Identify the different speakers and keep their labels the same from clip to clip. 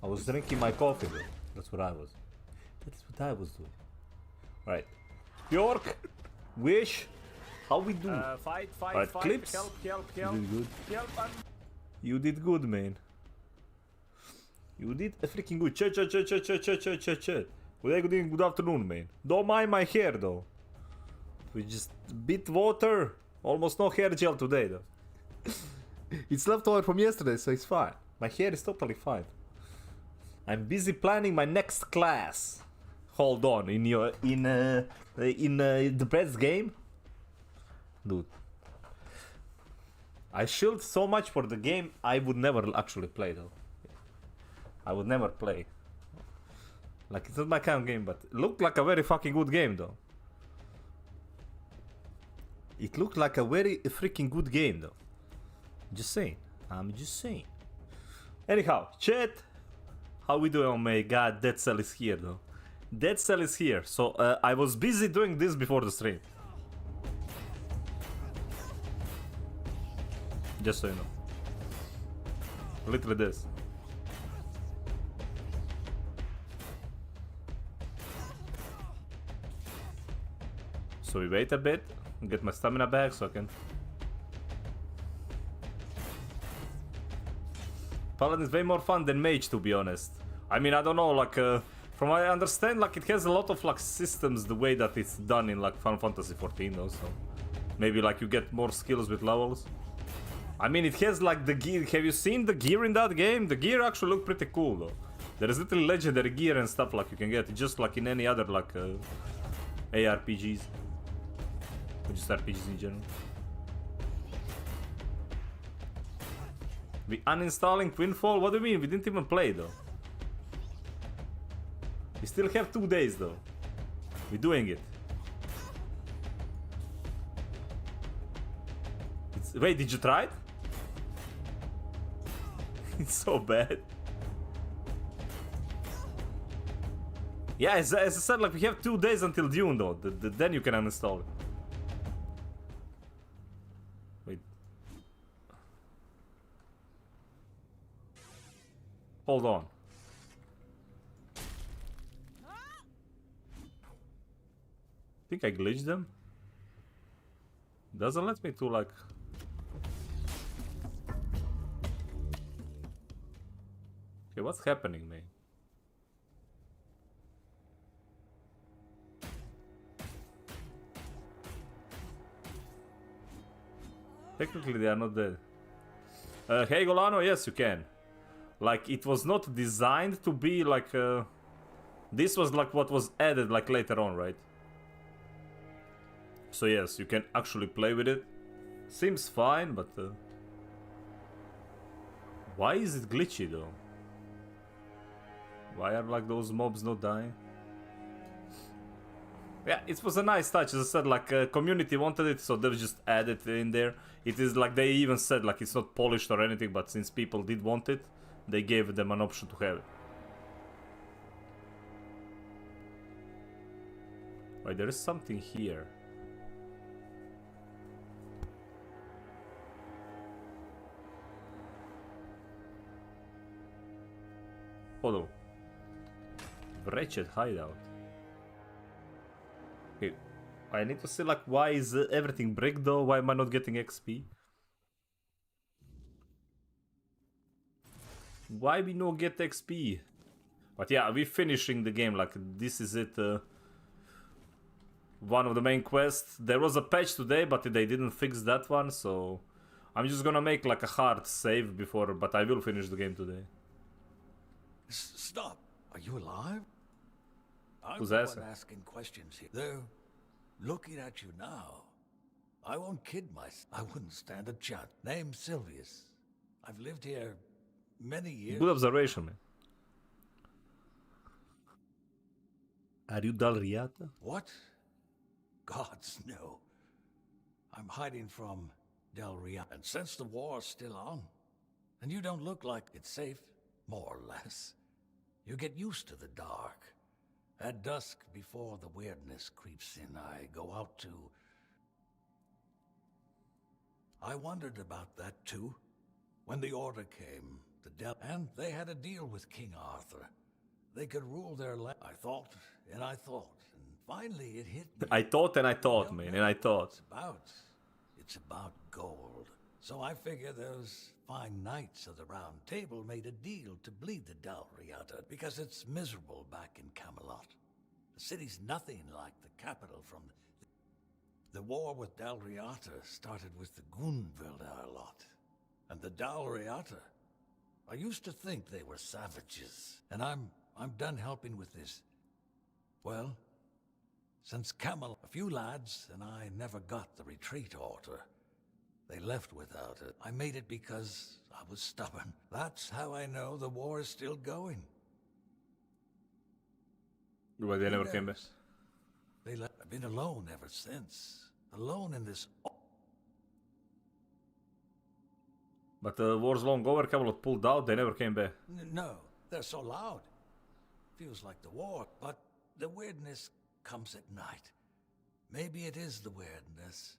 Speaker 1: I was drinking my coffee, though. That's what I was. That's what I was doing. Right. Bjork! Wish! How we do?
Speaker 2: Fight,
Speaker 1: Right, clips.
Speaker 2: help.
Speaker 1: You did good.
Speaker 2: Help,
Speaker 1: You did good, man. You did a freaking good. Chat. Good day, good evening, good afternoon, man. Don't mind my hair, though. We just bit water. Almost no hair gel today, though. It's leftover from yesterday, so it's fine. My hair is totally fine. I'm busy planning my next class. Hold on, in the Brett's game, dude. I shilled so much for the game. I would never actually play, though. I would never play. Like, it's not my kind of game, but it looked like a very fucking good game, though. It looked like a very freaking good game, though. Just saying. I'm just saying. Anyhow, chat. How we doing? Oh my god, Dead Cell is here, though. Dead Cell is here. So, I was busy doing this before the stream. Just so you know. Literally this. So we wait a bit, get my stamina back so I can... Paladin is way more fun than Mage, to be honest. I mean, I don't know, like, from what I understand, like, it has a lot of, like, systems the way that it's done in, like, Final Fantasy XIV, though, so... Maybe, like, you get more skills with levels. I mean, it has, like, the gear... Have you seen the gear in that game? The gear actually look pretty cool, though. There is little legendary gear and stuff, like, you can get, just like in any other, like, ARPGs. Or just RPGs in general. We uninstalling Twinfall? What do you mean? We didn't even play, though. We still have 2 days, though. We're doing it. Wait, did you try it? It's so bad. Yeah, as I said, like, we have 2 days until Dune, though. Then you can uninstall it. Wait. Hold on. I think I glitched them. Doesn't let me to, like... Okay, what's happening, man? Technically, they are not dead. Hey, Golano, yes, you can. Like, it was not designed to be like... This was like what was added like later on, right? So yes, you can actually play with it. Seems fine, but... Why is it glitchy, though? Why are, like, those mobs not dying? Yeah, it was a nice touch. As I said, like, community wanted it, so they just added it in there. It is like, they even said, like, it's not polished or anything, but since people did want it, they gave them an option to have it. Wait, there is something here. Hold on. Wretched hideout. Okay, I need to see, like, why is everything brick, though? Why am I not getting XP? Why we not get XP? But yeah, we're finishing the game, like, this is it. One of the main quests. There was a patch today, but they didn't fix that one, so... I'm just gonna make, like, a hard save before, but I will finish the game today.
Speaker 3: Stop! Are you alive?
Speaker 1: Who's
Speaker 3: I'm
Speaker 1: asking?
Speaker 3: asking questions here. They're looking at you now. I won't kid myself. I wouldn't stand a chance. Name's Sylvius. I've lived here many years.
Speaker 1: Good observation, man. Are you Dalriata?
Speaker 3: What? Gods, no. I'm hiding from Del Ria. And since the war's still on, and you don't look like it's safe, more or less, you get used to the dark. At dusk, before the weirdness creeps in, I go out to... I wondered about that too. When the order came, And they had a deal with King Arthur. They could rule their land. I thought, and finally it hit me.
Speaker 1: I thought and I thought, man, and I thought.
Speaker 3: It's about gold. So I figure those fine knights of the Round Table made a deal to bleed the Dalriata because it's miserable back in Camelot. The city's nothing like the capital from the war with Dalriata started with the Gunvilder lot. And the Dalriata, I used to think they were savages. And I'm done helping with this. Well, since Camelot, a few lads and I never got the retreat order. They left without it. I made it because I was stubborn. That's how I know the war is still going.
Speaker 1: But they never came back.
Speaker 3: I've been alone ever since. Alone in this...
Speaker 1: But the war's long over, Camelot pulled out, they never came back.
Speaker 3: No, they're so loud. Feels like the war, but the weirdness comes at night. Maybe it is the weirdness.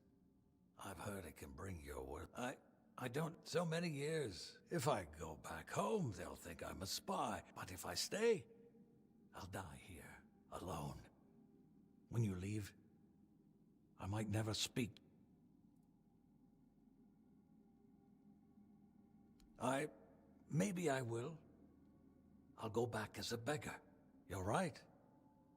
Speaker 3: I've heard it can bring your word. I don't... So many years. If I go back home, they'll think I'm a spy. But if I stay, I'll die here, alone. When you leave, I might never speak. Maybe I will. I'll go back as a beggar. You're right.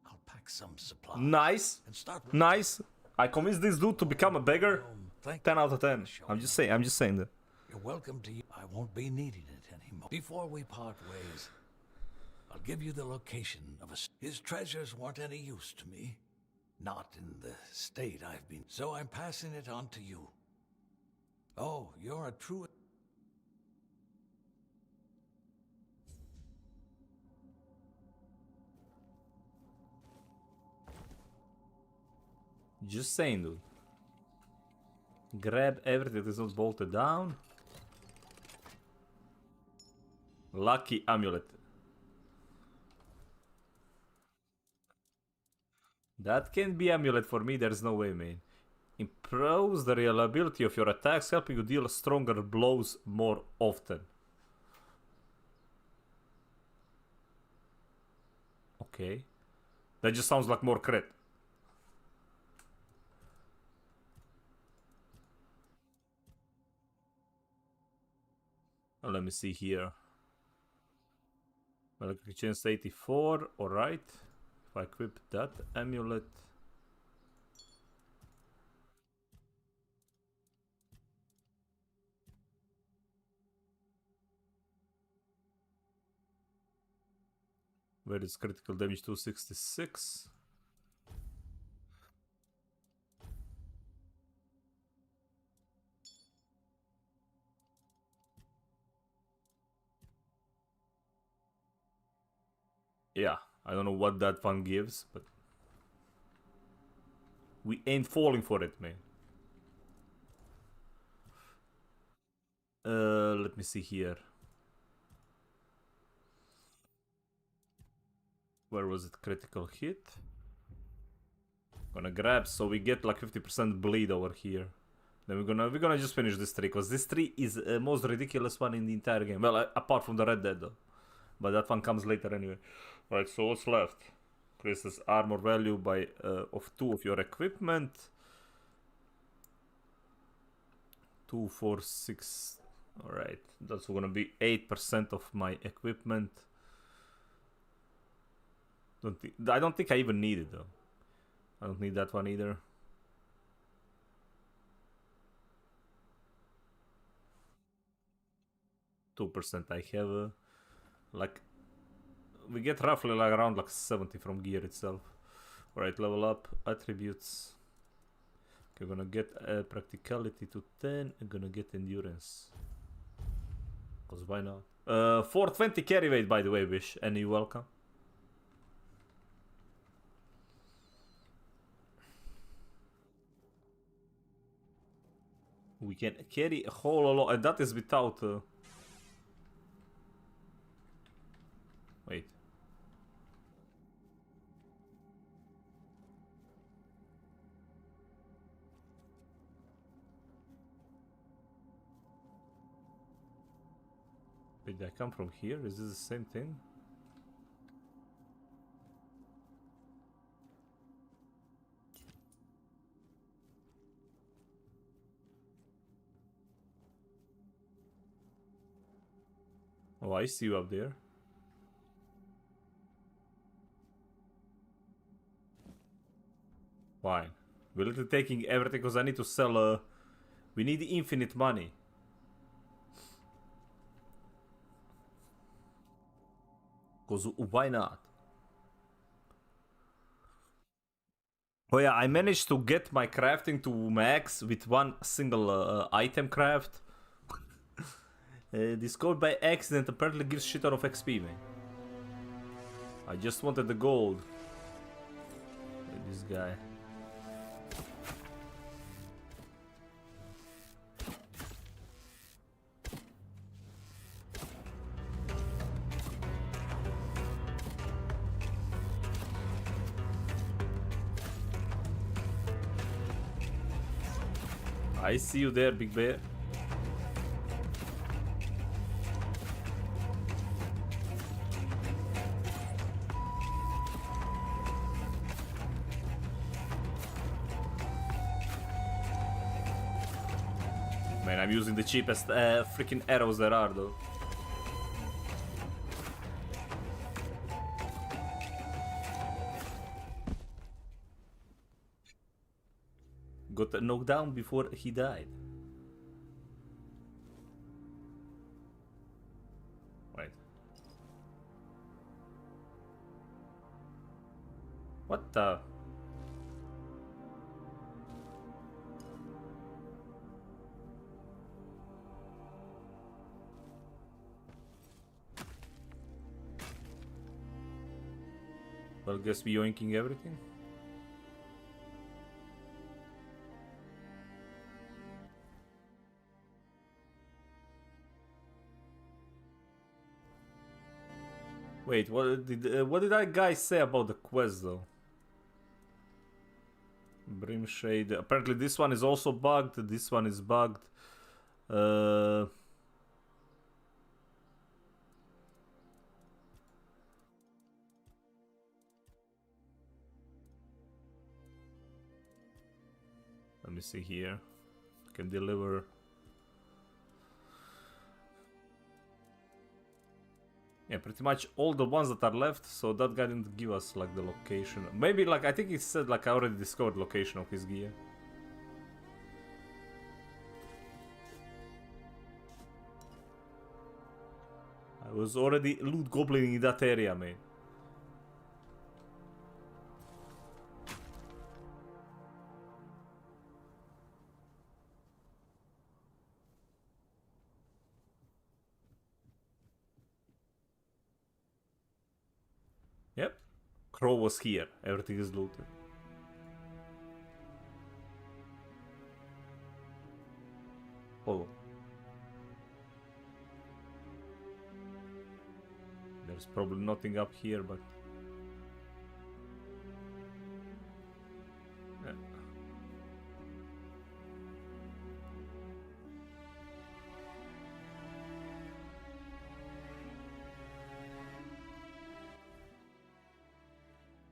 Speaker 3: I'll pack some supplies.
Speaker 1: Nice.
Speaker 3: And start with
Speaker 1: Nice. I convinced this dude to become a beggar. 10 out of 10. I'm just saying that.
Speaker 3: You're welcome to you. I won't be needing it anymore. Before we part ways, I'll give you the location of his treasures weren't any use to me. Not in the state I've been. So I'm passing it on to you. Oh, you're a true...
Speaker 1: Just saying, dude. Grab everything that is not bolted down. Lucky amulet. That can't be amulet for me, there's no way, man. Improves the reliability of your attacks, helping you deal stronger blows more often. Okay. That just sounds like more crit. Let me see here. Well, I chance 84, alright. If I equip that amulet. Where is critical damage 266? Yeah, I don't know what that one gives, but we ain't falling for it, man. Let me see here. Where was it? Critical hit. Gonna grab so we get like 50% bleed over here. Then we're gonna just finish this tree, because this tree is the most ridiculous one in the entire game. Well, apart from the Red Dead though. But that one comes later anyway. Right, so what's left? Increases armor value by of 2 of your equipment. 2, 4, 6. Alright, that's gonna be 8% of my equipment. I don't think I even need it though. I don't need that one either. %. I have like we get roughly like around like 70 from gear itself. Alright, level up attributes. Okay, we're gonna get practicality to 10. I'm gonna get endurance. Cause why not? 420 carry weight, by the way, Wish, and you're welcome. We can carry a whole lot, and that is without. Wait. Wait, did I come from here? Is this the same thing? Oh, I see you up there. Fine. We're literally taking everything because I need to sell. We need infinite money. Because why not? Oh yeah, I managed to get my crafting to max with one single item craft. Discovered by accident apparently gives shit ton of XP, man. I just wanted the gold. This guy. I see you there, big bear. Man, I'm using the cheapest freaking arrows there are, though. Got knocked down before he died. Wait. What the? Well, guess we yoinking everything. Wait, what did that guy say about the quest though? Brimshade. Apparently this one is also bugged. This one is bugged. Let me see here. Can deliver. Yeah, pretty much all the ones that are left, so that guy didn't give us like the location. Maybe like, I think he said like I already discovered location of his gear. I was already loot goblining in that area, man. Yep. Crow was here. Everything is looted. Follow. There's probably nothing up here, but... Yeah.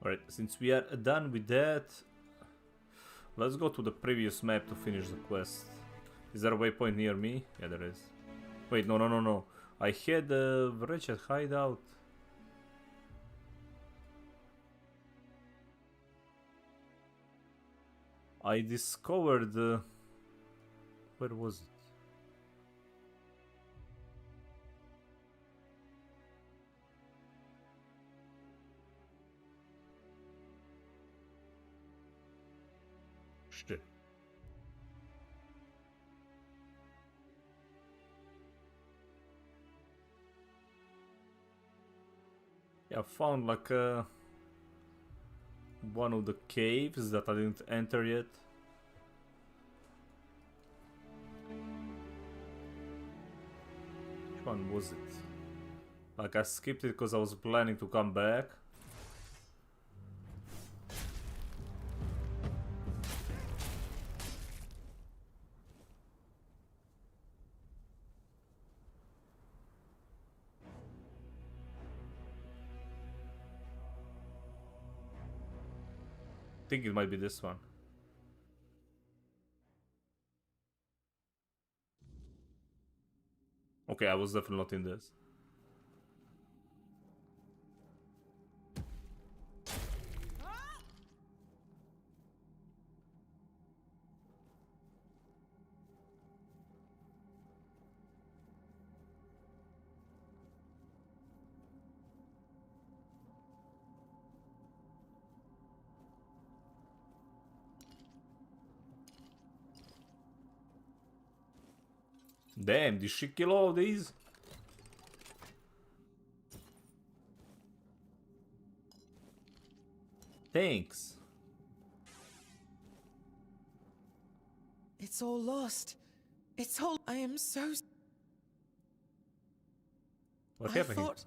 Speaker 1: Alright, since we are done with that, let's go to the previous map to finish the quest. Is there a waypoint near me? Yeah, there is. Wait, no. I had a wretched hideout. I discovered... where was it? Shit. Yeah, I found like one of the caves that I didn't enter yet. Which one was it? Like I skipped it because I was planning to come back. think it might be this one. Okay, I was definitely not in this. Damn, did she kill all of these? Thanks.
Speaker 2: It's all lost. It's all... I am so...
Speaker 1: What
Speaker 2: I
Speaker 1: happened?
Speaker 2: thought...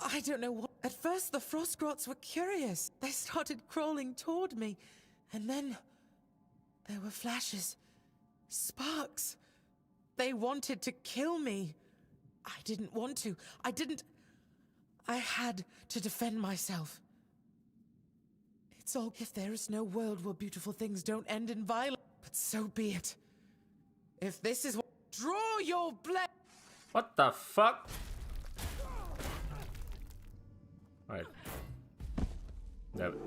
Speaker 2: I don't know what... At first, the Frostgrots were curious. They started crawling toward me. And then... there were flashes. Sparks. They wanted to kill me. I didn't want to. I didn't... I had to defend myself. It's all... If there is no world where beautiful things don't end in violence, but so be it. If this is what... Draw your blade!
Speaker 1: What the fuck? Alright. Damn it.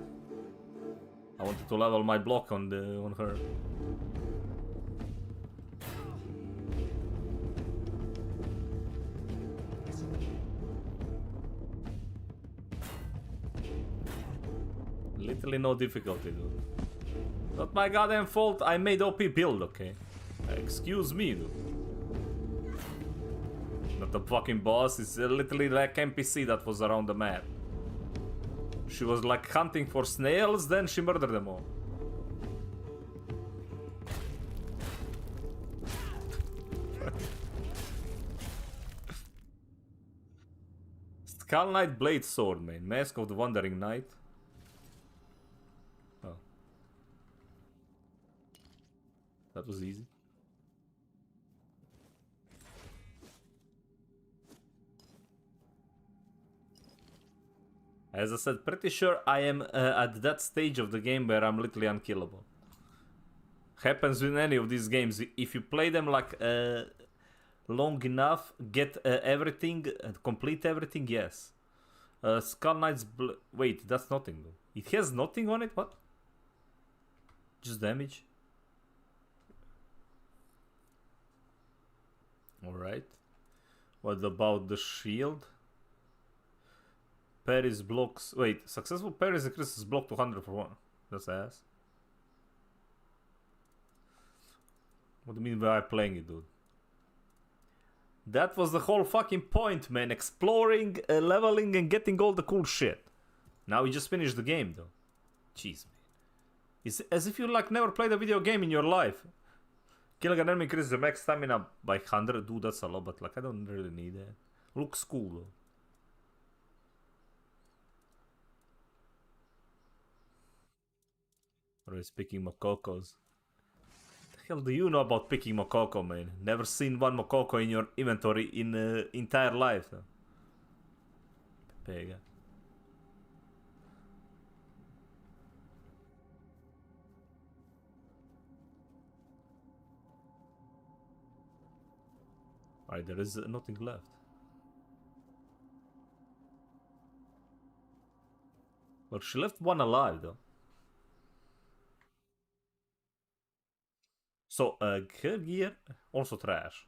Speaker 1: I wanted to level my block on her. Literally no difficulty, dude. Not my goddamn fault, I made OP build, okay? Excuse me, dude. Not a fucking boss, it's literally like NPC that was around the map. She was like hunting for snails, then she murdered them all. Skull Knight Blade Sword, man. Mask of the Wandering Knight. Oh. That was easy. As I said, pretty sure I am at that stage of the game where I'm literally unkillable. Happens in any of these games. If you play them like long enough, get everything, complete everything, yes. Skull Knight's... Wait, that's nothing though. It has nothing on it? What? Just damage? Alright. What about the shield? Parries blocks... Wait, successful parries increases block to 100 for 1. That's ass. What do you mean by playing it, dude? That was the whole fucking point, man. Exploring, leveling, and getting all the cool shit. Now you just finished the game, though. Jeez, man. It's as if you, like, never played a video game in your life. Killing an enemy increases the max stamina by 100. Dude, that's a lot, but, like, I don't really need that. Looks cool, though. Always picking Mokokos. What the hell do you know about picking Mokoko, man? Never seen one Mokoko in your inventory in entire life. Huh? Pega. Alright, there is nothing left. Well, she left one alive, though. So, gear, also trash.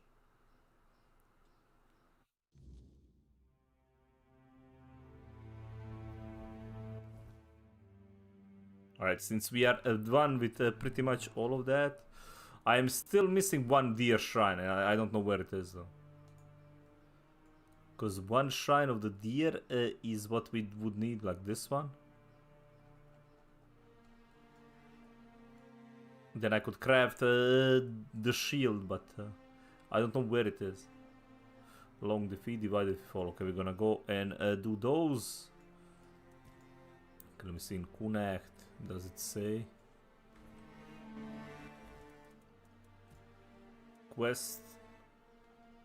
Speaker 1: Alright, since we are done with pretty much all of that, I am still missing one deer shrine, and I don't know where it is, though. Because one shrine of the deer is what we would need, like this one. Then I could craft the shield, but I don't know where it is. Long defeat, divided fall. Okay, we're gonna go and do those. Okay, let me see in Kunacht. Does it say? Quest.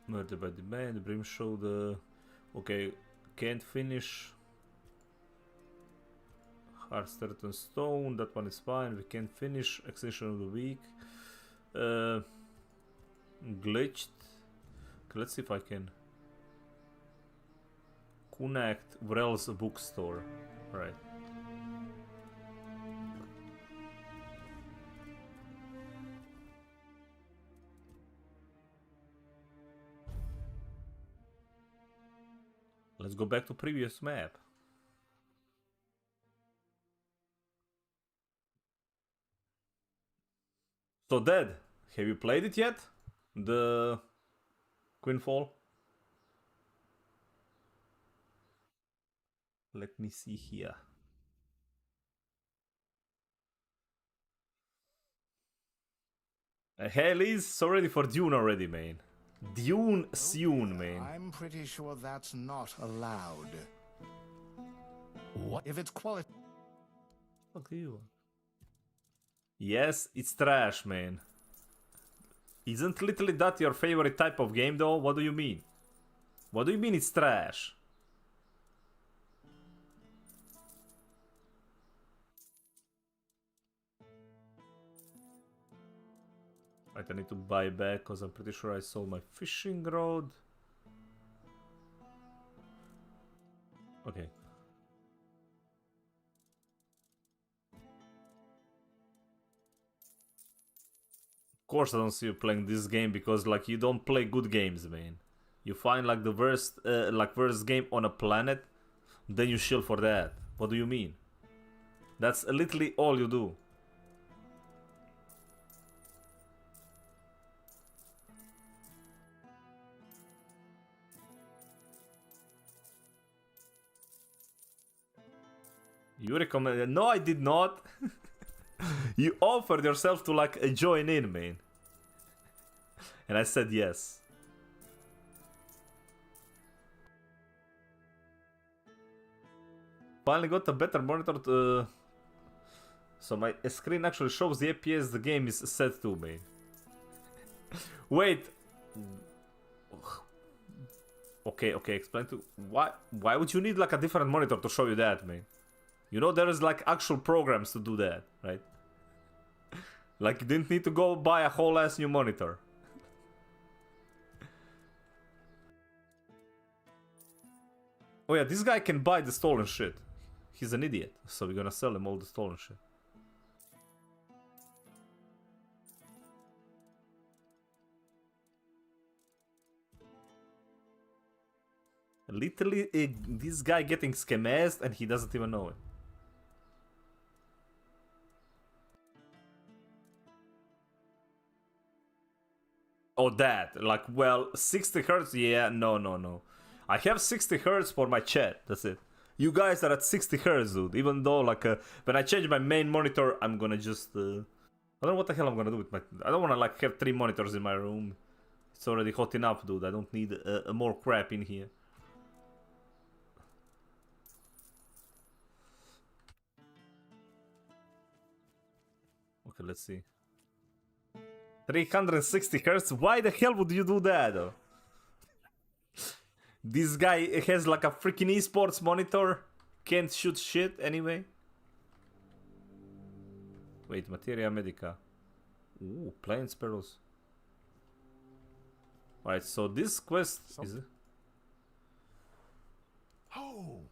Speaker 1: Murder by demand. Brimshow the... Okay, can't finish. Hard certain stone, that one is fine. We can finish extension of the week. Glitched. Okay, let's see if I can connect Vrel's bookstore. Right. Let's go back to previous map. So Dad, have you played it yet? The Queenfall? Let me see here. Hell is so ready for Dune already, man. Dune soon, man.
Speaker 4: I'm pretty sure that's not allowed. What if it's quality?
Speaker 1: What do you want? Yes, it's trash, man. Isn't literally that your favorite type of game, though? What do you mean? What do you mean it's trash? Right, I need to buy back because I'm pretty sure I sold my fishing rod. Okay. Of course I don't see you playing this game because like you don't play good games, man. You find like the worst game on a planet, then you shill for that. What do you mean? That's literally all you do. You recommended? No, I did not. You offered yourself to like join in, man. And I said yes. Finally got a better monitor to... So my screen actually shows the FPS the game is set to, man. Wait. Okay, explain to... Why would you need like a different monitor to show you that, man? You know there is like actual programs to do that, right? Like you didn't need to go buy a whole ass new monitor. Oh yeah, this guy can buy the stolen shit. He's an idiot, so we're gonna sell him all the stolen shit. Literally, this guy getting scammed and he doesn't even know it. Oh, that. Like, well, 60 hertz? Yeah, no. I have 60 hertz for my chat. That's it. You guys are at 60 hertz, dude. Even though, like, when I change my main monitor, I'm gonna just... I don't know what the hell I'm gonna do with my... I don't wanna, like, have 3 monitors in my room. It's already hot enough, dude. I don't need more crap in here. Okay, let's see. 360 hertz? Why the hell would you do that, though? This guy has like a freaking esports monitor. Can't shoot shit anyway. Wait, Materia Medica. Ooh, Plain Sparrows. Alright, so this quest is...
Speaker 5: Oh,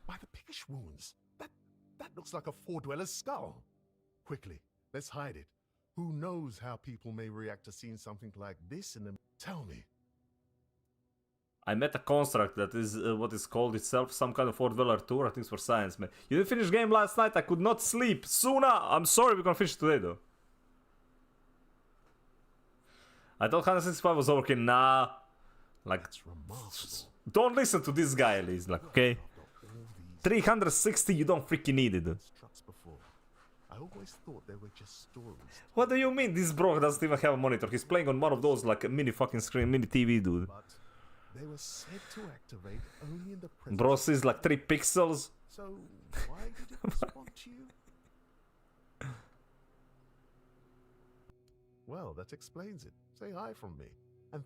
Speaker 5: by the pickish wounds. That looks like a four-dweller's skull. Quickly, let's hide it. Who knows how people may react to seeing something like this in them? Tell me.
Speaker 1: I met a construct that is what is called itself some kind of four-dweller tour. I think it's for science, man. You didn't finish game last night. I could not sleep. Suna, I'm sorry, we're gonna finish today, though. I thought 165 was okay. Nah. Like, don't listen to this guy, at least. Like, okay? 360, you don't freaking need it, dude.
Speaker 5: I always thought they were just stories.
Speaker 1: What do you mean? This bro doesn't even have a monitor. He's playing on one of those like mini fucking screen, mini TV, dude.
Speaker 5: But they were said to activate only in the presence.
Speaker 1: Bro sees like 3 pixels.
Speaker 5: So why did it respond to you? Well, that explains it. Say hi from me. And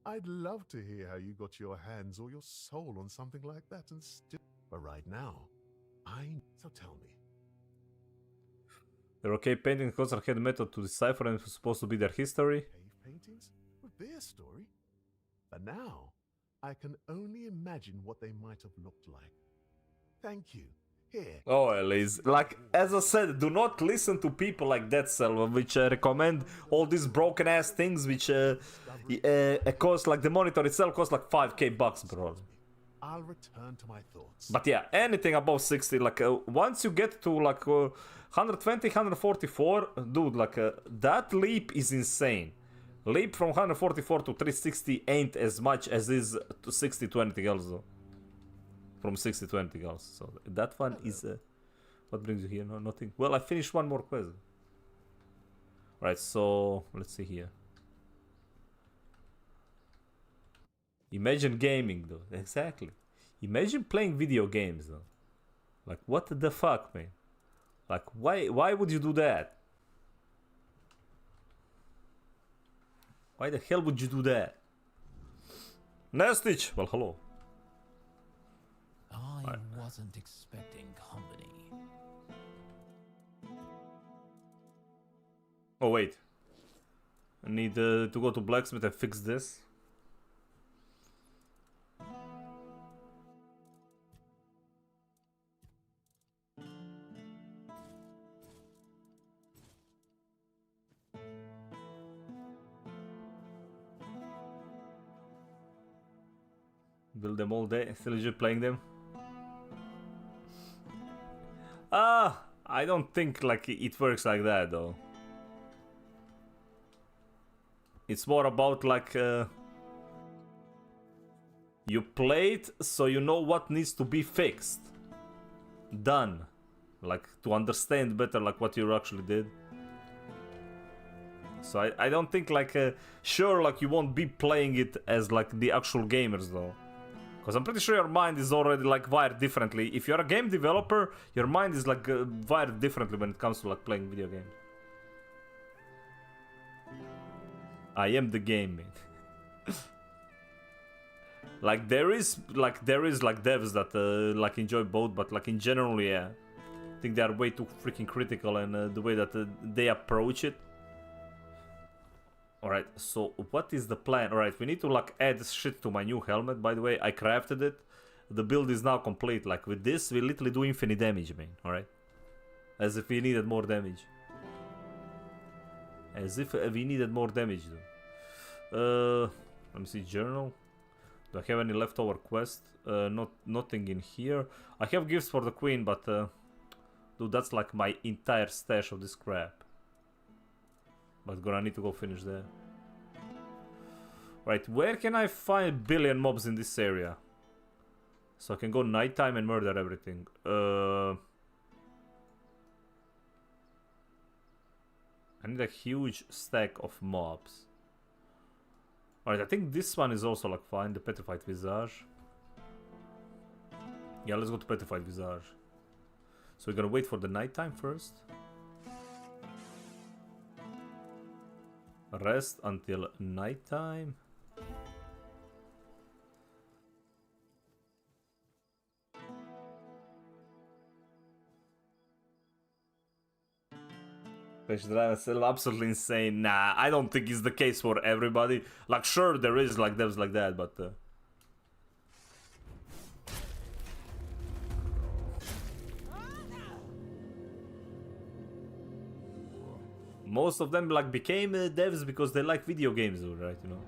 Speaker 5: I'd love to hear how you got your hands or your soul on something like that and still. But right now, so tell me,
Speaker 1: Their arcade painting constantly had a method to decipher and it was supposed to be their history.
Speaker 5: Cave paintings with their story. But now, I can only imagine what they might have looked like. Thank you. Here.
Speaker 1: Oh, Elise, like, as I said, do not listen to people like that, Selva, which recommend all these broken ass things which cost, like, the monitor itself costs like 5k bucks, bro.
Speaker 5: I'll return to my thoughts.
Speaker 1: But yeah, anything above 60, like, once you get to like 120, 144, dude, like, that leap is insane. Leap from 144 to 360 ain't as much as is to 60 to anything else, though. From 60 to anything else. So that one is... what brings you here? No, nothing. Well, I finished one more quest. Right, so... let's see here. Imagine gaming, though. Exactly. Imagine playing video games, though. Like, what the fuck, man? Like, why would you do that? Why the hell would you do that? Nestich! Well, hello.
Speaker 6: I wasn't expecting company.
Speaker 1: Oh, wait. I need to go to blacksmith and fix this. Build them all day, still just playing them. I don't think like it works like that though. It's more about like you play it so you know what needs to be fixed. Done. Like to understand better like what you actually did. So I don't think like sure like you won't be playing it as like the actual gamers though. Because I'm pretty sure your mind is already like wired differently. If you're a game developer, your mind is like wired differently when it comes to like playing video games. I am the game, man. Like there is like devs that like enjoy both, but like in general, yeah, I think they are way too freaking critical and the way that they approach it. Alright, so what is the plan? Alright, we need to like add shit to my new helmet, by the way. I crafted it. The build is now complete. Like with this, we literally do infinite damage, man. Alright? As if we needed more damage. As if we needed more damage, though. Let me see, journal. Do I have any leftover quest? Nothing in here. I have gifts for the queen, but dude, that's like my entire stash of this crap. But gonna need to go finish that. Right, where can I find a billion mobs in this area? So I can go nighttime and murder everything. I need a huge stack of mobs. Alright, I think this one is also like fine, the Petrified Visage. Yeah, let's go to Petrified Visage. So we're gonna wait for the nighttime first. Rest until nighttime. That's absolutely insane. Nah, I don't think it's the case for everybody. Like, sure, there is like devs like that, but most of them like became devs because they like video games, right? You know.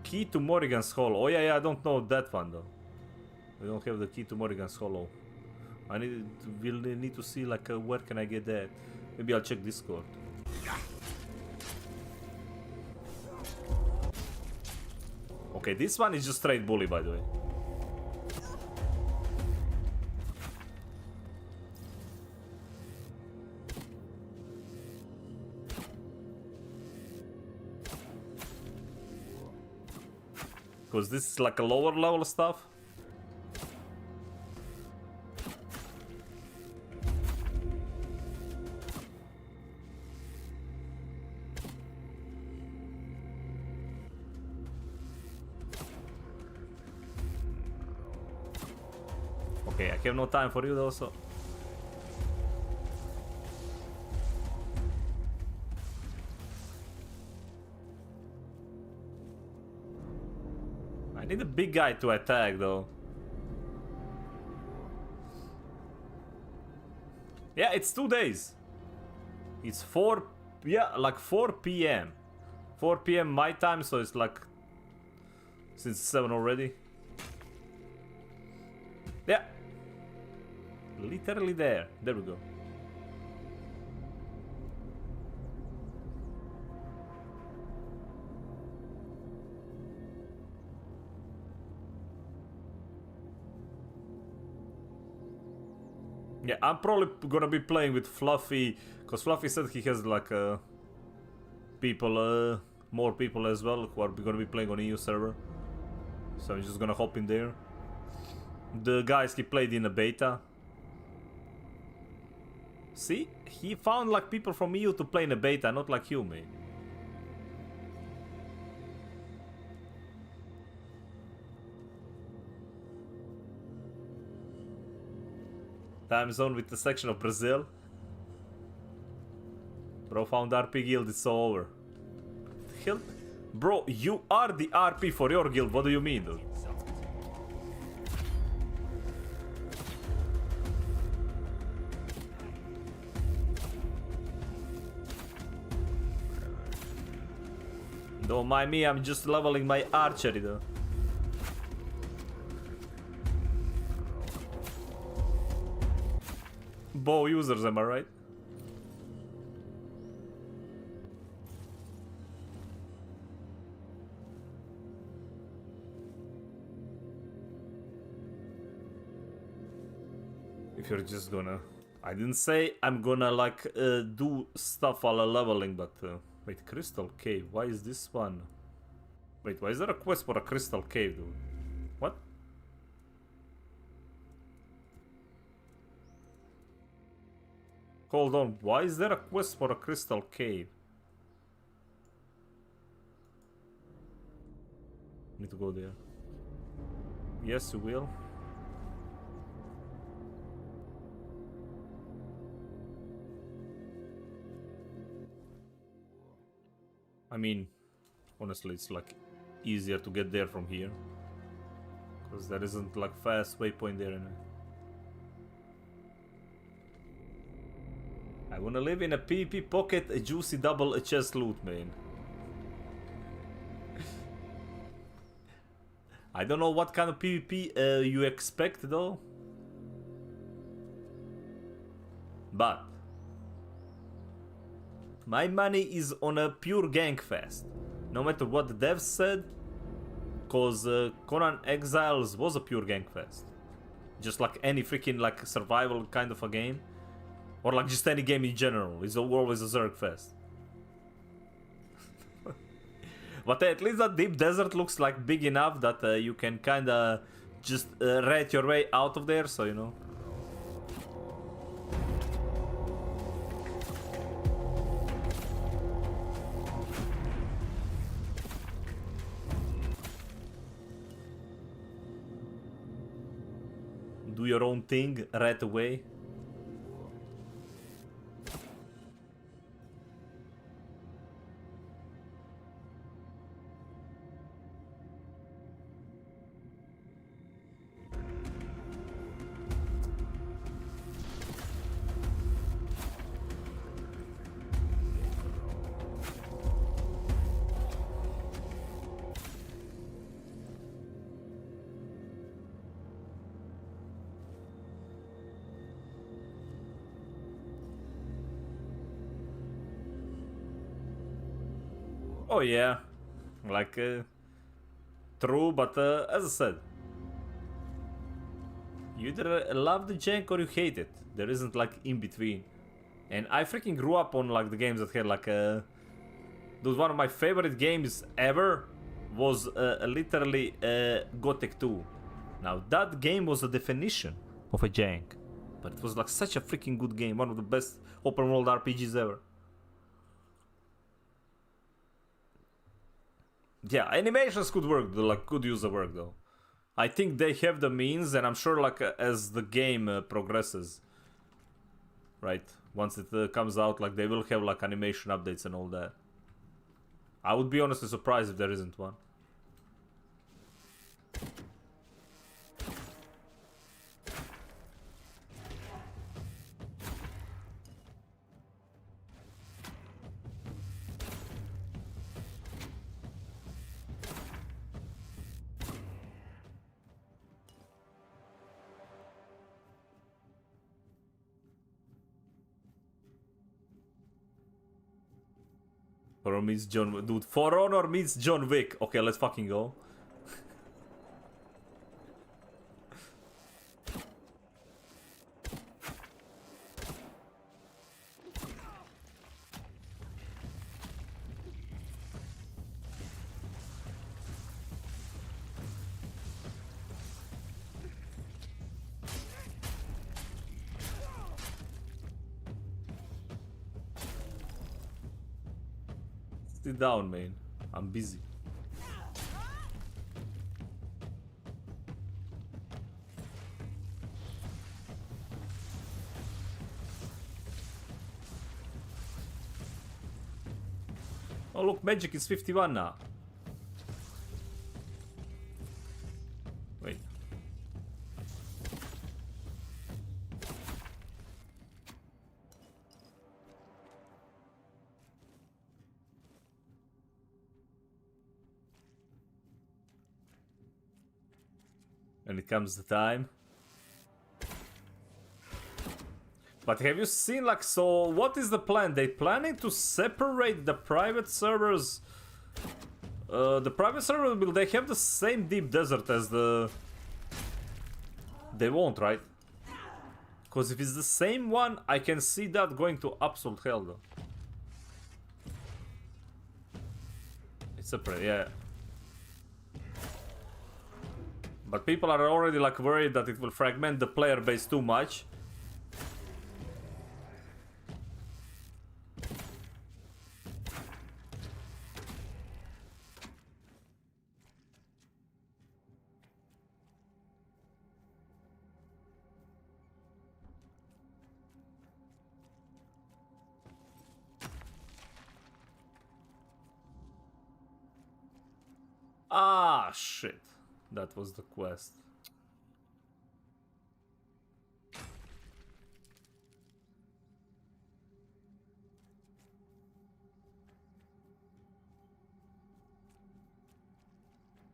Speaker 1: Key to Morrigan's Hollow. Oh yeah, I don't know that one though. We don't have the key to Morrigan's Hollow. We'll need to see like where can I get that. Maybe I'll check Discord. Okay, this one is just straight bully, by the way. Because this is like a lower level stuff. Okay, I have no time for you though, so... big guy to attack though. Yeah, it's 2 days. It's 4, yeah, like 4 p.m. 4 p.m. my time, so it's like since 7 already. Yeah. Literally there. There we go. Yeah, I'm probably gonna be playing with Fluffy, because Fluffy said he has like people, more people as well who are gonna be playing on EU server. So I'm just gonna hop in there. The guys he played in a beta. See? He found like people from EU to play in a beta, not like you, man. Time zone with the section of Brazil. Bro found RP guild, it's all over. Hell? Bro, you are the RP for your guild, what do you mean, dude? Don't mind me, I'm just leveling my archery though. Bow users, am I right? If you're just gonna... I didn't say I'm gonna like do stuff while leveling, but... Wait, Crystal Cave, why is this one? Wait, why is there a quest for a Crystal Cave, dude? What? Hold on, why is there a quest for a Crystal Cave? Need to go there. Yes, you will. I mean, honestly, it's like easier to get there from here. Because there isn't like fast waypoint there anyway. I wanna live in a PvP pocket, a juicy double chest loot, man. I don't know what kind of PvP you expect though. But my money is on a pure gank fest. No matter what the devs said. Cause Conan Exiles was a pure gank fest. Just like any freaking like survival kind of a game. Or like just any game in general. It's always a Zerg fest. But at least that deep desert looks like big enough that you can kinda just rat your way out of there, so you know. Do your own thing, rat away. Oh yeah, like true, but as I said, you either love the jank or you hate it. There isn't like in between. And I freaking grew up on like the games that had like dude, one of my favorite games ever was literally Gothic 2. Now that game was a definition of a jank, but it was like such a freaking good game, one of the best open world RPGs ever. Yeah, animations could work, like could use the work though. I think they have the means, and I'm sure like as the game progresses, right? Once it comes out, like they will have like animation updates and all that. I would be honestly surprised if there isn't one. For Honor meets John... Dude, For Honor meets John Wick. Okay, let's fucking go. Sit down, man. I'm busy. Oh look, magic is 51 now. Wait. When it comes to time. But have you seen, like, so what is the plan? They planning to separate the private servers? The private server, will they have the same deep desert as the... They won't, right? Because if it's the same one, I can see that going to absolute hell, though. It's separate, yeah. But people are already, like, worried that it will fragment the player base too much. Ah, shit. That was the quest.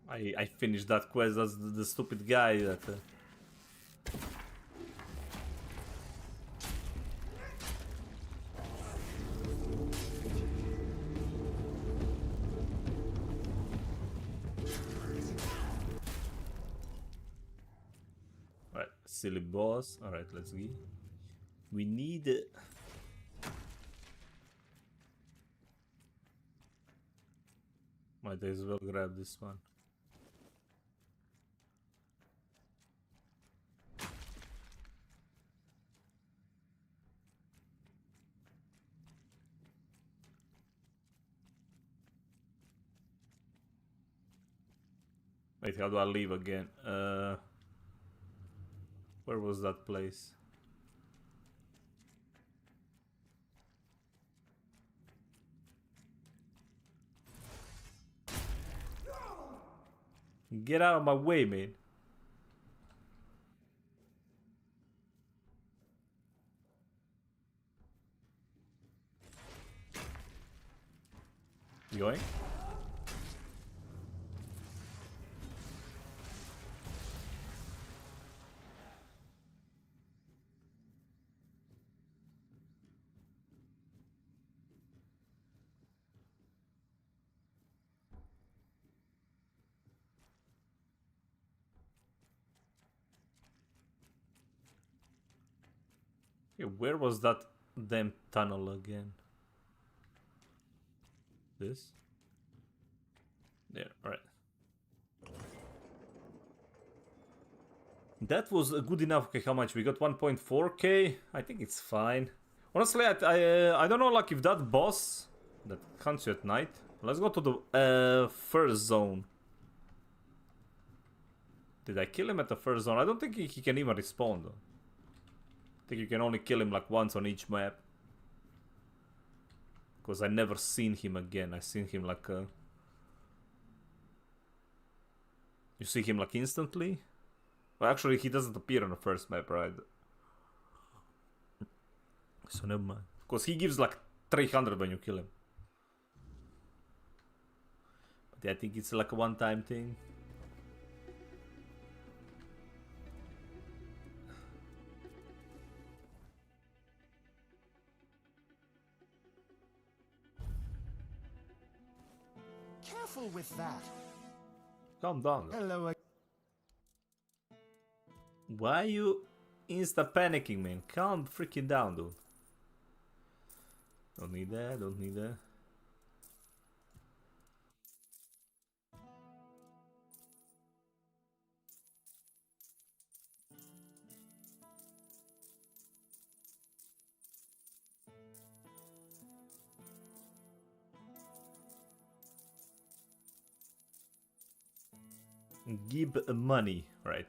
Speaker 1: I finished that quest as the stupid guy that... Alright, silly boss. Alright, let's go. We need... Might as well grab this one. Wait, how do I leave again? Where was that place? Get out of my way, man. You going? Okay, where was that damn tunnel again? This? There, alright. That was good enough. Okay, how much? We got 1.4k. I think it's fine. Honestly, I don't know, like, if that boss that hunts you at night. Let's go to the first zone. Did I kill him at the first zone? I don't think he can even respawn, though. I think you can only kill him like once on each map. Because I never seen him again. I seen him like... You see him like instantly? Well, actually, he doesn't appear on the first map, right? So never mind. Because he gives like 300 when you kill him. But yeah, I think it's like a one-time thing.
Speaker 4: careful with that.
Speaker 1: Calm down.
Speaker 4: Hello.
Speaker 1: Why you insta panicking, man? Calm freaking down, dude. Don't need that, don't need that. Give money, right?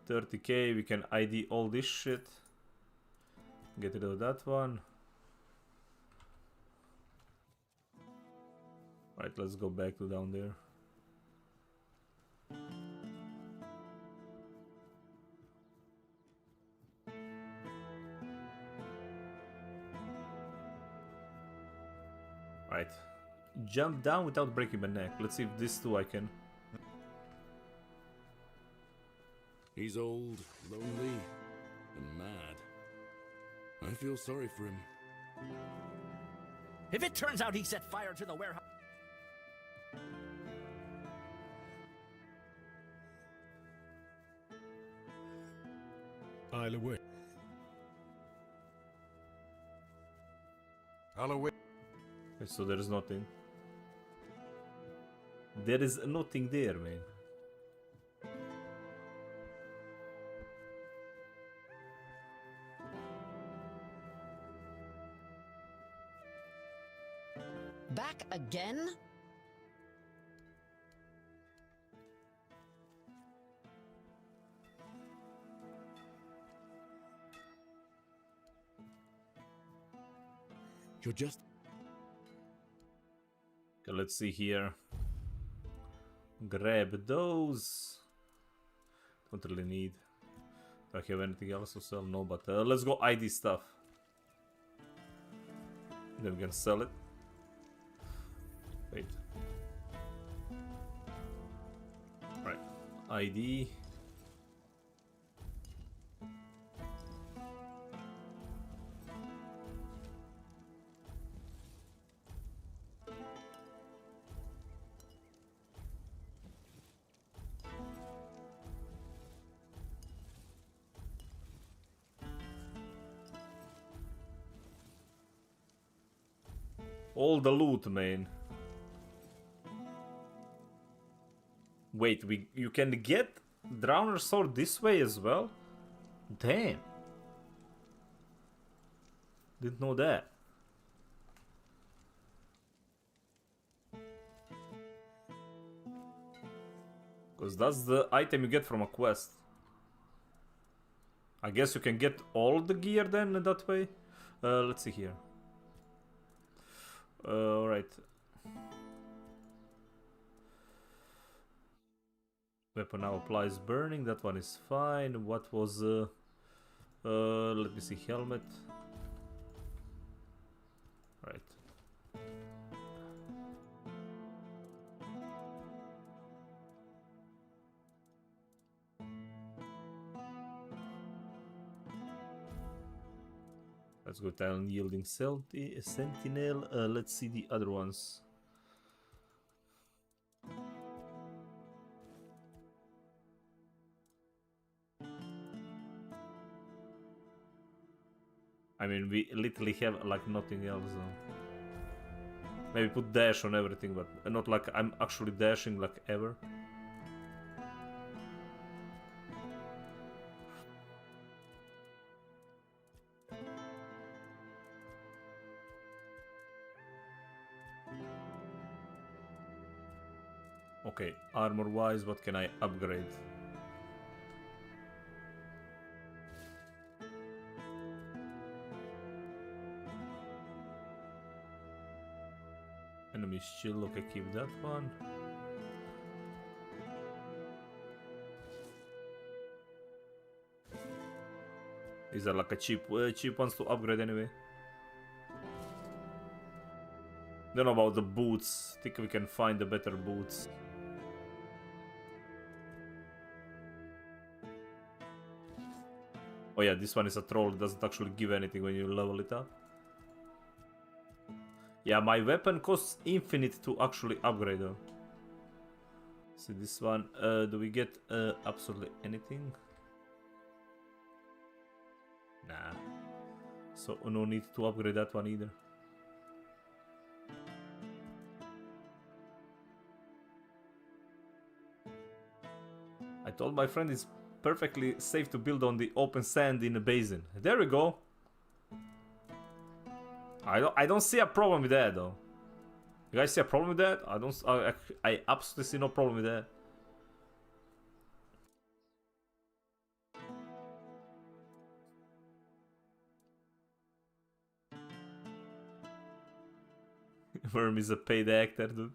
Speaker 1: 30k, we can ID all this shit. Get rid of that one. Right, let's go back to down there. Right. Jump down without breaking my neck. Let's see if this too I can.
Speaker 7: He's old, lonely, and mad. I feel sorry for him.
Speaker 6: If it turns out he set fire to the warehouse...
Speaker 7: I'll away.
Speaker 3: I'll await.
Speaker 1: Okay, so there is nothing. There is nothing there, man.
Speaker 8: Back again?
Speaker 7: You're just...
Speaker 1: Okay, let's see here. Grab those. Don't really need. Do I have anything else to sell? No, but let's go ID stuff. Then we can sell it. Wait. Right. ID. All the loot, man. Wait, you can get Drowner's Sword this way as well? Damn. Didn't know that. Because that's the item you get from a quest. I guess you can get all the gear then that way. Let's see here. Alright. Weapon now applies burning. That one is fine. What was... let me see. Helmet. Right. Let's go to unyielding sentinel. Let's see the other ones. I mean, we literally have like nothing else. Maybe put dash on everything, but not like I'm actually dashing like ever. Okay, armor wise, what can I upgrade? Enemy shield, okay, keep that one. These are like a cheap ones to upgrade anyway. Don't know about the boots. Think we can find the better boots. Oh yeah, this one is a troll. It doesn't actually give anything when you level it up. Yeah, my weapon costs infinite to actually upgrade though. See this one, do we get absolutely anything? Nah. So no need to upgrade that one either. I told my friend it's perfectly safe to build on the open sand in a basin. There we go. I don't see a problem with that though. You guys see a problem with that? I absolutely see no problem with that. Worm is a paid actor, dude.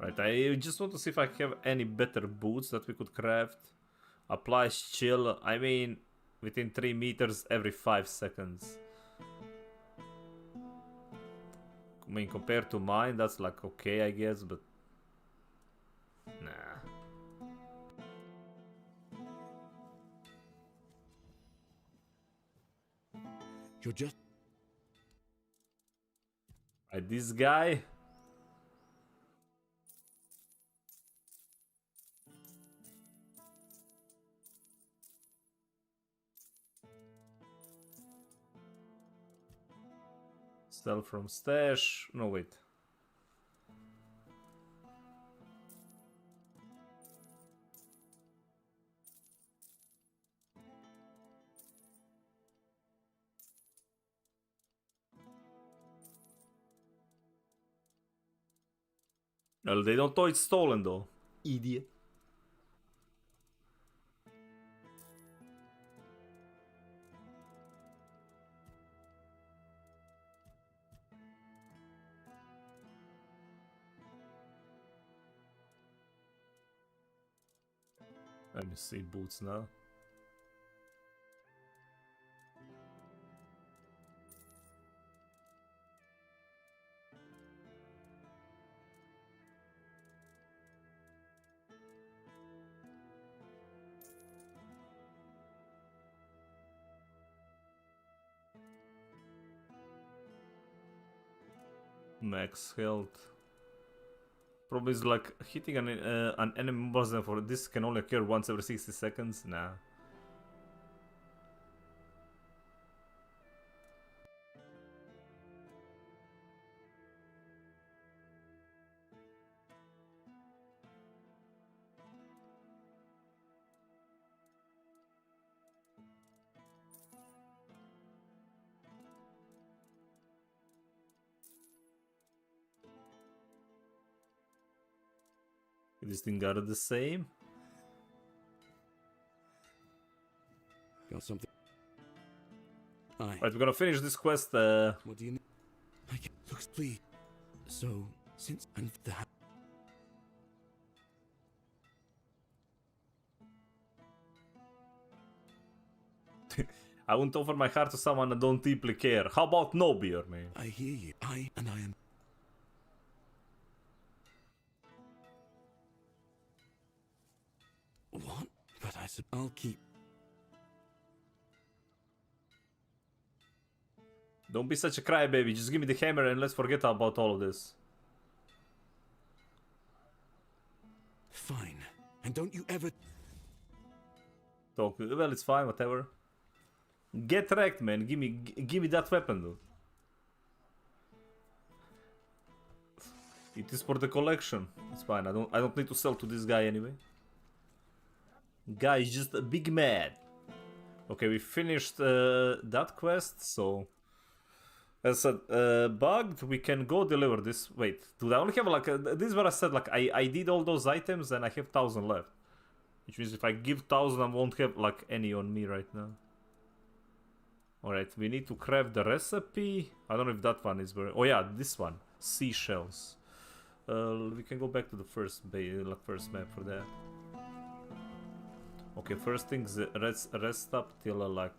Speaker 1: Right, I just want to see if I have any better boots that we could craft. Applies chill, I mean, within 3 meters every 5 seconds. I mean, compared to mine, that's like okay, I guess, but... Nah.
Speaker 7: You're just...
Speaker 1: Right, this guy... Sell from stash. No, wait. Well, they don't know it's stolen though. Idiot. Let me see boots now. Max health. Problem is like hitting an enemy button for this can only occur once every 60 seconds. Nah. This thing are the same.
Speaker 7: Got something. Aye.
Speaker 1: Right, we're gonna finish this quest.
Speaker 7: What do you need? Looks please. So, since and the
Speaker 1: I won't offer my heart to someone I don't deeply care. How about no beer, man?
Speaker 7: I hear you. I am. What? But I'll keep.
Speaker 1: Don't be such a crybaby. Just give me the hammer and let's forget about all of this.
Speaker 7: Fine. And don't you ever...
Speaker 1: Talk. Well, it's fine. Whatever. Get wrecked, man. Give me that weapon, dude. It is for the collection. It's fine. I don't need to sell to this guy anyway. Guy is just a big mad. Okay, we finished that quest, so... As said, bugged, we can go deliver this. Wait, dude, I only have like... this is what I said, like, I did all those items and I have 1,000 left. Which means if I give 1,000, I won't have, like, any on me right now. Alright, we need to craft the recipe. I don't know if that one is very... Oh yeah, this one. Seashells. We can go back to the first map for that. Okay, first things, rest up till like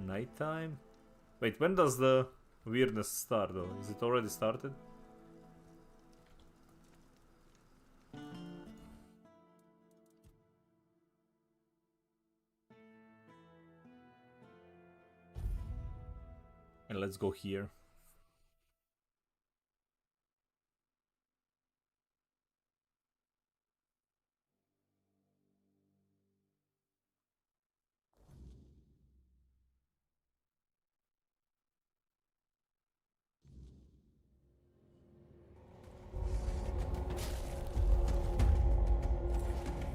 Speaker 1: nighttime. Wait, when does the weirdness start though? Is it already started? And let's go here.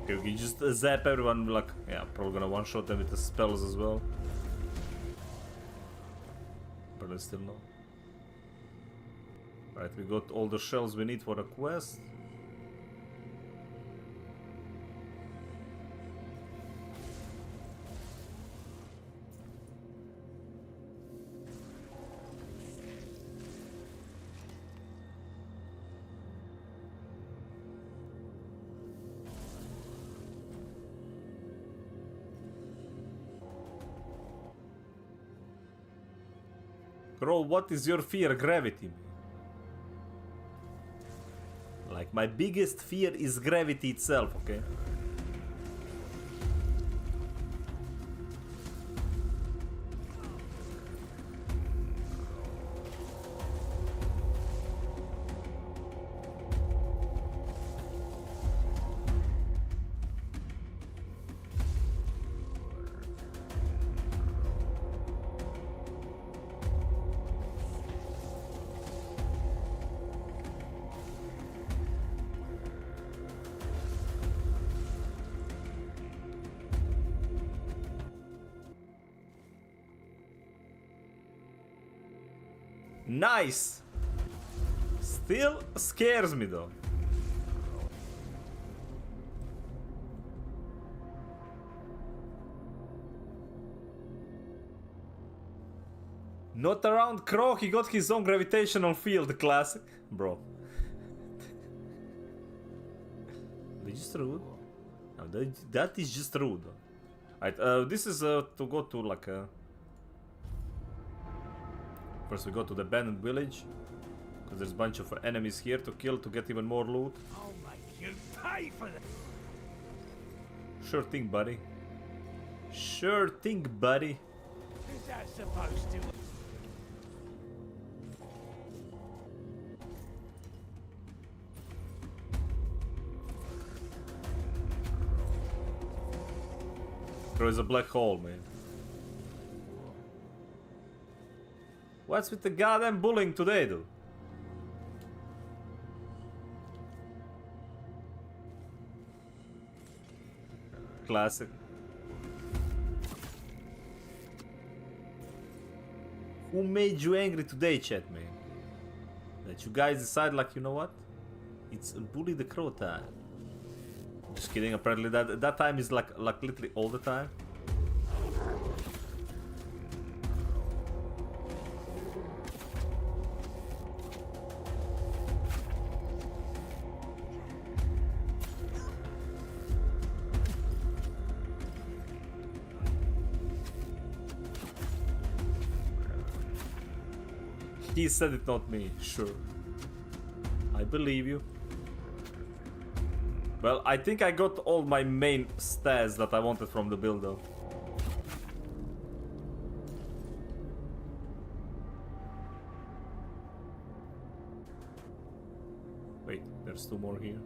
Speaker 1: Okay, we can just zap everyone, like, yeah, probably gonna one-shot them with the spells as well. But I still no. Right, we got all the shells we need for the quest. Bro, what is your fear? Gravity. Like, my biggest fear is gravity itself, okay? Nice! Still scares me though. Not around Crow, he got his own gravitational field, classic. Bro. They just rude. No, that is just rude. Right, this is to go to like a... First we go to the abandoned village, because there's a bunch of enemies here to kill to get even more loot.
Speaker 6: I'll make you pay for that.
Speaker 1: Sure thing, buddy. Sure thing, buddy.
Speaker 6: Is that supposed to?
Speaker 1: There is a black hole, man. What's with the goddamn bullying today, dude? Classic. Who made you angry today, chat, man? That you guys decide, like, you know what? It's bully the crow time. Just kidding. Apparently, that time is like literally all the time. He said it, not me. Sure. I believe you. Well, I think I got all my main stats that I wanted from the build, though. Wait, there's two more here.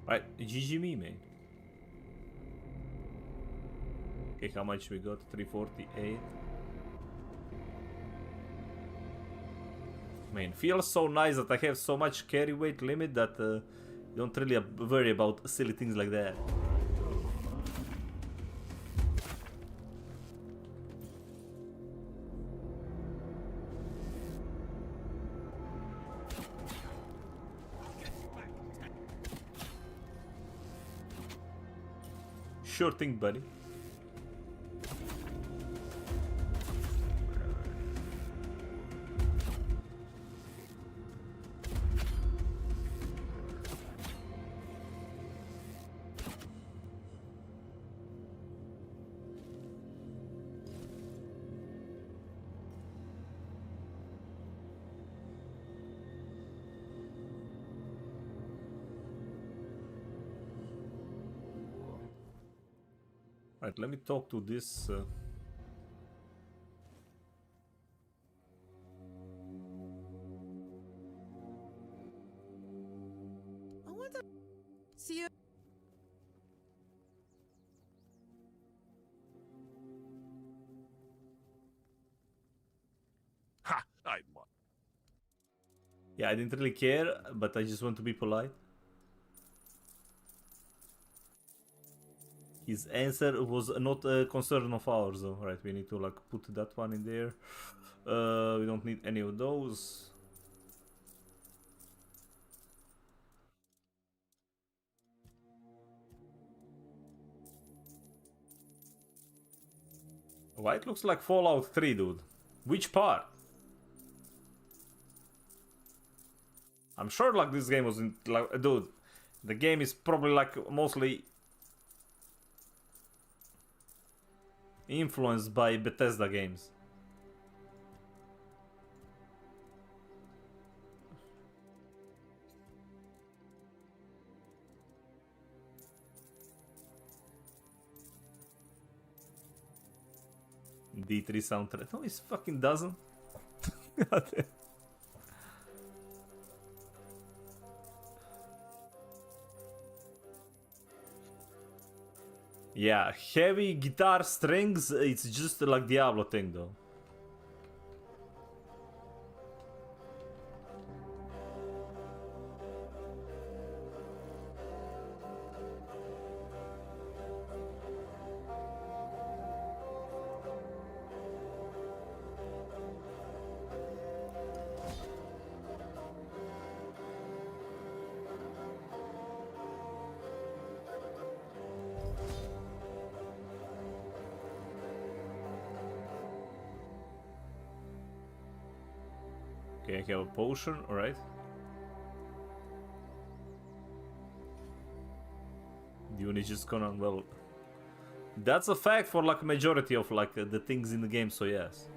Speaker 1: Right, GG me, man. Okay, how much we got? 348. Man, feels so nice that I have so much carry weight limit that you don't really worry about silly things like that. Sure thing, buddy. Right, let me talk to this.
Speaker 2: I wonder. See you.
Speaker 5: Ha! I
Speaker 1: Yeah, I didn't really care, but I just want to be polite. His answer was not a concern of ours, though. Right, we need to like put that one in there. We don't need any of those. Why it looks like Fallout 3, dude? Which part? I'm sure like this game wasn't like, dude, the game is probably like mostly influenced by Bethesda games. D3 soundtrack. No, it fucking doesn't. God damn. Yeah, heavy guitar strings, it's just like Diablo thing though. Okay, I have a potion, alright. Dune is just gonna, well... That's a fact for like majority of like the things in the game, so yes.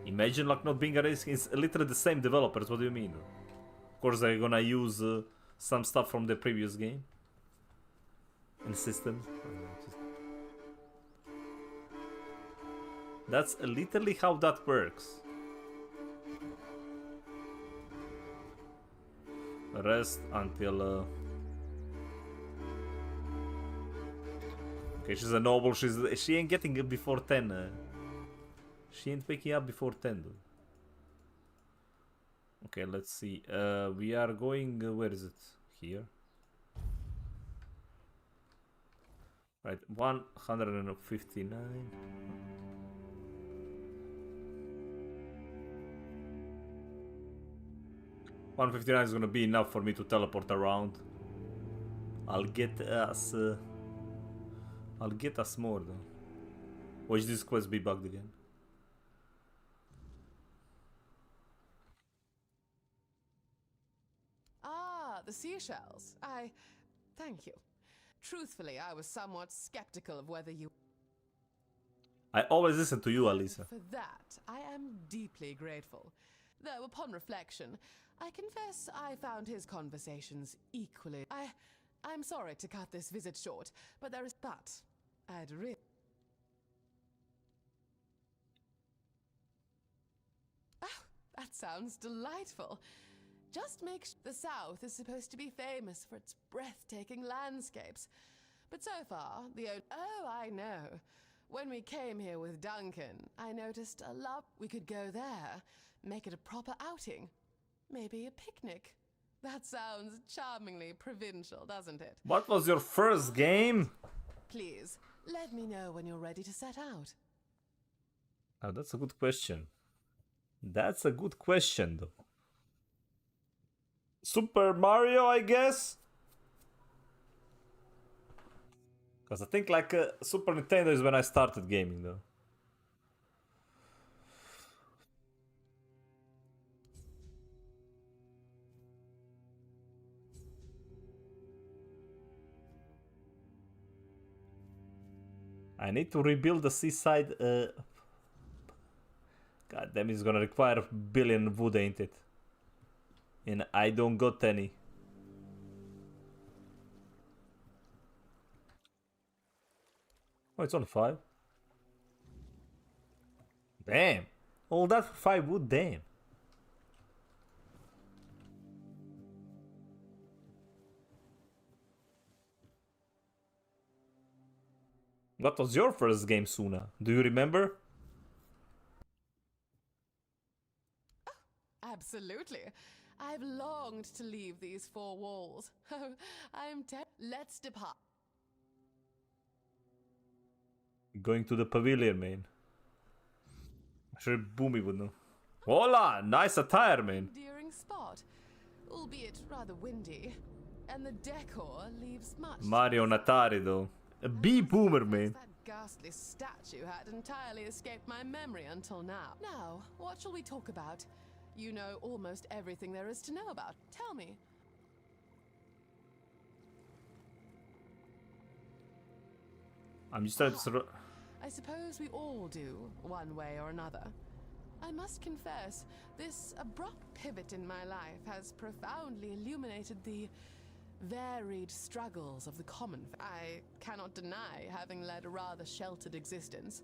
Speaker 1: Imagine like not being a race, it's literally the same developers, what do you mean? Of course they're gonna use some stuff from the previous game. And systems. That's literally how that works. Rest until okay, she's a noble, she ain't getting up before 10. She ain't waking up before 10, dude. Okay, let's see. We are going, where is it? Here. Right, 159. 159 is gonna be enough for me to teleport around. I'll get us more though. Watch this quest be bugged again.
Speaker 9: Ah, the seashells. Thank you. Truthfully, I was somewhat skeptical of whether you...
Speaker 1: I always listen to you, Alisa.
Speaker 9: For that, I am deeply grateful. Though, upon reflection, I confess I found his conversations equally... I'm sorry to cut this visit short, but there is... But, I'd really... Ah, that sounds delightful. Just make sure the South is supposed to be famous for its breathtaking landscapes. But so far, Oh, I know. When we came here with Duncan, I noticed a lot. We could go there, make it a proper outing. Maybe a picnic. That sounds charmingly provincial, doesn't it?
Speaker 1: What was your first game?
Speaker 9: Please, let me know when you're ready to set out.
Speaker 1: Oh, that's a good question. That's a good question, though. Super Mario, I guess? Because I think like Super Nintendo is when I started gaming, though. I need to rebuild the seaside. God damn, it's gonna require a billion wood, ain't it? And I don't got any. Oh, it's only 5. Damn. All that for 5 wood, damn. What was your first game, Suna? Do you remember?
Speaker 9: Absolutely. I've longed to leave these 4 walls. Oh, let's depart.
Speaker 1: Going to the pavilion, man. I'm sure Boomy would know. Hola! Nice attire, man.
Speaker 9: Endearing spot, albeit rather windy, and the decor leaves much.
Speaker 1: Mario Natari, though. A boomer, man.
Speaker 9: That ghastly statue had entirely escaped my memory until now. Now, what shall we talk about? You know almost everything there is to know about. Tell me.
Speaker 1: I'm just trying to...
Speaker 9: I suppose we all do, one way or another. I must confess, this abrupt pivot in my life has profoundly illuminated the varied struggles of the common. I cannot deny having led a rather sheltered existence.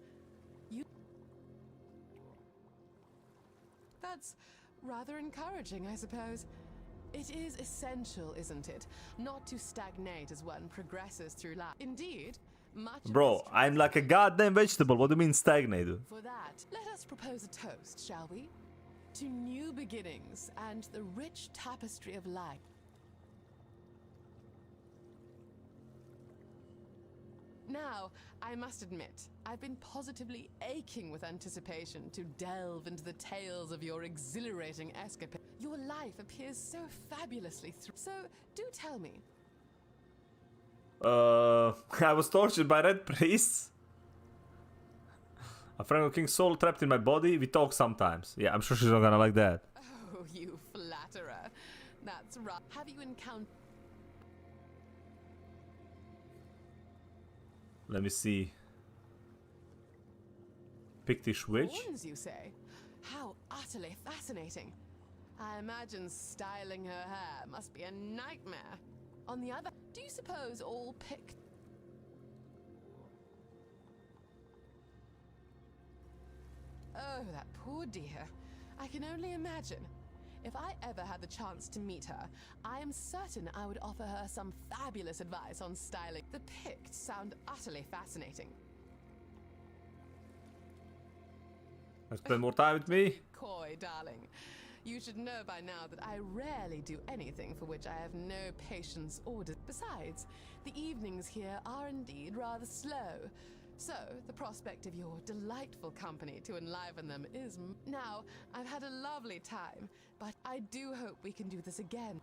Speaker 9: That's rather encouraging, I suppose. It is essential, isn't it, not to stagnate as one progresses through life. Indeed, much of
Speaker 1: Bro,
Speaker 9: this
Speaker 1: I'm like a goddamn vegetable. What do you mean stagnated?
Speaker 9: For that, let us propose a toast, shall we? To new beginnings and the rich tapestry of life. Now, I must admit, I've been positively aching with anticipation to delve into the tales of your exhilarating escapade. Your life appears so fabulously so do tell me.
Speaker 1: I was tortured by red priests. A Franco King's soul trapped in my body. We talk sometimes. Yeah, I'm sure she's not gonna like that.
Speaker 9: Oh, you flatterer. That's right. Have you encountered...
Speaker 1: Let me see. Pictish witch?
Speaker 9: Horns, you say? How utterly fascinating. I imagine styling her hair must be a nightmare. On the other, do you suppose all picked... Oh, that poor dear. I can only imagine. If I ever had the chance to meet her, I am certain I would offer her some fabulous advice on styling. The Picts sound utterly fascinating.
Speaker 1: Spend more time with me?
Speaker 9: Coy, darling. You should know by now that I rarely do anything for which I have no patience or besides, the evenings here are indeed rather slow. So, the prospect of your delightful company to enliven them is... Now, I've had a lovely time, but I do hope we can do this again.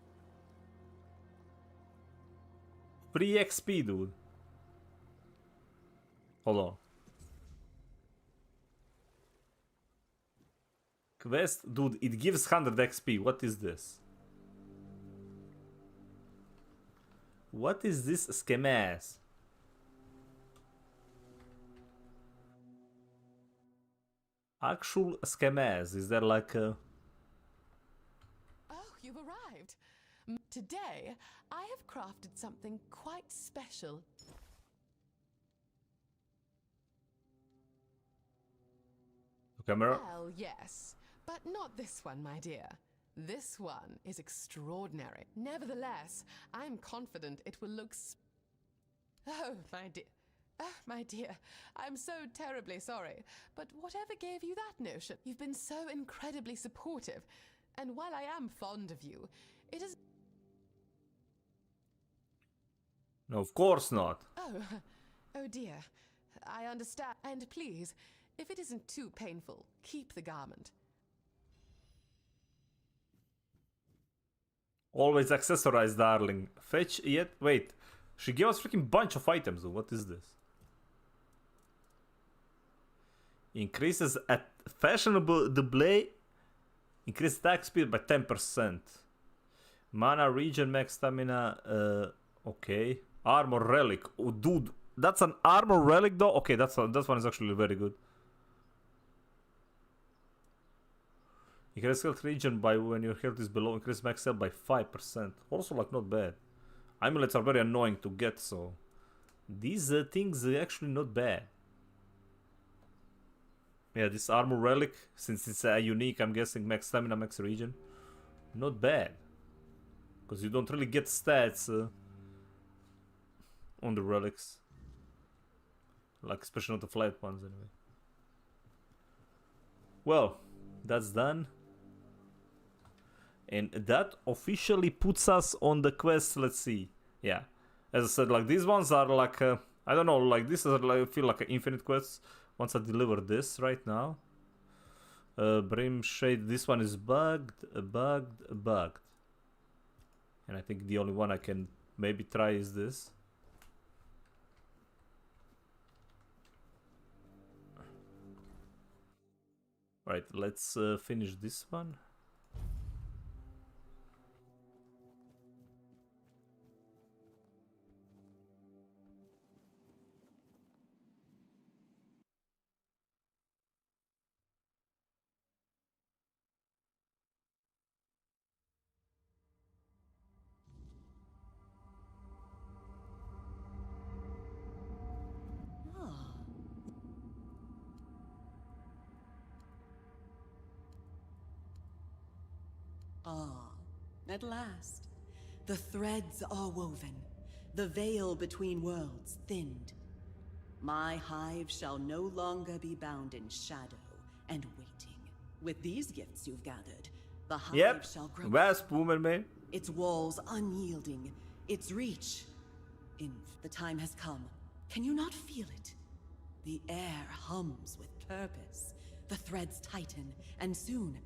Speaker 1: Free XP, dude. Hold on. Quest, dude, it gives 100 XP. What is this? What is this schemas? Actual schemas. Is there like a...
Speaker 9: Oh, you've arrived. Today, I have crafted something quite special.
Speaker 1: Camera?
Speaker 9: Well, yes, but not this one, my dear. This one is extraordinary. Nevertheless, I'm confident it will look... Oh, my dear. My dear, I'm so terribly sorry, but whatever gave you that notion? You've been so incredibly supportive, and while I am fond of you, it is...
Speaker 1: No, of course not.
Speaker 9: Oh dear. I understand. And please, if it isn't too painful, keep the garment.
Speaker 1: Always accessorize, darling. Fetch yet? Wait. She gave us freaking bunch of items though. What is this? Increases at fashionable display. Increase attack speed by 10%. Mana, regen, max stamina. Okay. Armor relic. Oh, dude, that's an armor relic though. Okay, that one is actually very good. Increase health regen by when your health is below. Increase max health by 5%. Also, like, not bad. Amulets are very annoying to get, so These things are actually not bad. Yeah, this armor relic, since it's unique, I'm guessing max stamina, max regen. Not bad. Because you don't really get stats on the relics. Like, especially not the flat ones, anyway. Well, that's done. And that officially puts us on the quest, let's see. Yeah. As I said, like, these ones are like, I don't know, like, this is, like, feel like an infinite quest. Once I deliver this right now. Brim Shade, this one is bugged. And I think the only one I can maybe try is this. Right, let's finish this one.
Speaker 10: At last, the threads are woven, the veil between worlds thinned. My hive shall no longer be bound in shadow and waiting. With these gifts you've gathered, the hive shall grow.
Speaker 1: Wasp woman, man.
Speaker 10: Its walls unyielding, its reach. The time has come. Can you not feel it? The air hums with purpose. The threads tighten, and soon,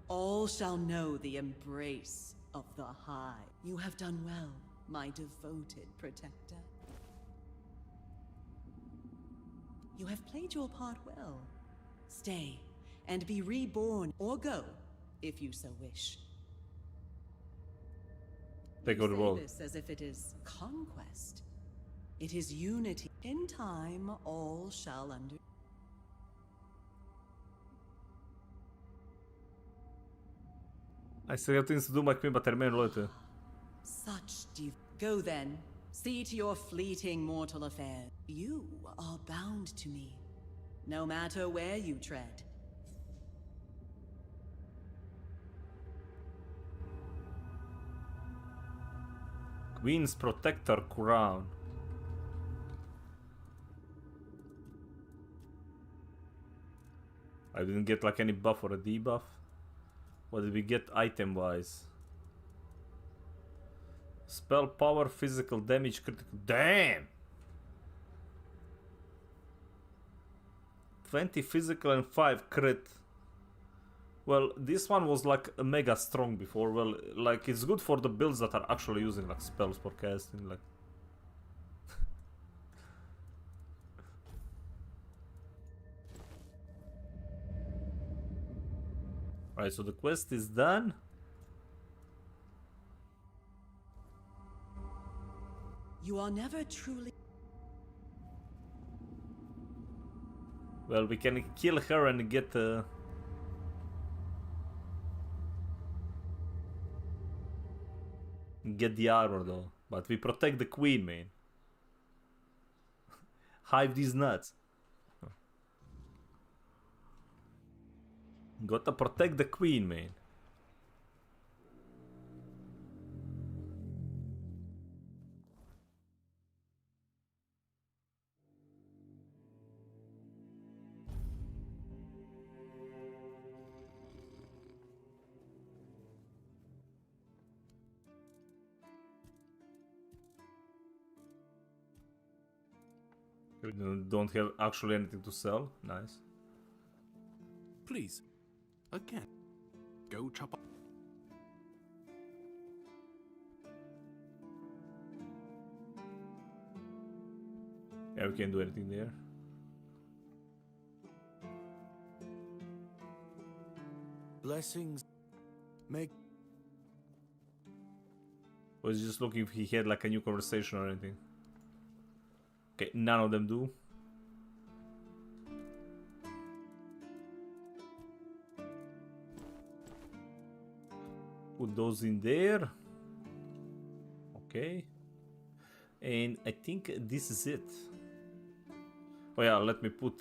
Speaker 10: all shall know the embrace of the Hive. You have done well, my devoted protector. You have played your part well. Stay, and be reborn, or go, if you so wish.
Speaker 1: Take over the world.
Speaker 10: This as if it is conquest. It is unity. In time, all shall understand.
Speaker 1: I still have things to do, my queen, but termine, Leute.
Speaker 10: Go then. See to your fleeting mortal affairs. You are bound to me, no matter where you tread.
Speaker 1: Queen's Protector Crown. I didn't get like any buff or a debuff. What did we get item-wise? Spell power, physical damage, critical... Damn! 20 physical and 5 crit. Well, this one was like a mega strong before. Well, like, it's good for the builds that are actually using like spells for casting, like... Alright, so the quest is done.
Speaker 10: You are never truly...
Speaker 1: Well, we can kill her and get the armor though. But we protect the queen, man. Hive these nuts. Gotta protect the queen, man. We don't have actually anything to sell. Nice.
Speaker 7: Please, again, go chop up.
Speaker 1: Yeah, we can't do anything there.
Speaker 7: Blessings make...
Speaker 1: Was just looking if he had like a new conversation or anything. Okay, none of them do. Put those in there. Okay. And I think this is it. Oh yeah, let me put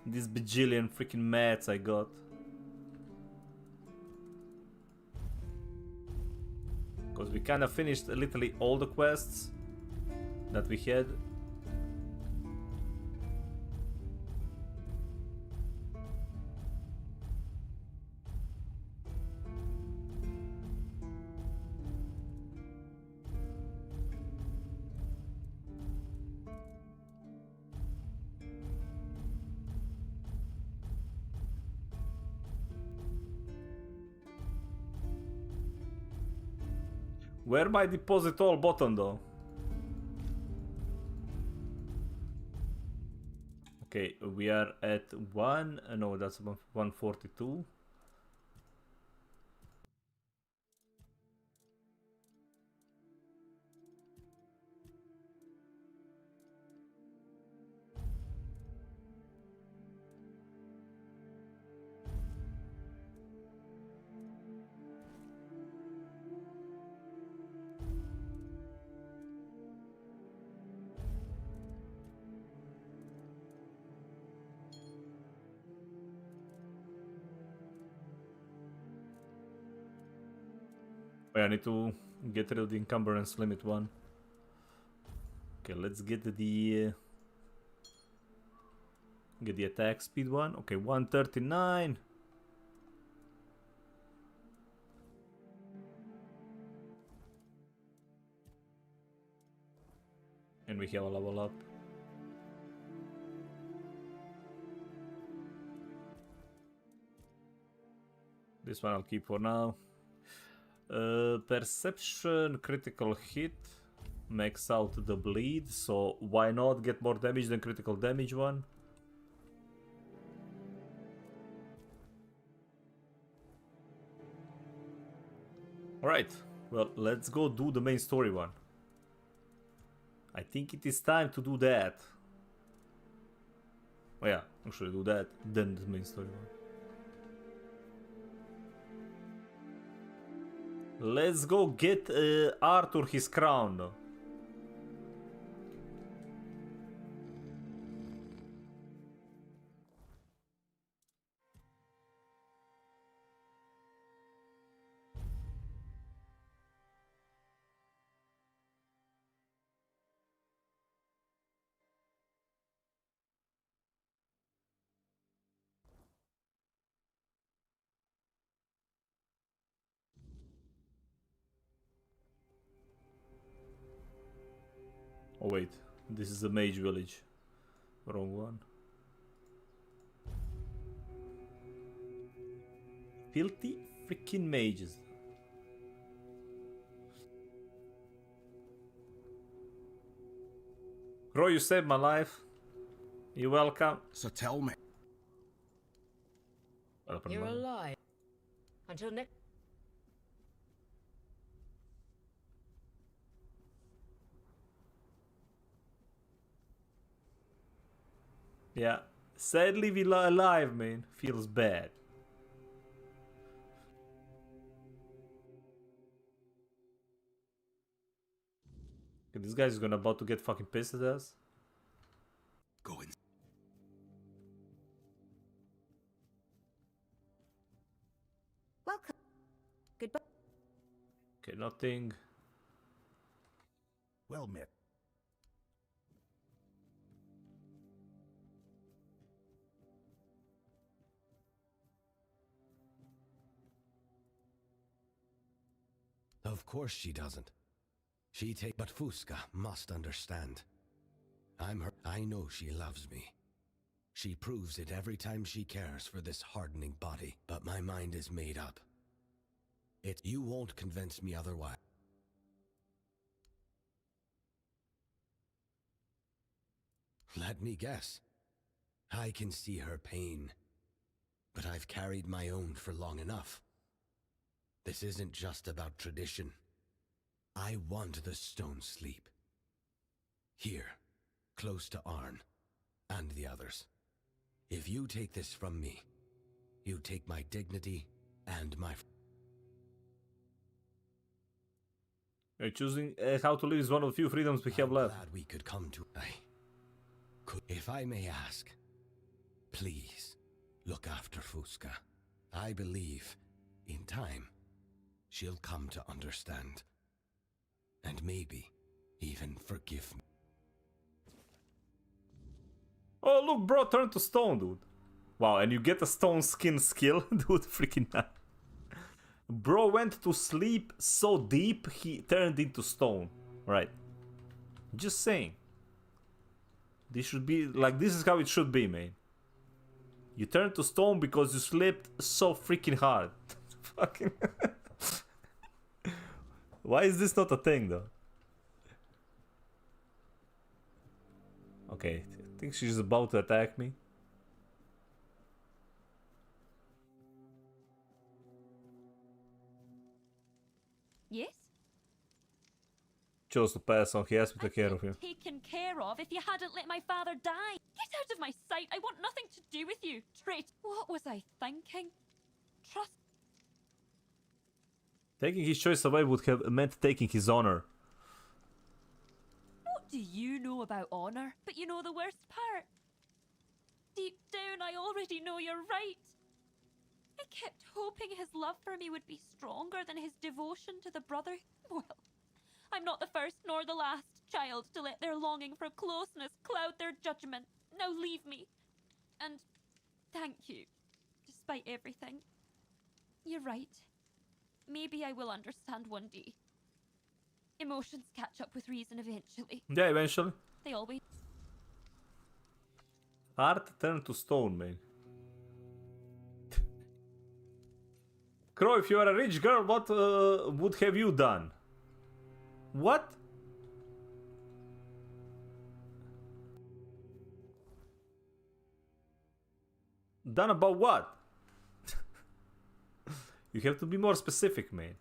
Speaker 1: this bajillion freaking mats I got. Because we kind of finished literally all the quests that we had. Where my deposit all button though? Okay, we are at 1, no, that's 142. Wait, I need to get rid of the encumbrance limit one. Okay, let's get the attack speed one. Okay, 139. And we have a level up. This one I'll keep for now. Perception, critical hit, max out the bleed, so why not get more damage than critical damage one? Alright, well, let's go do the main story one. I think it is time to do that. Oh yeah, actually do that, then the main story one. Let's go get Arthur his crown though. Oh wait, this is the mage village. Wrong one. Filthy freaking mages. Bro, you saved my life. You're welcome.
Speaker 11: So tell me.
Speaker 8: You're alive. Until next.
Speaker 1: Yeah, sadly we are alive, man. Feels bad. Okay, this guy's gonna about to get fucking pissed at us.
Speaker 11: Go in.
Speaker 8: Welcome. Goodbye.
Speaker 1: Okay, nothing.
Speaker 11: Well met.
Speaker 12: Of course she doesn't. But Fusca must understand. I'm her. I know she loves me. She proves it every time she cares for this hardening body, but my mind is made up. You won't convince me otherwise. Let me guess. I can see her pain, but I've carried my own for long enough. This isn't just about tradition. I want the stone sleep. Here, close to Arn, and the others. If you take this from me, you take my dignity and my...
Speaker 1: Choosing how to live is one of the few freedoms we have left.
Speaker 12: Glad we could come to. If I may ask, please look after Fusca. I believe, in time, she'll come to understand, and maybe even forgive me.
Speaker 1: Oh look, bro, turn to stone, dude. Wow, and you get a stone skin skill, dude. Freaking nice. Bro went to sleep so deep he turned into stone. Right. Just saying. This should be like, this is how it should be, man. You turn to stone because you slept so freaking hard. Fucking. Why is this not a thing though? Okay, I think she's about to attack me.
Speaker 13: Yes?
Speaker 1: Chose to pass on. He asked me to take care of him.
Speaker 13: Taken care of if you hadn't let my father die. Get out of my sight. I want nothing to do with you. Trait. What was I thinking? Trust.
Speaker 1: Taking his choice away would have meant taking his honor.
Speaker 13: What do you know about honor? But you know the worst part. Deep down, I already know you're right. I kept hoping his love for me would be stronger than his devotion to the brother. Well, I'm not the first nor the last child to let their longing for closeness cloud their judgment. Now leave me. And thank you, despite everything. You're right. Maybe I will understand one day. Emotions catch up with reason eventually.
Speaker 1: Yeah, eventually.
Speaker 13: They always...
Speaker 1: Heart turned to stone, man. Crow, if you are a rich girl, what would have you done? What? Done about what? You have to be more specific, man.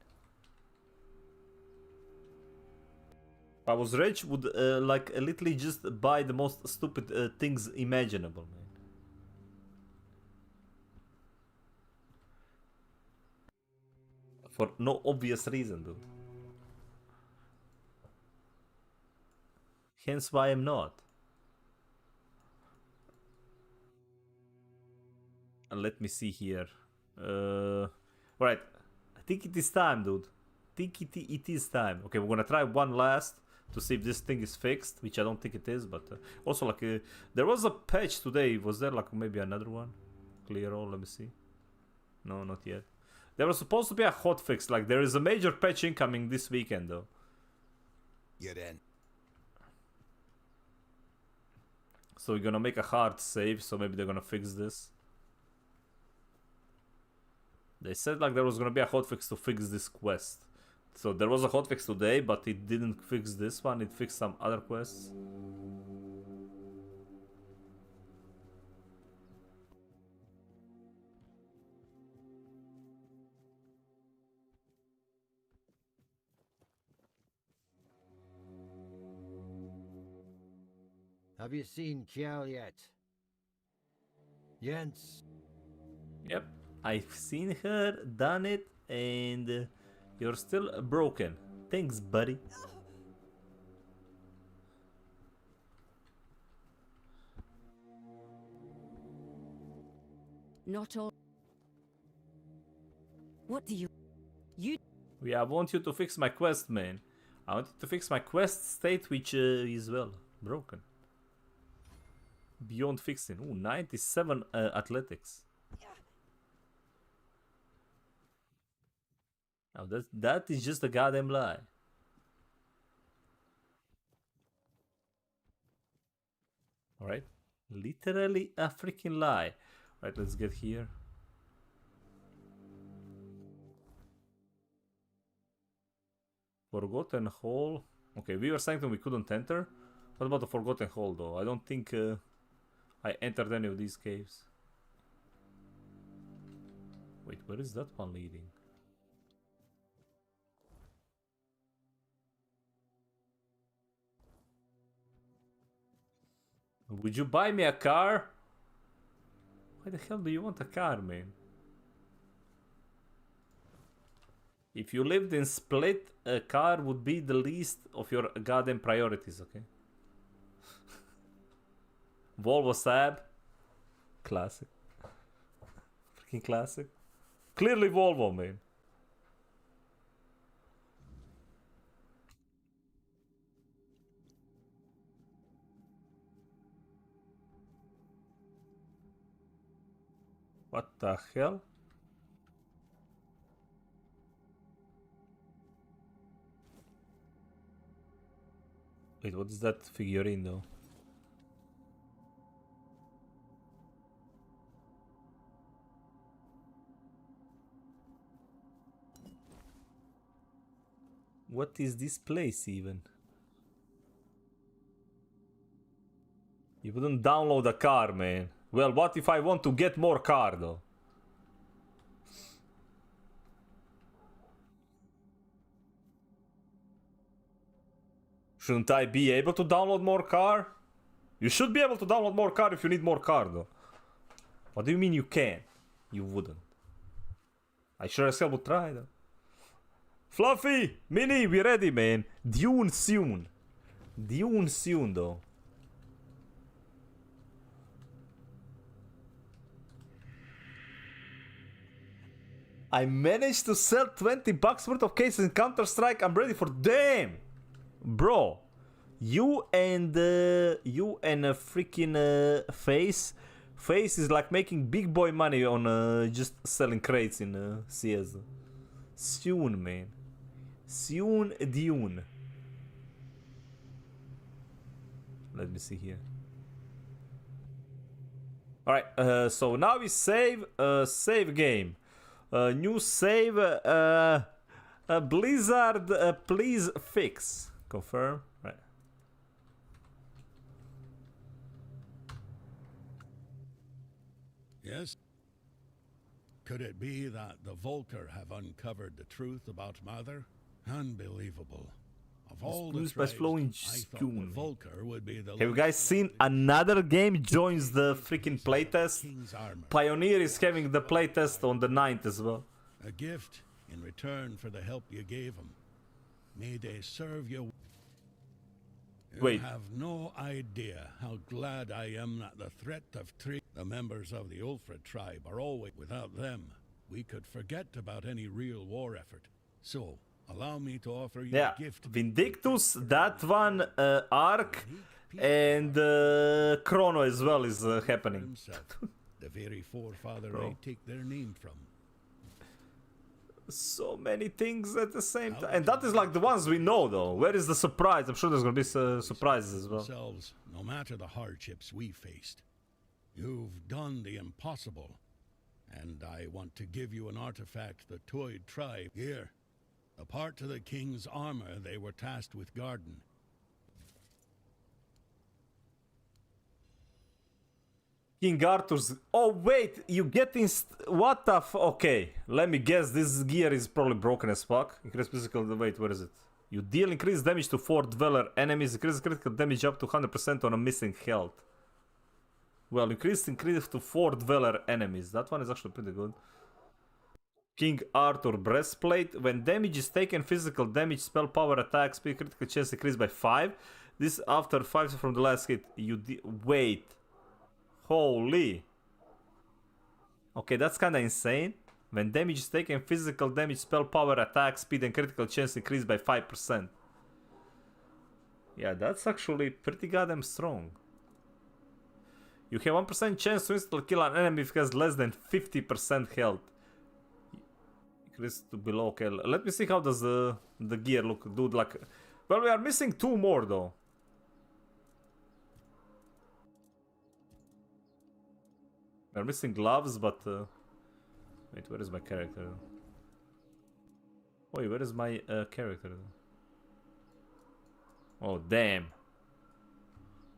Speaker 1: If I was rich, would like literally just buy the most stupid things imaginable, man. For no obvious reason, dude. Hence why I'm not. And let me see here. Right. I think it is time, dude. I think it is time. Okay, we're gonna try one last to see if this thing is fixed, which I don't think it is, but also like there was a patch today. Was there like maybe another one? Clear all, let me see. No, not yet. There was supposed to be a hotfix, like there is a major patch incoming this weekend though.
Speaker 11: Get in.
Speaker 1: So we're gonna make a hard save, so maybe they're gonna fix this. They said like there was gonna be a hotfix to fix this quest. So there was a hotfix today, but it didn't fix this one, it fixed some other quests.
Speaker 14: Have you seen Kiel yet? Jens?
Speaker 1: Yep, I've seen her, done it, and you're still broken. Thanks, buddy.
Speaker 13: Not all. What do you...
Speaker 1: Yeah, I want you to fix my quest, man. I want you to fix my quest state, which is, well, broken. Beyond fixing. Ooh, 97 athletics. Now that is just a goddamn lie. Alright. Literally a freaking lie. Alright, let's get here. Forgotten Hall. Okay, we were saying that we couldn't enter. What about the Forgotten Hall though? I don't think I entered any of these caves. Wait, where is that one leading? Would you buy me a car? Why the hell do you want a car, man? If you lived in Split, a car would be the least of your goddamn priorities, okay? Volvo Saab. Classic. Freaking classic. Clearly Volvo, man. What the hell? Wait, what is that figurine though? What is this place even? You wouldn't download a car, man. Well, what if I want to get more car though? Shouldn't I be able to download more car? You should be able to download more car if you need more car though. What do you mean you can't? You wouldn't. I sure as hell would try though. Fluffy! Mini, we ready, man. Dune soon. Dune soon though. I managed to sell 20 bucks worth of cases in Counter-Strike. I'm ready for damn, bro. You and a freaking Face is like making big boy money on just selling crates in CS. Soon, man. Soon, Dune. Let me see here. All right. So now we save. Save game. New save, Blizzard, please fix. Confirm. Right.
Speaker 3: Yes? Could it be that the Volker have uncovered the truth about Mother? Unbelievable. Of all the tribes, I thought the Volker would be the...
Speaker 1: Have you guys seen another game joins the freaking playtest? Pioneer is having the playtest on the 9th as well.
Speaker 3: A gift in return for the help you gave them. May they serve you. You have no idea how glad I am that the threat of the members of the Ulfred tribe are always... Without them, we could forget about any real war effort. So... allow me to offer you a gift.
Speaker 1: Vindictus, that one, Ark, and Chrono as well is happening.
Speaker 3: The very forefather I take their name from.
Speaker 1: So many things at the same time. And that is like the ones we know though. Where is the surprise? I'm sure there's gonna be surprises as well.
Speaker 3: No matter the hardships we faced, you've done the impossible. And I want to give you an artifact the Toyd tribe here. A part to the king's armor they were tasked with guarding.
Speaker 1: King Arthur's... Oh wait, you get what the okay, let me guess, this gear is probably broken as fuck. Increase physical... Wait, where is it? You deal increased damage to 4 dweller enemies, increase critical damage up to 100% on a missing health. Well, increase to 4 dweller enemies. That one is actually pretty good. King Arthur breastplate. When damage is taken, physical damage, spell power, attack speed, critical chance increased by 5. This after 5 from the last hit. Wait. Holy. Okay, that's kinda insane. When damage is taken, physical damage, spell power, attack speed, and critical chance increased by 5%. Yeah, that's actually pretty goddamn strong. You have 1% chance to instantly kill an enemy if it has less than 50% health. Increase to below. Okay, let me see how does the gear look, dude. Like, well, we are missing 2 more though. We're missing gloves, but wait, where is my character? Wait, where is my character? Oh damn!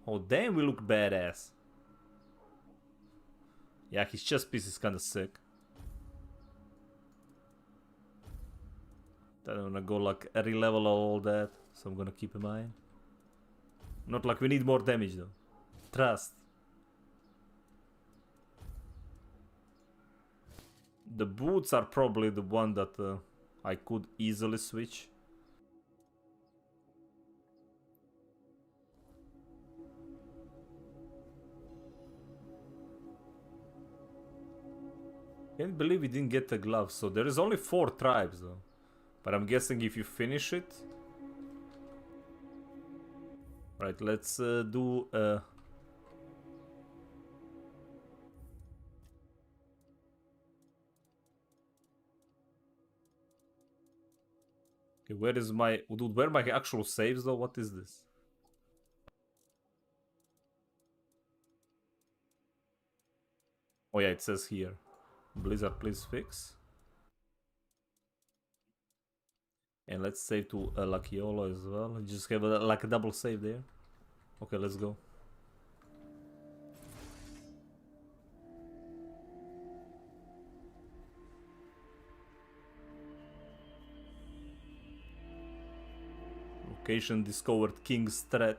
Speaker 1: Oh damn, we look badass. Yeah, his chest piece is kind of sick. I don't wanna go like re-level all that, so I'm gonna keep in mind. Not like we need more damage though. Trust. The boots are probably the one that I could easily switch. Can't believe we didn't get the gloves. So there is only 4 tribes though. But I'm guessing if you finish it. Right, let's do okay, where is my dude, where are my actual saves though? What is this? Oh yeah, it says here. Blizzard, please fix. And let's save to Lakiolo as well. Just have like a double save there. Okay, let's go. Location discovered, King's Threat.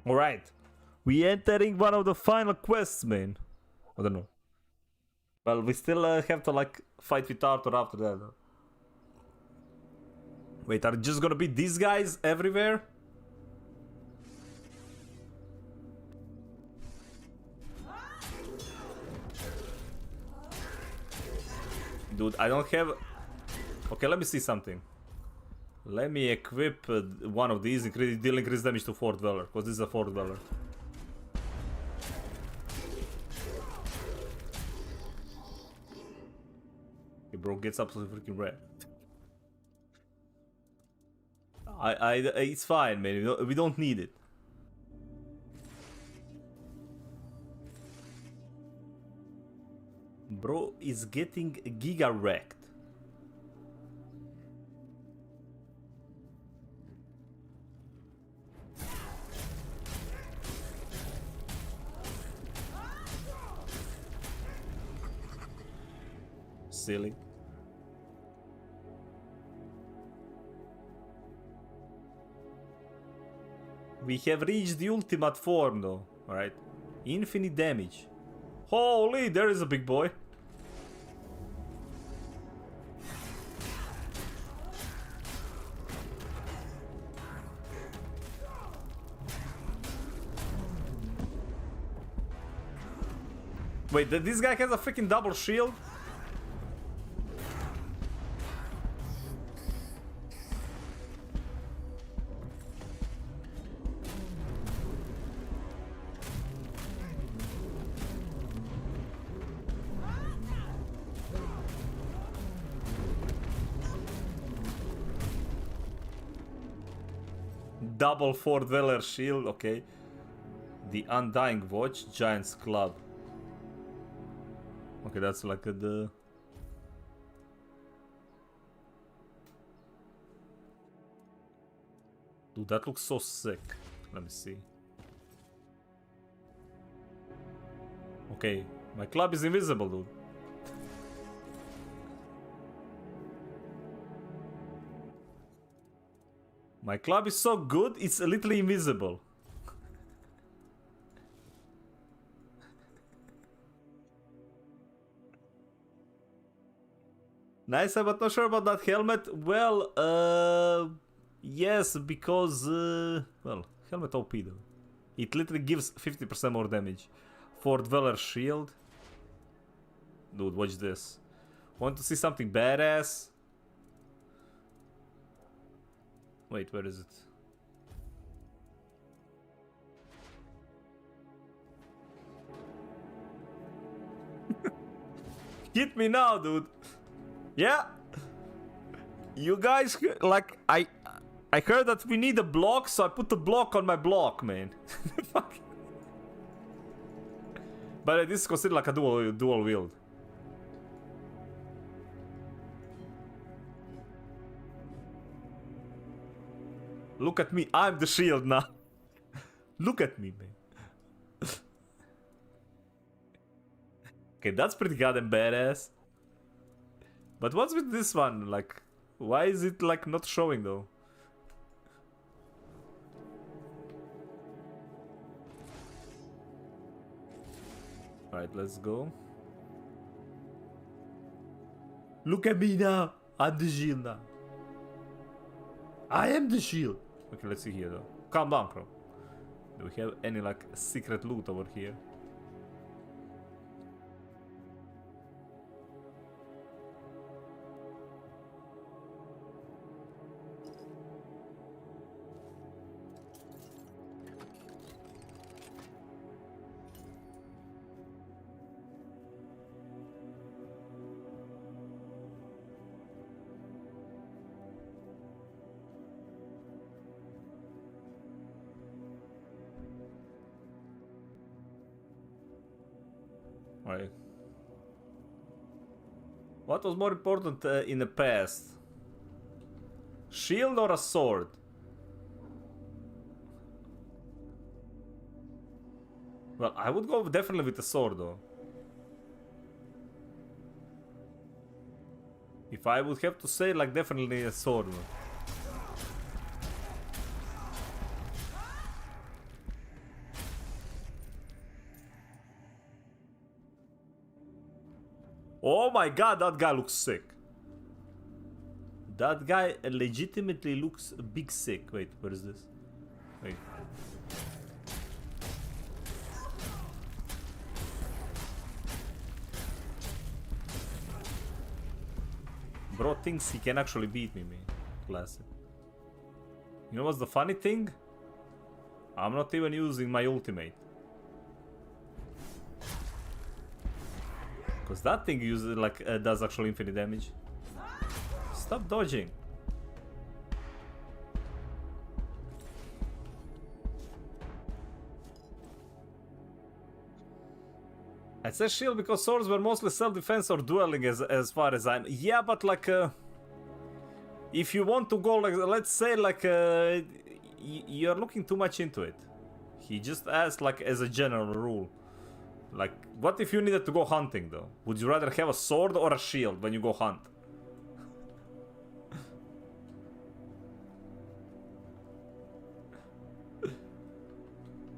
Speaker 1: Alright. We entering one of the final quests, man. I don't know. Well, we still have to like fight with Arthur after that. Wait, are just gonna be these guys everywhere? Dude, I don't have... Okay, let me see something. Let me equip one of these, deal increased damage to 4th Dweller, because this is a 4th Dweller. Okay, bro gets absolutely freaking red. It's fine, man. We don't need it. Bro is getting giga wrecked. Silly. We have reached the ultimate form though, alright? Infinite damage. Holy, there is a big boy. Wait, this guy has a freaking double shield? Double 4 Dweller shield, okay. The Undying Watch, Giant's Club. Okay, that's like the... Dude, that looks so sick. Let me see. Okay, my club is invisible, dude. My club is so good, it's literally invisible. Nice, but not sure about that helmet. Well, yes, because, well, helmet OP though. It literally gives 50% more damage. 4 Dweller shield. Dude, watch this. Want to see something badass? Wait, where is it? Hit me now, dude. Yeah. You guys, like, I heard that we need a block, so I put the block on my block, man. But this is considered like a dual wield. Look at me, I'm the shield now. Look at me, man. Okay, that's pretty goddamn badass. But what's with this one? Like, why is it like not showing though? Right, let's go. Look at me now! I'm the shield now. I am the shield! Okay, let's see here though. Calm down, Crow. Do we have any like secret loot over here? Right. What was more important in the past? Shield or a sword? Well, I would go definitely with the sword though. If I would have to say, like, definitely a sword. Oh my god, that guy looks sick. That guy legitimately looks big sick. Wait, where is this? Wait. Bro thinks he can actually beat me, man. Classic. You know what's the funny thing? I'm not even using my ultimate. Because that thing uses like does actually infinite damage. Stop dodging. I said shield because swords were mostly self-defense or dueling as far as I'm... Yeah, but like... if you want to go like... Let's say like... you're looking too much into it. He just asked like as a general rule. Like, what if you needed to go hunting though? Would you rather have a sword or a shield when you go hunt?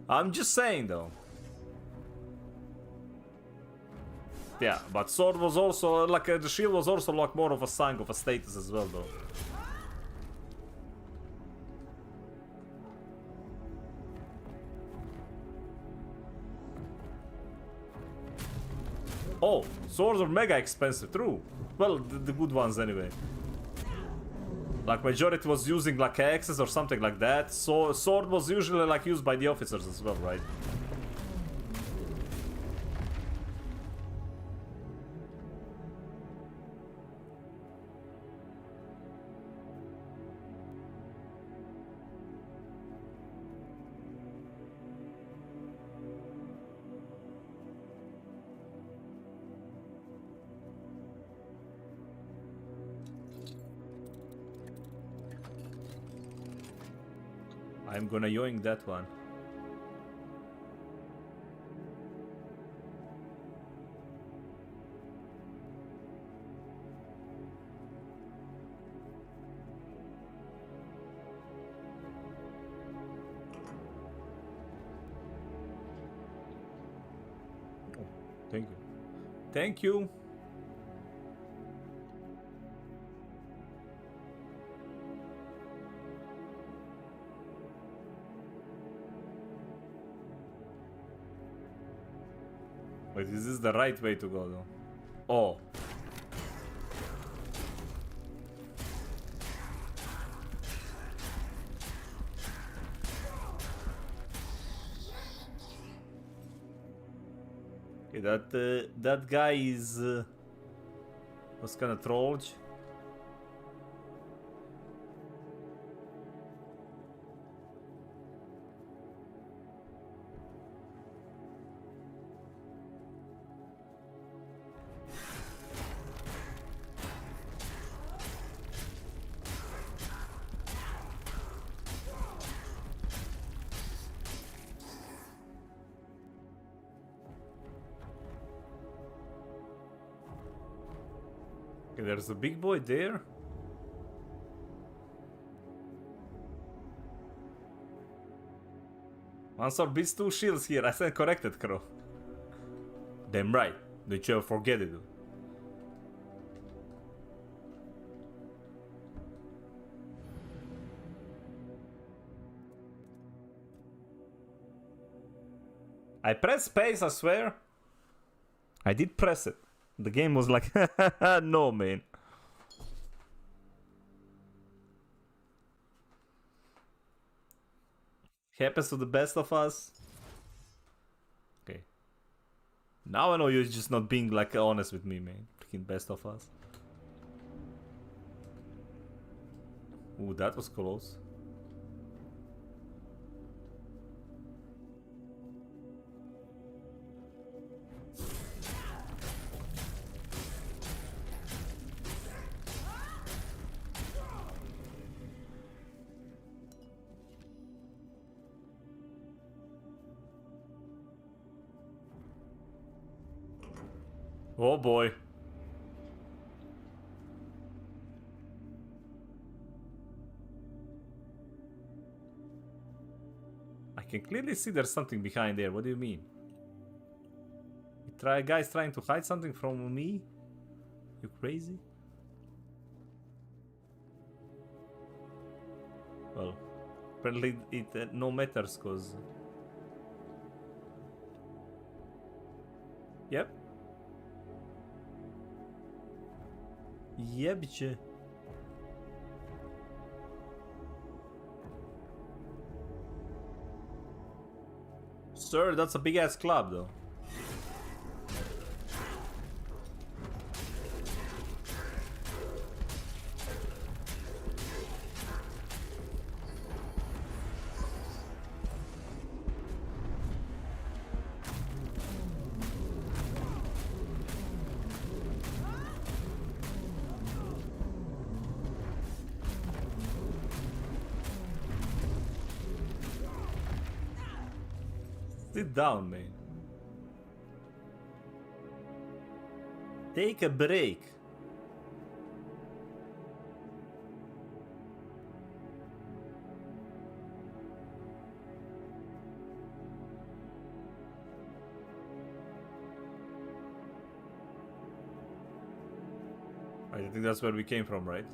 Speaker 1: I'm just saying though. Yeah, but sword was also, like, the shield was also like more of a sign of a status as well though. Oh, swords are mega expensive, true. Well, the good ones anyway. Like, majority was using like axes or something like that. So sword was usually like used by the officers as well, right? I'm gonna yoink that one. Oh, thank you. Thank you. Wait, is this the right way to go though? Oh. Okay, that guy is was kind of trolled. Okay, there's a big boy there. One sword beats two shields here. I said corrected, Crow. Damn right. Don't you ever forget it. I pressed space, I swear. I did press it. The game was like, no, man. Happens to the best of us. Okay. Now I know you're just not being like honest with me, man. Freaking best of us. Ooh, that was close. Oh boy. I can clearly see there's something behind there. What do you mean? Guy's trying to hide something from me? You crazy? Well, apparently it no matters, cause... Yep. Yeah, bitch. Sir, that's a big ass club though. Sit down, man. Take a break. I think that's where we came from, right?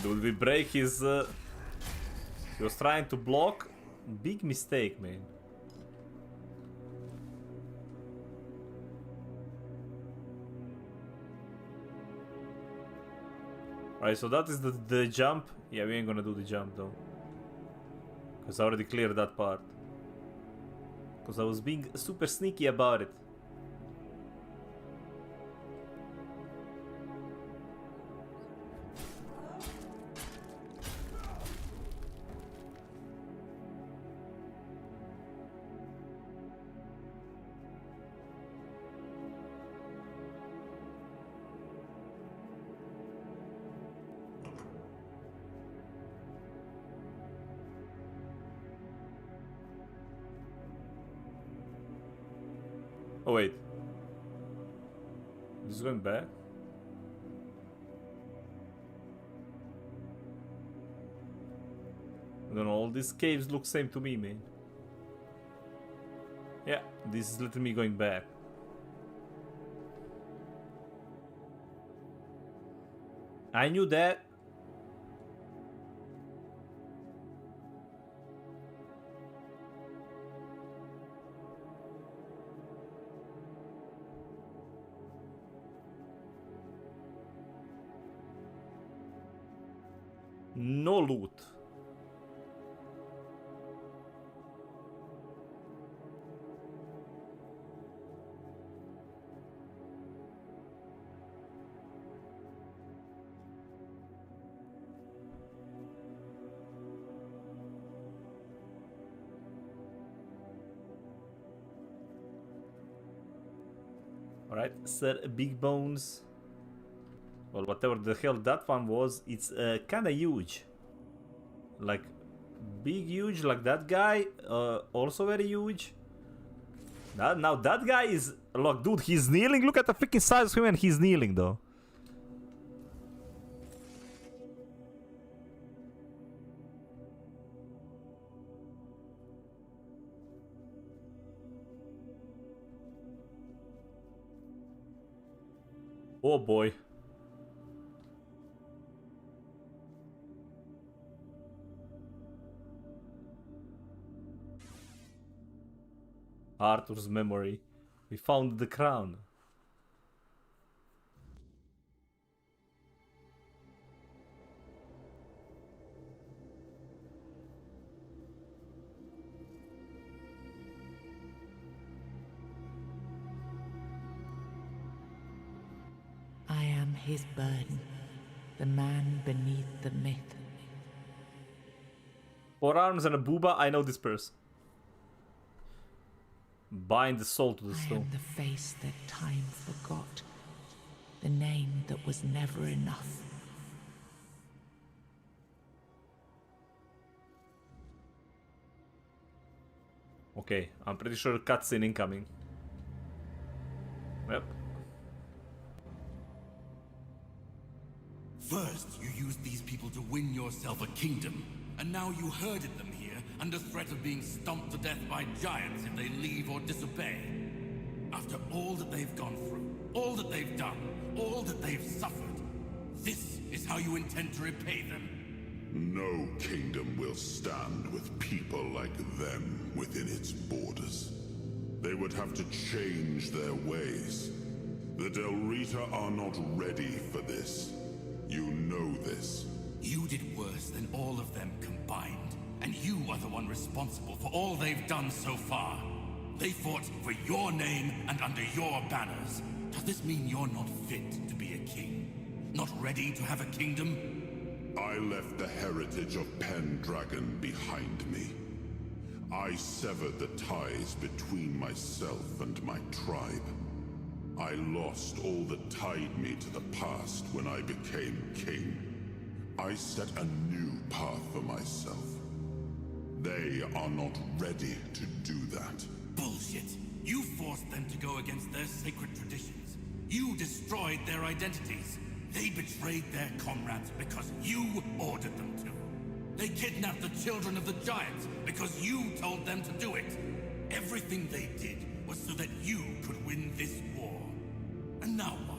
Speaker 1: Dude, we break his... He was trying to block. Big mistake, man. Alright, so that is the jump. Yeah, we ain't gonna do the jump though. Because I already cleared that part. Because I was being super sneaky about it. Oh wait. This is going back? I don't know, all these caves look same to me, man. Yeah, this is literally me going back. I knew that. No loot. Alright, Sir Big Bones. Well, whatever the hell that one was, it's kinda huge. Like, big, huge, like that guy, also very huge. Now that guy is, look, dude, he's kneeling. Look at the freaking size of him, and he's kneeling though. Oh boy. Arthur's memory. We found the crown.
Speaker 15: I am his burden, the man beneath the myth.
Speaker 1: 4 arms and a booba, I know this person. Bind the soul to the
Speaker 15: I
Speaker 1: stone.
Speaker 15: am the face that time forgot, the name that was never enough.
Speaker 1: Okay, I'm pretty sure cutscene incoming. Yep.
Speaker 7: First, you used these people to win yourself a kingdom, and now you herded them here under threat of being stomped to death by giants if they leave or disobey. After all that they've gone through, all that they've done, all that they've suffered, this is how you intend to repay them.
Speaker 16: No kingdom will stand with people like them within its borders. They would have to change their ways. The Del Rita are not ready for this. You know this.
Speaker 7: You did worse than all of them combined, and you are the one responsible for all they've done so far. They fought for your name and under your banners. Does this mean you're not fit to be a king? Not ready to have a kingdom?
Speaker 16: I left the heritage of Pendragon behind me. I severed the ties between myself and my tribe. I lost all that tied me to the past when I became king. I set a new path for myself. They are not ready to do that.
Speaker 7: Bullshit. You forced them to go against their sacred traditions. You destroyed their identities. They betrayed their comrades because you ordered them to. They kidnapped the children of the giants because you told them to do it. Everything they did was so that you could win this war. And now what?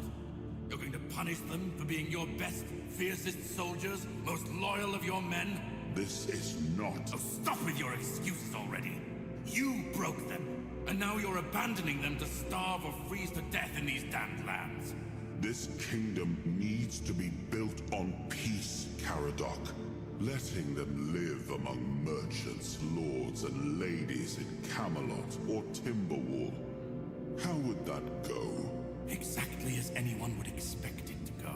Speaker 7: You're going to punish them for being your best, fiercest soldiers, most loyal of your men?
Speaker 16: This is not...
Speaker 7: Oh, stop with your excuses already. You broke them, and now you're abandoning them to starve or freeze to death in these damned lands.
Speaker 16: This kingdom needs to be built on peace, Caradoc. Letting them live among merchants, lords, and ladies in Camelot or Timberwall. How would that go?
Speaker 7: Exactly as anyone would expect it to go.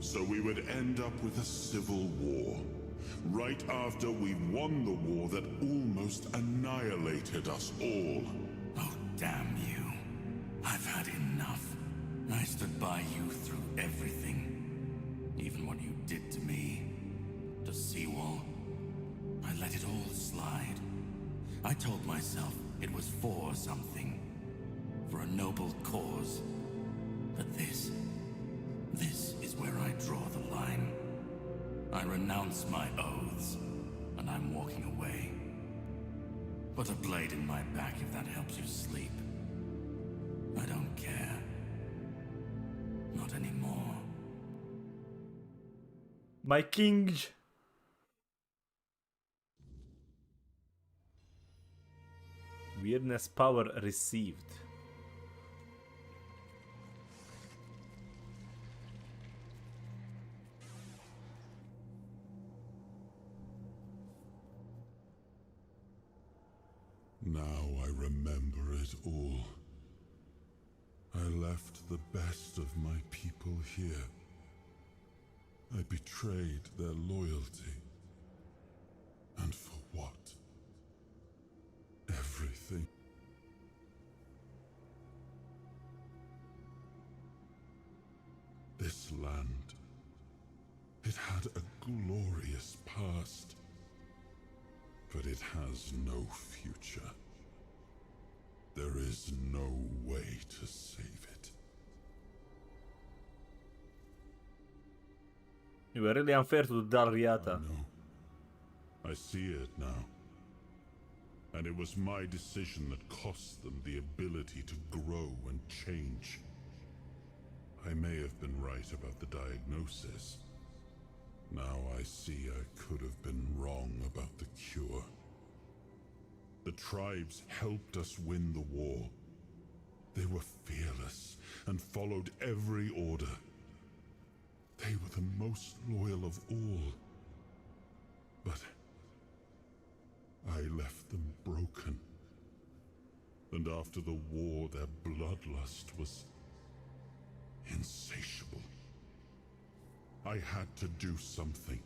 Speaker 16: So we would end up with a civil war. Right after we won the war that almost annihilated us all.
Speaker 7: Oh, damn you. I've had enough. I stood by you through everything. Even what you did to me. To Seawall. I let it all slide. I told myself it was for something. For a noble cause. But this is where I draw the line. I renounce my oaths, and I'm walking away. Put a blade in my back if that helps you sleep. I don't care. Not anymore.
Speaker 1: My king. Weirdness power received.
Speaker 16: Now I remember it all. I left the best of my people here. I betrayed their loyalty. And for what? Everything. This land, it had a glorious past. But it has no future. There is no way to save it.
Speaker 1: You were really unfair to Dalriata.
Speaker 16: I see it now. And it was my decision that cost them the ability to grow and change. I may have been right about the diagnosis. Now I see I could have been wrong about the cure. The tribes helped us win the war. They were fearless and followed every order. They were the most loyal of all. But I left them broken. And after the war, their bloodlust was insatiable. I had to do something.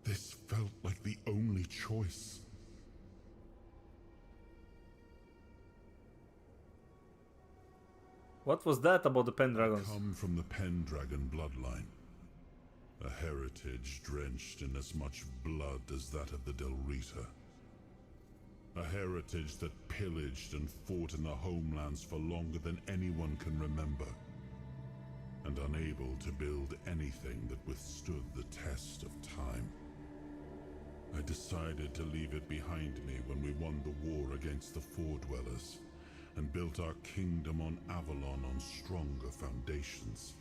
Speaker 16: This felt like the only choice.
Speaker 1: What was that about the Pendragons?
Speaker 16: I come from the Pendragon bloodline. A heritage drenched in as much blood as that of the Del Rita. A heritage that pillaged and fought in the homelands for longer than anyone can remember. And unable to build anything that withstood the test of time. I decided to leave it behind me when we won the war against the Four Dwellers, and built our kingdom on Avalon on stronger foundations.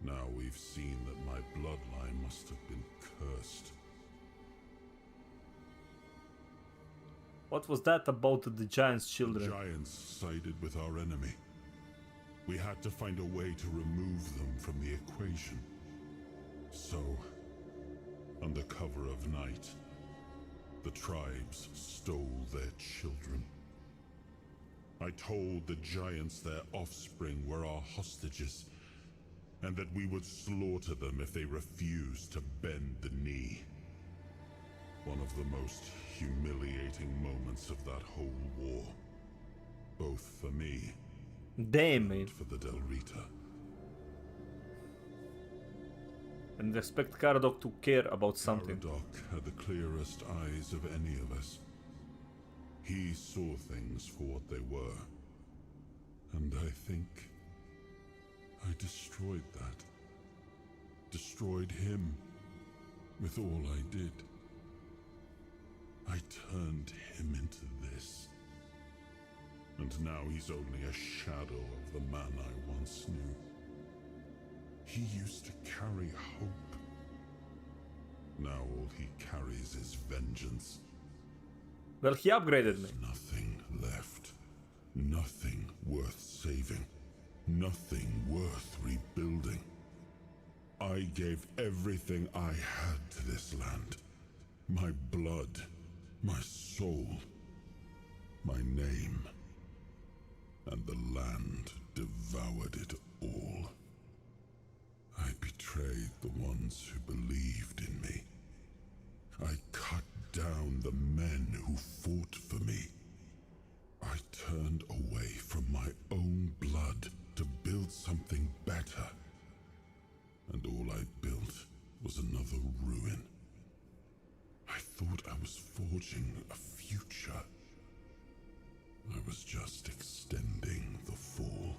Speaker 16: Now we've seen that my bloodline must have been cursed.
Speaker 1: What was that about the giants' children?
Speaker 16: The giants sided with our enemy. We had to find a way to remove them from the equation. So, under cover of night, the tribes stole their children. I told the giants their offspring were our hostages, and that we would slaughter them if they refused to bend the knee. One of the most humiliating moments of that whole war, both for me
Speaker 1: Damn, man.
Speaker 16: for the Del Rita.
Speaker 1: And expect Caradoc to care about something.
Speaker 16: Caradoc had the clearest eyes of any of us. He saw things for what they were. And I think I destroyed that. Destroyed him with all I did. I turned him into this. And now he's only a shadow of the man I once knew. He used to carry hope. Now all he carries is vengeance.
Speaker 1: Well, he upgraded me.
Speaker 16: There's nothing left. Nothing worth saving. Nothing worth rebuilding. I gave everything I had to this land. My blood, my soul, my name. And the land devoured it all. I betrayed the ones who believed in me. I cut down the men who fought for me. I turned away from my own blood to build something better. And all I built was another ruin. I thought I was forging a future. I was just extending the fall.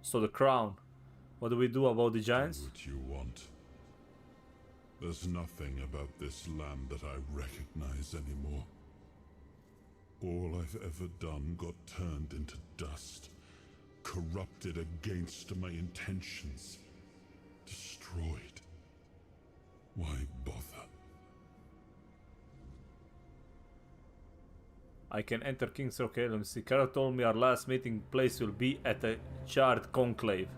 Speaker 1: So the crown. What do we do about the giants?
Speaker 16: Do what you want. There's nothing about this land that I recognize anymore. All I've ever done got turned into dust, corrupted against my intentions, destroyed. Why bother?
Speaker 1: I can enter King's Rock. Okay, let me see. Kara told me our last meeting place will be at a charred conclave.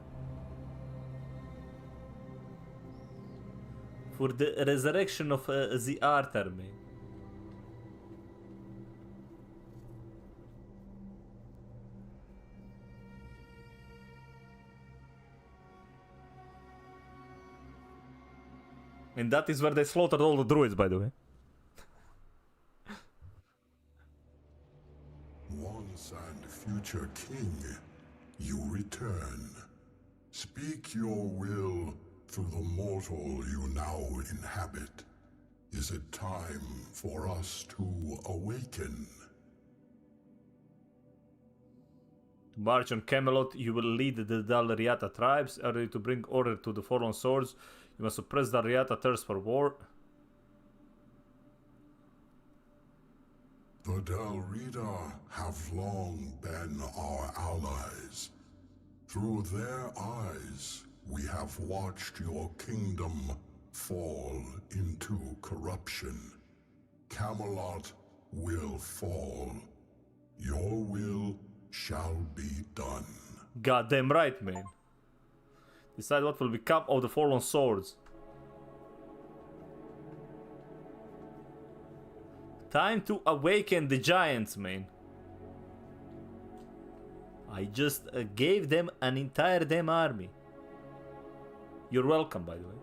Speaker 1: For the resurrection of the art army. And that is where they slaughtered all the druids, by the way.
Speaker 17: Once and future king, you return. Speak your will through the mortal you now inhabit. Is it time for us to awaken?
Speaker 1: To march on Camelot, you will lead the Dalriata tribes. Are ready to bring order to the Fallen Swords. You must suppress Dalriata thirst for war.
Speaker 17: The Dalrita have long been our allies. Through their eyes, we have watched your kingdom fall into corruption. Camelot will fall. Your will shall be done.
Speaker 1: Goddamn right, man. Decide what will become of the Fallen Swords. Time to awaken the giants, man. I just gave them an entire damn army. You're welcome, by the way.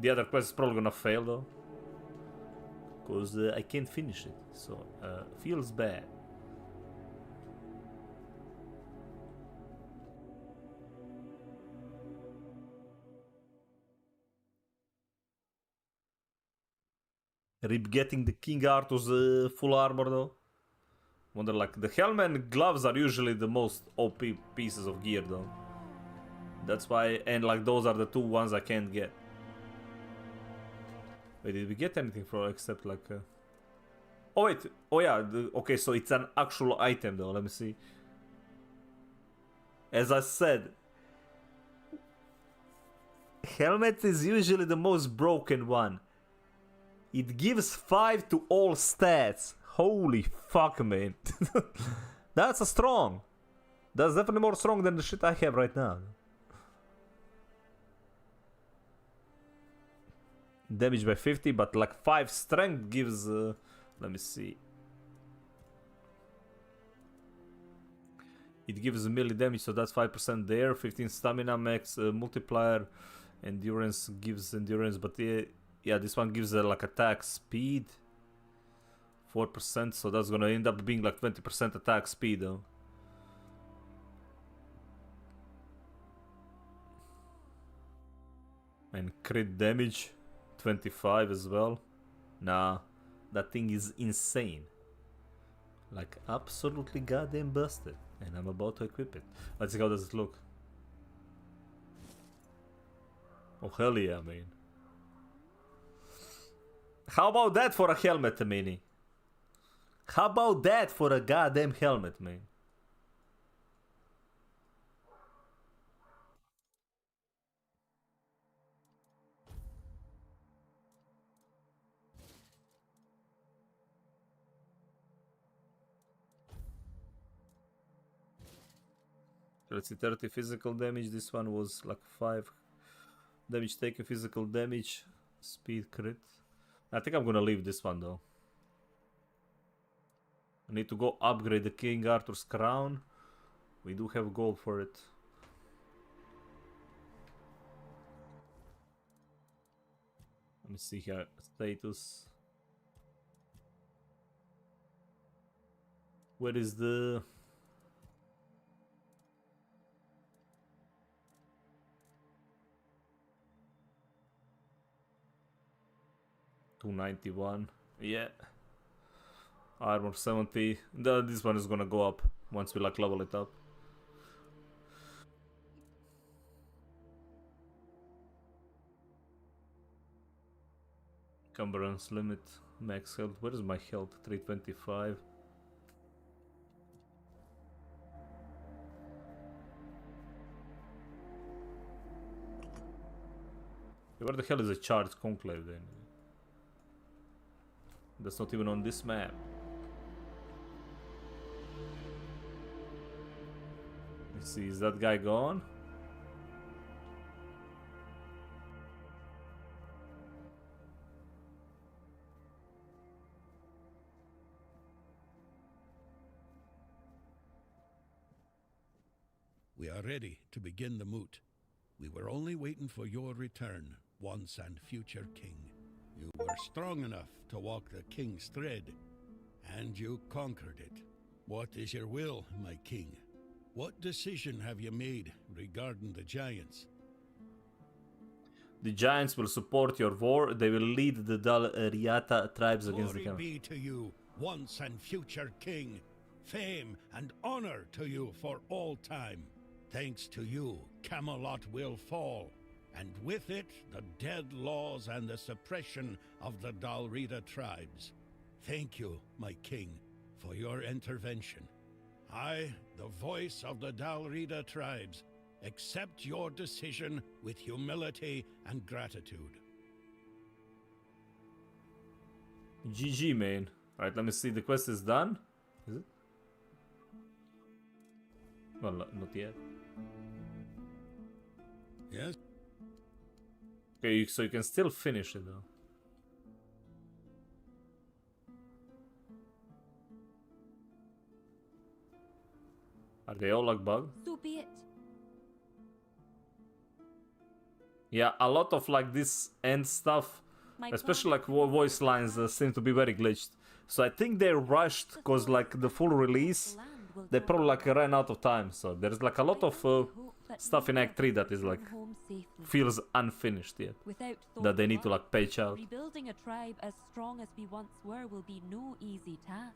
Speaker 1: The other quest is probably gonna fail though, because I can't finish it, so feels bad. Rip getting the King Arthur's full armor though. Wonder, like, the helmet and gloves are usually the most OP pieces of gear though. That's why, and like those are the two ones I can't get. Wait, did we get anything for except like... Oh wait, oh yeah, okay, so it's an actual item though, let me see. As I said, helmet is usually the most broken one. It gives 5 to all stats. Holy fuck, man. That's a strong. That's definitely more strong than the shit I have right now. Damage by 50, but like 5 strength gives... let me see. It gives melee damage, so that's 5% there. 15 stamina max, multiplier. Endurance gives endurance, but yeah, this one gives like attack speed. 4%, so that's gonna end up being like 20% attack speed though. And crit damage, 25 as well. Nah, that thing is insane. Like, absolutely goddamn busted. And I'm about to equip it. Let's see how does it look. Oh hell yeah, man. How about that for a helmet, Mini? How about that for a goddamn helmet, man? Let's see, 30 physical damage. This one was like 5 damage taken, physical damage, speed crit. I think I'm gonna leave this one though. I need to go upgrade the King Arthur's crown. We do have gold for it. Let me see here. Status. Where is the... $291. Yeah. Armor 70. This one is gonna go up once we like level it up. Cumbrance limit, max health. Where is my health? 325. Where the hell is a charged conclave then? That's not even on this map. Let's see, is that guy gone?
Speaker 18: We are ready to begin the moot. We were only waiting for your return, once and future king. You were strong enough to walk the king's thread, And you conquered it. What is your will, my king? What decision have you made regarding the giants?
Speaker 1: The giants will support your war. They will lead the Dal Riata tribes against the
Speaker 18: Glory
Speaker 1: Camelot.
Speaker 18: be to you, once and future king. Fame and honor to you for all time. Thanks to you, Camelot will fall, and with it, the dead laws and the suppression of the Dalrida tribes. Thank you, my king, for your intervention. I, the voice of the Dalrida tribes, accept your decision with humility and gratitude.
Speaker 1: GG, man. Alright, let me see. The quest is done. Is it? Well, not yet.
Speaker 18: Yes?
Speaker 1: Okay, so you can still finish it though. Are they all like bugged?
Speaker 13: So be it.
Speaker 1: Yeah, a lot of like this end stuff, especially like voice lines, seem to be very glitched. So I think they rushed because like the full release, they probably like ran out of time. So there's like a lot of stuff in Act 3 that is like feels unfinished yet. That they need to like patch out.
Speaker 13: Rebuilding a tribe as strong as we once were will be no easy task.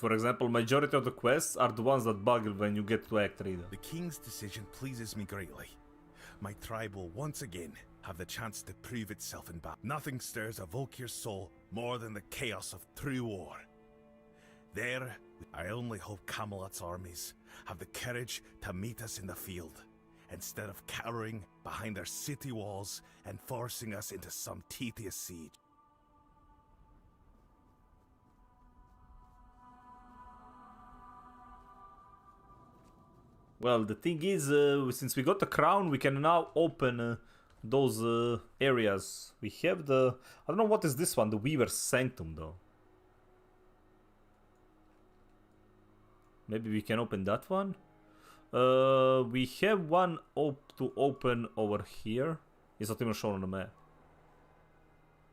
Speaker 1: For example, majority of the quests are the ones that bug when you get to Act 3 though.
Speaker 19: The king's decision pleases me greatly. My tribe will once again have the chance to prove itself in battle. Nothing stirs a Volkir's soul more than the chaos of true war. There, I only hope Camelot's armies have the courage to meet us in the field, instead of cowering behind their city walls and forcing us into some tedious siege.
Speaker 1: Well, the thing is, since we got the crown, we can now open those areas. We have the... I don't know what is this one, the Weaver's Sanctum, though. Maybe we can open that one. We have one to open over here. It's not even shown on the map.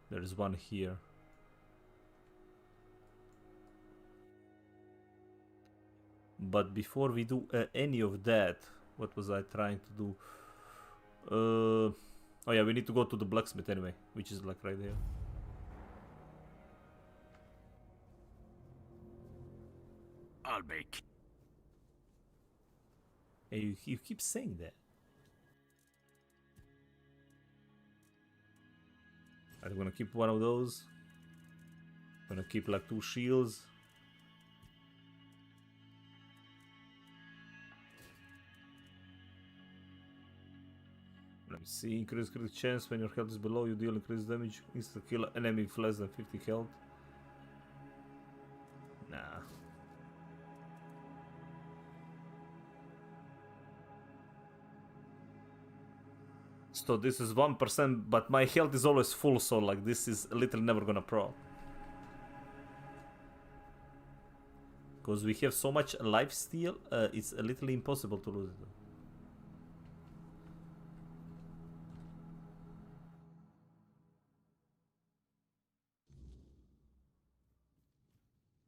Speaker 1: There is one here. But before we do any of that, what was I trying to do? Oh yeah, we need to go to the blacksmith anyway, which is like right there.
Speaker 6: I'll make.
Speaker 1: Hey, you keep saying that. I'm gonna keep one of those. Gonna keep like 2 shields. Let me see, increase crit chance when your health is below, you deal increased damage, insta kill enemy with less than 50 health. Nah. So this is 1%, but my health is always full, so like this is literally never gonna pro. Because we have so much lifesteal, it's a little impossible to lose it.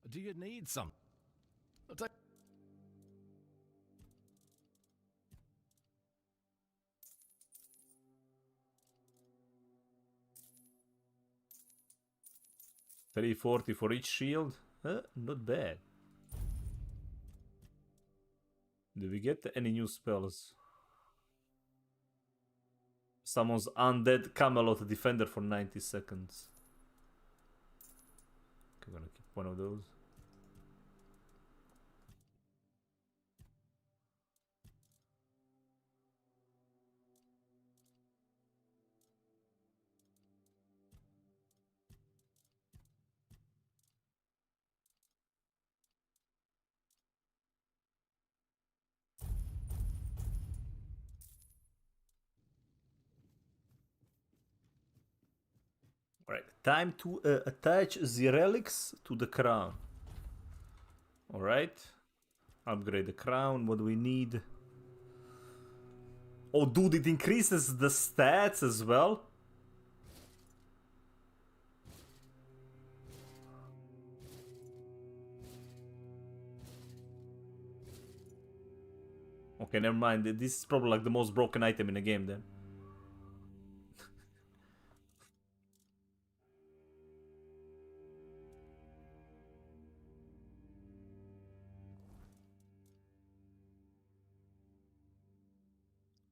Speaker 19: Do you need some?
Speaker 1: $340 for each shield? Not bad. Do we get any new spells? Summons Undead Camelot Defender for 90 seconds. Okay, I'm gonna keep one of those. Alright, time to attach the relics to the crown. Alright, upgrade the crown. What do we need? Oh, dude, it increases the stats as well. Okay, never mind. This is probably like the most broken item in the game then.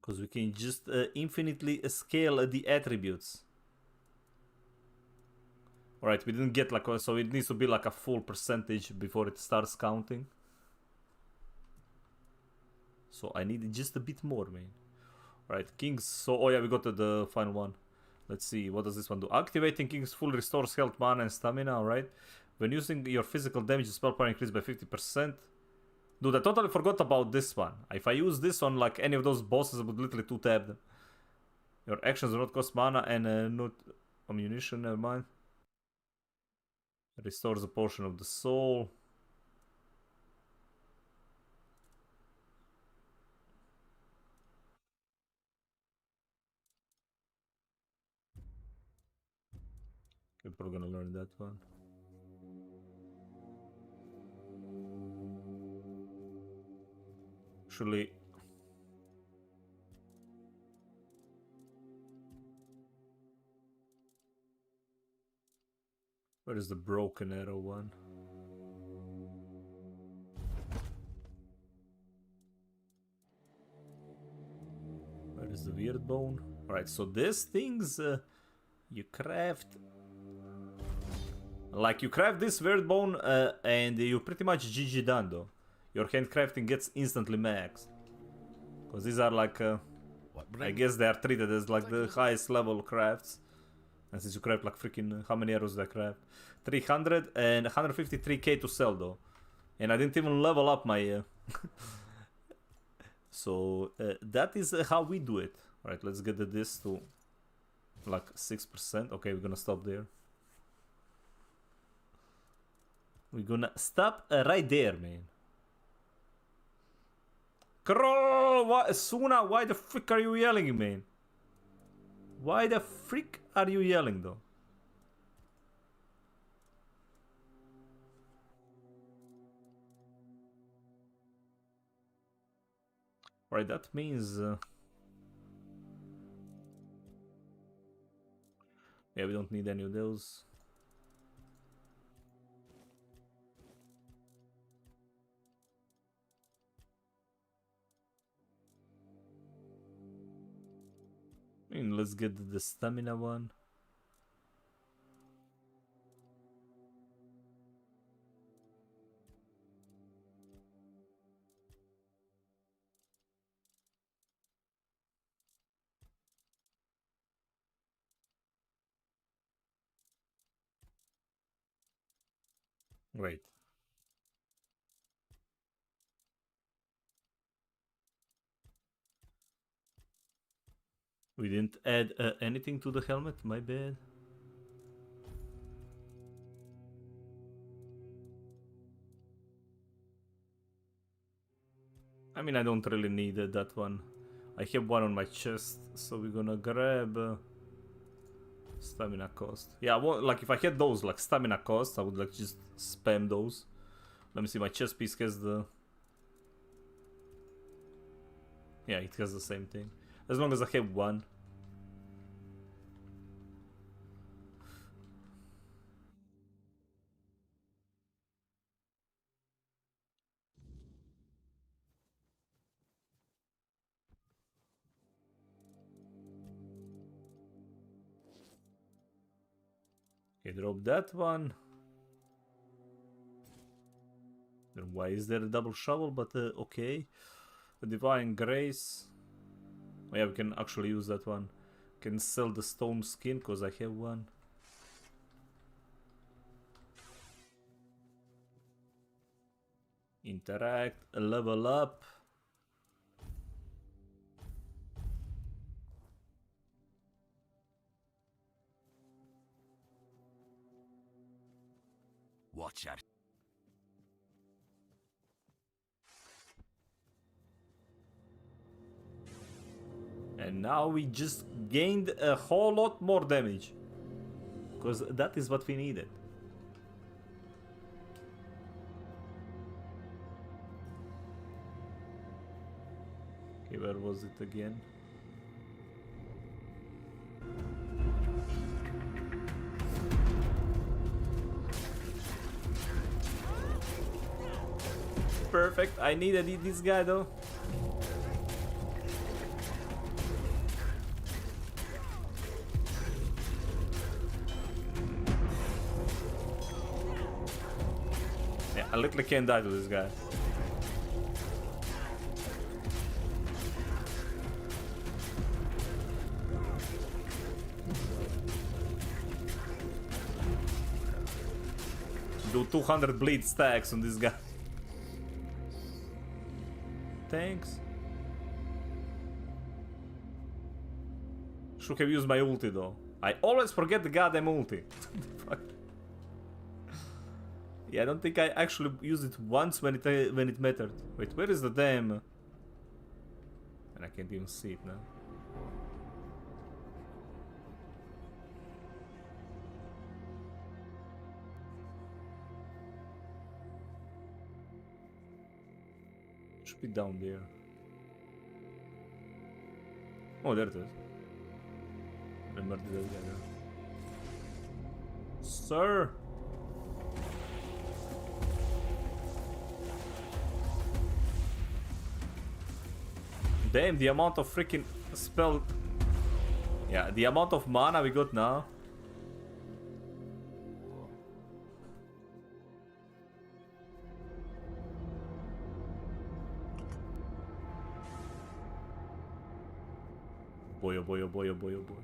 Speaker 1: Because we can just infinitely scale the attributes. Alright, we didn't get like, so it needs to be like a full percentage before it starts counting. So I need just a bit more, man. Alright, Kings, so, oh yeah, we got to the final one. Let's see, what does this one do? Activating Kings fully restores health, mana and stamina, alright. When using your physical damage, the spell power increased by 50%. Dude, I totally forgot about this one. If I use this on like any of those bosses, I would literally two-tap them. Your actions do not cost mana and not ammunition, never mind. Restores a portion of the soul. Okay, we're gonna learn that one. Actually, where is the broken arrow one? Where is the weird bone? Alright, so these things you craft. Like you craft this weird bone and you pretty much GG done though. Your handcrafting gets instantly maxed. Because these are like, I guess they are treated as like the highest level crafts. And since you craft like freaking, how many arrows did I craft? 300 and 153k to sell though. And I didn't even level up my... So that is how we do it. Alright, let's get this to like 6%. Okay, we're gonna stop there. We're gonna stop right there, man. Crow! Suna, why the frick are you yelling, man? Why the frick are you yelling, though? Right, that means... yeah, we don't need any of those. Let's get the stamina one. Great. We didn't add anything to the helmet, my bad. I mean, I don't really need that one. I have one on my chest, so we're gonna grab stamina cost. Yeah, well, like if I had those like stamina cost, I would like just spam those. Let me see, my chest piece has the... yeah, it has the same thing. As long as I have one. Okay, drop that one. Then why is there a double shovel? But okay. The Divine Grace. Oh yeah, we can actually use that one. Can sell the stone skin because I have one. Interact, level up.
Speaker 6: Watch out.
Speaker 1: And now we just gained a whole lot more damage. Because that is what we needed. Okay, where was it again? Perfect. I needed this guy though. Yeah, I literally can't die to this guy. Do 200 bleed stacks on this guy. Thanks. Should have used my ulti though. I always forget the goddamn ulti. Fuck. Yeah, I don't think I actually used it once when it mattered. Wait, where is the damn? And I can't even see it now. Should be down there. Oh, there it is. Remember that guy there. Sir! Damn, the amount of freaking spell... Yeah, the amount of mana we got now. Boy, oh boy, oh boy, oh boy, oh boy.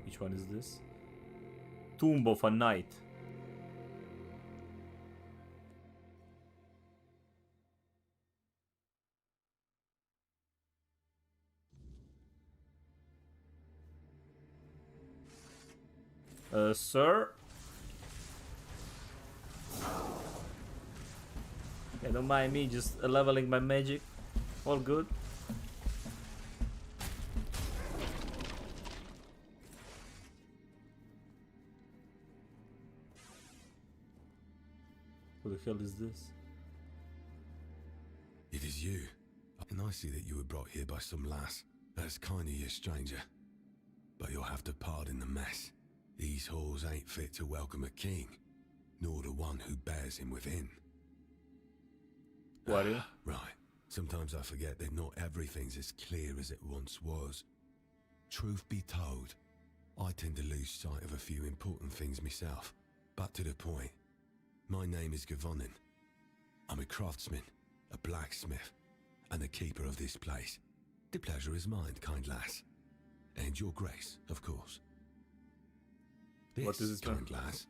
Speaker 1: Which one is this? Tomb of a Knight. Sir? Yeah, don't mind me just leveling my magic. All good. Who the hell is this?
Speaker 12: It is you. And I see that you were brought here by some lass. That's kind of you, stranger. But you'll have to pardon the mess. These halls ain't fit to welcome a king, nor the one who bears him within.
Speaker 1: Warrior?
Speaker 12: Right. Sometimes I forget that not everything's as clear as it once was. Truth be told, I tend to lose sight of a few important things myself. But to the point. My name is Gavonin. I'm a craftsman, a blacksmith, and the keeper of this place. The pleasure is mine, kind lass. And your grace, of course. This, kind lass,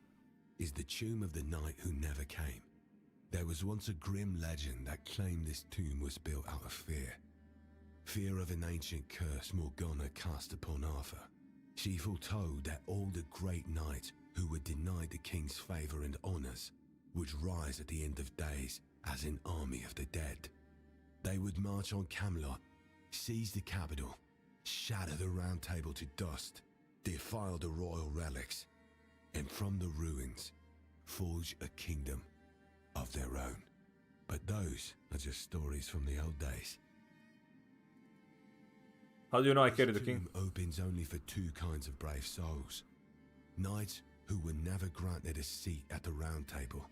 Speaker 12: is the tomb of the knight who never came. There was once a grim legend that claimed this tomb was built out of fear. Fear of an ancient curse Morgana cast upon Arthur. She foretold that all the great knights who were denied the king's favour and honours would rise at the end of days as an army of the dead. They would march on Camelot, seize the capital, shatter the Round Table to dust, defile the royal relics, and from the ruins, forge a kingdom of their own. But those are just stories from the old days.
Speaker 1: How do you know I carry the king?
Speaker 12: This tomb opens only for two kinds of brave souls. Knights who were never granted a seat at the Round Table,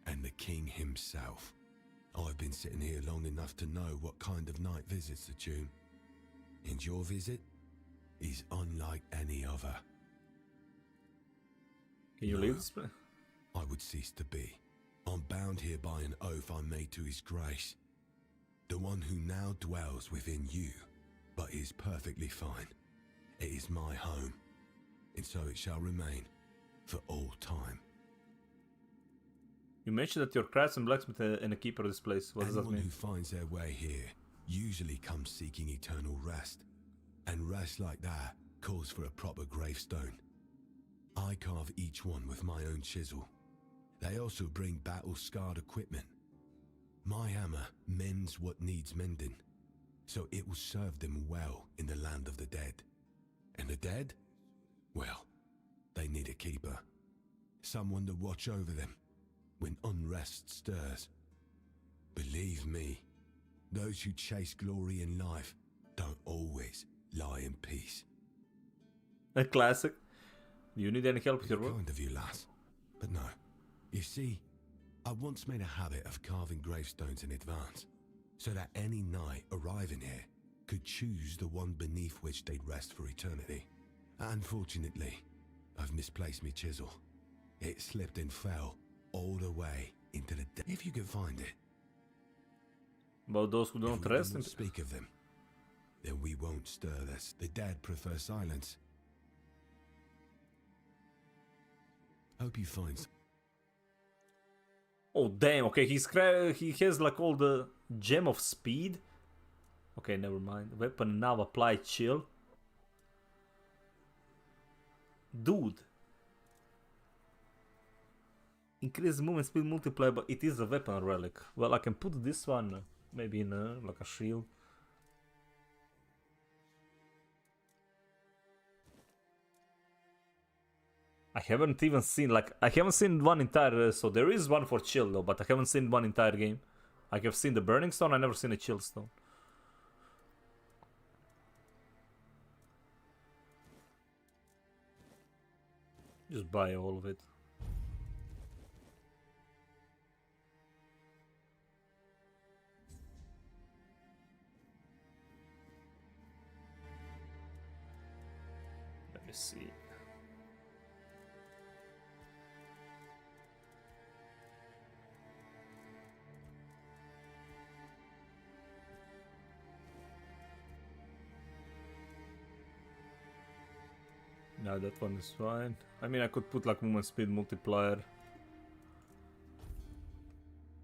Speaker 12: and the king himself. I've been sitting here long enough to know what kind of knight visits the tomb. And your visit is unlike any other.
Speaker 1: Can you leave this place?
Speaker 12: I would cease to be. I'm bound here by an oath I made to his grace. The one who now dwells within you, but is perfectly fine. It is my home, and so it shall remain for all time.
Speaker 1: You mentioned that you're craftsman, blacksmith, and a keeper of this place. What does that mean?
Speaker 12: Anyone who finds their way here usually comes seeking eternal rest. And rest like that calls for a proper gravestone. I carve each one with my own chisel. They also bring battle-scarred equipment. My hammer mends what needs mending, so it will serve them well in the land of the dead. And the dead? Well, they need a keeper. Someone to watch over them when unrest stirs. Believe me, those who chase glory in life don't always lie in peace.
Speaker 1: A classic. Do you need any help with your work?
Speaker 12: Kind of you, lass. But no. You see, I once made a habit of carving gravestones in advance, so that any knight arriving here could choose the one beneath which they'd rest for eternity. Unfortunately, I've misplaced my chisel. It slipped and fell all the way into the depth. If you can find it.
Speaker 1: About those who don't rest?
Speaker 12: If we speak of them, then we won't stir this. The dead prefer silence. Hope you find some.
Speaker 1: Oh damn, okay, he has like all the gem of speed. Okay, never mind. Weapon now apply chill. Dude. Increase movement speed multiplier, but it is a weapon relic. Well, I can put this one maybe in like a shield. I haven't even seen one entire, so there is one for chill though, but I haven't seen one entire game. I have seen the burning stone, I never seen a chill stone. Just buy all of it. Let me see. No, that one is fine. I mean, I could put like movement speed multiplier.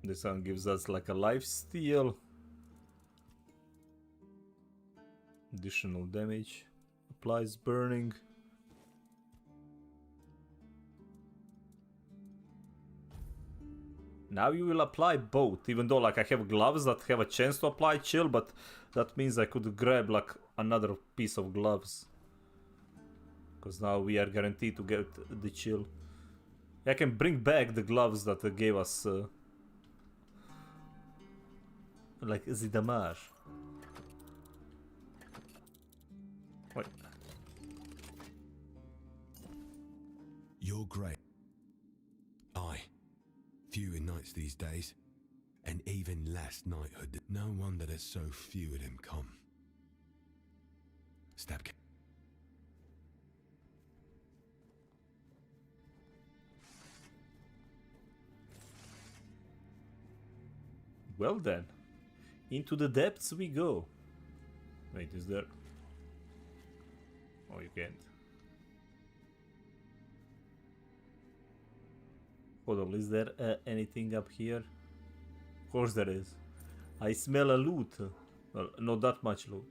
Speaker 1: This one gives us like a life steal. Additional damage. Applies burning. Now you will apply both, even though like I have gloves that have a chance to apply chill, but that means I could grab like another piece of gloves. Because now we are guaranteed to get the chill. I can bring back the gloves that gave us like the damage. Wait.
Speaker 12: You're great. Aye. Few in knights these days. And even less knighthood. No wonder there's so few of them come. Step.
Speaker 1: Well then, into the depths we go. Wait, is there? Oh, you can't. Hold on, is there anything up here? Of course there is. I smell a loot. Well, not that much loot.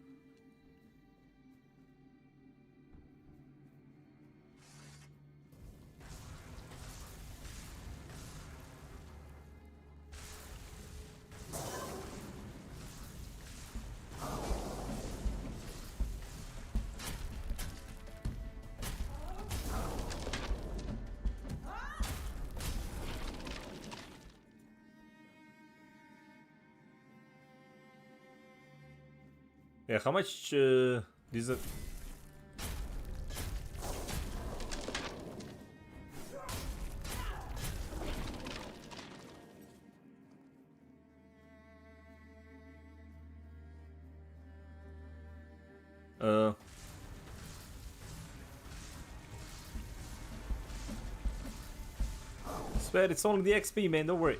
Speaker 1: Yeah, how much these are? Swear it's only the XP, man, don't worry.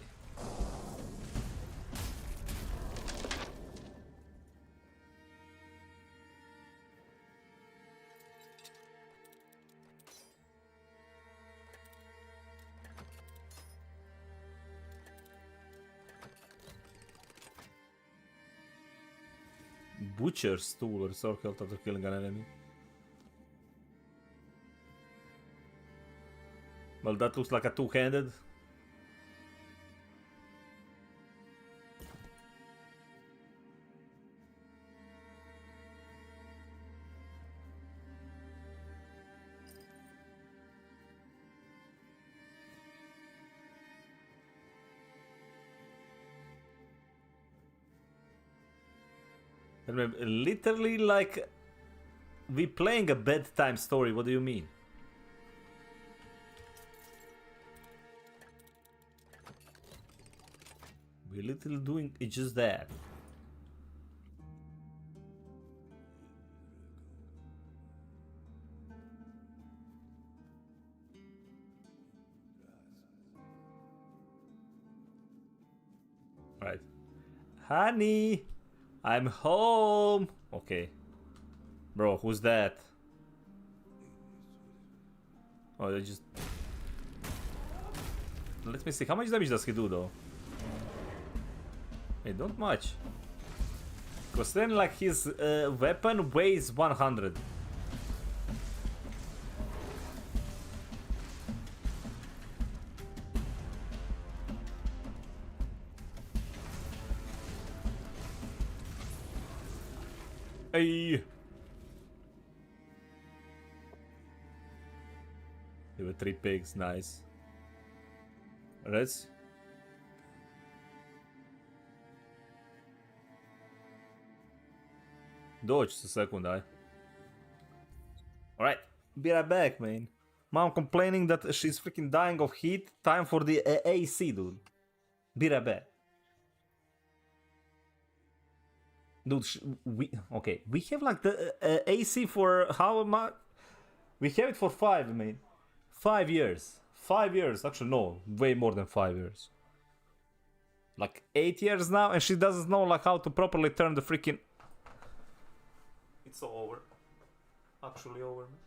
Speaker 1: Butcher's tool, restore health after killing an enemy. Well, that looks like a two-handed. Literally, like, we playing a bedtime story. What do you mean? We literally doing it just that. Right. Honey, I'm home. Okay. Bro, who's that? Oh, they just... Let me see. How much damage does he do, though? Hey, don't much. Because then, like, his weapon weighs 100. Hey! There were 3 pigs, nice. Let's... Doći za sekund, aj. Alright, be right back, man. Mom complaining that she's freaking dying of heat. Time for the AC, dude. Be right back. Dude, we have like the AC for how much? We have it for 5, man. 5 years. 5 years. Actually, no, way more than 5 years. Like 8 years now, and she doesn't know like how to properly turn the freaking... It's all over. Actually over, man.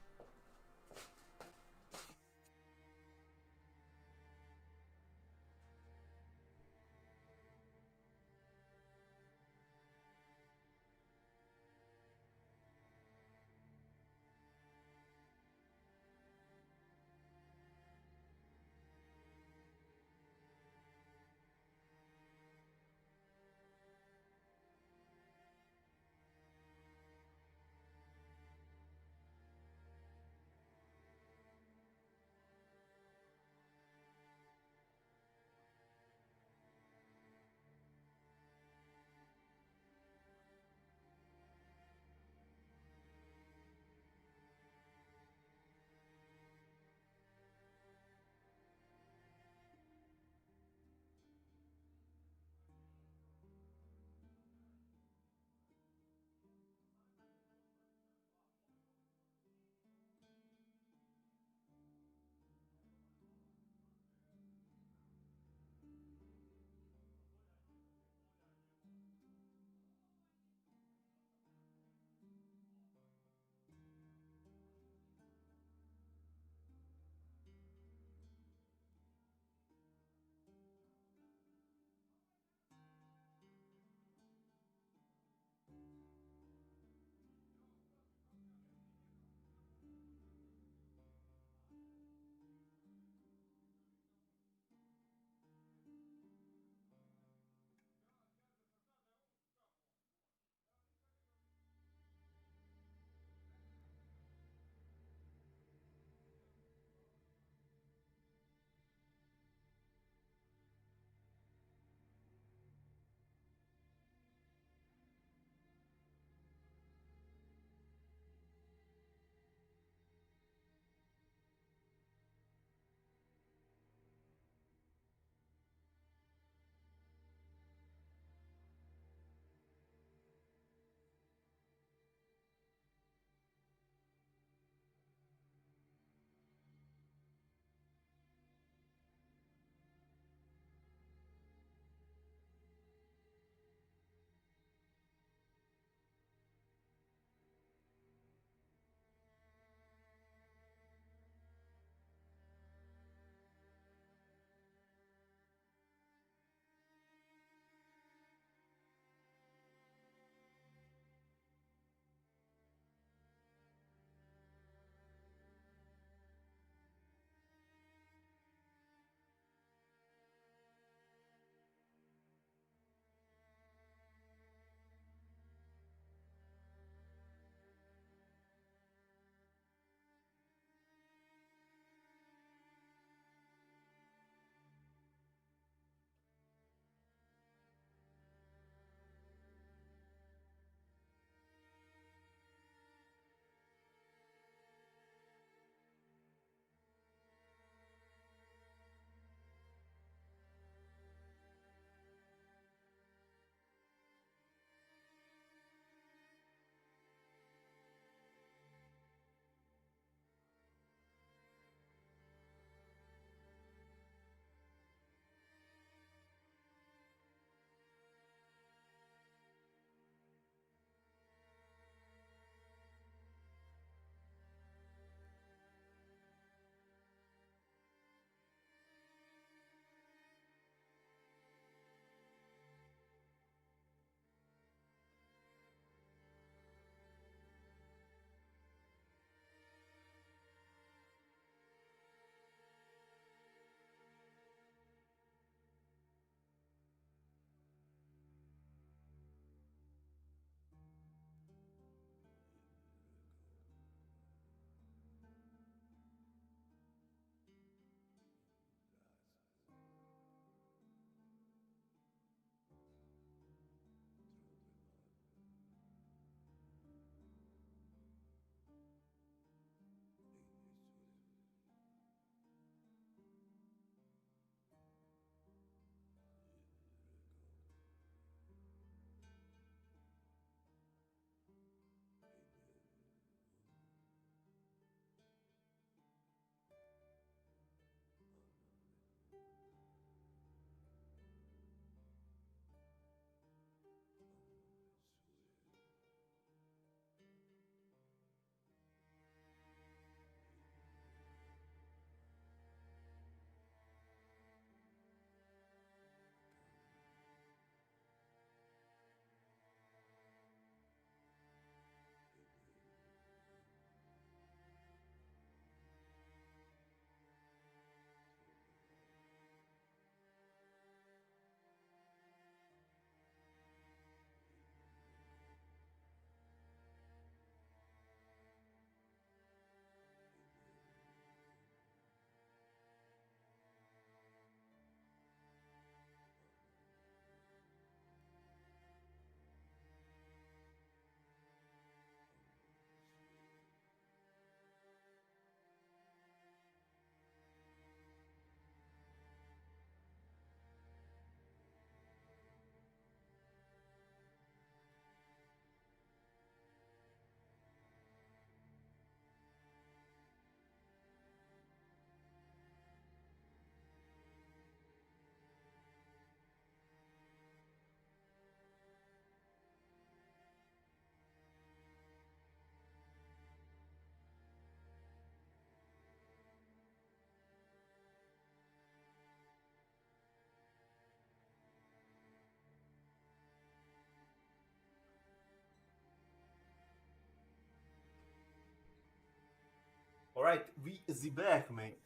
Speaker 1: Alright, we is back, mate.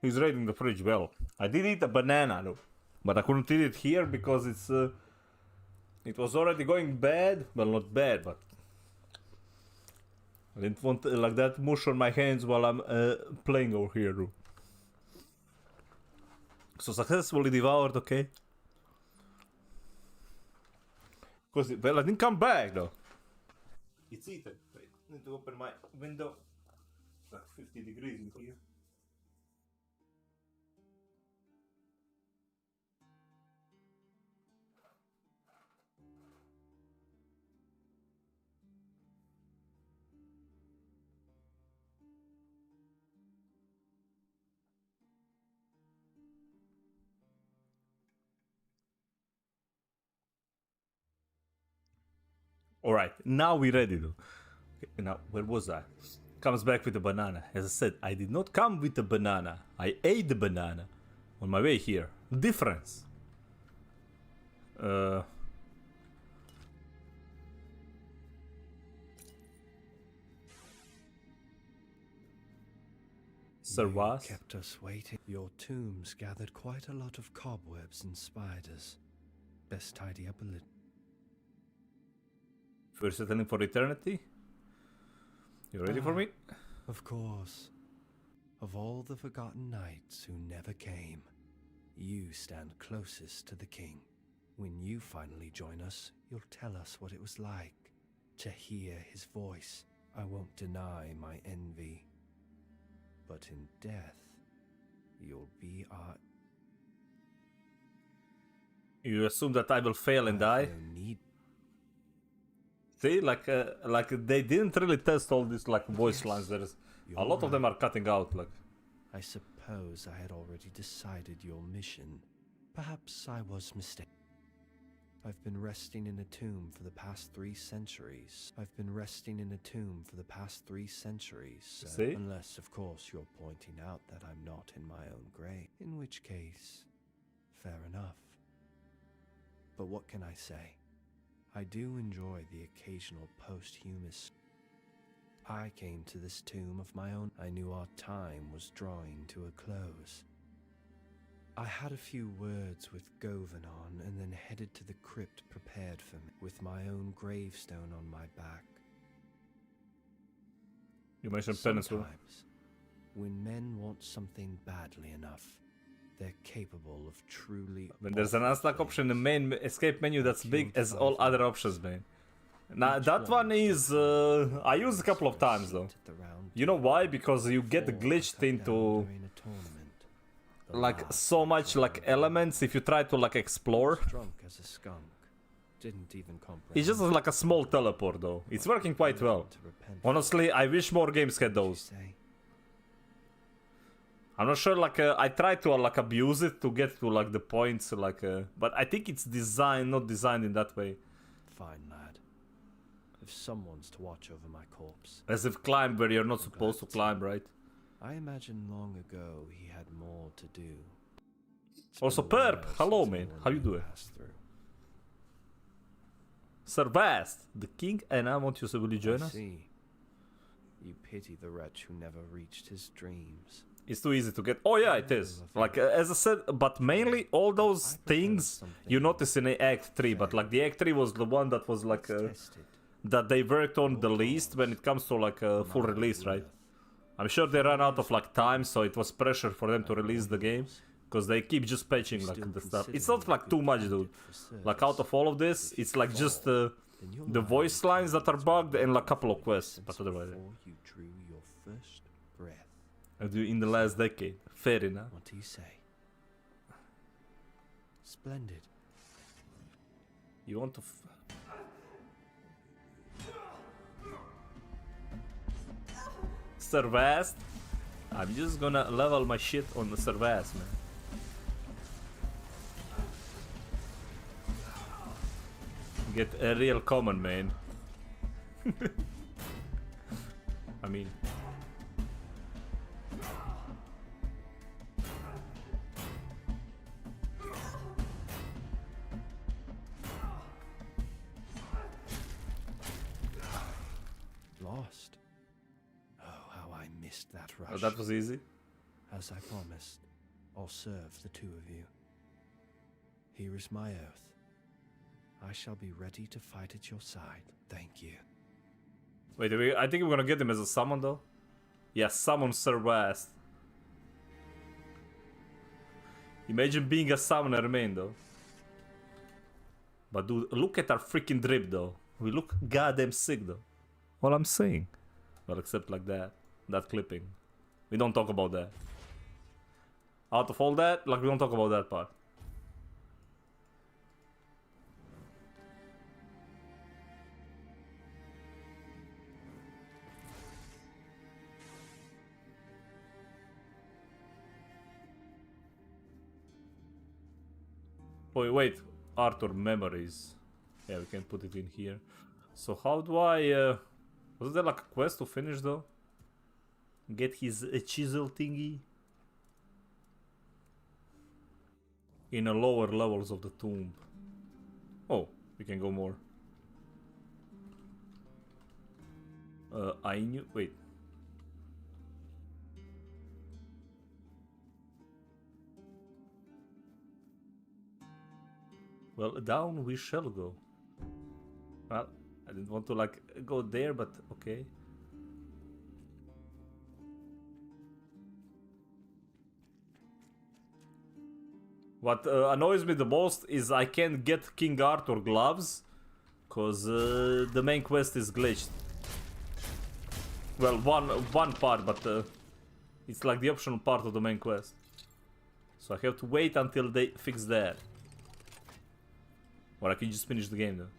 Speaker 1: He's raiding the fridge well. I did eat a banana though, but I couldn't eat it here because it was already going bad. Well, not bad, but I didn't want like that mush on my hands while I'm playing over here. Though. So successfully devoured, okay. Because well, I didn't come back though. It's eaten. Wait, need to open my window. It's like 50 degrees in here. Alright, now we're ready though. Okay, now, where was I? Comes back with a banana. As I said, I did not come with a banana. I ate the banana on my way here. Difference. Sir was?
Speaker 20: Kept us waiting. Your tombs gathered quite a lot of cobwebs and spiders. Best tidy up a little.
Speaker 1: We're settling for eternity? You ready for me?
Speaker 20: Of course. Of all the forgotten knights who never came, you stand closest to the king. When you finally join us, you'll tell us what it was like to hear his voice. I won't deny my envy. But in death, you'll be our...
Speaker 1: You assume that I will fail and die? See, like they didn't really test all these like voice lines. There's a lot of them are cutting out. Like,
Speaker 20: I suppose I had already decided your mission. Perhaps I was mistaken. I've been resting in a tomb for the past 3 centuries.
Speaker 1: See?
Speaker 20: Unless, of course, you're pointing out that I'm not in my own grave. In which case, fair enough. But what can I say? I do enjoy the occasional posthumous. I came to this tomb of my own. I knew our time was drawing to a close. I had a few words with Govanon and then headed to the crypt prepared for me, with my own gravestone on my back.
Speaker 1: You mentioned penance.
Speaker 20: Sometimes, when men want something badly enough, they're capable of truly...
Speaker 1: When there's an unlock option in the main escape menu that's big as all other options, man. Now, that one is... I used a couple of times, though. You know why? Because you get glitched into... like, so much, like, elements if you try to, like, explore.
Speaker 20: Drunk as a skunk. Didn't even comprehend.
Speaker 1: It's just like a small teleport, though. It's working quite well. Honestly, I wish more games had those. I'm not sure, like, I tried to, like, abuse it to get to, like, the points, like, but I think it's designed, not designed in that way.
Speaker 20: Fine, lad. If someone's to watch over my corpse...
Speaker 1: As if climb where you're not supposed to climb, right?
Speaker 20: I imagine long ago he had more to do.
Speaker 1: Also, Perp, hello, man. How you doing? Sir Vast, the king, and I want you to will you join us?
Speaker 20: See. You pity the wretch who never reached his dreams.
Speaker 1: It's too easy to get. Oh yeah, it is. Like as I said, but mainly all those things you notice in Act 3. But like the Act 3 was the one that was like that they worked on the least when it comes to like a full release, right? I'm sure they ran out of like time, so it was pressure for them to release the game because they keep just patching like the stuff. It's not like too much, dude. Like out of all of this, it's like just the voice lines that are bugged and like a couple of quests, but otherwise.
Speaker 20: You drew your first breath.
Speaker 1: In the last decade. Fair enough.
Speaker 20: What do you say? Splendid.
Speaker 1: You want to... Sir Vast? I'm just gonna level my shit on the Sir Vast, man. Get a real common, man. I mean...
Speaker 20: Lost. missed that rush.
Speaker 1: Oh, that was easy.
Speaker 20: As I promised, I'll serve the two of you. Here is my oath. I shall be ready to fight at your side. Thank you.
Speaker 1: Wait, I think we're gonna get him as a summon though. Yeah, summon Sir West. Imagine being a summoner main though. But dude, look at our freaking drip though. We look goddamn sick though. What I'm saying. Well, except like that. That clipping. We don't talk about that. Out of all that, like we don't talk about that part. Oh, wait. Arthur memories. Yeah, we can put it in here. So how do I... was there like a quest to finish though? Get his chisel thingy? In the lower levels of the tomb. Oh, we can go more. I knew... Wait. Well, down we shall go. Well, I didn't want to like go there, but okay. What annoys me the most is I can't get King Arthur gloves, cause the main quest is glitched. Well, one part, but it's like the optional part of the main quest. So I have to wait until they fix that. Or I can just finish the game though.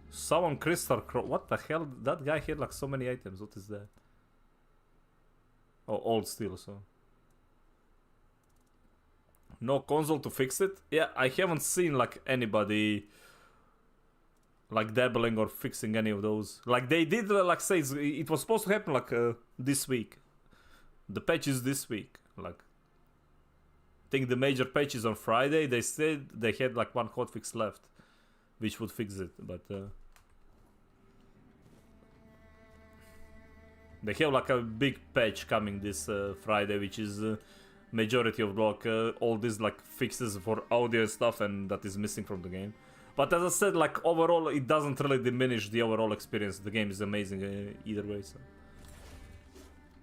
Speaker 1: Summon Crystal Crow. What the hell? That guy had like so many items. What is that? Oh, old steel, so. No console to fix it? Yeah, I haven't seen like anybody like dabbling or fixing any of those. Like they did like say it was supposed to happen like this week. The patch is this week. Like I think the major patch is on Friday. They said they had like one hotfix left, which would fix it, but they have like a big patch coming this Friday, which is majority of like all these like fixes for audio and stuff, and that is missing from the game. But as I said, like overall, it doesn't really diminish the overall experience. The game is amazing either way. So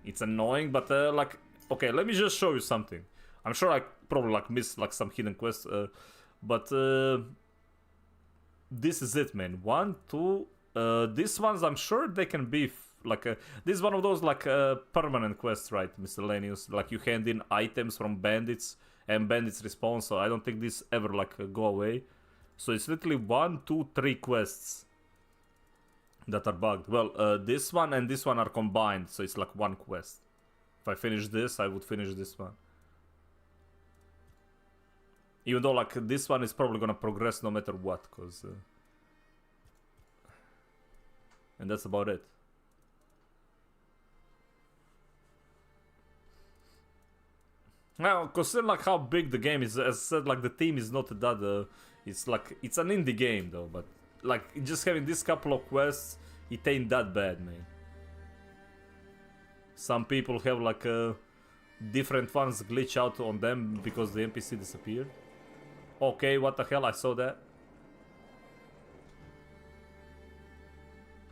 Speaker 1: it's annoying, but like okay, let me just show you something. I'm sure I probably like missed like some hidden quests, but this is it, man. 1, 2. These ones I'm sure they can be like this is one of those like permanent quests, right? Miscellaneous. Like you hand in items from bandits and bandits respawn. So I don't think this ever like go away. So it's literally 1, 2, 3 quests that are bugged. Well, this one and this one are combined, so it's like one quest. If I finish this, I would finish this one. Even though like this one is probably gonna progress no matter what, cause and that's about it. Now, considering like how big the game is, as I said, like the team is not that. It's like it's an indie game though, but like just having this couple of quests, it ain't that bad, man. Some people have like different ones glitch out on them because the NPC disappeared. Okay, what the hell? I saw that.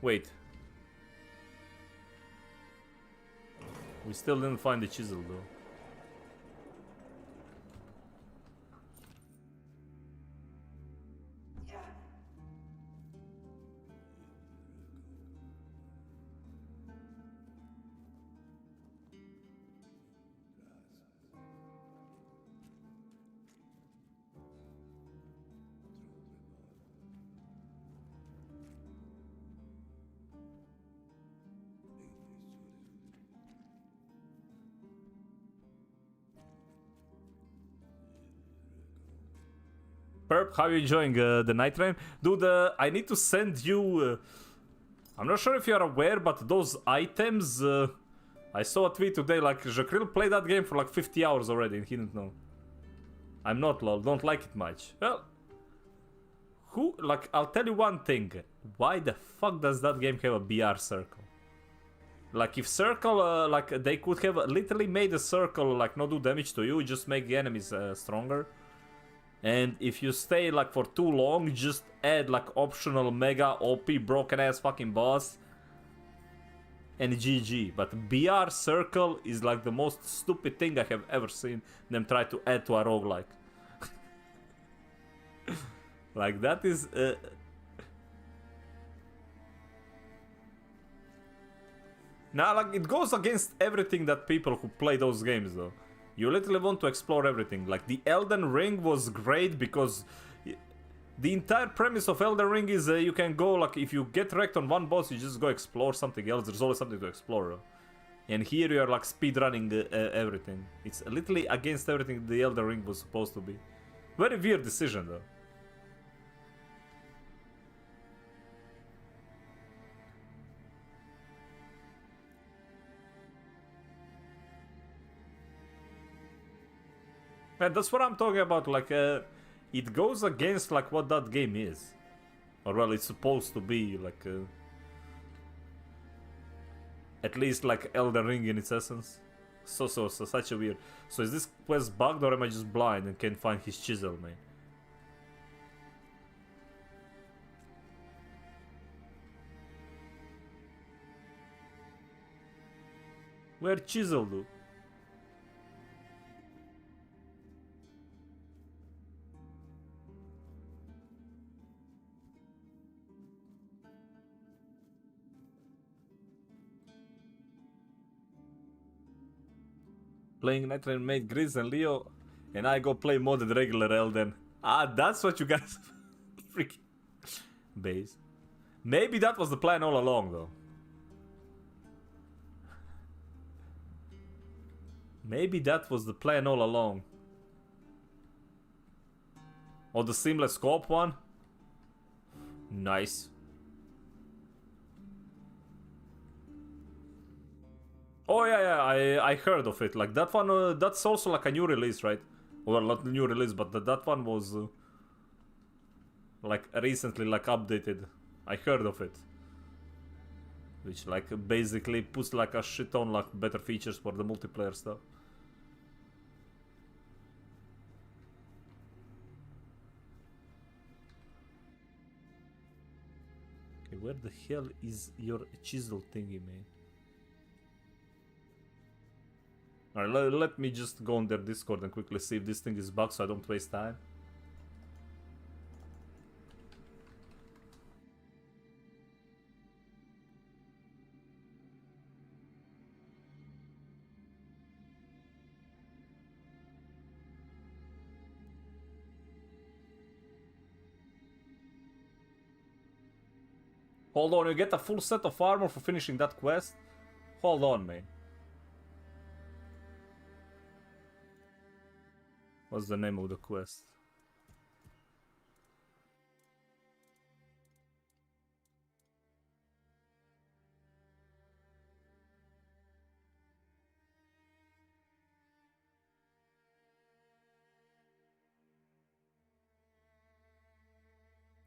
Speaker 1: Wait. We still didn't find the chisel though. Perp, how are you enjoying the night train? Dude, I need to send you... I'm not sure if you're aware, but those items... I saw a tweet today, like, Jacril played that game for like 50 hours already and he didn't know. I'm not, lol, don't like it much. Well... Who... Like, I'll tell you one thing. Why the fuck does that game have a BR circle? Like if circle, like they could have literally made a circle like not do damage to you, just make the enemies stronger. And if you stay like for too long, just add like optional mega OP broken ass fucking boss. And GG. But BR circle is like the most stupid thing I have ever seen them try to add to a roguelike. Like that is... Now, like, it goes against everything that people who play those games, though. You literally want to explore everything. Like, the Elden Ring was great because... The entire premise of Elden Ring is you can go, like, if you get wrecked on one boss, you just go explore something else. There's always something to explore. And here you're, like, speedrunning everything. It's literally against everything the Elden Ring was supposed to be. Very weird decision, though. And that's what I'm talking about, like, it goes against, like, what that game is. Or, well, it's supposed to be, like, at least, like, Elden Ring in its essence. So, such a weird... So, is this quest bugged, or am I just blind and can't find his chisel, man? Where chisel, dude? Playing Nitro made Grizz and Leo, and I go play modded regular Elden. Ah, that's what you guys freaking base. Maybe that was the plan all along, though. Maybe that was the plan all along. Or the seamless scope one. Nice. Oh yeah, I heard of it. Like that one, that's also like a new release, right? Well, not new release, but that one was like recently like updated. I heard of it, which like basically puts like a shit on like better features for the multiplayer stuff. Okay, where the hell is your chisel thingy, man? Alright, let me just go on their Discord and quickly see if this thing is bugged so I don't waste time. Hold on, you get a full set of armor for finishing that quest? Hold on, man. What's the name of the quest?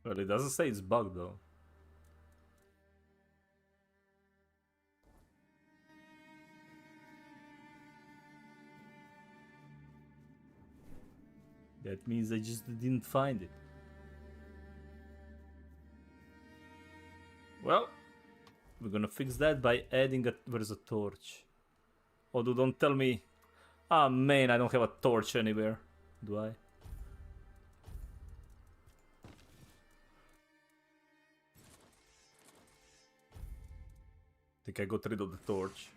Speaker 1: Well, it doesn't say it's bugged though. That means I just didn't find it. Well, we're gonna fix that by adding a... Where's a torch? Oh, dude, don't tell me... Ah, man, I don't have a torch anywhere. Do I? Think I got rid of the torch.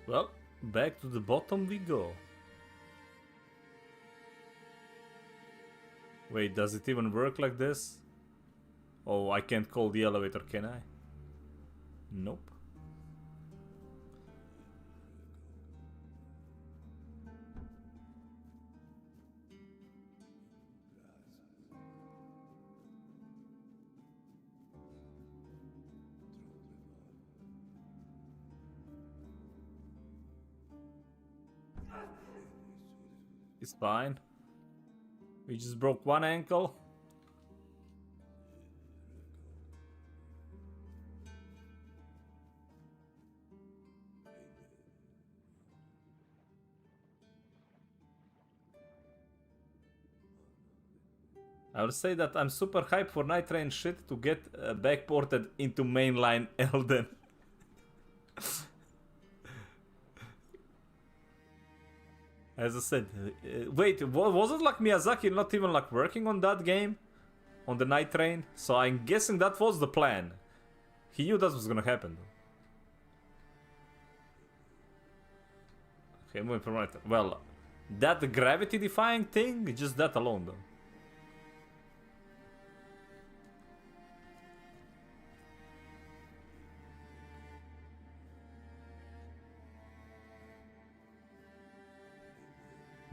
Speaker 1: Well, back to the bottom we go. Wait, does it even work like this? Oh, I can't call the elevator, can I? Nope. It's fine. We just broke one ankle. I would say that I'm super hyped for Night Train shit to get backported into mainline Elden. As I said, wait, wasn't like Miyazaki not even like working on that game? On the Night Train? So I'm guessing that was the plan. He knew that was gonna happen. Okay, moving from right. Well, that gravity defying thing, just that alone though.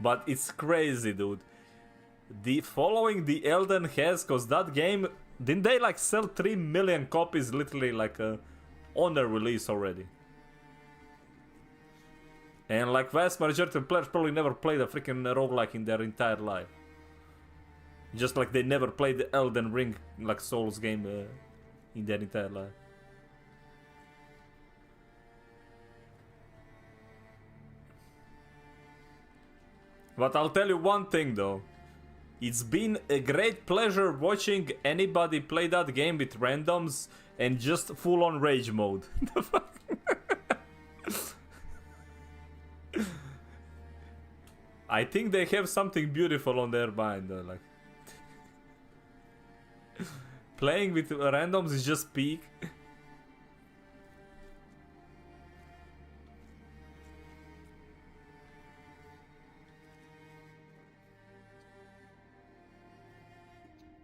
Speaker 1: But it's crazy, dude. The following the Elden has, cause that game, didn't they like sell 3 million copies literally like on their release already? And like vast majority of players probably never played a freaking roguelike in their entire life. Just like they never played the Elden Ring like Souls game in their entire life. But I'll tell you one thing though. It's been a great pleasure watching anybody play that game with randoms and just full on rage mode. The fuck? I think they have something beautiful on their mind though, like. Playing with randoms is just peak.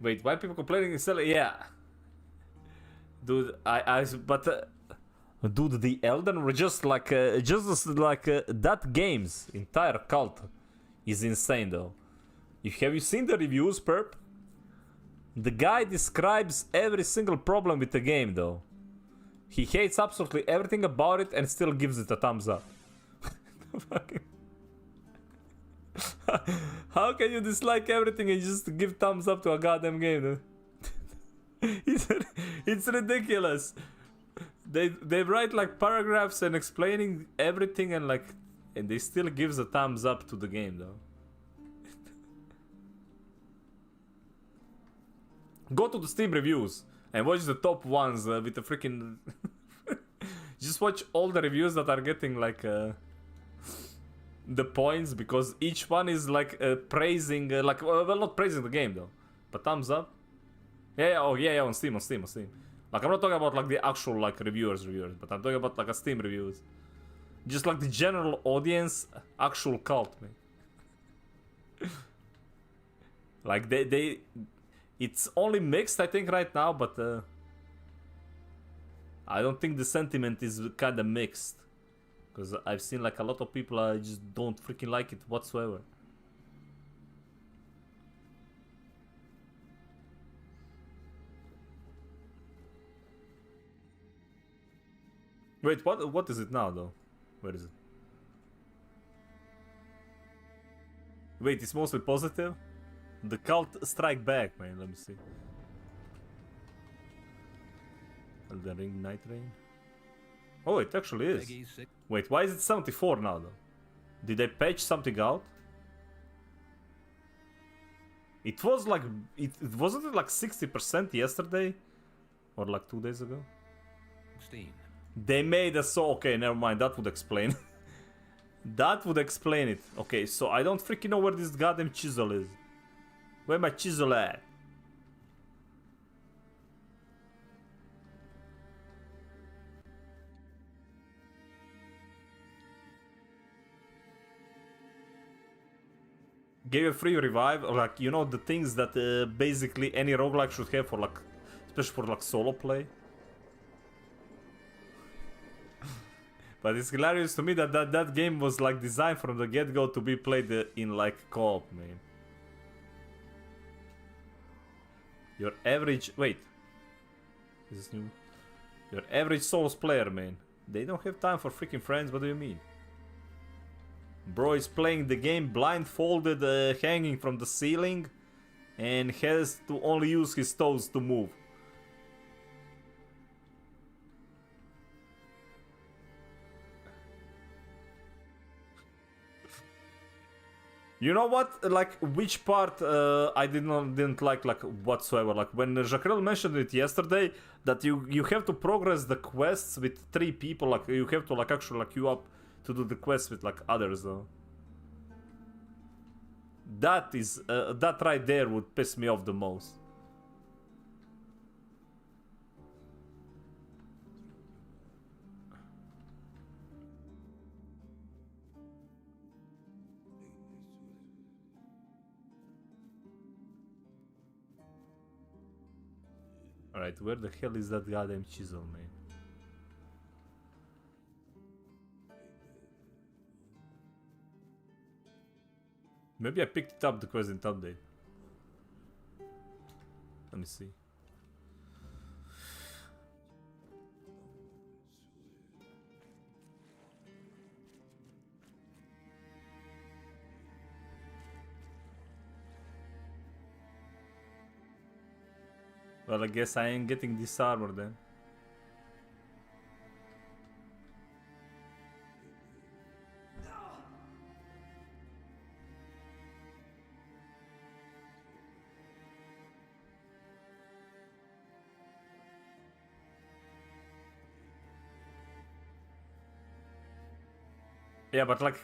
Speaker 1: Wait, why people complaining instead? Yeah, dude, dude, the Elden were just like that game's entire cult is insane though. Have you seen the reviews, Perp? The guy describes every single problem with the game though. He hates absolutely everything about it and still gives it a thumbs up. How can you dislike everything and just give thumbs up to a goddamn game, dude? It's ridiculous. They write like paragraphs and explaining everything and they still gives a thumbs up to the game though. Go to the Steam reviews and watch the top ones with the freaking. Just watch all the reviews that are getting like the points, because each one is like praising, well, not praising the game though, but thumbs up. Yeah, on Steam. Like I'm not talking about like the actual like reviewers, but I'm talking about like a Steam reviews. Just like the general audience, actual cult, man. Like it's only mixed, I think, right now, but I don't think the sentiment is kind of mixed. Because I've seen like a lot of people just don't freaking like it whatsoever. Wait, what is it now though? Where is it? Wait, it's mostly positive? The cult strike back, man. Let me see. Elden Ring, Night Rain. Oh, it actually is. Wait, why is it 74 now though? Did they patch something out? It was like it wasn't it like 60% yesterday, or like 2 days ago.
Speaker 12: 16.
Speaker 1: They made a so okay. Never mind. That would explain. That would explain it. Okay, so I don't freaking know where this goddamn chisel is. Where my chisel at? Gave a free revive, like, you know, the things that basically any roguelike should have for like, especially for like solo play. But it's hilarious to me that game was like designed from the get-go to be played in like co-op, man. Your average... Wait. Is this new? Your average Souls player, man. They don't have time for freaking friends, what do you mean? Bro is playing the game blindfolded, hanging from the ceiling, and has to only use his toes to move. You know what? Like, which part I didn't like whatsoever. Like when Jacrel mentioned it yesterday, that you have to progress the quests with 3 people. Like you have to like actually like queue up to do the quests with like others though. That is that right there would piss me off the most. Alright, where the hell is that goddamn chisel, man? Maybe I picked it up the quest didn't update. Let me see. Well, I guess I ain't getting this armor then. Yeah, but like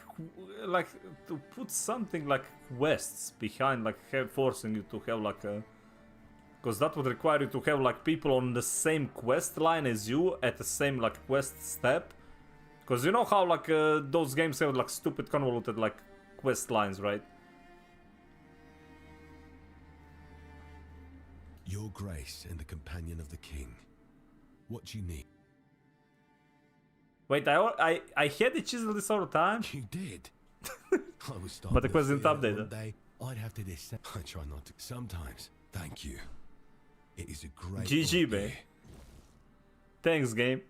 Speaker 1: to put something like quests behind, like forcing you to have like a, because that would require you to have like people on the same quest line as you at the same like quest step. Because you know how like those games have like stupid convoluted like quest lines, right?
Speaker 12: Your Grace and the companion of the king. What do you need?
Speaker 1: Wait, I had the chisel this all the time?
Speaker 12: You did? I was
Speaker 1: but the quest didn't update
Speaker 12: one day, I'd have to I try not to. Sometimes. Thank you. It is a great
Speaker 1: GG, babe. Thanks, game.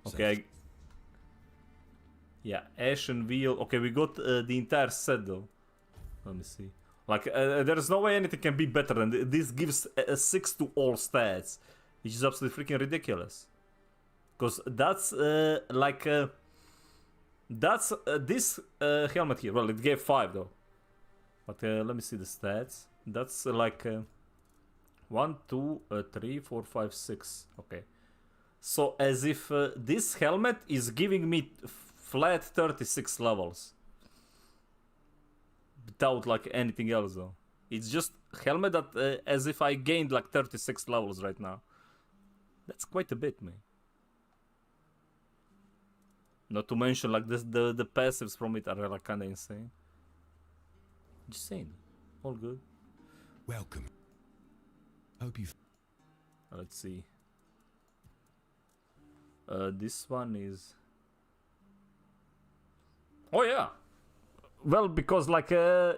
Speaker 1: Okay. Yeah, Ashen Wheel. Okay, we got the entire set though. Let me see. Like, there's no way anything can be better than this. Gives a 6 to all stats, which is absolutely freaking ridiculous. Because that's like that's this helmet here. Well, it gave 5 though. But let me see the stats. That's like 1, 2, 3, 4, 5, 6. Okay. So as if this helmet is giving me flat 36 levels. Without like anything else though. It's just helmet that as if I gained like 36 levels right now. That's quite a bit, man. Not to mention like this, the passives from it are like kinda insane. Just saying. All good.
Speaker 12: Welcome. Hope you.
Speaker 1: Let's see. This one is. Oh yeah. Well, because like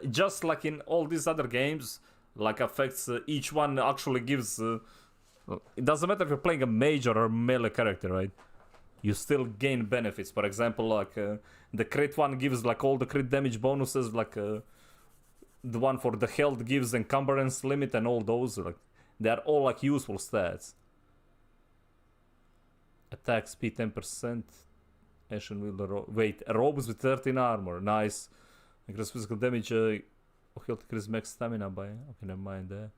Speaker 1: just like in all these other games, like effects, each one actually gives. It doesn't matter if you're playing a mage or a melee character, right? You still gain benefits. For example, like the crit one gives like all the crit damage bonuses, like. The one for the health gives encumbrance limit and all those, like they are all like useful stats. Attack speed 10%. Ashen Wheel. Wait, robes with 13 armor. Nice. Increase physical damage. Health increase max stamina by. Okay, never mind there.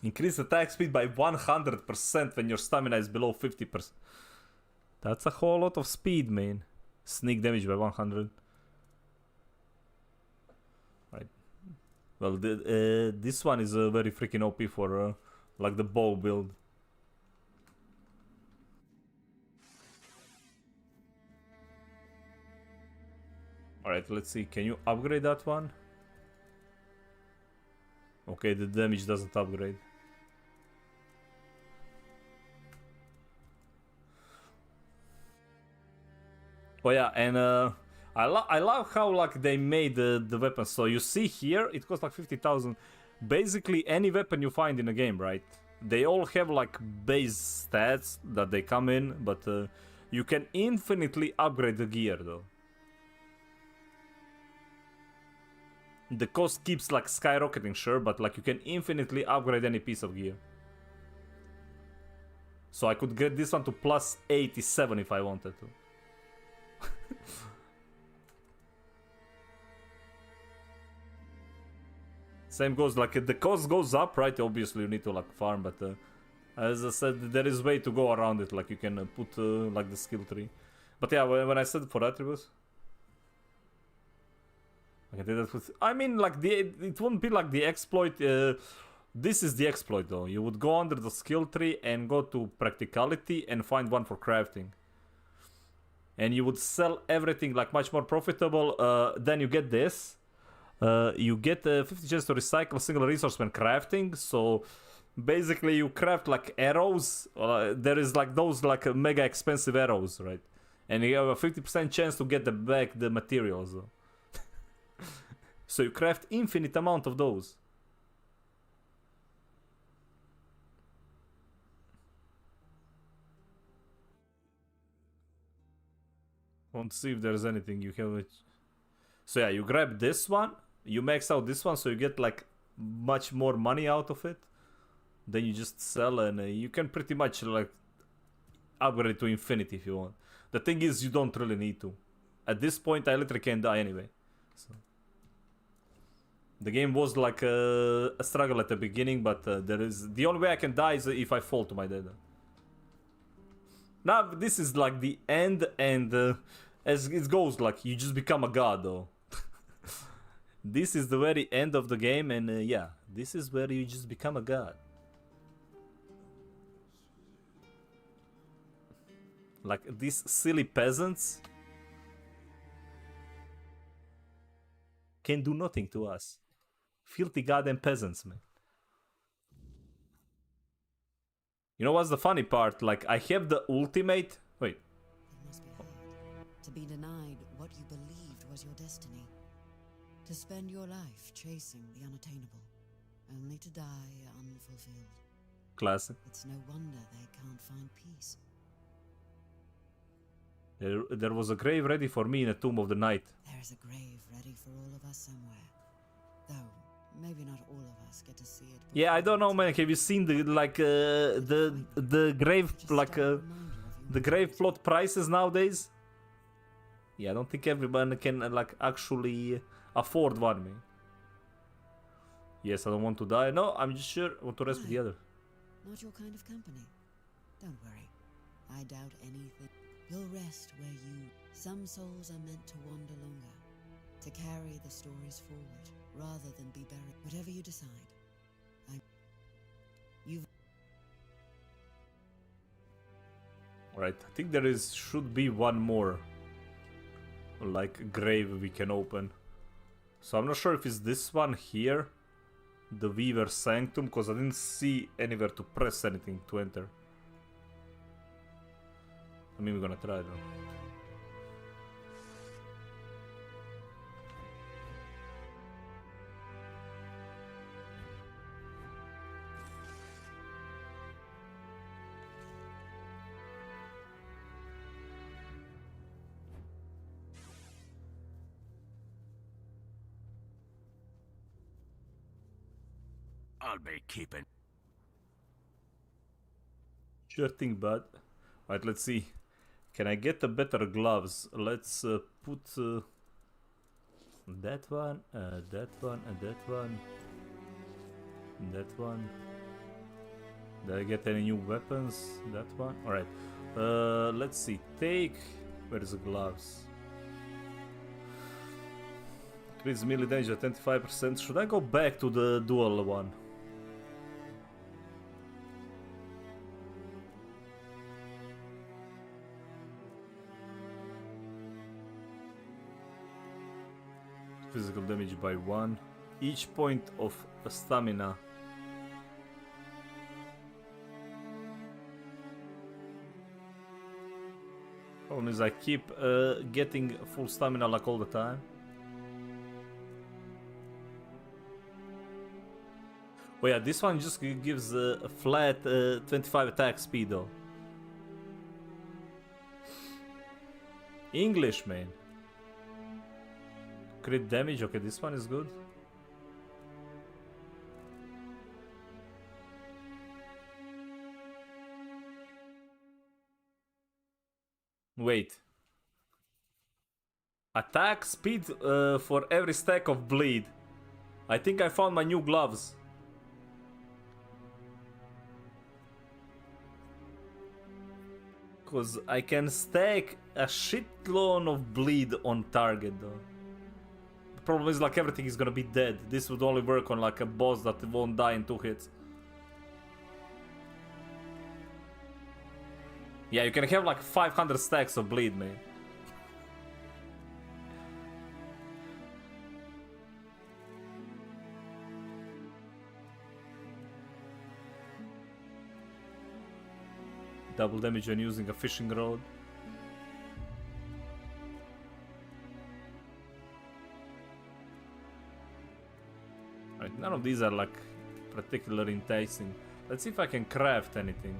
Speaker 1: Increase attack speed by 100% when your stamina is below 50%. That's a whole lot of speed, man. Sneak damage by 100. Right. Well, this one is very freaking OP for like the bow build. Alright, let's see. Can you upgrade that one? Okay, the damage doesn't upgrade. Oh yeah, and I love how like they made the weapons. So you see here, it costs like 50,000. Basically, any weapon you find in a game, right? They all have like base stats that they come in, but You can infinitely upgrade the gear though. The cost keeps like skyrocketing, sure, but like you can infinitely upgrade any piece of gear. So I could get this one to plus 87 if I wanted to. Same goes, like the cost goes up, right? Obviously you need to like farm, but as I said, there is way to go around it. Like you can put like the skill tree. But yeah, when I said for attributes, I can do that with. I mean, like it wouldn't be like the exploit. This is the exploit though. You would go under the skill tree and go to practicality and find one for crafting. And you would sell everything like much more profitable. Then you get this. You get 50 chance to recycle a single resource when crafting. So basically you craft like arrows. There is like those like mega expensive arrows, right? And you have a 50% chance to get back the materials. So you craft infinite amount of those. Want to see if there's anything you have. So yeah, you grab this one, you max out this one, so you get like much more money out of it. Then you just sell, and you can pretty much like upgrade to infinity if you want. The thing is, you don't really need to. At this point, I literally can't die anyway. So the game was like a struggle at the beginning, but the only way I can die is if I fall to my death. Now this is like the end, and as it goes, like you just become a god though. This is the very end of the game, and yeah, this is where you just become a god. Like these silly peasants can do nothing to us. Filthy goddamn peasants, man. You know what's the funny part? Like, I have the ultimate... Wait.
Speaker 21: It must be hard to be denied what you believed was your destiny. To spend your life chasing the unattainable, only to die unfulfilled.
Speaker 1: Classic.
Speaker 21: It's no wonder they can't find peace.
Speaker 1: There was a grave ready for me in a tomb of the night.
Speaker 21: There is a grave ready for all of us somewhere. Though, maybe not all of us get to see it.
Speaker 1: Yeah, I don't know, man. Have you seen the like the grave like the grave plot prices nowadays? Yeah, I don't think everyone can like actually afford one, man. Yes, I don't want to die. No, I'm just sure I want to rest with the other.
Speaker 21: Not your kind of company. Don't worry. I doubt anything. You'll rest where you... Some souls are meant to wander longer, to carry the stories forward, rather than be buried. Whatever you decide.
Speaker 1: Right, I think there should be one more like grave we can open. So I'm not sure if it's this one here, the Weaver Sanctum, because I didn't see anywhere to press anything to enter. I mean, we're gonna try though.
Speaker 6: I'll be keeping.
Speaker 1: Sure thing, bud. Right, let's see. Can I get the better gloves? Let's put that one, that one, and that one. And that one. Did I get any new weapons? That one? Alright. Let's see. Take... Where's the gloves? Increase melee damage at 25%. Should I go back to the dual one? Physical damage by 1. Each point of stamina. Problem is I keep getting full stamina like all the time. Oh yeah, this one just gives a flat 25 attack speed though. English, man. Crit damage, okay, this one is good. Wait. Attack speed for every stack of bleed. I think I found my new gloves. Because I can stack a shitload of bleed on target though. The problem is like everything is gonna be dead. This would only work on like a boss that won't die in 2 hits. Yeah, you can have like 500 stacks of bleed, man. Double damage when using a fishing rod. Right, none of these are like particularly enticing. Let's see if I can craft anything.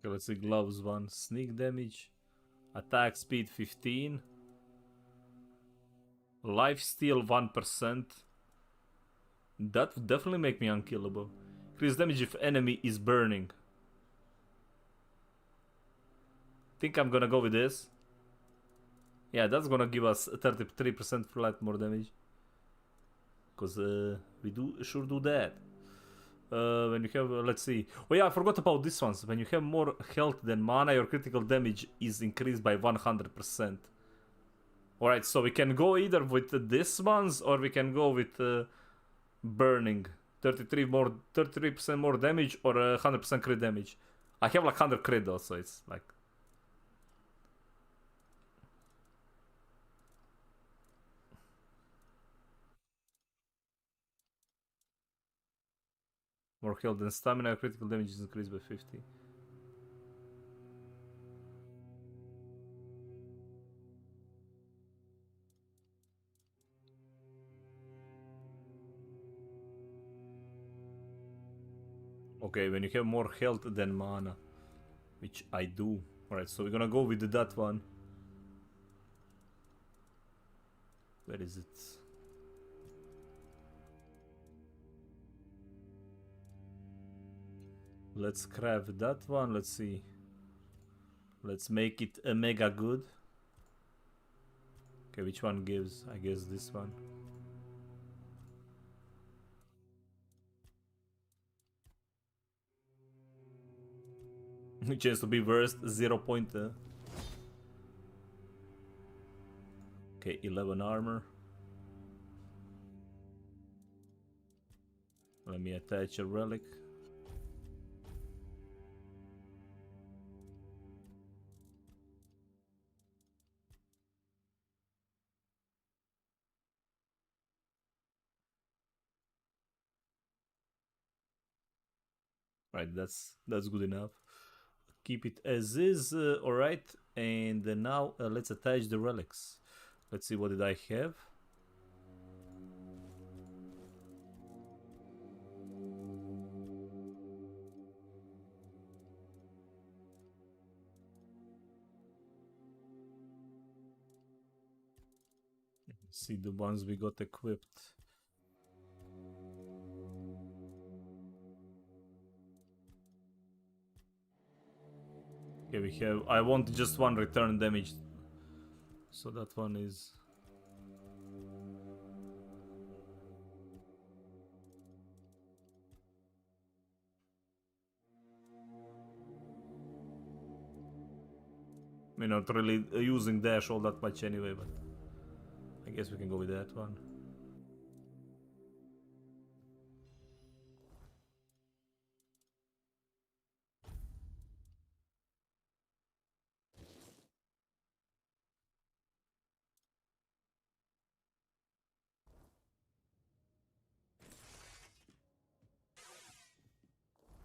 Speaker 1: Okay, let's see, gloves 1, sneak damage, attack speed 15, life steal 1%. That would definitely make me unkillable. Increase damage if enemy is burning. Think I'm gonna go with this. Yeah, that's gonna give us 33% flat more damage. Because we sure do that. When you have, let's see. Oh yeah, I forgot about this ones. When you have more health than mana, your critical damage is increased by 100%. Alright, so we can go either with this ones or we can go with burning. 33% more damage or 100% crit damage. I have like 100 crit though, so it's like... More health than stamina, critical damage is increased by 50. Okay, when you have more health than mana, which I do. Alright, so we're gonna go with that one. Where is it? Let's craft that one. Let's see. Let's make it a mega good. Okay, which one gives? I guess this one. Chance to be worst, 0 point. Okay, 11 armor. Let me attach a relic. Right, that's good enough. Keep it as is. All right, and now let's attach the relics. Let's see, what did I have? See the ones we got equipped. Okay, we have... I want just one return damage. So that one is... We're not really using dash all that much anyway, but... I guess we can go with that one.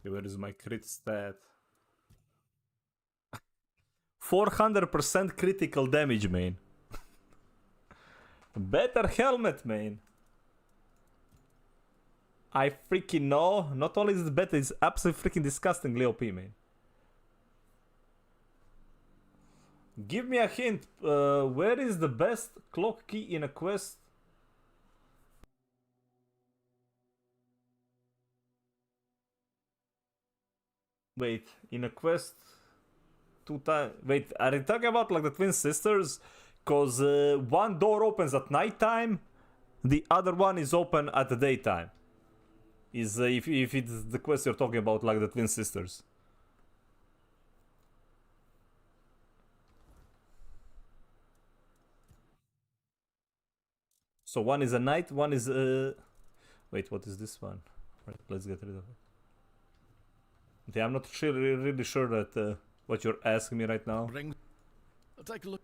Speaker 1: Okay, where is my crit stat? 400% critical damage, man. Better helmet, man. I freaking know. Not only is it better, it's absolutely freaking disgustingly OP, man. Give me a hint. Where is the best clock key in a quest? Wait, in a quest 2 times. Wait, are you talking about like the twin sisters? Cause one door opens at night time, the other one is open at the daytime. Is if it's the quest you're talking about, like the twin sisters. So one is a night, one is wait, what is this one? Right, let's get rid of it. Okay, I'm not really sure that what you're asking me right now.
Speaker 3: I'll take a look.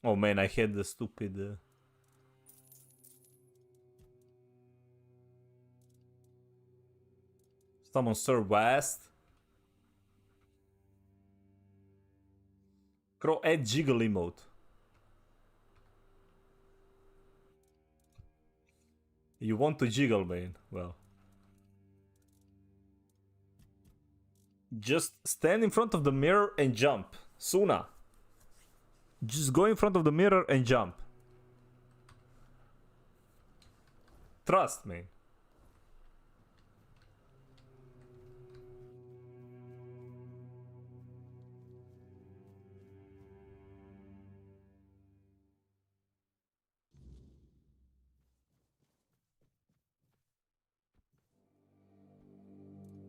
Speaker 1: Oh man, I had the stupid. Summon Sir West. Crow add jiggle emote. You want to jiggle, man? Well. Just stand in front of the mirror and jump. Suna. Just go in front of the mirror and jump. Trust me.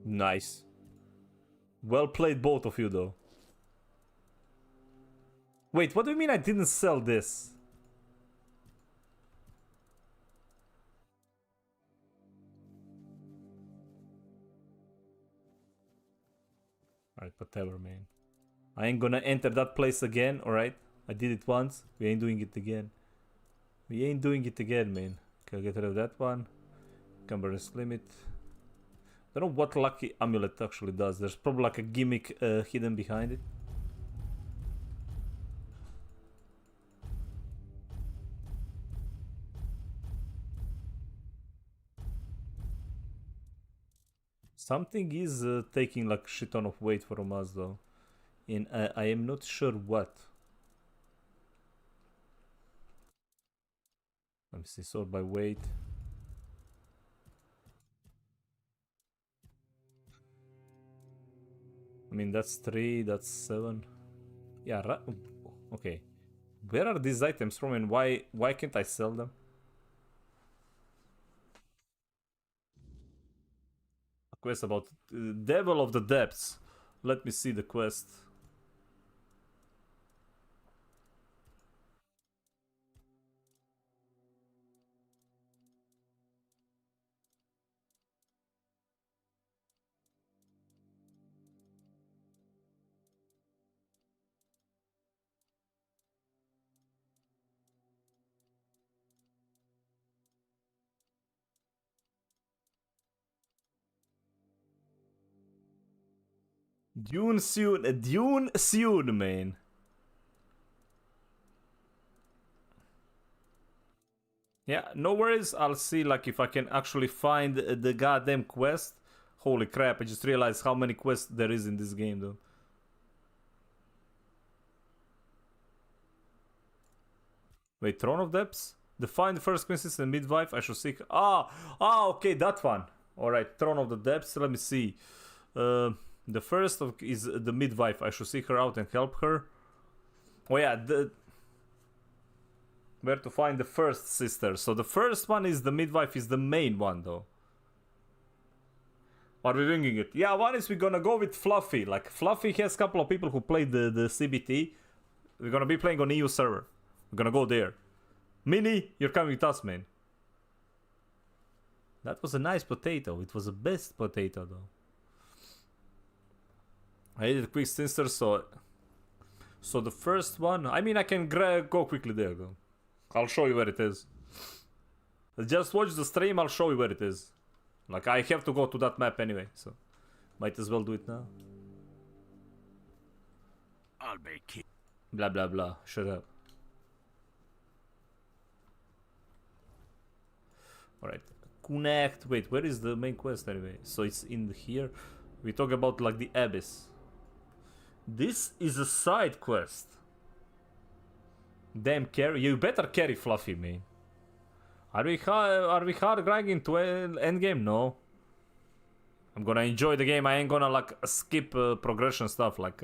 Speaker 1: Nice. Well played, both of you, though. Wait, what do you mean I didn't sell this? Alright, whatever, man. I ain't gonna enter that place again, alright? I did it once, we ain't doing it again. We ain't doing it again, man. Okay, I'll get rid of that one. Cumbrous limit. I don't know what lucky amulet actually does. There's probably like a gimmick hidden behind it. Something is taking like shit ton of weight from us though. And I am not sure what. Let me see, sort by weight. I mean, that's 3, that's 7. Yeah, okay. Where are these items from and why can't I sell them? A quest about Devil of the Depths. Let me see the quest. Dune soon, man. Yeah, no worries. I'll see like if I can actually find the goddamn quest. Holy crap, I just realized how many quests there is in this game though. Wait, Throne of Depths? Define the first princess and midwife I should seek. Okay, that one. Alright, Throne of the Depths, let me see. The first is the midwife. I should seek her out and help her. Oh yeah, where to find the first sister. So the first one is the midwife, is the main one though. Are we ringing it? Yeah, one is we're gonna go with Fluffy. Like Fluffy has a couple of people who played the CBT. We're gonna be playing on EU server. We're gonna go there. Minnie, you're coming with us, man. That was a nice potato. It was the best potato though. I did a quick sister, so the first one. I mean, I can go quickly there though. I'll show you where it is. Just watch the stream. I'll show you where it is. Like I have to go to that map anyway. So Might as well do it now.
Speaker 6: I'll be keep.
Speaker 1: Blah blah blah. Shut up. Alright. Connect. Wait, where is the main quest anyway? So it's in here. We talk about like the abyss. This is a side quest. Damn, carry. You better carry Fluffy, man. Are we hard grinding to endgame? No. I'm gonna enjoy the game. I ain't gonna like skip progression stuff. Like,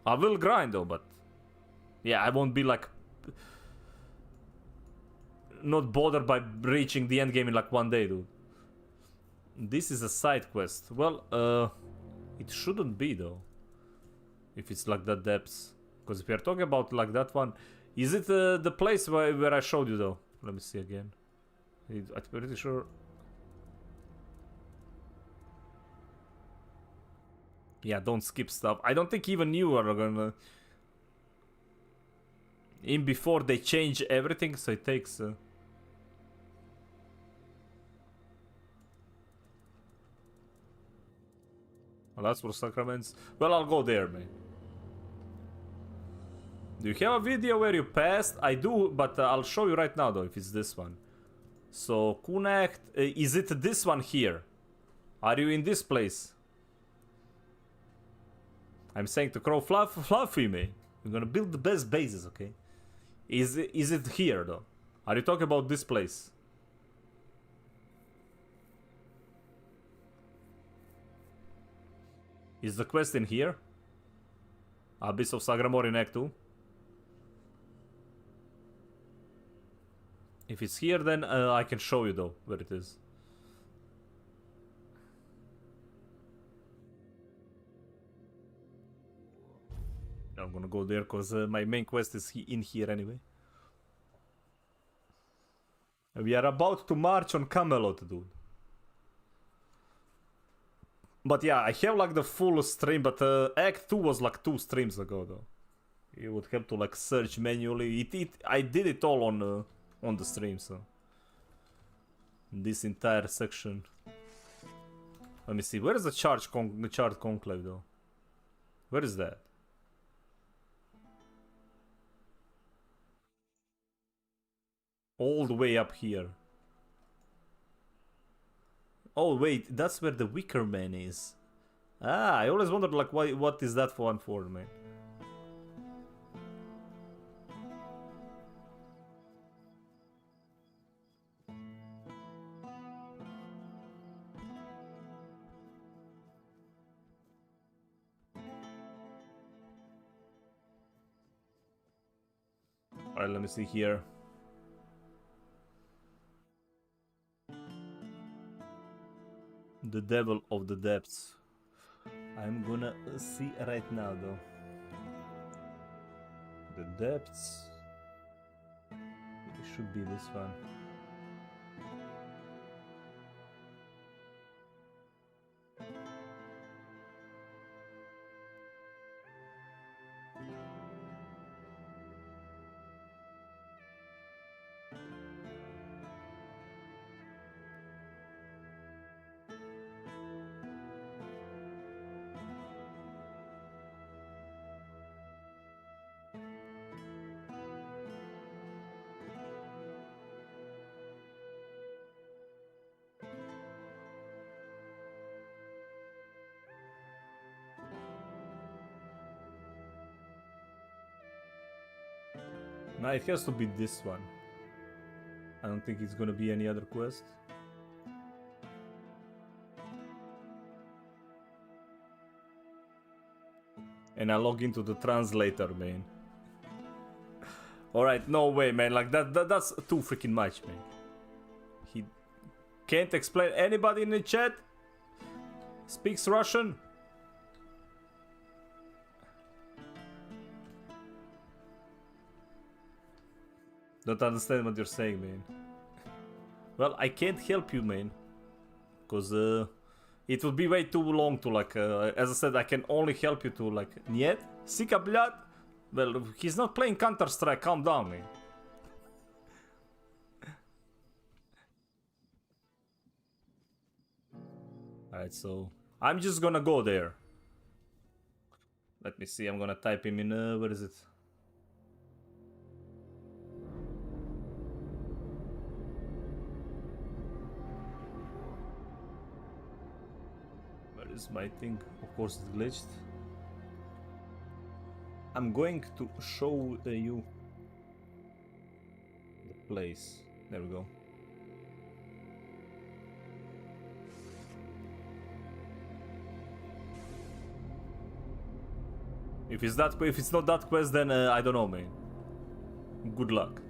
Speaker 1: I will grind though, but yeah, I won't be like not bothered by reaching the end game in like one day, dude. This is a side quest. Well, it shouldn't be though. If it's like that depths, because if we are talking about like that one, is it the place where I showed you though? Let me see again. I'm pretty sure. Yeah, don't skip stuff. I don't think even you are gonna. In before they change everything, so it takes. Well, that's for sacraments. Well, I'll go there, man. Do you have a video where you passed? I do, but I'll show you right now though if it's this one. So connect. Is it this one here? Are you in this place? I'm saying to Crow Fluffy, man. We're gonna build the best bases, okay? Is it here though? Are you talking about this place? Is the quest in here? Abyss of Sagramor in Act 2? If it's here, then I can show you though where it is. I'm gonna go there because my main quest is in here anyway. We are about to march on Camelot, dude. But yeah, I have like the full stream, but Act 2 was like 2 streams ago though. You would have to like search manually. I did it all on the stream, so this entire section. Let me see. Where is the charge conclave though? Where is that? All the way up here. Oh wait, that's where the Wicker Man is. Ah, I always wondered like what is that one for, man? Alright, let me see here. The Devil of the Depths. I'm gonna see right now though. The Depths. It should be this one. No, it has to be this one. I don't think it's gonna be any other quest. And I log into the translator, man. Alright, no way, man. Like that's too freaking much, man. He can't explain. Anybody in the chat speaks Russian? Don't understand what you're saying, man. Well, I can't help you, man. Because it would be way too long to like... as I said, I can only help you to like... Niet? Sika blad? Well, he's not playing Counter-Strike. Calm down, man. Alright, so... I'm just gonna go there. Let me see, I'm gonna type him in, where is it? Where is my thing? Of course it's glitched. I'm going to show you the place. There we go. If it's not that quest, then I don't know, man. Good luck.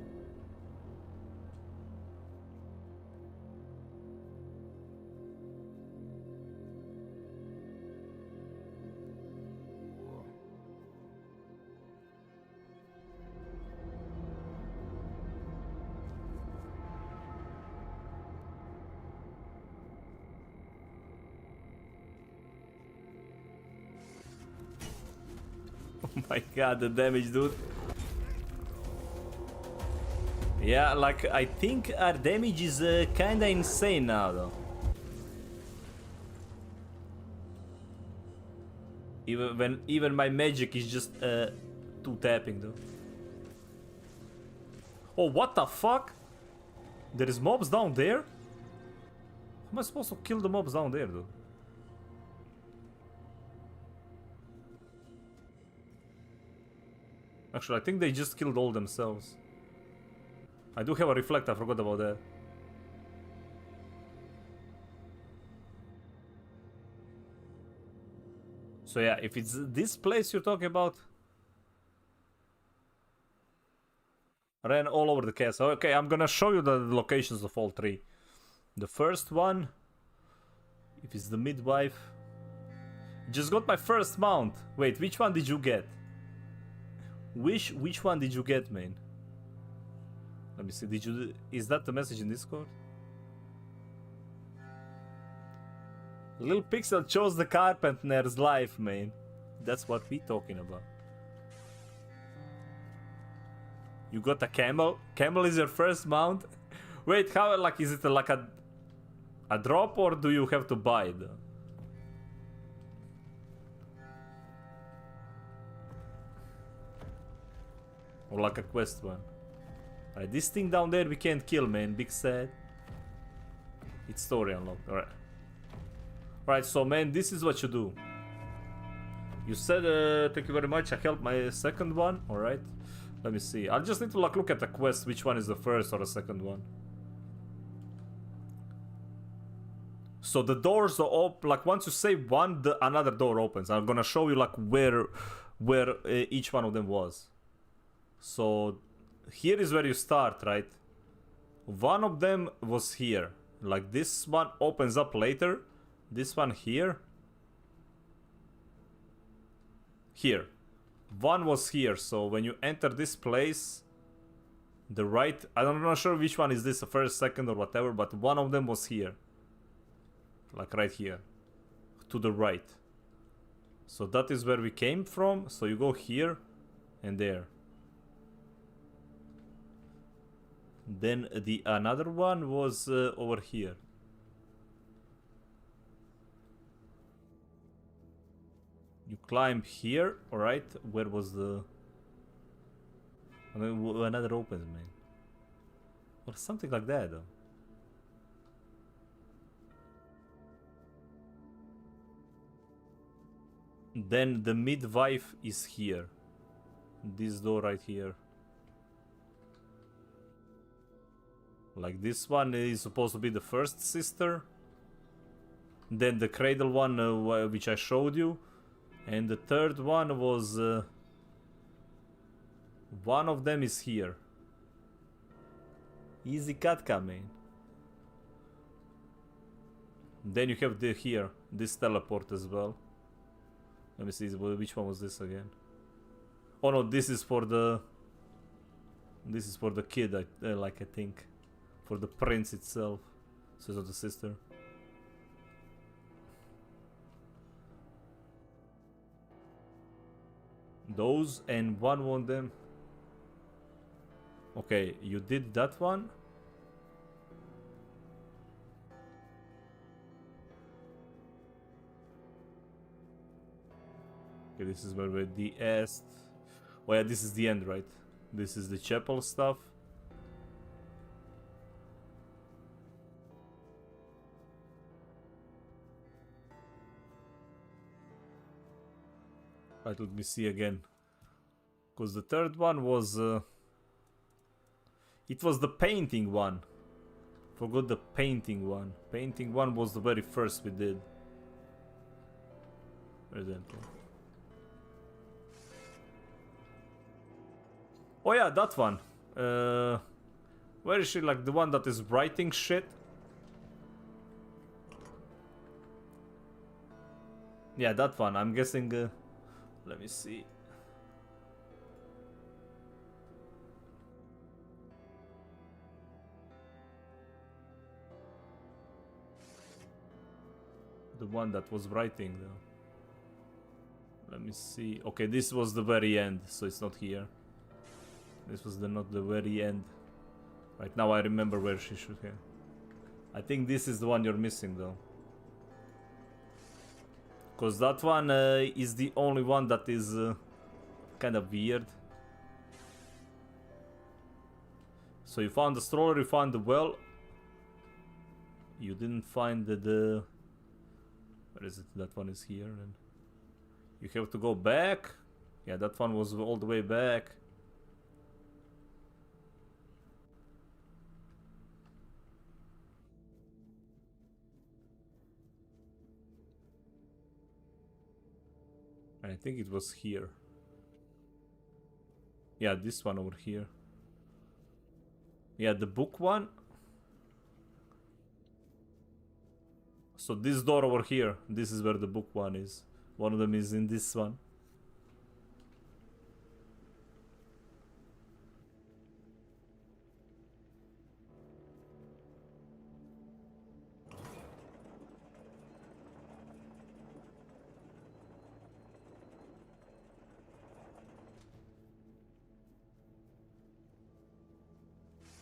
Speaker 1: Oh my god, the damage, dude. Yeah, like, I think our damage is kinda insane now, though. Even my magic is just 2 tapping, though. Oh, what the fuck? There is mobs down there? How am I supposed to kill the mobs down there, dude? Actually, I think they just killed all themselves. I do have a reflect, I forgot about that. So yeah, if it's this place you're talking about... Ran all over the castle. Okay, I'm gonna show you the locations of all 3. The first one... If it's the midwife... Just got my first mount. Wait, which one did you get? Which one did you get, man? Let me see, is that the message in Discord? Little Pixel chose the carpenter's life, man. That's what we talking about. You got a camel? Camel is your first mount? Wait, how, like, is it like a drop, or do you have to buy it? Or like a quest one? Alright, this thing down there we can't kill, man. Big sad. It's story unlocked. Alright. Alright, so man, this is what you do. You said, thank you very much, I helped my second one. Alright. Let me see. I just need to like look at the quest, which one is the first or the second one. So the doors are open, like once you say one, another door opens. I'm gonna show you like where each one of them was. So here is where you start, right? One of them was here. Like this one opens up later. This one here. Here. One was here, so when you enter this place, the right... I'm not sure which one is this, the first, second or whatever, but one of them was here. Like right here. To the right. So that is where we came from, so you go here and there. Then the another one was over here. You climb here, alright? Where was the... Another opens, man. Or something like that, though. Then the midwife is here. This door right here. Like this one is supposed to be the first sister. Then the cradle one, which I showed you. And the third one was... one of them is here. Easy Katka, man. Then you have here, this teleport as well. Let me see, which one was this again? Oh no, this is for the... This is for the kid, I think. For the prince itself. So it's not the sister. Those and one of them. Okay, you did that one. Okay, this is where we're the est. Oh yeah, this is the end, right? This is the chapel stuff. Right, let me see again. Because the third one was... it was the painting one. Forgot the painting one. Painting one was the very first we did. Where's that one? Oh yeah, that one. Where is she? Like the one that is writing shit? Yeah, that one. I'm guessing... let me see. The one that was writing though. Let me see. Okay, this was the very end, so it's not here. This was not the very end. Right now I remember where she should have. I think this is the one you're missing though. Because that one is the only one that is kind of weird. So you found the stroller, you found the well. You didn't find the... Where is it? That one is here. And you have to go back. Yeah, that one was all the way back. I think it was here. Yeah, this one over here. Yeah, the book one. So this door over here, this is where the book one is. One of them is in this one.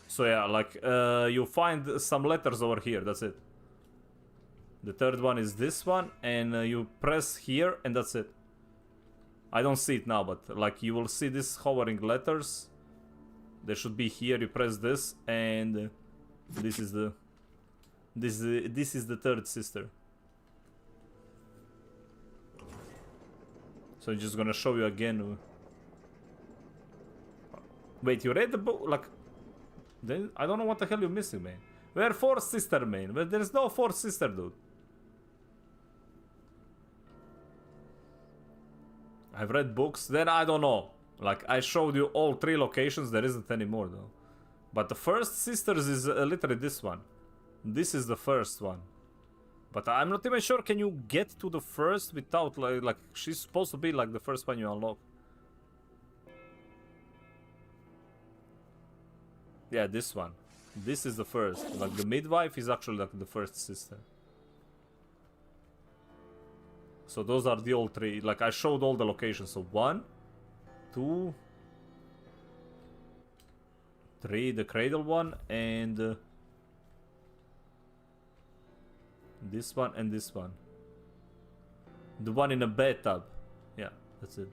Speaker 1: So yeah, like, you find some letters over here, that's it. The third one is this one, and you press here, and that's it. I don't see it now, but like, you will see this hovering letters. They should be here, you press this, and this is the... This is the third sister. So I'm just gonna show you again. Wait, you read the book? Like... Then I don't know what the hell you're missing, man. We're fourth sister, man. But there's no fourth sister, dude. I've read books. Then I don't know. Like, I showed you all 3 locations. There isn't any more, though. But the first sisters is literally this one. This is the first one. But I'm not even sure can you get to the first without, like she's supposed to be like the first one you unlock. Yeah, this one. This is the first. Like, the midwife is actually like the first sister. So those are the all 3. Like, I showed all the locations. So 1, 2, 3, the cradle one, and this one and this one. The one in a bathtub. Yeah, that's it.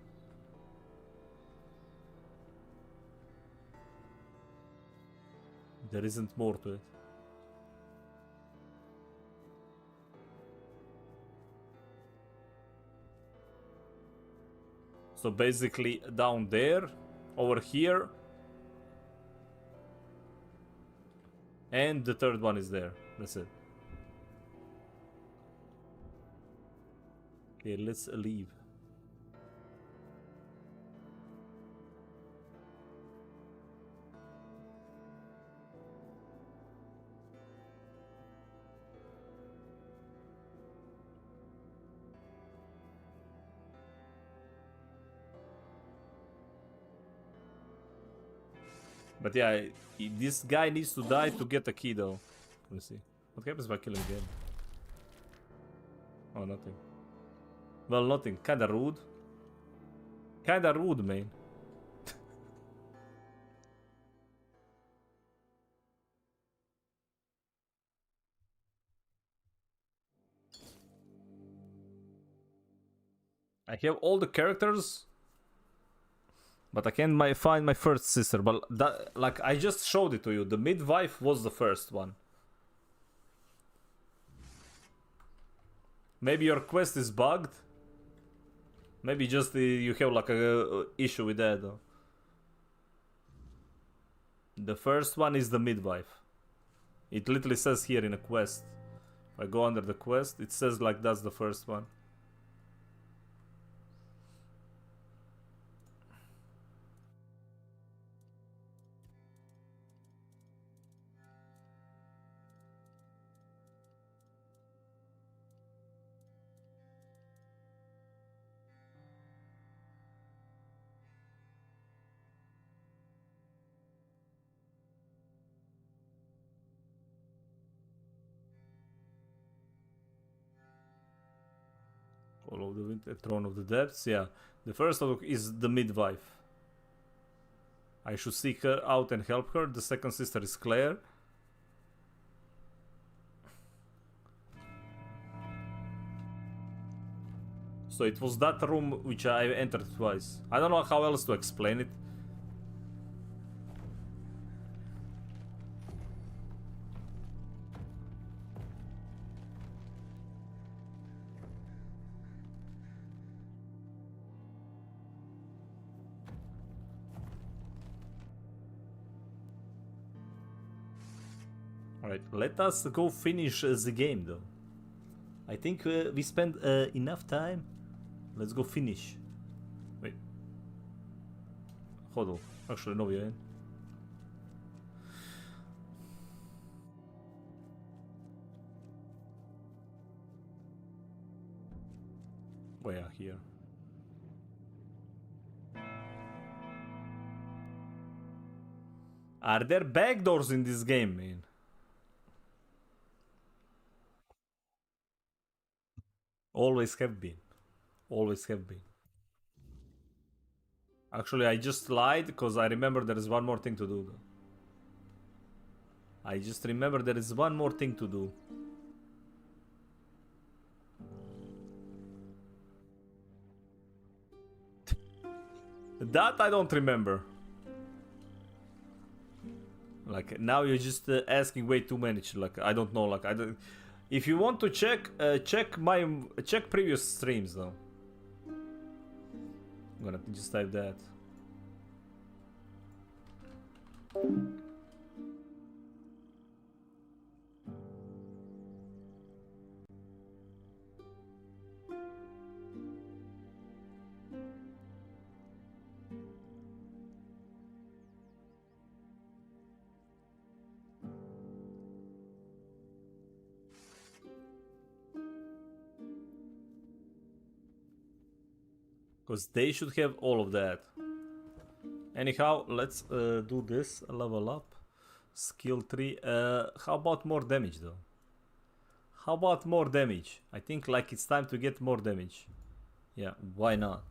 Speaker 1: There isn't more to it. So basically down there, over here, and the third one is there. That's it. Okay, let's leave. But yeah, this guy needs to die to get a key though. Let's see. What happens if I kill him again? Oh, nothing. Well, nothing. Kinda rude. Kinda rude, man. I have all the characters, but I can't find my first sister. But that, like, I just showed it to you. The midwife was the first one. Maybe your quest is bugged. Maybe just you have like a issue with that. Though. The first one is the midwife. It literally says here in a quest. If I go under the quest, it says like that's the first one. Call of the Winter, Throne of the Depths, yeah. The first one is the midwife. I should seek her out and help her. The second sister is Claire. So it was that room which I entered twice. I don't know how else to explain it. Alright, let us go finish the game though. I think we spent enough time. Let's go finish. Wait. Hold on. Actually, no, we ain't. Oh yeah, here. Are there backdoors in this game, man? Always have been. Always have been. Actually, I just lied because I remember there is one more thing to do. Though. I just remember there is one more thing to do. That I don't remember. Like now you're just asking way too many. Like I don't know. Like I don't. If you want to check, check previous streams though. I'm gonna just type that. Because they should have all of that. Anyhow, let's do this. Level up. Skill 3. How about more damage though? How about more damage? I think like it's time to get more damage. Yeah, why not?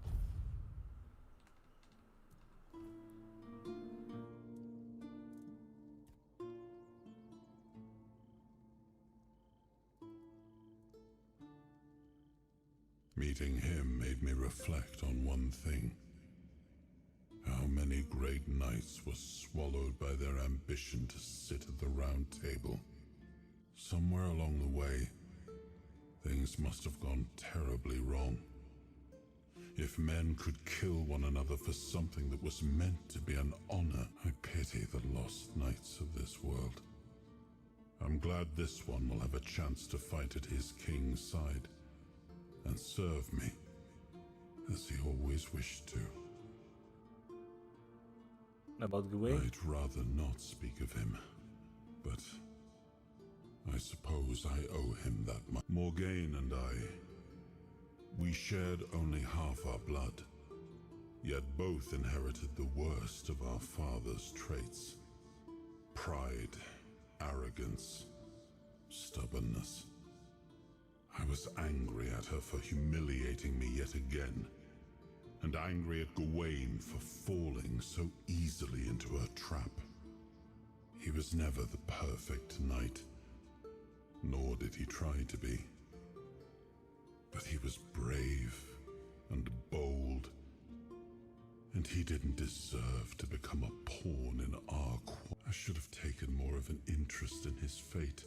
Speaker 16: Meeting him made me reflect on one thing. How many great knights were swallowed by their ambition to sit at the round table. Somewhere along the way, things must have gone terribly wrong. If men could kill one another for something that was meant to be an honor, I pity the lost knights of this world. I'm glad this one will have a chance to fight at his king's side. And serve me, as he always wished to.
Speaker 1: About Gawain?
Speaker 16: I'd rather not speak of him, but I suppose I owe him that much. Morgaine and I, we shared only half our blood, yet both inherited the worst of our father's traits. Pride, arrogance, stubbornness. I was angry at her for humiliating me yet again, and angry at Gawain for falling so easily into her trap. He was never the perfect knight, nor did he try to be. But he was brave, and bold. And he didn't deserve to become a pawn in our quarrel. I should have taken more of an interest in his fate.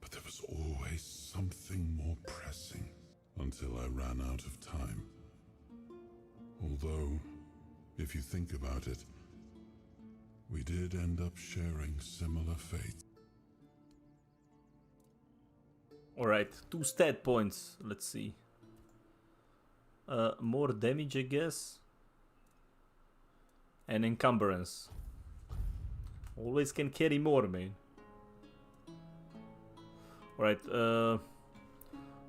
Speaker 16: But there was always something more pressing, until I ran out of time. Although, if you think about it, we did end up sharing similar fates.
Speaker 1: Alright, 2 stat points. Let's see. More damage, I guess. And encumbrance. Always can carry more, man. Alright,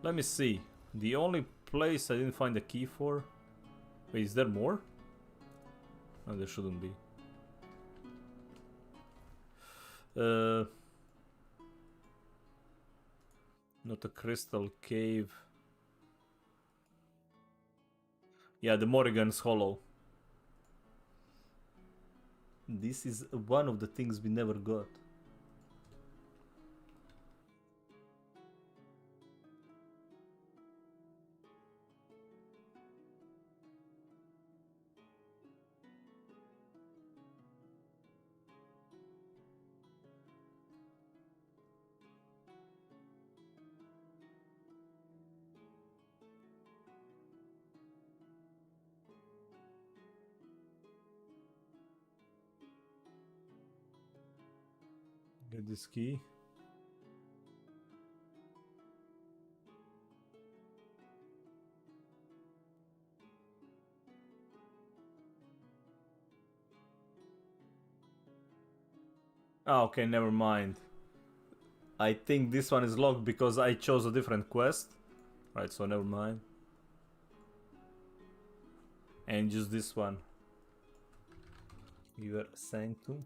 Speaker 1: let me see. The only place I didn't find a key for... Wait, is there more? No, there shouldn't be. Not a crystal cave. Yeah, the Morrigan's Hollow. This is one of the things we never got. Get this key. Ah, okay, never mind. I think this one is locked because I chose a different quest. Right, so never mind. And just this one. Your Sanctum.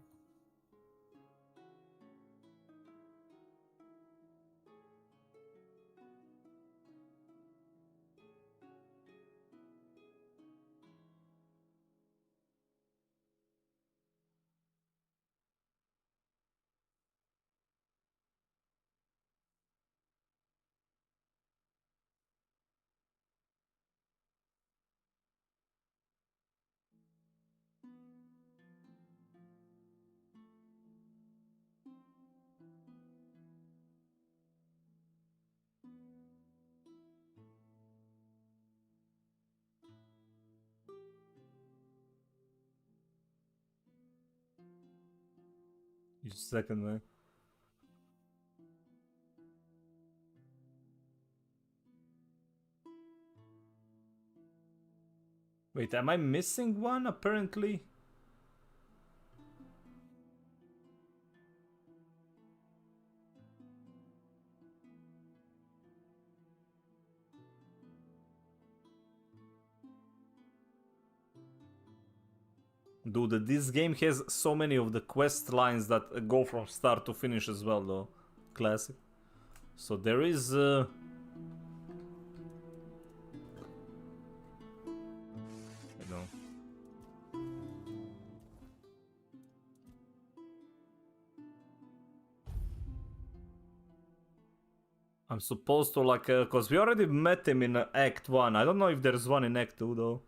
Speaker 1: Just a second, man. Wait, am I missing one apparently? Dude, this game has so many of the quest lines that go from start to finish as well, though. Classic. So there is... I know. I'm supposed to, like, cause we already met him in Act 1. I don't know if there's one in Act 2, though.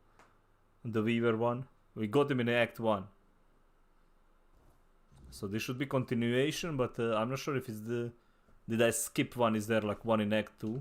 Speaker 1: The Weaver one. We got him in Act 1. So this should be continuation, but I'm not sure if it's the... Did I skip one? Is there like one in Act 2?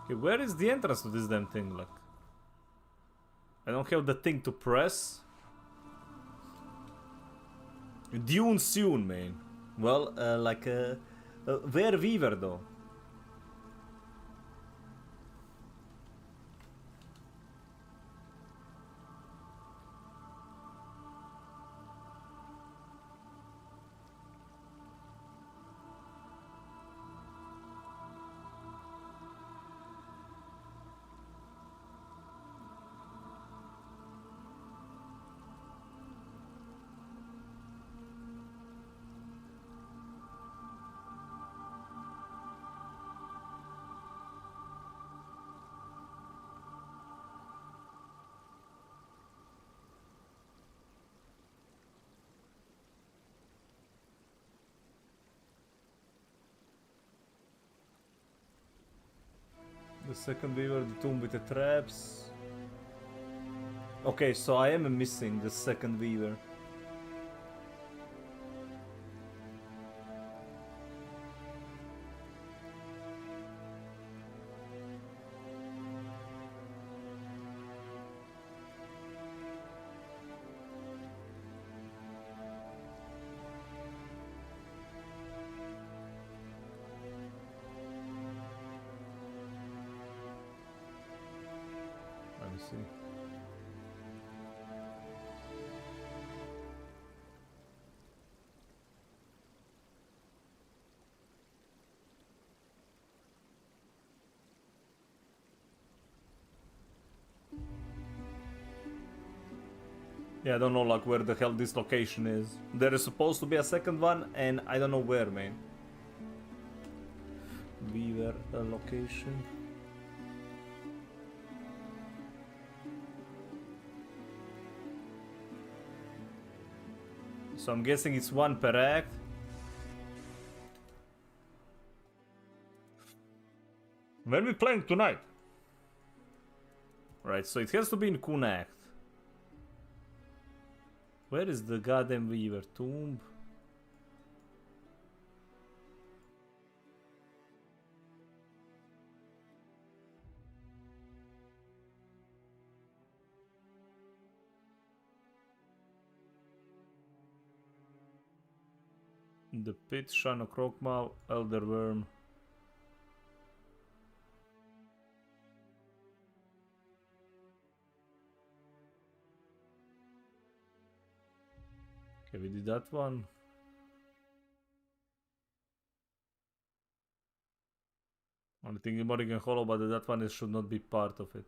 Speaker 1: Okay, where is the entrance to this damn thing? Like, I don't have the thing to press. Dune soon, man. Well, where Weaver though? The second Weaver, the tomb with the traps. Okay, so I am missing the second Weaver. Let me see. Yeah, I don't know like where the hell this location is. There is supposed to be a second one and I don't know where, man. Weaver location. So I'm guessing it's one per act. When we playing tonight? Right, so it has to be in Kun act. Where is the goddamn Weaver tomb? The pit, Shrine of Krokmal, Elder Worm. Okay, we did that one. I'm thinking Morrigan Hollow, but that one should not be part of it.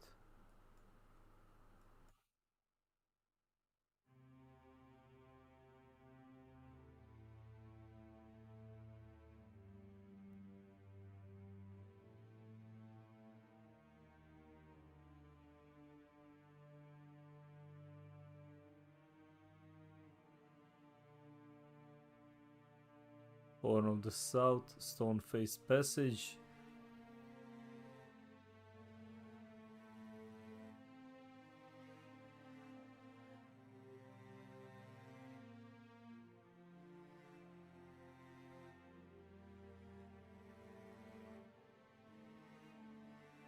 Speaker 1: Horn of the South, Stone Face Passage.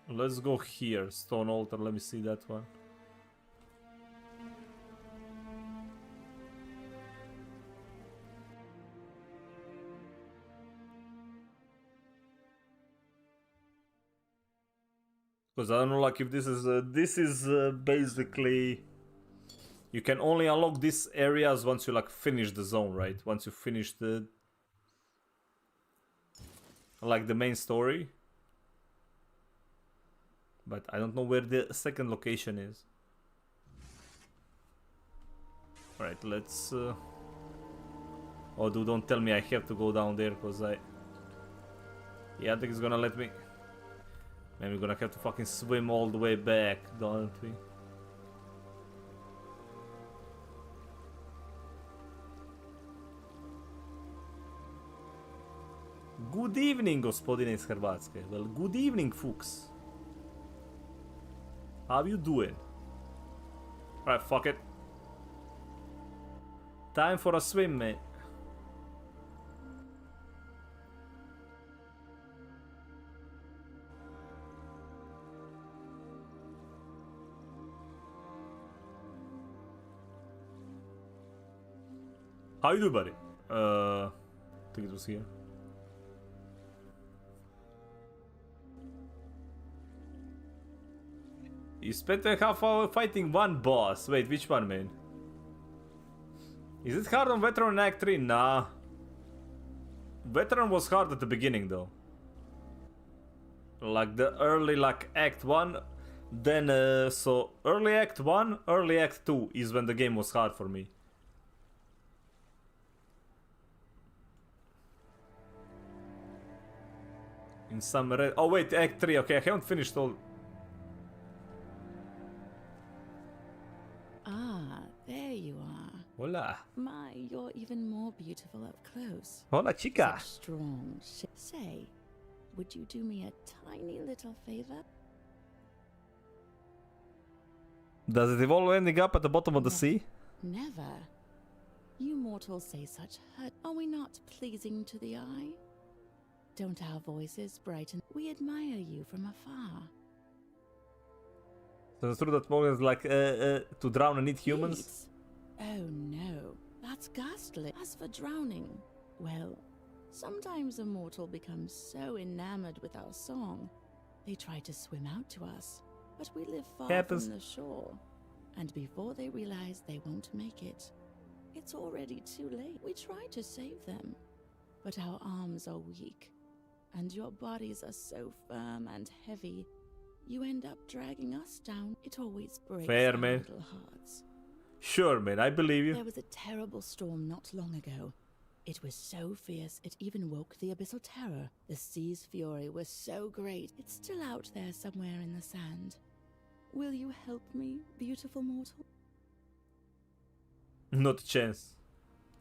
Speaker 1: Let's go here, Stone Altar, let me see that one. Because I don't know, like if this is basically you can only unlock these areas once you like finish the zone, right? Once you finish the like the main story. But I don't know where the second location is. Alright, let's oh dude, don't tell me I have to go down there because yeah, I think it's gonna let me. Man, we're gonna have to fucking swim all the way back, don't we? Good evening, gospodine iz Hrvatske. Well, good evening, Fuchs. How you doing? Alright, fuck it. Time for a swim, mate. How you do, buddy? I think it was here. You spent a half hour fighting one boss. Wait, which one, man? Is it hard on Veteran in Act 3? Nah. Veteran was hard at the beginning, though. Like the early, like Act 1. Then, so early Act 1, early Act 2 is when the game was hard for me. In some red... Oh wait, Act 3, okay, I haven't finished all...
Speaker 15: Ah, there you are.
Speaker 1: Hola.
Speaker 15: My, you're even more beautiful up close.
Speaker 1: Hola, chica.
Speaker 15: Such strong Say, would you do me a tiny little favor?
Speaker 1: Does it evolve ending up at the bottom of the sea?
Speaker 15: Never. You mortals say such hurt. Are we not pleasing to the eye? Don't our voices brighten? We admire you from afar.
Speaker 1: So it's true that Morgan is like to drown and eat humans?
Speaker 15: Eats? Oh no, that's ghastly. As for drowning, well, sometimes a mortal becomes so enamored with our song, they try to swim out to us. But we live far from the shore, and before they realize they won't make it, it's already too late. We try to save them, but our arms are weak, and your bodies are so firm and heavy, you end up dragging us down. It always breaks
Speaker 1: Fair,
Speaker 15: our
Speaker 1: man.
Speaker 15: little hearts.
Speaker 1: Sure, man, I believe you.
Speaker 15: There was a terrible storm not long ago. It was so fierce, it even woke the abyssal terror. The sea's fury was so great, it's still out there somewhere in the sand. Will you help me, beautiful mortal?
Speaker 1: Not a chance.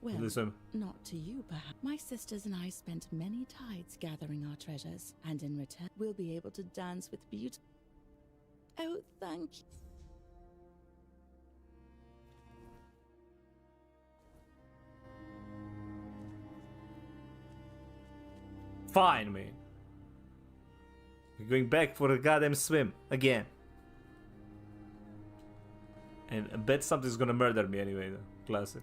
Speaker 15: Well,
Speaker 1: Listen.
Speaker 15: not to you, perhaps. My sisters and I spent many tides gathering our treasures, and in return, we'll be able to dance with beauty. Oh, thank you.
Speaker 1: Fine, man. We're going back for a goddamn swim again. And I bet something's gonna murder me anyway, though. Classic.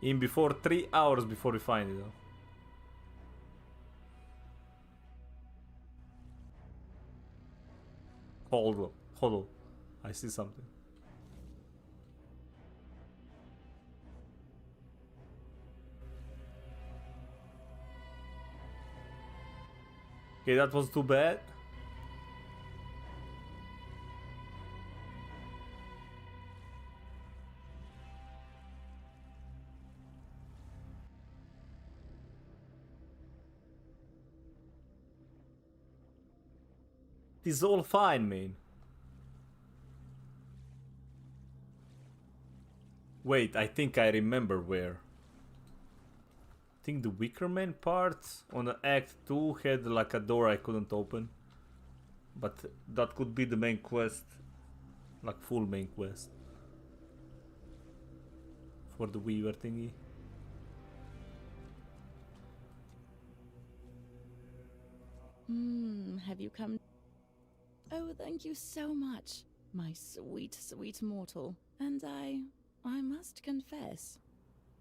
Speaker 1: In before 3 hours before we find it, though. Hold on. I see something. Okay, that was too bad. It is all fine, man. Wait, I think I remember where. I think the Wicker Man part on the Act 2 had like a door I couldn't open. But that could be the main quest. Like full main quest. For the Weaver thingy.
Speaker 15: Have you come? Oh, thank you so much, my sweet, sweet mortal. And I must confess,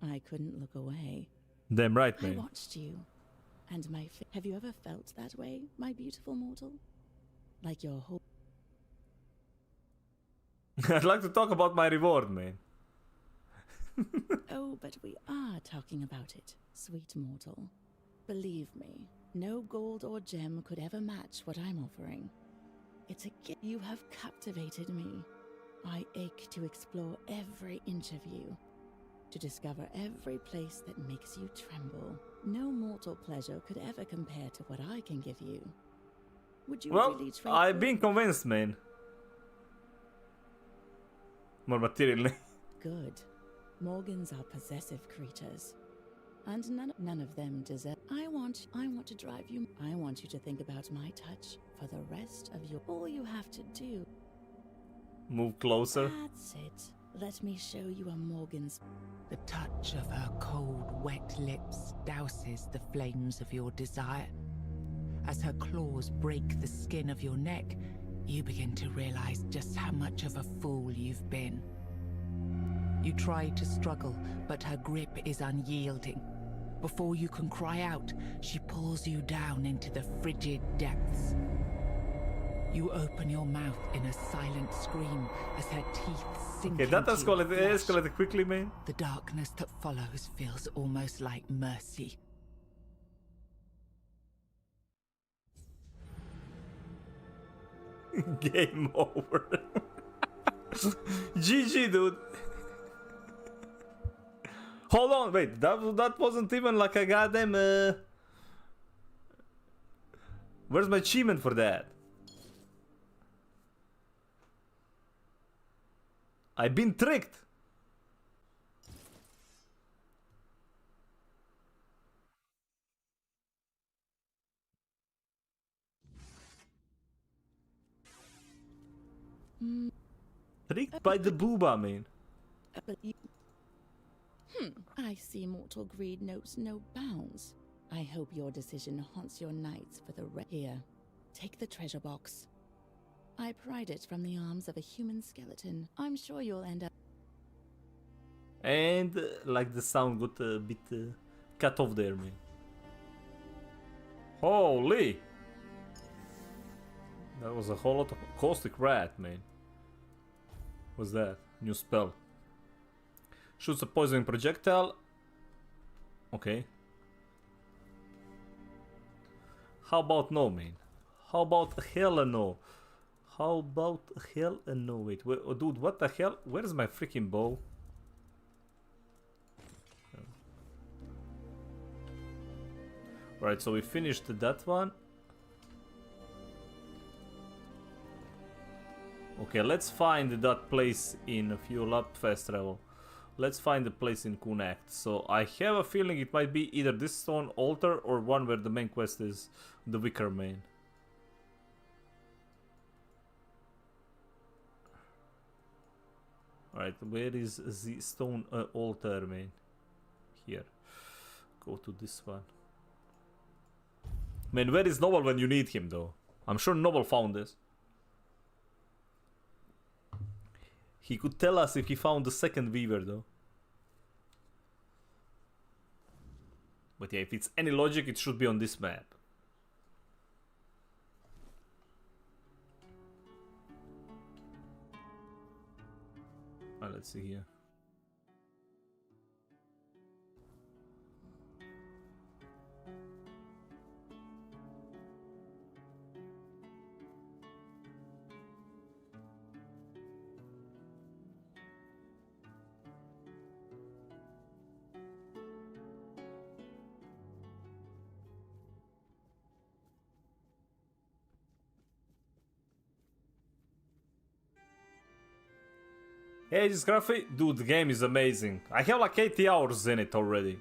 Speaker 15: I couldn't look away.
Speaker 1: Damn right, man.
Speaker 15: I watched you, and have you ever felt that way, my beautiful mortal? Like your whole...
Speaker 1: I'd like to talk about my reward, man.
Speaker 15: Oh, but we are talking about it, sweet mortal. Believe me, no gold or gem could ever match what I'm offering. It's a gift. You have captivated me. I ache to explore every inch of you, to discover every place that makes you tremble. No mortal pleasure could ever compare to what I can give you. Would you
Speaker 1: Well,
Speaker 15: really trade
Speaker 1: I've
Speaker 15: for
Speaker 1: been
Speaker 15: it?
Speaker 1: convinced, man. More being convinced, man. More materially.
Speaker 15: Good. Morgans are possessive creatures. And none of them deserve. I want to drive you. I want you to think about my touch for the rest of your. All you have to do.
Speaker 1: Move closer.
Speaker 15: That's it. Let me show you a Morgan's.
Speaker 4: The touch of her cold, wet lips douses the flames of your desire. As her claws break the skin of your neck, you begin to realize just how much of a fool you've been. You try to struggle, but her grip is unyielding. Before you can cry out, she pulls you down into the frigid depths. You open your mouth in a silent scream as her teeth sink
Speaker 1: Okay, that
Speaker 4: into your flesh.
Speaker 1: escalated quickly, man.
Speaker 4: The darkness that follows feels almost like mercy.
Speaker 1: Game over. GG, dude. Hold on, wait. That wasn't even like a goddamn. Where's my achievement for that? I've been tricked. Tricked by the booba, man.
Speaker 15: I see mortal greed knows no bounds. I hope your decision haunts your nights for the Here, take the treasure box. I pried it from the arms of a human skeleton. I'm sure you'll end up.
Speaker 1: And like the sound got a bit cut off there, man. Holy! That was a whole lot of caustic rat, man. What's that? New spell. Shoots a poisoning projectile. Okay. How about no, man? How about hell no? How about hell no? Wait, oh, dude, what the hell? Where's my freaking bow? Right, so we finished that one. Okay, let's find that place in Fuel Up Fast Travel. Let's find the place in Connect. So I have a feeling it might be either this stone altar or one where the main quest is the Wicker Man. Alright, where is the stone altar, man? Here. Go to this one. Man, where is Noble when you need him, though? I'm sure Noble found this. He could tell us if he found the second Weaver, though. But yeah, if it's any logic, it should be on this map. Let's see here. Hey, this graphic, dude, the game is amazing. I have like 80 hours in it already.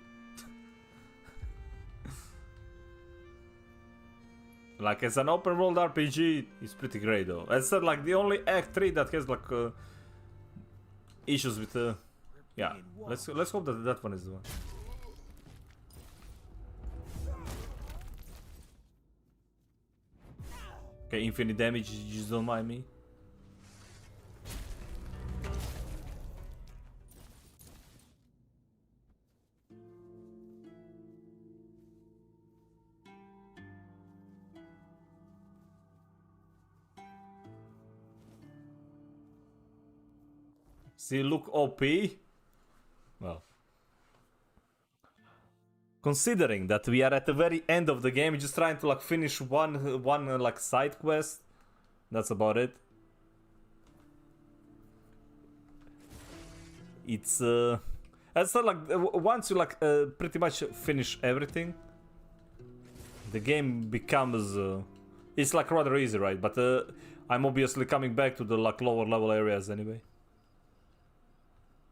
Speaker 1: Like as an open world RPG, it's pretty great though. It's like the only Act 3 that has like issues with yeah. Let's hope that that one is the one. Okay, infinite damage, you just don't mind me. See, look OP. Well, considering that we are at the very end of the game, just trying to like finish one like side quest. That's about it. It's not like once you like pretty much finish everything, the game becomes It's like rather easy, right? But I'm obviously coming back to the like lower level areas anyway.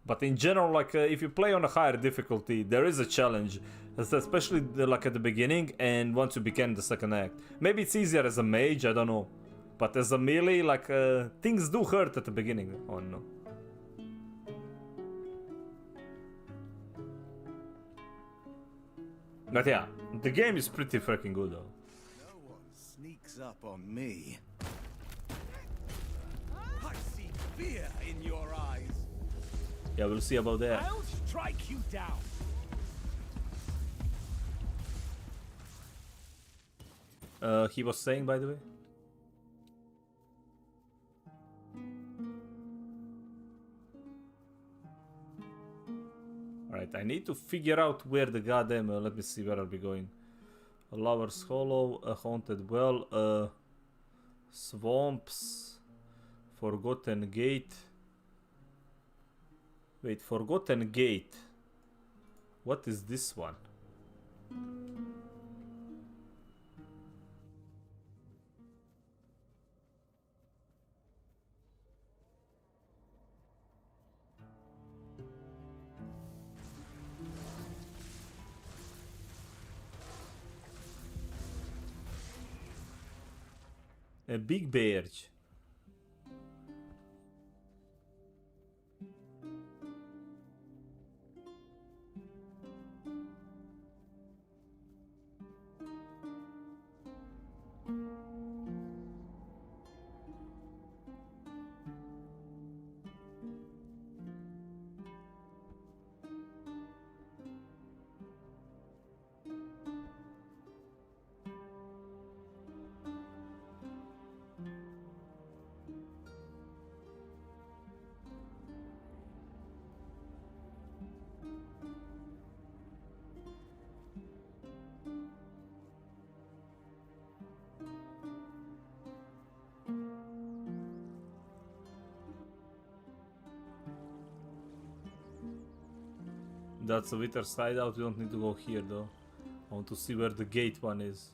Speaker 1: But in general, like if you play on a higher difficulty, there is a challenge, especially like at the beginning and once you begin the second act. Maybe it's easier as a mage, I don't know. But as a melee, like things do hurt at the beginning. Oh no. But yeah, the game is pretty freaking good though.
Speaker 6: No one sneaks up on me. I see fear in your eyes.
Speaker 1: Yeah, we'll see about that.
Speaker 6: I'll strike you down.
Speaker 1: He was saying, by the way. Alright, I need to figure out where the goddamn... let me see where I'll be going. A Lover's Hollow, a Haunted Well, Swamps, Forgotten Gate. Wait, Forgotten Gate. What is this one? A big barge. That's the Wither side out. We don't need to go here though. I want to see where the gate one is.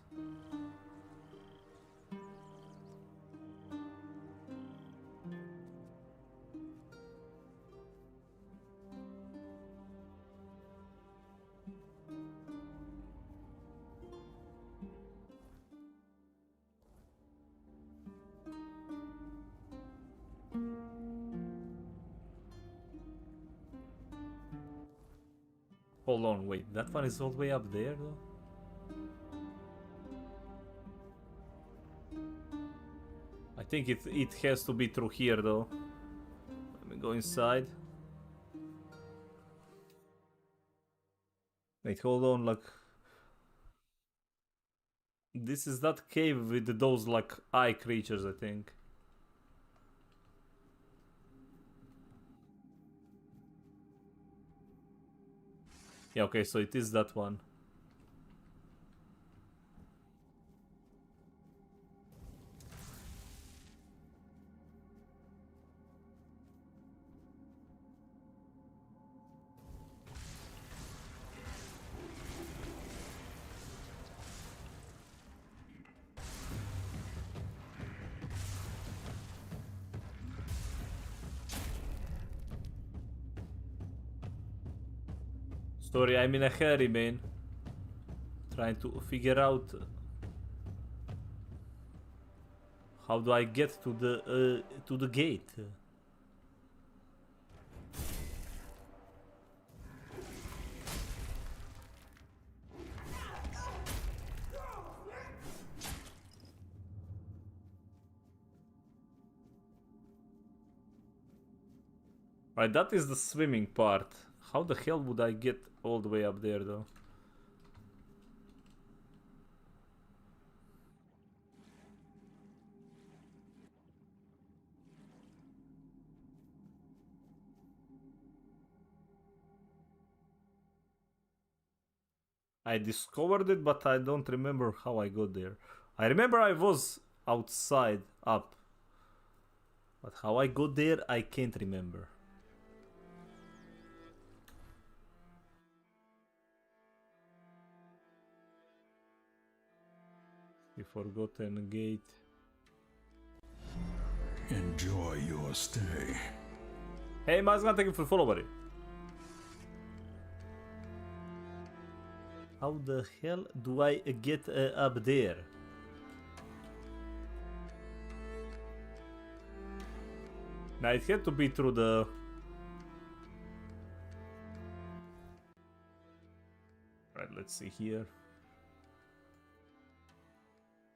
Speaker 1: Hold on, wait, that one is all the way up there though? I think it has to be through here though. Let me go inside. Wait, hold on, like... This is that cave with those like eye creatures, I think. Yeah, okay, so it is that one. Sorry, I'm in a hurry, man. Trying to figure out how do I get to the gate. Right, that is the swimming part. How the hell would I get all the way up there though? I discovered it, but I don't remember how I got there. I remember I was outside up, but how I got there I can't remember. The Forgotten Gate.
Speaker 17: Enjoy your stay.
Speaker 1: Hey, man, gonna take it for follow, buddy. How the hell do I get up there? Now it had to be through the... Right, let's see here.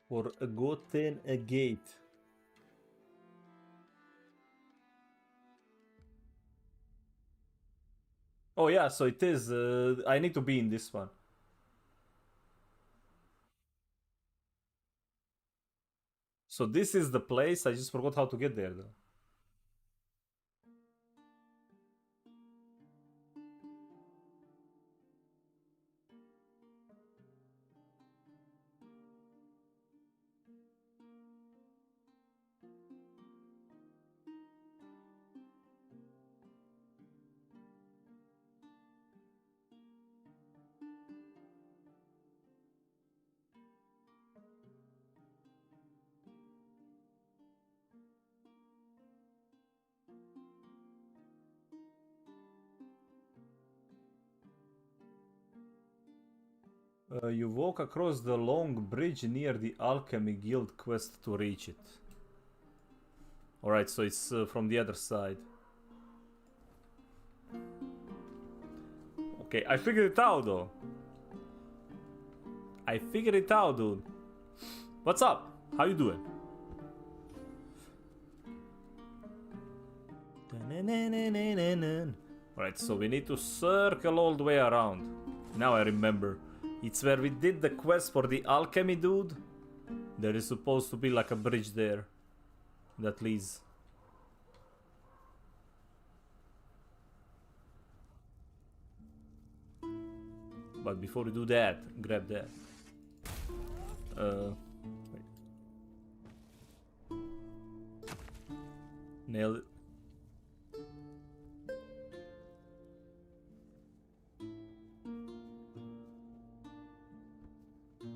Speaker 1: Forgotten Gate. Oh yeah, so it is. I need to be in this one. So this is the place. I just forgot how to get there though. You walk across the long bridge near the Alchemy Guild quest to reach it. Alright, so it's from the other side. Okay, I figured it out though. I figured it out, dude. What's up? How you doing? Alright, so we need to circle all the way around. Now I remember. It's where we did the quest for the alchemy dude. There is supposed to be like a bridge there that leads. But before we do that, grab that. Wait. Nailed it.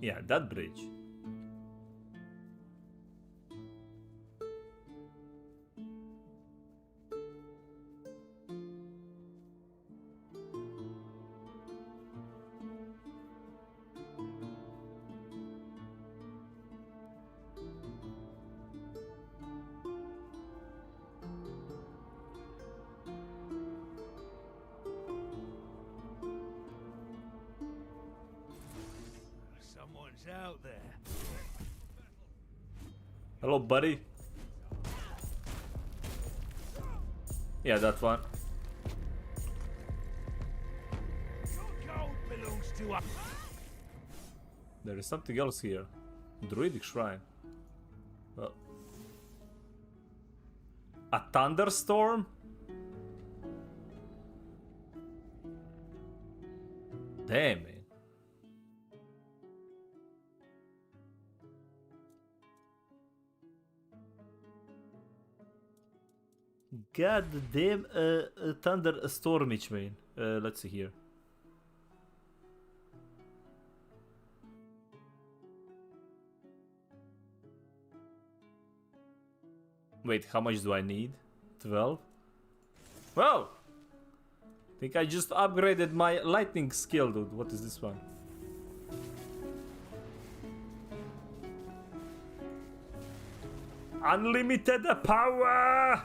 Speaker 1: Yeah, that bridge.
Speaker 6: Out there.
Speaker 1: Hello, buddy. Yeah, that one.
Speaker 6: Belongs to us.
Speaker 1: There is something else here. Druidic shrine. Well, a thunderstorm? Damn, man. God damn, thunderstormage, man. Let's see here. Wait, how much do I need? 12? Well, I think I just upgraded my lightning skill, dude. What is this one? Unlimited power!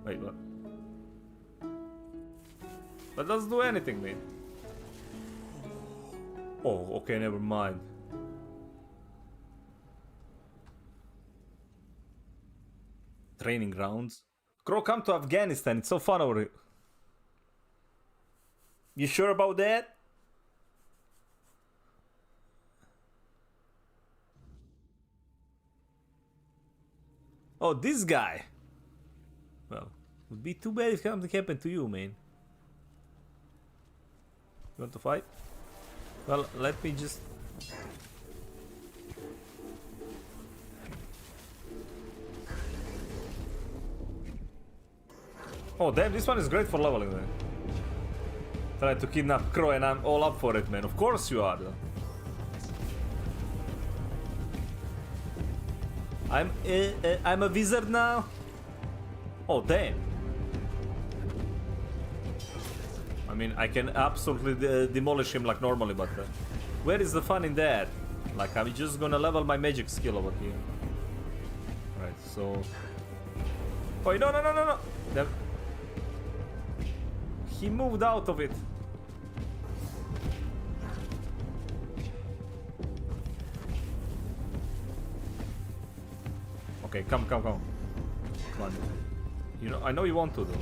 Speaker 1: Wait, what? That doesn't do anything, man. Oh, okay, never mind. Training grounds. Crow, come to Afghanistan. It's so fun over here. You sure about that? Oh, this guy. Well, it would be too bad if something happened to you, man. You want to fight? Well, let me just... Oh damn, this one is great for leveling, man. Try to kidnap Crow and I'm all up for it, man. Of course you are, though. I'm a wizard now? Oh, damn. I mean, I can absolutely demolish him like normally, but where is the fun in that? Like, I'm just gonna level my magic skill over here. Right, so... Oh, no. Damn. He moved out of it. Okay, come on. You know, I know you want to, though.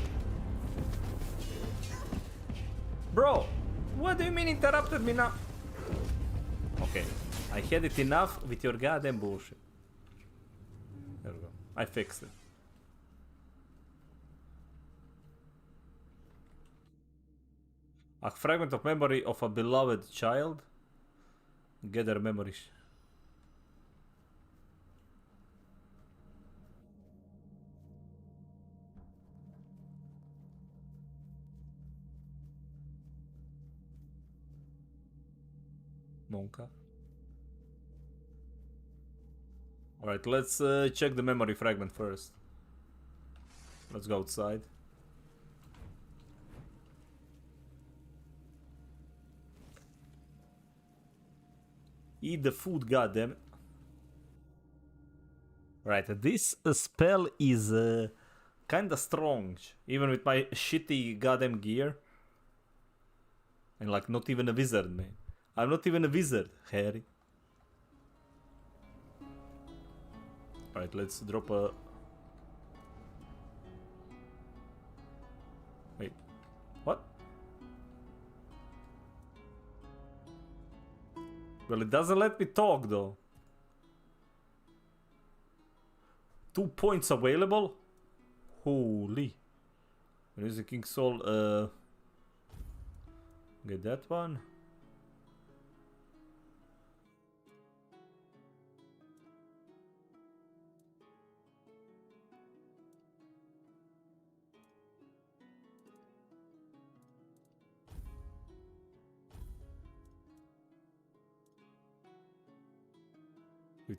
Speaker 1: Bro, what do you mean interrupted me now? Okay, I had it enough with your goddamn bullshit. There we go. I fixed it. A fragment of memory of a beloved child. Gather memories. Monka. Alright, let's check the memory fragment first. Let's go outside. Eat the food, goddammit. Right, this spell is kinda strong, even with my shitty goddamn gear. And like, not even a wizard, man. I'm not even a wizard, Harry. Alright, let's drop a... Wait, what? Well, it doesn't let me talk, though. 2 points available? Holy. When is the King Soul? Get that one.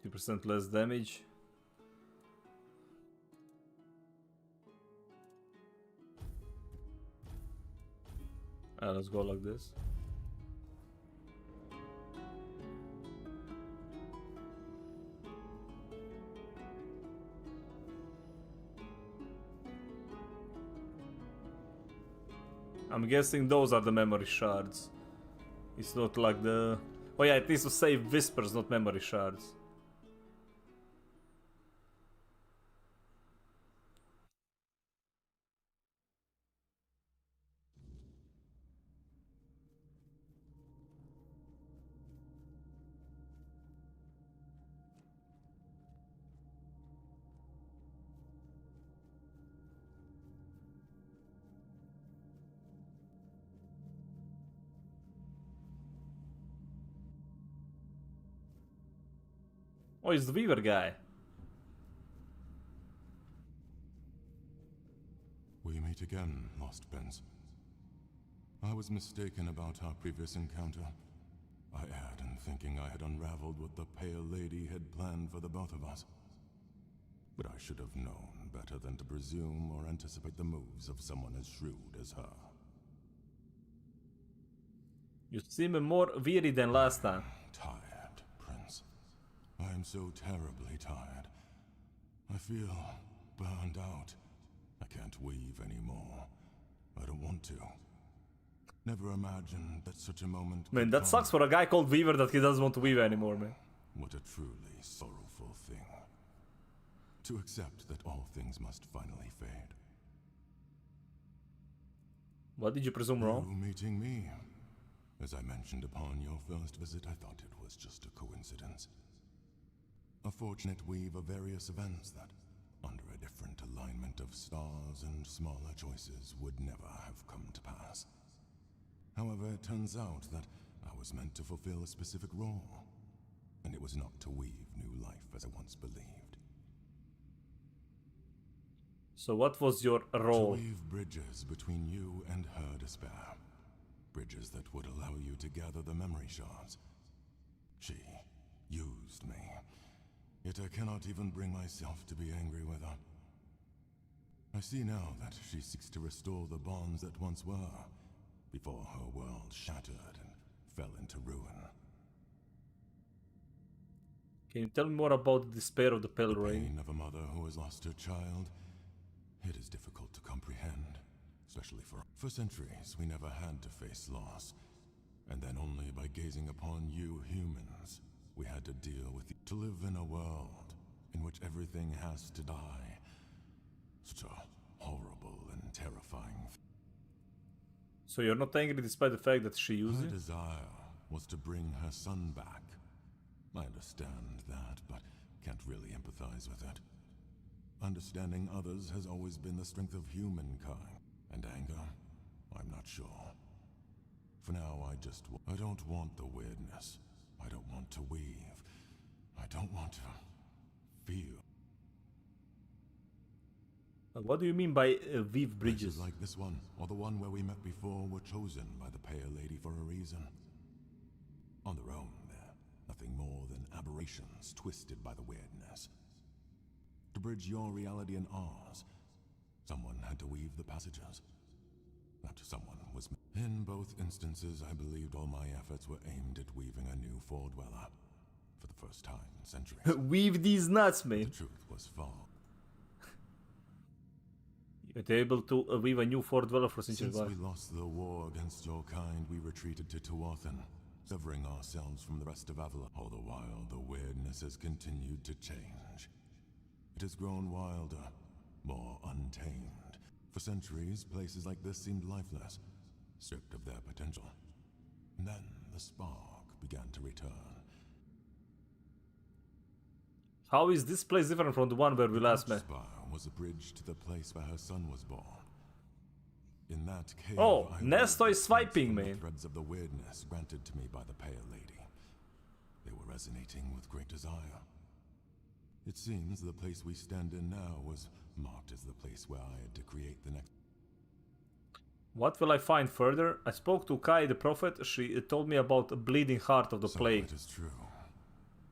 Speaker 1: %50 less damage. Let's go like this. I'm guessing those are the memory shards. It's not like the... Oh yeah, it needs to save whispers, not memory shards. Oh, it's the Weaver guy.
Speaker 17: We meet again, Lost Prince. I was mistaken about our previous encounter. I erred in thinking I had unraveled what the Pale Lady had planned for the both of us. But I should have known better than to presume or anticipate the moves of someone as shrewd as her.
Speaker 1: You seem more weary than last time.
Speaker 17: Tired, Prince. I am so terribly tired. I feel burned out. I can't weave anymore. I don't want to. Never imagined that such a moment...
Speaker 1: Man, that sucks for a guy called Weaver that he doesn't want to weave anymore, man.
Speaker 17: What a truly sorrowful thing. To accept that all things must finally fade.
Speaker 1: What did you presume wrong?
Speaker 17: You meeting me. As I mentioned upon your first visit, I thought it was just a coincidence. A fortunate weave of various events that, under a different alignment of stars and smaller choices, would never have come to pass. However, it turns out that I was meant to fulfill a specific role, and it was not to weave new life as I once believed.
Speaker 1: So what was your role?
Speaker 17: To weave bridges between you and her despair. Bridges that would allow you to gather the memory shards. She used me. Yet I cannot even bring myself to be angry with her. I see now that she seeks to restore the bonds that once were, before her world shattered and fell into ruin.
Speaker 1: Can you tell me more about the despair of the Pale Rain?
Speaker 17: The pain of a mother who has lost her child. It is difficult to comprehend, especially for centuries we never had to face loss. And then only by gazing upon you humans, we had to deal with it. To live in a world in which everything has to die. Such a horrible and terrifying.
Speaker 1: So you're not angry despite the fact that she used
Speaker 17: Her
Speaker 1: you?
Speaker 17: desire was to bring her son back. I understand that, but can't really empathize with it. Understanding others has always been the strength of humankind. And anger? I'm not sure. For now, I don't want the weirdness. I don't want to weave. I don't want to feel.
Speaker 1: What do you mean by weave bridges?
Speaker 17: Like this one, or the one where we met before, were chosen by the Pale Lady for a reason. On their own, they're nothing more than aberrations twisted by the weirdness. To bridge your reality and ours, someone had to weave the passages. That someone was me. In both instances, I believed all my efforts were aimed at weaving a new Foredweller. For the first time in centuries.
Speaker 1: Weave these nuts, man.
Speaker 17: The truth was far.
Speaker 1: You're able to weave a new Foredweller for centuries.
Speaker 17: Since we lost the war against your kind, we retreated to Tuathan, severing ourselves from the rest of Avalon. All the while, the weirdness has continued to change. It has grown wilder, more untamed. For centuries, places like this seemed lifeless, stripped of their potential. And then the spark began to return.
Speaker 1: How is this place different from the one where we last met?
Speaker 17: Was a bridge to the place where her son was born. In that cave,
Speaker 1: oh, Nesto is swiping me.
Speaker 17: Threads of the weirdness granted to me by the Pale Lady. They were resonating with great desire. It seems the place we stand in now was marked as the place where I had to create the next.
Speaker 1: What will I find further? I spoke to Kai the Prophet. She told me about the bleeding heart of the plague.
Speaker 17: It is true.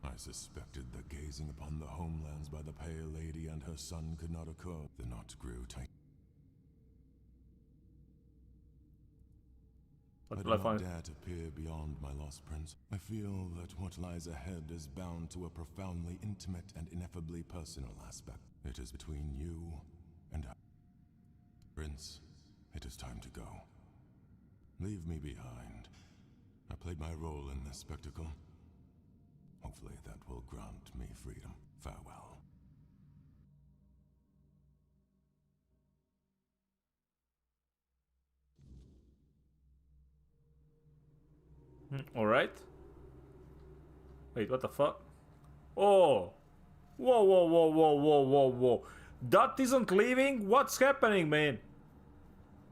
Speaker 17: I suspected that gazing upon the homelands by the Pale Lady and her son could not occur. The knot grew tight. I do not dare to peer beyond my lost prince. I feel that what lies ahead is bound to a profoundly intimate and ineffably personal aspect. It is between you and her. Prince, it is time to go. Leave me behind. I played my role in this spectacle. Hopefully that will grant me freedom. Farewell.
Speaker 1: Alright. Wait, what the fuck? Oh! Whoa, whoa, whoa, whoa, whoa, whoa, whoa. That isn't leaving? What's happening, man?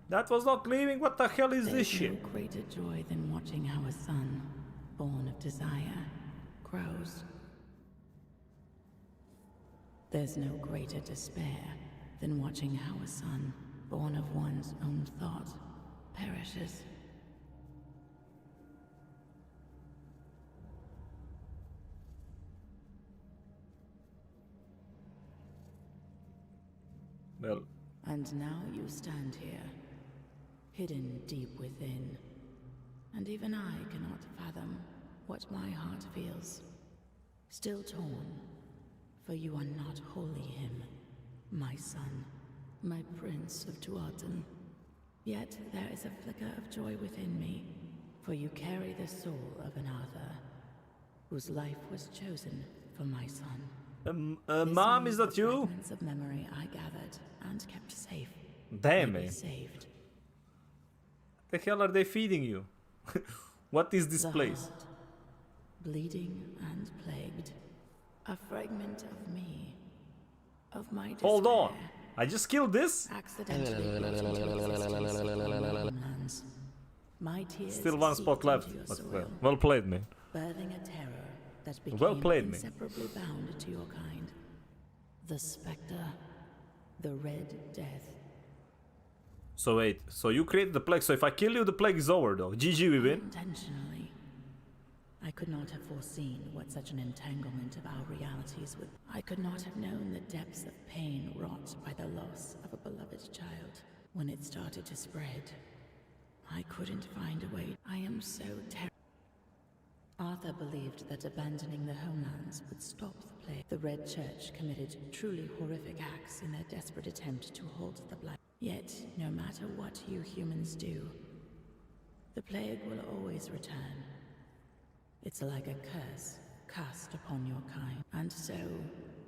Speaker 1: That was not leaving? What the hell is this shit?
Speaker 4: There's no greater joy than watching how a son, born of desire, grows. There's no greater despair than watching how a son, born of one's own thought, perishes.
Speaker 1: Well.
Speaker 4: And now you stand here, hidden deep within, and even I cannot fathom what my heart feels. Still torn, for you are not wholly him, my son, my prince of Tuathan. Yet there is a flicker of joy within me, for you carry the soul of an Arthur, whose life was chosen for my son.
Speaker 1: Mom, is that you?
Speaker 4: Fragments of memory I gathered and kept safe.
Speaker 1: Damn it.
Speaker 4: Saved.
Speaker 1: The hell are they feeding you? What is this
Speaker 4: The
Speaker 1: place?
Speaker 4: heart, bleeding and plagued. A fragment of me. Of my despair.
Speaker 1: Hold on. I just killed this?
Speaker 4: Accidentally my tears
Speaker 1: Still one spot left. But, well played, man.
Speaker 4: Birthing a terror that became
Speaker 1: Well played, man.
Speaker 4: inseparably bound to your kind. The spectre. The Red Death.
Speaker 1: So wait, so you created the plague, so if I kill you, the plague is over though. GG, we win.
Speaker 15: Intentionally. I could not have foreseen what such an entanglement of our realities would. I could not have known the depths of pain wrought by the loss of a beloved child. When it started to spread, I couldn't find a way. I am so terrified. Arthur believed that abandoning the homelands would stop the plague. The Red Church committed truly horrific acts in their desperate attempt to halt the blight. Yet, no matter what you humans do, the plague will always return. It's like a curse cast upon your kind, and so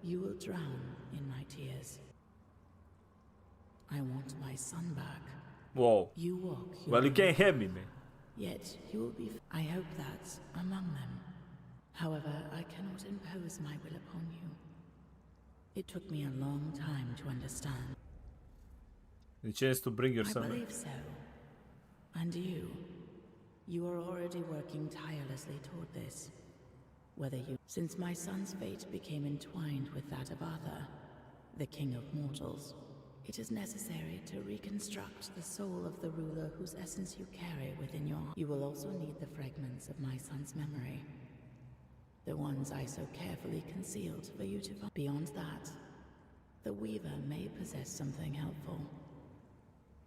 Speaker 15: you will drown in my tears. I want my son back.
Speaker 1: Whoa.
Speaker 15: You walk your
Speaker 1: Well, you can't hear me, man.
Speaker 15: Yet you will be. I hope that's among them. However, I cannot impose my will upon you. It took me a long time to understand.
Speaker 1: The chance to bring your
Speaker 15: I
Speaker 1: son back.
Speaker 15: believe so. And you are already working tirelessly toward this. Whether you... Since my son's fate became entwined with that of Arthur, the King of Mortals, it is necessary to reconstruct the soul of the ruler whose essence you carry within your... You will also need the fragments of my son's memory. The ones I so carefully concealed for you to find. Beyond that, the Weaver may possess something helpful.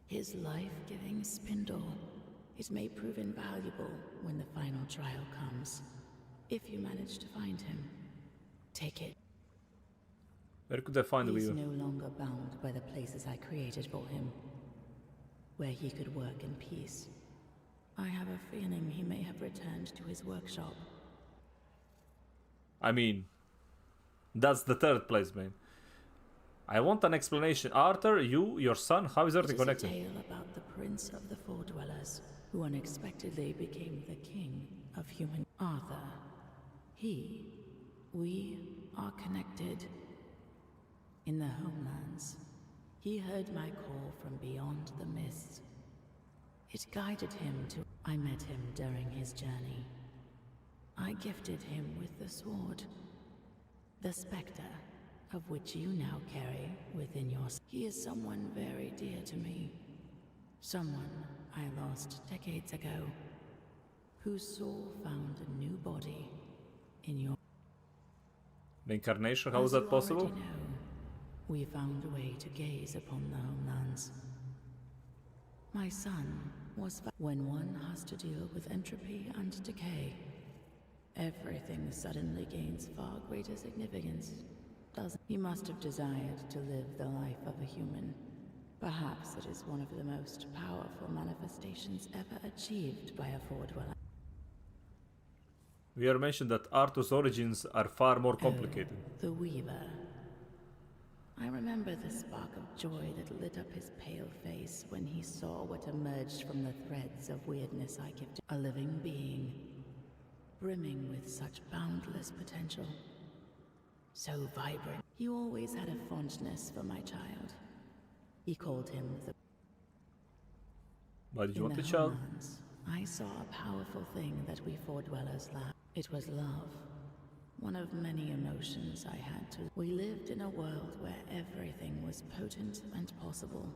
Speaker 15: His life-giving spindle. It may prove invaluable when the final trial comes. If you manage to find him, take it.
Speaker 1: Where could I find the
Speaker 15: He's
Speaker 1: Weaver?
Speaker 15: no longer bound by the places I created for him, where he could work in peace. I have a feeling he may have returned to his workshop.
Speaker 1: I mean, that's the third place, man. I want an explanation. Arthur, you, your son, how is everything connected?
Speaker 15: It is a tale about the Prince of the Four Dwellers, who unexpectedly became the king of human... Arthur. We are connected. In the homelands, he heard my call from beyond the mist. It guided him to... I met him during his journey. I gifted him with the sword. The specter, of which you now carry within your... He is someone very dear to me. Someone I lost decades ago, whose soul found a new body in your...
Speaker 1: Reincarnation, how is
Speaker 15: As
Speaker 1: that
Speaker 15: you
Speaker 1: possible?
Speaker 15: already know, we found a way to gaze upon the homelands. My son was... When one has to deal with entropy and decay, everything suddenly gains far greater significance. He must have desired to live the life of a human. Perhaps it is one of the most powerful manifestations ever achieved by a Four Dweller.
Speaker 1: We are mentioned that Arthur's origins are far more complicated.
Speaker 15: The Weaver. I remember the spark of joy that lit up his pale face when he saw what emerged from the threads of weirdness I gifted. A living being, brimming with such boundless potential. So vibrant. He always had a fondness for my child. He called him the...
Speaker 1: Why did you
Speaker 15: In
Speaker 1: want
Speaker 15: the
Speaker 1: the child?
Speaker 15: Homelands, I saw a powerful thing that we Four Dwellers lacked. It was love. One of many emotions I had to... We lived in a world where everything was potent and possible.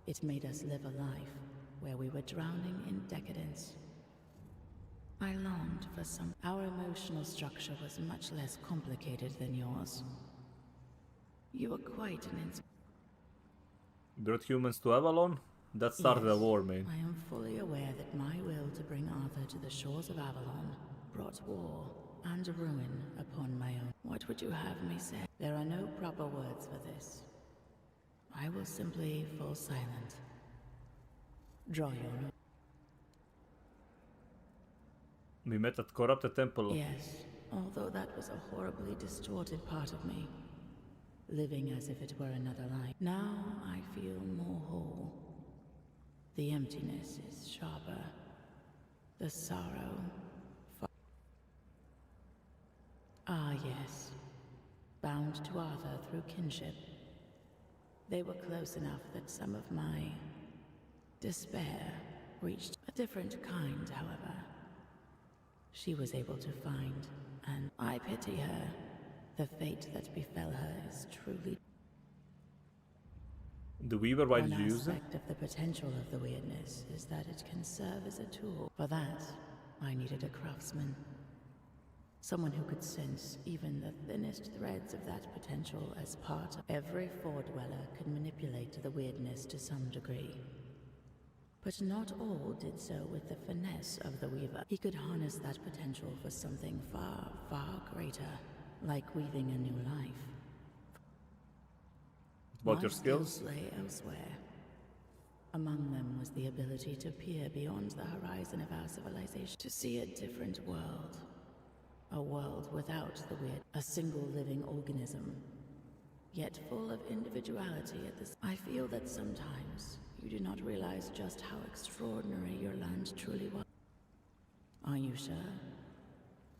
Speaker 15: It made us live a life where we were drowning in decadence. I longed for some... Our emotional structure was much less complicated than yours. You were quite an
Speaker 1: Brought humans to Avalon? That started a
Speaker 15: Yes,
Speaker 1: war, man.
Speaker 15: I am fully aware that my will to bring Arthur to the shores of Avalon brought war and ruin upon my own. What would you have me say? There are no proper words for this. I will simply fall silent. Draw your own.
Speaker 1: We met at corrupted temple.
Speaker 15: Yes, although that was a horribly distorted part of me. Living as if it were another life. Now I feel more whole. The emptiness is sharper. The sorrow... Ah, yes. Bound to Arthur through kinship. They were close enough that some of my despair reached a different kind, however. She was able to find, and I pity her. The fate that befell her is truly...
Speaker 1: The Weaver, why
Speaker 15: One
Speaker 1: did you use it?
Speaker 15: aspect of the potential of the weirdness is that it can serve as a tool. For that, I needed a craftsman. Someone who could sense even the thinnest threads of that potential as part of every Four-Dweller could manipulate the weirdness to some degree. But not all did so with the finesse of the Weaver. He could harness that potential for something far, far greater, like weaving a new life.
Speaker 1: What your skills?
Speaker 15: Lay elsewhere. Among them was the ability to peer beyond the horizon of our civilization, to see a different world. A world without the weird, a single living organism, yet full of individuality at this. I feel that sometimes you do not realize just how extraordinary your land truly was. Are you sure?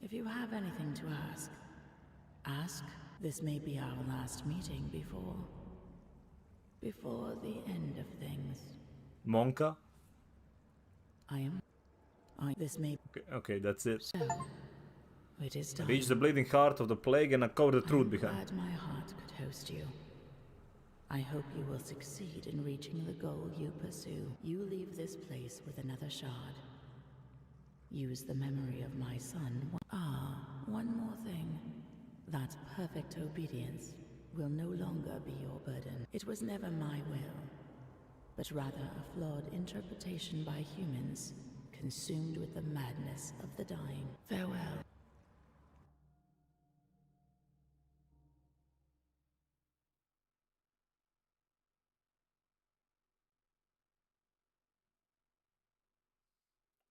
Speaker 15: If you have anything to ask, ask. This may be our last meeting before the end of things.
Speaker 1: Monka?
Speaker 15: This may...
Speaker 1: Okay, that's it.
Speaker 15: So, it is done.
Speaker 1: Reach the bleeding heart of the plague and uncover the truth behind.
Speaker 15: I'm glad my heart could host you. I hope you will succeed in reaching the goal you pursue. You leave this place with another shard. Use the memory of my son. One more thing. That perfect obedience will no longer be your burden. It was never my will, but rather a flawed interpretation by humans, consumed with the madness of the dying. Farewell.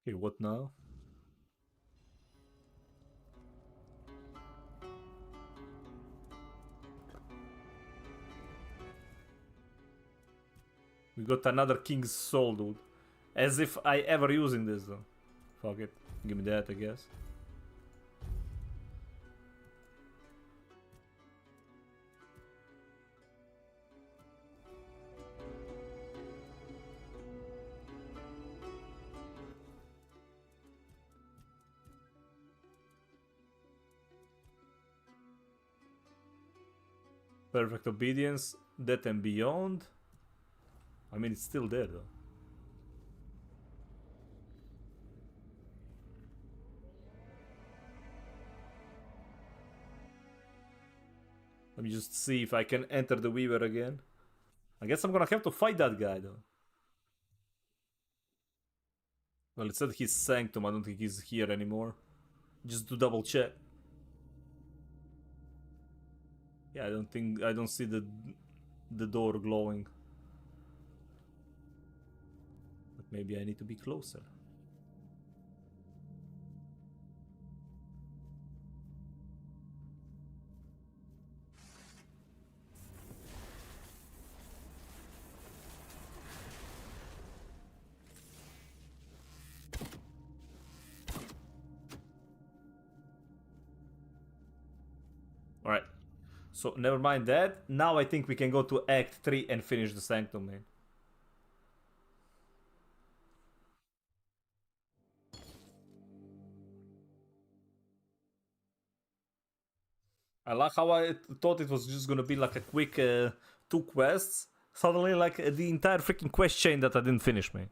Speaker 1: Okay, what now? We got another King's Soul, dude. As if I ever using this, though. Fuck it. Give me that, I guess. Perfect obedience, that and beyond. I mean, it's still there though. Let me just see if I can enter the Weaver again. I guess I'm gonna have to fight that guy though. Well, it said he's Sanctum, I don't think he's here anymore. Just to double check. Yeah, I don't see the door glowing. But maybe I need to be closer. Alright. So, never mind that. Now I think we can go to Act 3 and finish the Sanctum, man. I like how I thought it was just gonna be like a quick 2 quests. Suddenly, like the entire freaking quest chain that I didn't finish, man.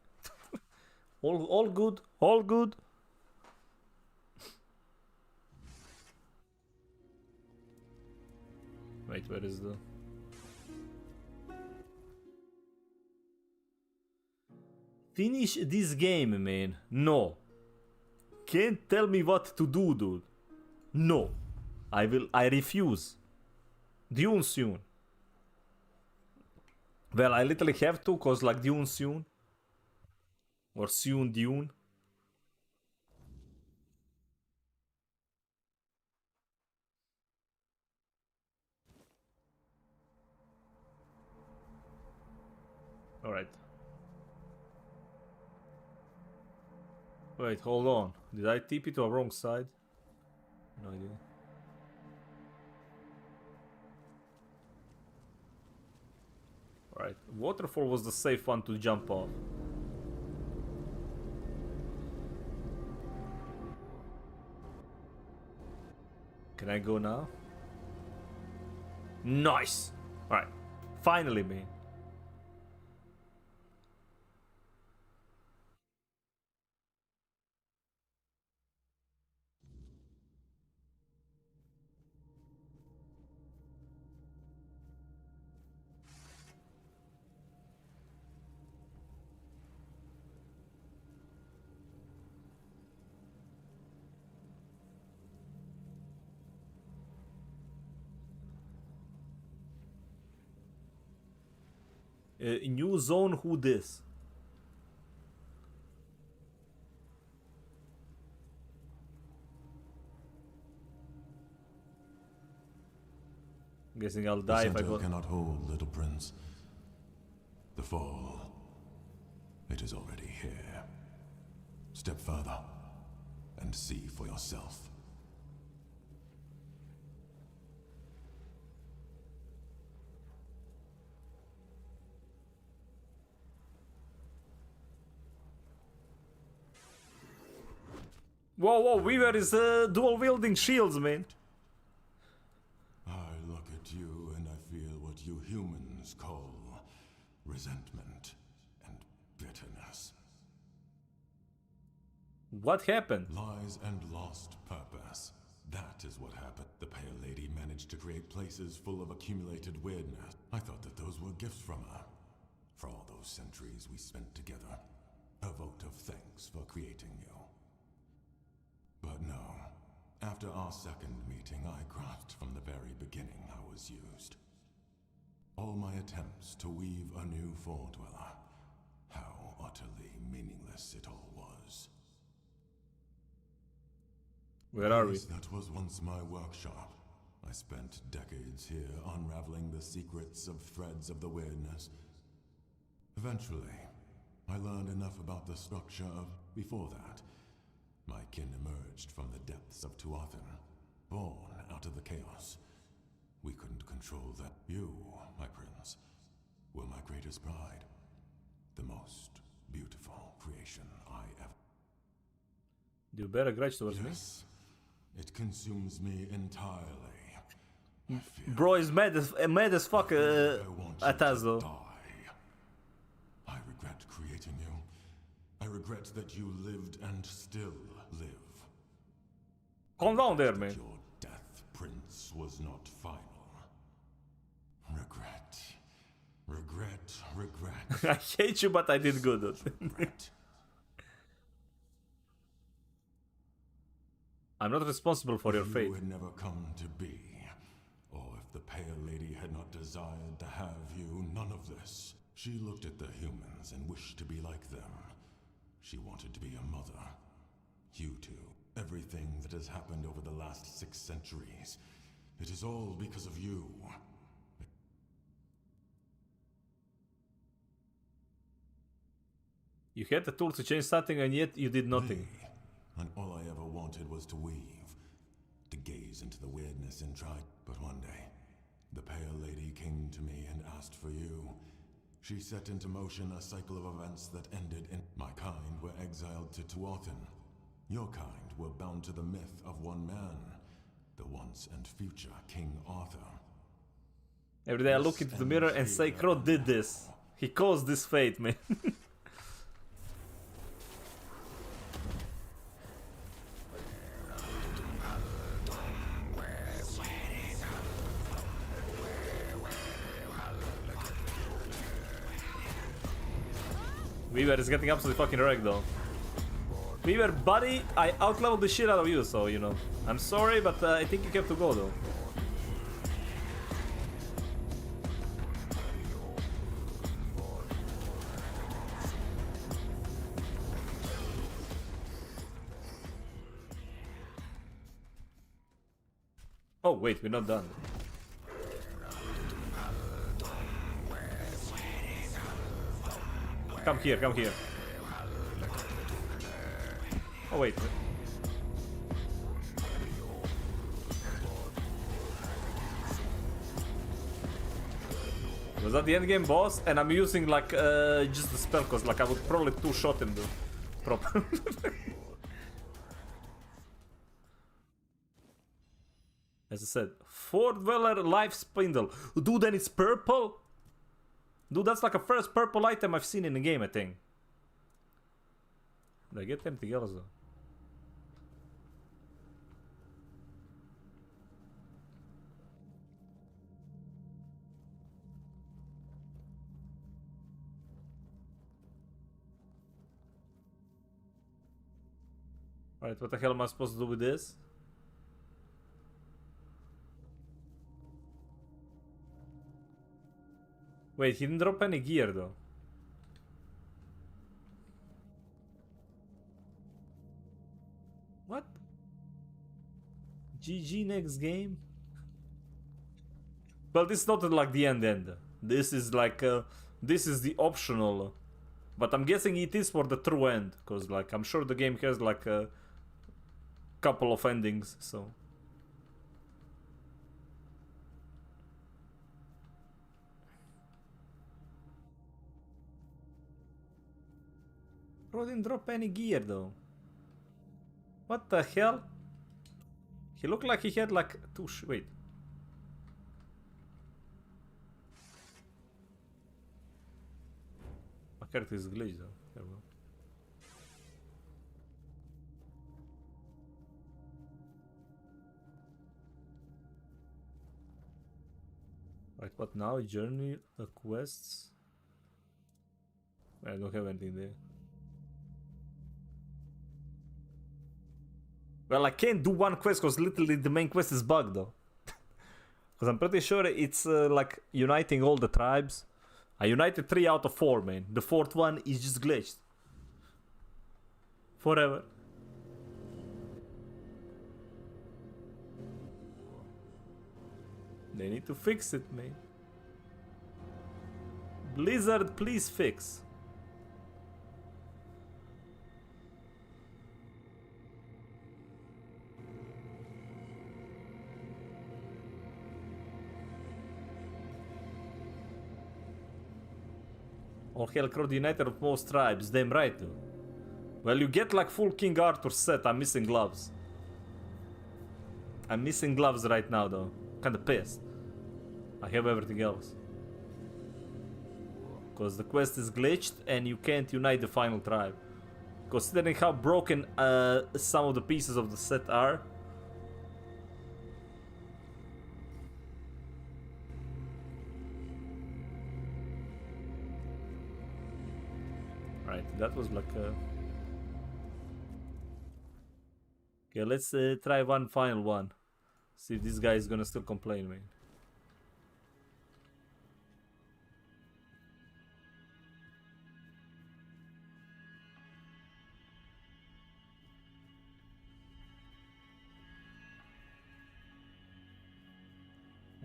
Speaker 1: all good, all good. Wait, where is the... Finish this game, man. No. Can't tell me what to do, dude. No. I refuse. Dune soon. Well, I literally have to, cause like Dune soon. Or soon Dune. Alright. Wait, hold on. Did I TP to a wrong side? No idea. Alright, waterfall was the safe one to jump off. Can I go now? Nice! Alright, finally, man. New zone, who this? Guessing I'll die if I go.
Speaker 17: Cannot hold, little prince. The fall, it is already here. Step further and see for yourself.
Speaker 1: Whoa, whoa, Weaver is dual wielding shields, man.
Speaker 17: I look at you and I feel what you humans call resentment and bitterness.
Speaker 1: What happened?
Speaker 17: Lies and lost purpose. That is what happened. The Pale Lady managed to create places full of accumulated weirdness. I thought that those were gifts from her. For all those centuries we spent together. A vote of thanks for creating you. But no. After our second meeting, I grasped from the very beginning I was used. All my attempts to weave a new Foredweller. How utterly meaningless it all was.
Speaker 1: Where are we?
Speaker 17: That was once my workshop. I spent decades here unraveling the secrets of threads of the weirdness. Eventually, I learned enough about the structure of... Before that, my kin emerged from the depths of Tuathan, born out of the chaos. We couldn't control that. You, my prince, were my greatest pride. The most beautiful creation I ever...
Speaker 1: Do you bear a grudge towards me?
Speaker 17: It consumes me entirely.
Speaker 1: Bro is mad as fuck at us though.
Speaker 17: I regret creating you. I regret that you lived and still live.
Speaker 1: Calm down there, man.
Speaker 17: Your death, Prince, was not final. Regret. Regret. Regret.
Speaker 1: I hate you, but I did good.
Speaker 17: Regret.
Speaker 1: I'm not responsible for your
Speaker 17: If
Speaker 1: fate.
Speaker 17: you had never come to be, or if the Pale Lady had not desired to have you, none of this. She looked at the humans and wished to be like them. She wanted to be a mother. You two. Everything that has happened over the last 6 centuries. It is all because of you.
Speaker 1: You had the tools to change something and yet you did nothing.
Speaker 17: And all I ever wanted was to weave. To gaze into the weirdness and try. But one day, the Pale Lady came to me and asked for you. She set into motion a cycle of events that ended in... My kind were exiled to Tuathan. Your kind were bound to the myth of one man. The once and future King Arthur.
Speaker 1: Every day I look into the mirror and say, Crow did this. He caused this fate, man. Weaver is getting absolutely fucking wrecked though. Weaver, buddy, I outleveled the shit out of you, so you know. I'm sorry, but I think you have to go though. Oh wait, we're not done. Come here, come here. Oh wait. Was that the end game boss? And I'm using like just the spell cause like I would probably two-shot him though. Proper. As I said, Foredweller Life Spindle. Dude, and it's purple? Dude, that's like a first purple item I've seen in the game, I think. Did I get anything else though? Alright, what the hell am I supposed to do with this? Wait, he didn't drop any gear though. What? GG next game? Well, this is not like the end. This is like, this is the optional. But I'm guessing it is for the true end. Because like, I'm sure the game has like a couple of endings, so. Bro didn't drop any gear though. What the hell? He looked like he had like two wait. My character is glitched though. There we go. Right, what now? Journey, quests? I don't have anything there. Well, I can't do one quest because literally the main quest is bugged though. Because I'm pretty sure it's like uniting all the tribes. I united 3 out of 4, man. The 4th one is just glitched. Forever. They need to fix it, man. Blizzard, please fix. All Hail Crow, the uniter of most tribes. Damn right, dude. Well, you get like full King Arthur set. I'm missing gloves. I'm missing gloves right now, though. Kinda pissed. I have everything else. Because the quest is glitched and you can't unite the final tribe. Considering how broken some of the pieces of the set are. Right, that was like a... Okay, let's try one final one. See if this guy is gonna still complain, man.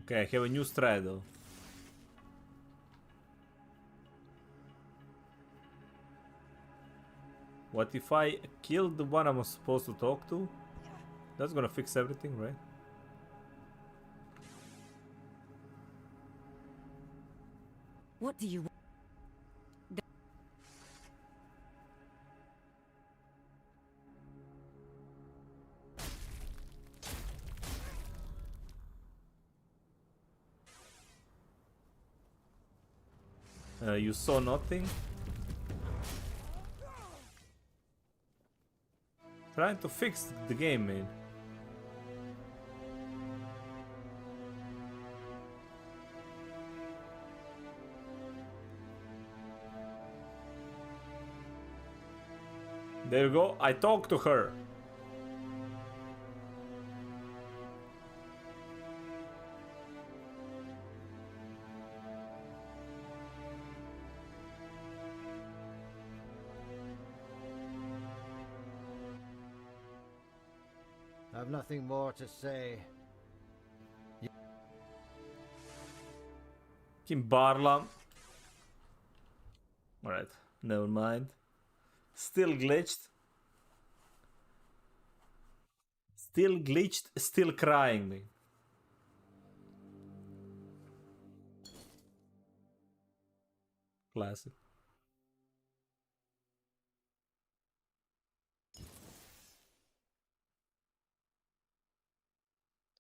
Speaker 1: Okay, I have a new straddle. What if I kill the one I'm supposed to talk to? That's gonna fix everything, right?
Speaker 21: What do you want?
Speaker 1: You saw nothing? Trying to fix the game, man. There you go. I talked to her.
Speaker 14: I've nothing more to say.
Speaker 1: Kimbarla. Alright, never mind. Still glitched. Still glitched, still crying me. Classic.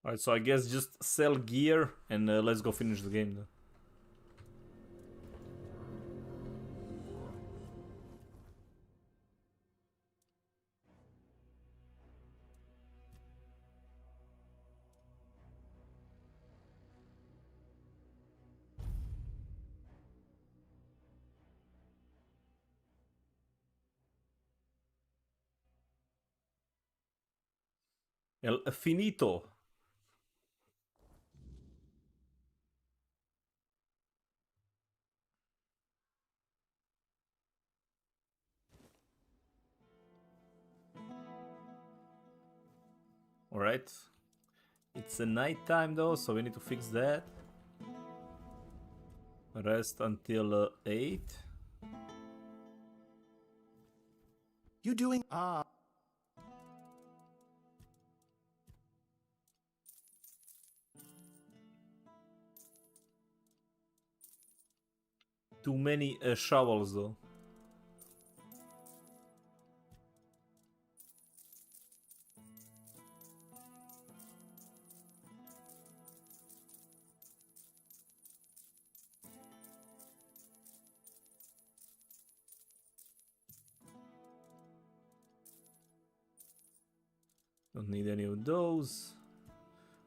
Speaker 1: Alright, so I guess just sell gear and let's go finish the game then. El finito. Alright. It's a night time though, so we need to fix that. Rest until 8.
Speaker 5: You doing?
Speaker 1: Too many shovels though. Don't need any of those.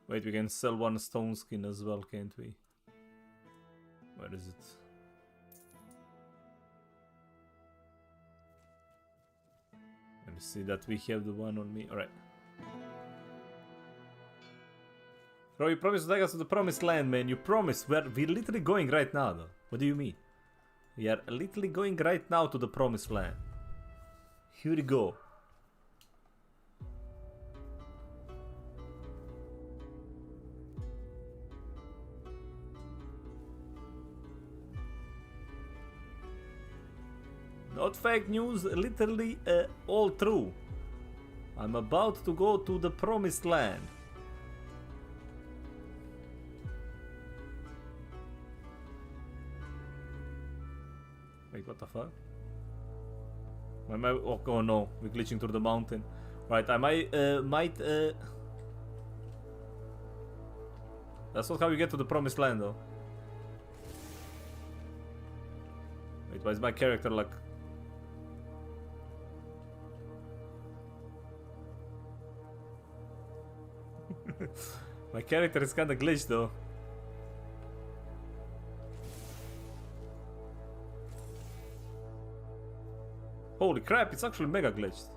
Speaker 1: Wait, we can sell one stone skin as well, can't we? Where is it? Let me see that we have the one on me. Alright. Bro, you promised to take us to the promised land, man. You promised. We're literally going right now, though. What do you mean? We are literally going right now to the promised land. Here we go. Not fake news, literally all true. I'm about to go to the promised land. Wait, what the fuck? Am I, oh no, we're glitching through the mountain. Right, I might... That's not how you get to the promised land though. Wait, why is my character like... My character is kinda glitched though. Holy crap, it's actually mega glitched.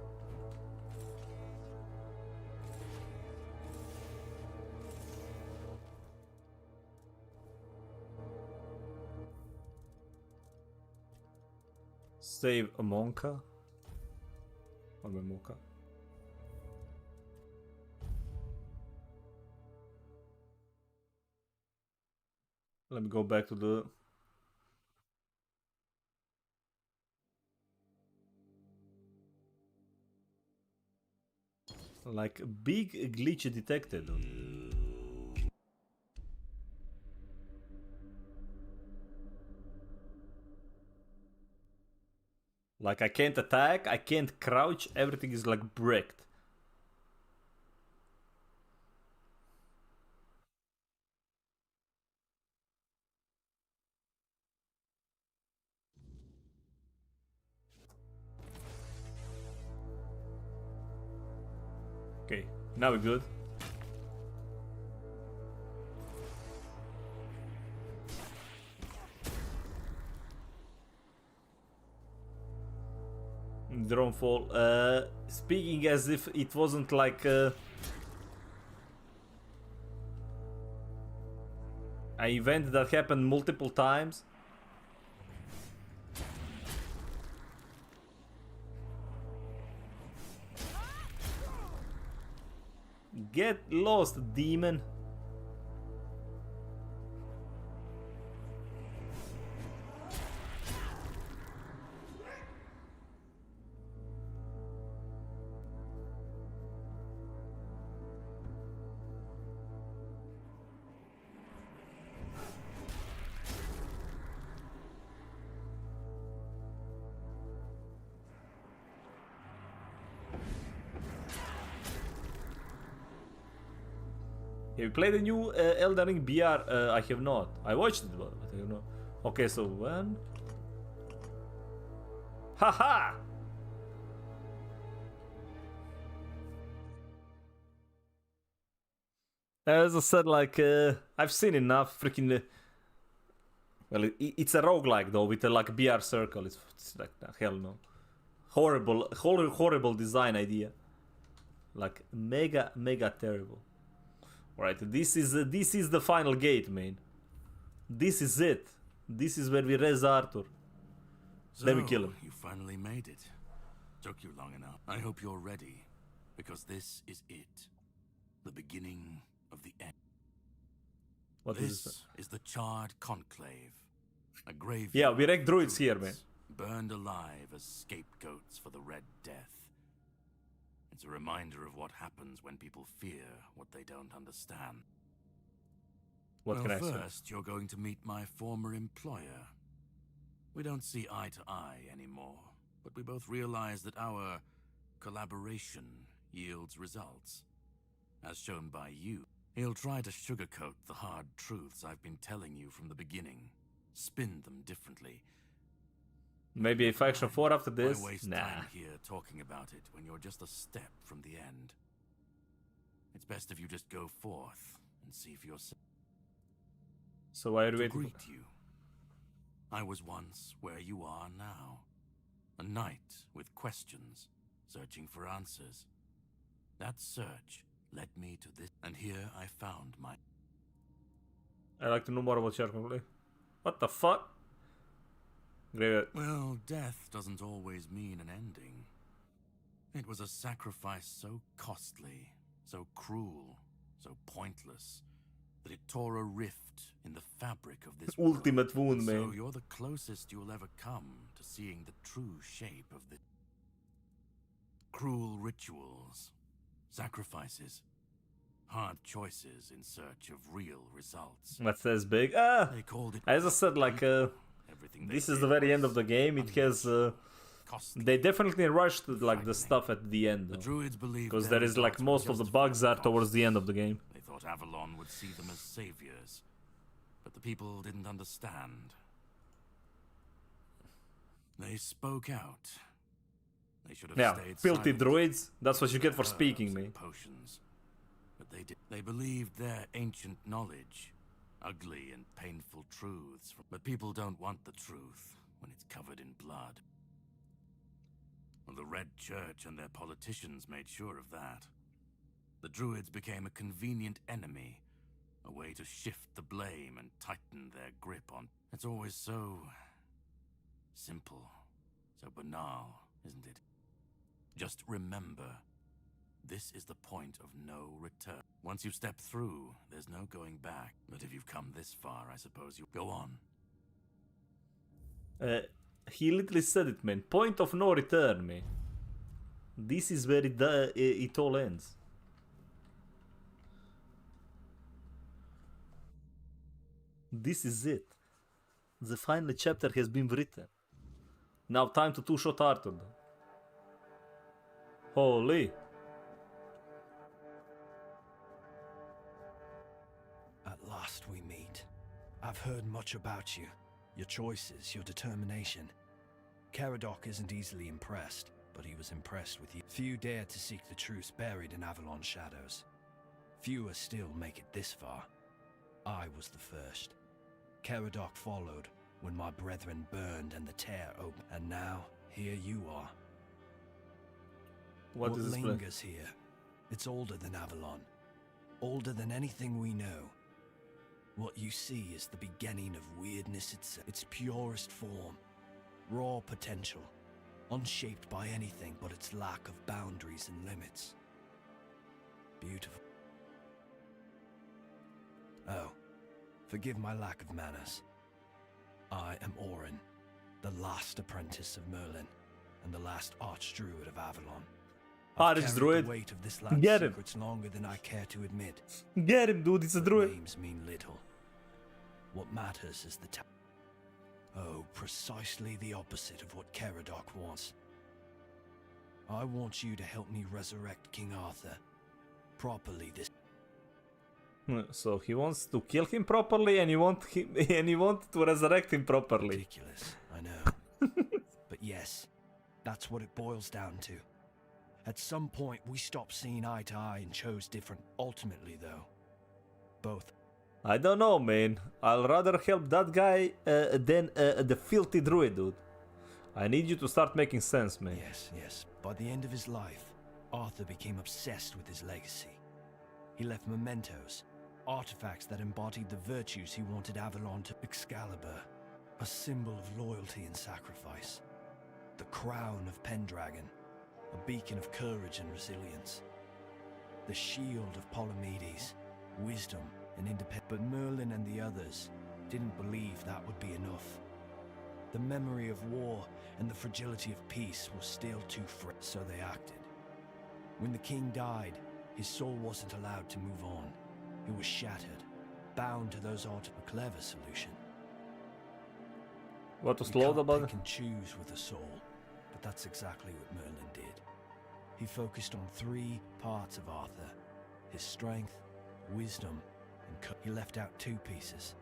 Speaker 1: Save a Monka. Or my Monka. Let me go back to the... Like, big glitch detected. Like, I can't attack, I can't crouch, everything is like bricked. Okay, now we're good. Drone fall. Speaking as if it wasn't like an event that happened multiple times. Get lost, demon. Have you played the new Elden Ring BR? I have not. I watched it, but I have not. Okay, so when? Haha! As I said, like, I've seen enough freaking... well, it's a roguelike though, with a like BR circle. It's like, hell no. Horrible design idea. Like, mega terrible. Right, this is the final gate, man. This is it. This is where we raise Arthur.
Speaker 7: So,
Speaker 1: then we kill him.
Speaker 7: You finally made it. Took you long enough. I hope you're ready, because this is it. the beginning of the end.
Speaker 1: What is
Speaker 7: This is the Charred Conclave, a graveyard.
Speaker 1: Yeah, we wreck druids here, man.
Speaker 7: Burned alive as scapegoats for the Red Death. It's a reminder of what happens when people fear what they don't understand.
Speaker 1: What can I say?
Speaker 7: First, you're going to meet my former employer. We don't see eye to eye anymore, but we both realize that our collaboration yields results. As shown by you, he'll try to sugarcoat the hard truths I've been telling you from the beginning, spin them differently.
Speaker 1: Maybe a faction 4 after this?
Speaker 7: Why waste
Speaker 1: Nah.
Speaker 7: time here talking about it when you're just a step from the end? It's best if you just go forth and see for yourself.
Speaker 1: So why are you
Speaker 7: To
Speaker 1: waiting?
Speaker 7: greet you. I was once where you are now. A knight with questions, searching for answers. That search led me to this, and here I found my...
Speaker 1: I like to know more about Shark. What the fuck? Graveyard.
Speaker 7: Well, death doesn't always mean an ending. It was a sacrifice so costly, so cruel, so pointless, that it tore a rift in the fabric of this
Speaker 1: Ultimate wound,
Speaker 7: So
Speaker 1: man.
Speaker 7: you're the closest you'll ever come to seeing the true shape of the... Cruel rituals, sacrifices, hard choices in search of real results.
Speaker 1: That says big. Ah!
Speaker 7: They called it...
Speaker 1: As I said, like, this is the very end of the game. It has... they definitely rushed like the stuff at the end.
Speaker 7: The druids believed
Speaker 1: Because
Speaker 7: their
Speaker 1: there is like
Speaker 7: results were
Speaker 1: most of the
Speaker 7: justified
Speaker 1: bugs are towards the end of the game.
Speaker 7: They thought Avalon would see them as saviors, but the people didn't understand. They spoke out. They should have
Speaker 1: Yeah,
Speaker 7: stayed
Speaker 1: filthy
Speaker 7: silent.
Speaker 1: druids. That's what you get for
Speaker 7: Herbs
Speaker 1: speaking,
Speaker 7: and
Speaker 1: man.
Speaker 7: Potions, but they did. They believed their ancient knowledge, ugly and painful truths. But people don't want the truth when it's covered in blood. Well, the Red Church and their politicians made sure of that. The druids became a convenient enemy, a way to shift the blame and tighten their grip on... It's always so... simple, so banal, isn't it? Just remember, this is the point of no return. Once you step through, there's no going back. But if you've come this far, I suppose you go on.
Speaker 1: He literally said it, man. Point of no return, man. This is where it all ends. This is it. The final chapter has been written. Now time to two-shot Arthur. Holy.
Speaker 2: At last we meet. I've heard much about you. Your choices, your determination. Caradoc isn't easily impressed, but he was impressed with you. Few dare to seek the truth buried in Avalon shadows. Fewer still make it this far. I was the first. Caradoc followed when my brethren burned and the tear opened. And now, here you are.
Speaker 1: What is this place?
Speaker 2: lingers here? It's older than Avalon. Older than anything we know. What you see is the beginning of weirdness itself. Its purest form. Raw potential. Unshaped by anything but its lack of boundaries and limits. Beautiful. Oh, forgive my lack of manners. I am Orin, the last apprentice of Merlin, and the last archdruid of Avalon. I've carried
Speaker 1: Archdruid.
Speaker 2: the weight of this land's
Speaker 1: Get him.
Speaker 2: secrets longer than I care to admit.
Speaker 1: Get him, dude. It's a
Speaker 2: But
Speaker 1: druid.
Speaker 2: names mean little. What matters is the Oh, precisely the opposite of what Caradoc wants. I want you to help me resurrect King Arthur. Properly this...
Speaker 1: So he wants to kill him properly, and he want to resurrect him properly.
Speaker 2: Ridiculous, I know. But yes, that's what it boils down to. At some point, we stopped seeing eye to eye and chose different. Ultimately, though, both.
Speaker 1: I don't know, man. I'll rather help that guy than the filthy druid, dude. I need you to start making sense, man.
Speaker 2: Yes. By the end of his life, Arthur became obsessed with his legacy. He left mementos, artifacts that embodied the virtues he wanted Avalon to... Excalibur, a symbol of loyalty and sacrifice. The crown of Pendragon, a beacon of courage and resilience. the shield of Palamedes, wisdom and independence. But Merlin and the others didn't believe that would be enough. The memory of war and the fragility of peace was still too fresh, so they acted. When the king died, his soul wasn't allowed to move on. It was shattered, bound to those altars. A clever solution.
Speaker 1: What was
Speaker 2: You
Speaker 1: Lord
Speaker 2: can't
Speaker 1: about
Speaker 2: pick
Speaker 1: it?
Speaker 2: and choose with a soul, but that's exactly what Merlin did. He focused on 3 parts of Arthur: his strength, wisdom, and he left out 2 pieces.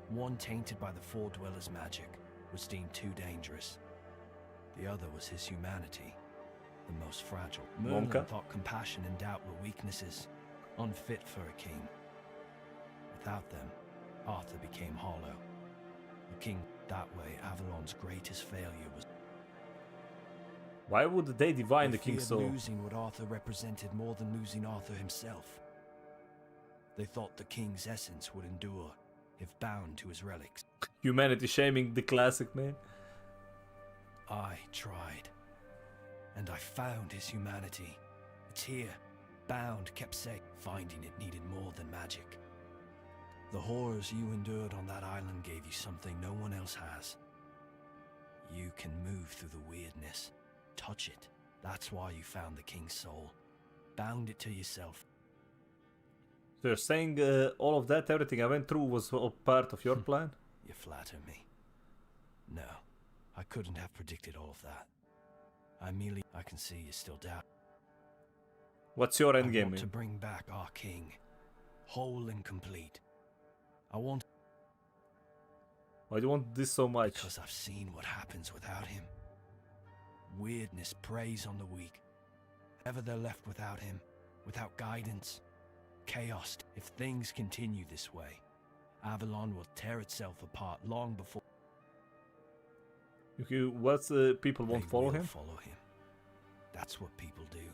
Speaker 2: One, tainted by the Four Dwellers' magic, was deemed too dangerous. The other was his humanity, the most fragile. Merlin
Speaker 1: Monka?
Speaker 2: thought compassion and doubt were weaknesses, unfit for a king. Without them, Arthur became hollow. The king, that way, Avalon's greatest failure was.
Speaker 1: Why would they divine the
Speaker 2: They
Speaker 1: king's
Speaker 2: feared
Speaker 1: soul?
Speaker 2: losing what Arthur represented more than losing Arthur himself. They thought the king's essence would endure if bound to his relics.
Speaker 1: Humanity shaming the classic, man.
Speaker 2: I tried, and I found his humanity. It's here, bound, kept safe. Finding it needed more than magic. The horrors you endured on that island gave you something no one else has. You can move through the weirdness, touch it. That's why you found the king's soul. Bound it to yourself.
Speaker 1: So you're saying all of that, everything I went through was all part of your plan?
Speaker 2: You flatter me. No, I couldn't have predicted all of that. I can see you still doubt.
Speaker 1: What's your
Speaker 2: I
Speaker 1: endgame,
Speaker 2: want to
Speaker 1: man?
Speaker 2: bring back our king, whole and complete. I want.
Speaker 1: Why do you want this so much?
Speaker 2: Because I've seen what happens without him. Weirdness preys on the weak. Ever they're left without him, without guidance, chaos. If things continue this way, Avalon will tear itself apart long before.
Speaker 1: Okay, what's people won't
Speaker 2: They
Speaker 1: follow
Speaker 2: will
Speaker 1: him?
Speaker 2: Follow him. That's what people do.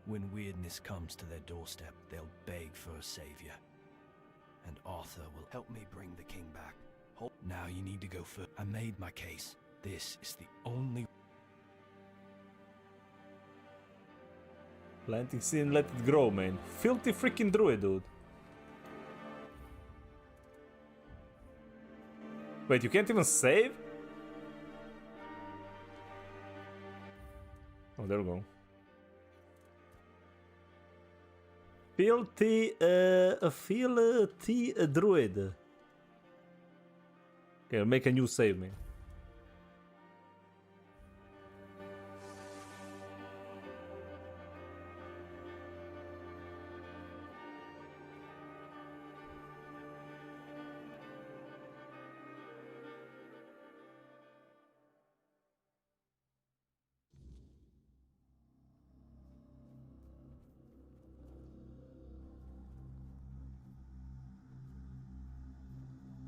Speaker 2: When weirdness comes to their doorstep, they'll beg for a savior. And Arthur will help me bring the king back. Now you need to go first. I made my case. This is the only.
Speaker 1: Planting seed and let it grow, man. Filthy freaking druid, dude. Wait, you can't even save? Oh, there we go. Filthy druid. Okay, I'll make a new save, man.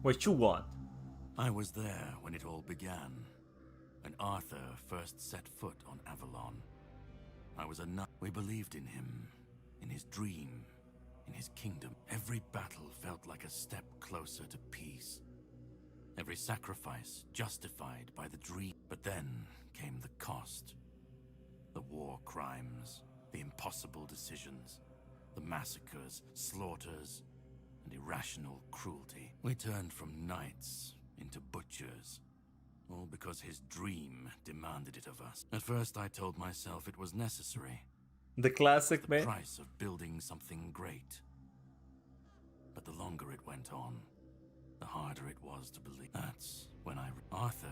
Speaker 1: What you want?
Speaker 7: I was there when it all began, when Arthur first set foot on Avalon. I was a nut. We believed in him, in his dream, in his kingdom. Every battle felt like a step closer to peace. Every sacrifice justified by the dream. But then came the cost. The war crimes, the impossible decisions, the massacres, slaughters, and irrational cruelty. We turned from knights into butchers, all because his dream demanded it of us. At first I told myself it was necessary.
Speaker 1: The classic,
Speaker 7: the
Speaker 1: man.
Speaker 7: Price of building something great. But the longer it went on, the harder it was to believe. That's when Arthur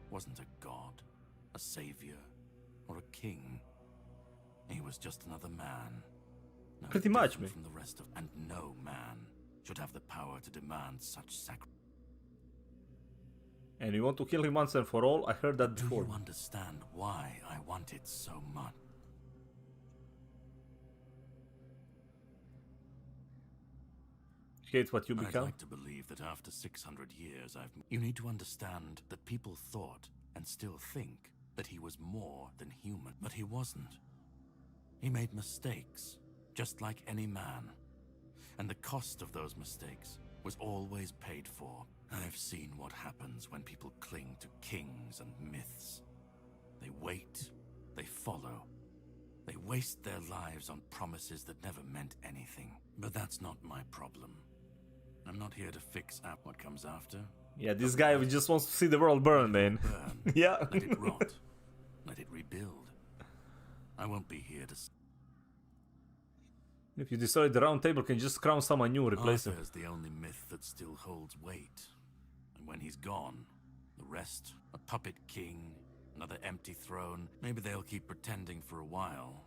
Speaker 7: wasn't a god, a savior, or a king. He was just another man. No
Speaker 1: Pretty much,
Speaker 7: different
Speaker 1: man.
Speaker 7: from the rest of, and no man should have the power to demand such sacrifice.
Speaker 1: And you want to kill him once and for all? I heard that
Speaker 7: Do
Speaker 1: before.
Speaker 7: you understand why I want it so much?
Speaker 1: Hate what you
Speaker 7: I'd
Speaker 1: become?
Speaker 7: like to believe that after 600 years You need to understand that people thought, and still think, that he was more than human. But he wasn't. He made mistakes, just like any man. And the cost of those mistakes was always paid for. I've seen what happens when people cling to kings and myths. They wait, they follow, They waste their lives on promises that never meant anything. But that's not my problem. I'm not here to fix up what comes after.
Speaker 1: Yeah, this guy just wants to see the world burn, man.
Speaker 7: Burn.
Speaker 1: Yeah.
Speaker 7: Let it rot. Let it rebuild. I won't be here to...
Speaker 1: If you destroy the round table, can you just crown someone new, replace him?
Speaker 7: Arthur's the only myth that still holds weight. And when he's gone, the rest, a puppet king, another empty throne, maybe they'll keep pretending for a while.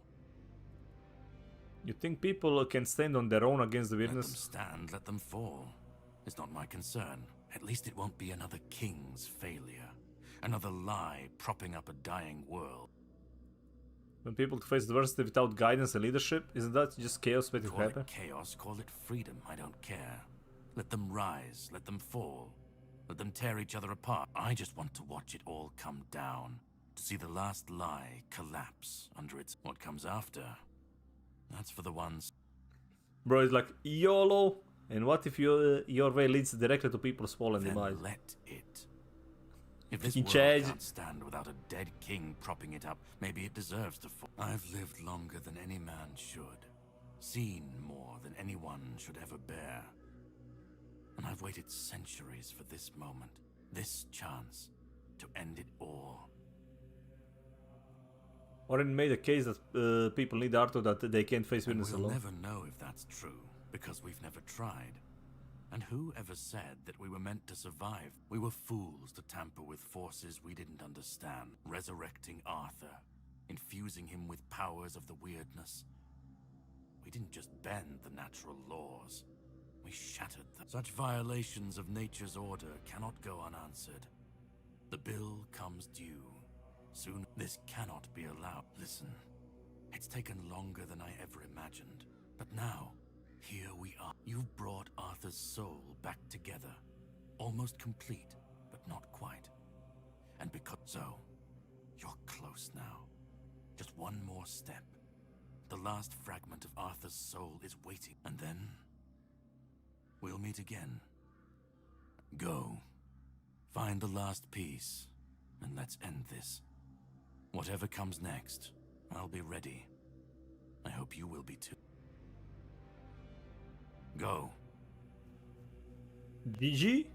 Speaker 1: You think people can stand on their own against the weirdness?
Speaker 7: Let them stand, let them fall. It's not my concern. At least it won't be another king's failure. Another lie propping up a dying world.
Speaker 1: When people face adversity without guidance and leadership, isn't that just chaos waiting to
Speaker 7: Call
Speaker 1: happen?
Speaker 7: it chaos, call it freedom, I don't care. Let them rise, let them fall. Let them tear each other apart. I just want to watch it all come down. To see the last lie collapse under its... What comes after? That's for the ones...
Speaker 1: Bro, it's like YOLO. And what if your way leads directly to people's fall and
Speaker 7: Then
Speaker 1: demise?
Speaker 7: let it. If this
Speaker 1: In
Speaker 7: world
Speaker 1: charge.
Speaker 7: can't stand without a dead king propping it up, maybe it deserves to fall. I've lived longer than any man should. Seen more than anyone should ever bear. And I've waited centuries for this moment, this chance, to end it all.
Speaker 1: Oren made a case that people need Arthur that they can't face weirdness
Speaker 7: We'll
Speaker 1: alone.
Speaker 7: never know if that's true, because we've never tried. And who ever said that we were meant to survive? We were fools to tamper with forces we didn't understand. Resurrecting Arthur, infusing him with powers of the weirdness. We didn't just bend the natural laws. We shattered them. Such violations of nature's order cannot go unanswered. The bill comes due. Soon, this cannot be allowed. Listen, it's taken longer than I ever imagined. But now, here we are. You've brought Arthur's soul back together. Almost complete, but not quite. And because so, you're close now. Just one more step. The last fragment of Arthur's soul is waiting. And then, we'll meet again. Go. Find the last piece, and let's end this. Whatever comes next, I'll be ready. I hope you will be too. Go.
Speaker 1: GG?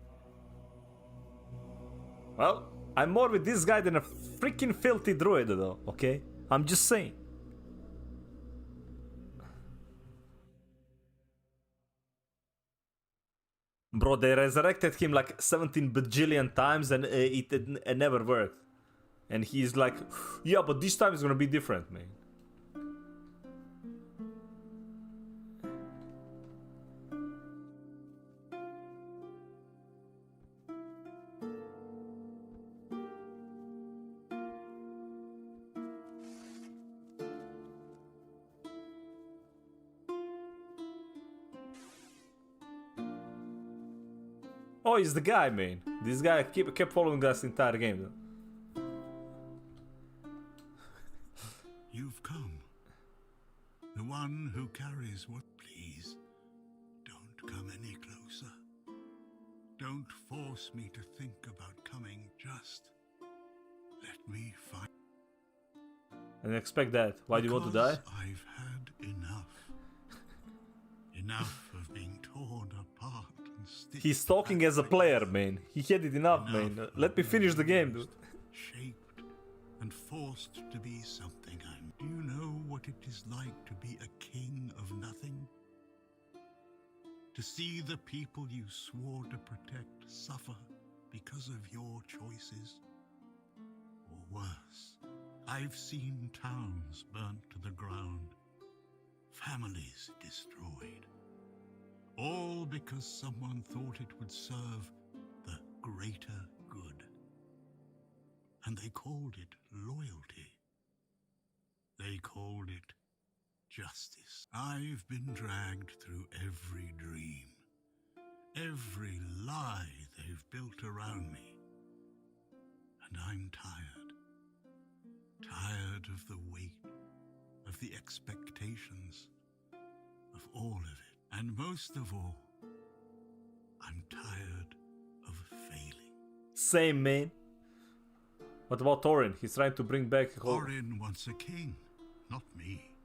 Speaker 1: Well, I'm more with this guy than a freaking filthy druid though, okay? I'm just saying. Bro, they resurrected him like 17 bajillion times and it never worked. And he's like, yeah, but this time it's gonna be different, man. Oh, he's the guy, man. This guy kept following us the entire game, though.
Speaker 18: You've come. The one who carries what... Please, don't come any closer. Don't force me to think about coming. Just let me find...
Speaker 1: I didn't expect that. Why do you want to die?
Speaker 18: I've had enough. Enough of being torn apart and stitched.
Speaker 1: He's talking as a player, man. He had it enough, man. Let me finish the game, dude.
Speaker 18: Shaped and forced to be something I'm... Do you know what it is like to be a king of nothing? To see the people you swore to protect suffer because of your choices? Or worse, I've seen towns burnt to the ground, families destroyed, all because someone thought it would serve the greater good. And they called it loyalty. They called it justice. I've been dragged through every dream, every lie they've built around me. And I'm tired. Tired of the weight, of the expectations, of all of it. And most of all, I'm tired of failing.
Speaker 1: Same, man. What about Thorin? He's trying to bring back...
Speaker 18: Thorin wants a king.
Speaker 9: not me.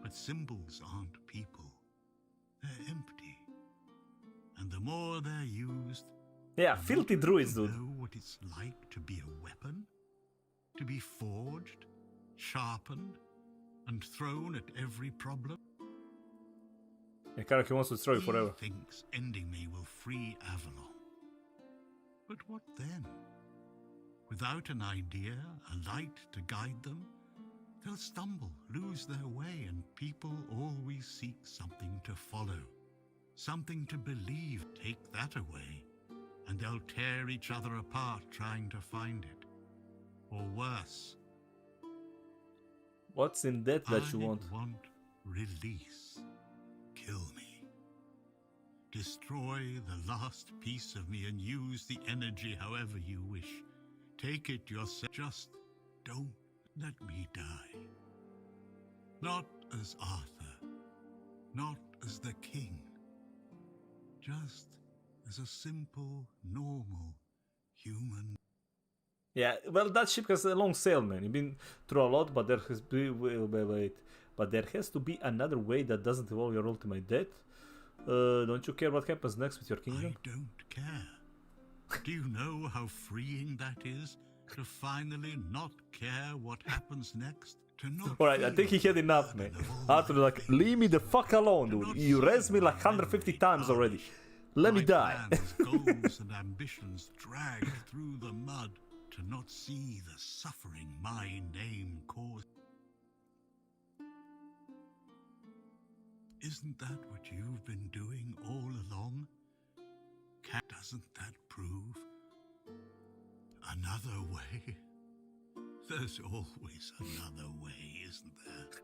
Speaker 9: But symbols aren't people. They're empty. And the more they're used,
Speaker 1: Yeah, filthy druids, dude.
Speaker 9: know what it's like to be a weapon, to be forged, sharpened, and thrown at every problem.
Speaker 1: And Karaki wants to destroy you forever.
Speaker 9: He thinks ending me will free Avalon. But what then? Without an idea, a light to guide them, they'll stumble, lose their way, and people always seek something to follow, something to believe. Take that away, and they'll tear each other apart trying to find it. Or worse.
Speaker 1: What's in that you want?
Speaker 9: I want release. Kill me. Destroy the last piece of me and use the energy however you wish. Take it yourself. Just don't let me die. Not as Arthur. Not as the king. Just as a simple, normal human.
Speaker 1: Yeah, well, that ship has a long sail, man. You've been through a lot, but there has but there has to be another way that doesn't involve your ultimate death. Don't you care what happens next with your kingdom?
Speaker 9: I don't care. Do you know how freeing that is? To finally not care what happens next? To not
Speaker 1: Alright, I think he had enough, man. Arthur, like, leave me the fuck alone, dude. You raised me like 150 times already. Let me die.
Speaker 9: Goals and ambitions dragged through the mud. To not see the suffering my name caused. Isn't that what you've been doing all along? Doesn't that prove another way? There's always another way, isn't there?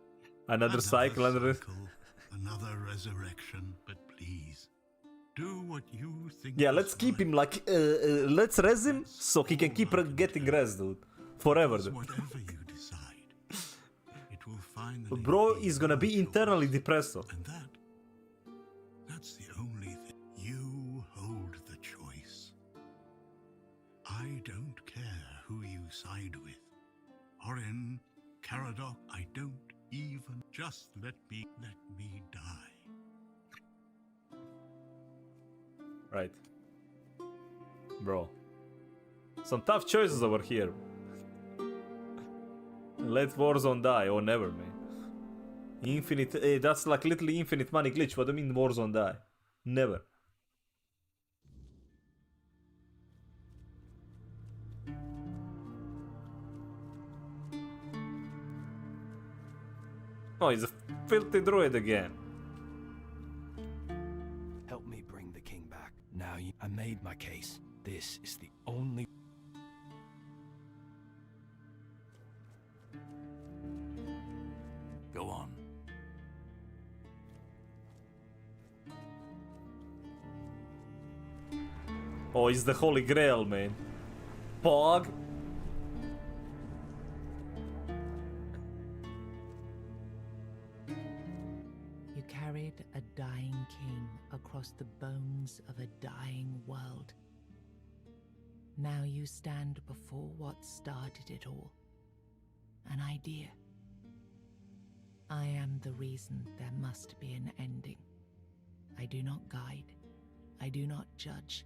Speaker 1: Another cycle,
Speaker 9: another resurrection, but please, do what you think.
Speaker 1: Yeah, let's keep him like, let's res him so he can keep getting res, dude. Forever, dude.
Speaker 9: Whatever you decide, it will finally.
Speaker 1: Bro is gonna be internally depressed. So.
Speaker 9: And that's the only thing. You hold the choice. I don't care who you side with. Or in Caradoc, I don't even. Just let me die.
Speaker 1: Right. Bro. Some tough choices over here. Let Warzone die or never, man. Infinite, that's like literally infinite money glitch. What do you mean Warzone die? Never. Oh, he's a filthy druid again.
Speaker 2: Help me bring the king back. Now I made my case. This is the only...
Speaker 3: Go on.
Speaker 1: Oh, he's the Holy Grail, man. Pog.
Speaker 4: You carried a dying king across the bones of a dying world. Now you stand before what started it all. An idea. I am the reason there must be an ending. I do not guide. I do not judge.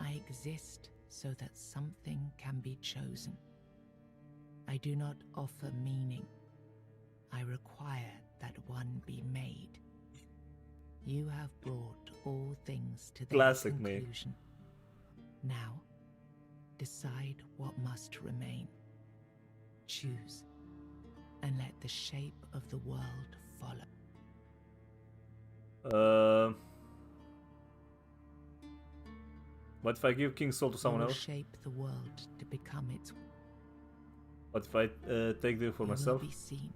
Speaker 4: I exist so that something can be chosen. I do not offer meaning. I require that one be made. You have brought all things to their conclusion. Now, decide what must remain. Choose, and let the shape of the world follow.
Speaker 1: What if I give King's Soul to someone else?
Speaker 4: Shape the world to become its.
Speaker 1: What if I take the for myself?
Speaker 4: You will be seen.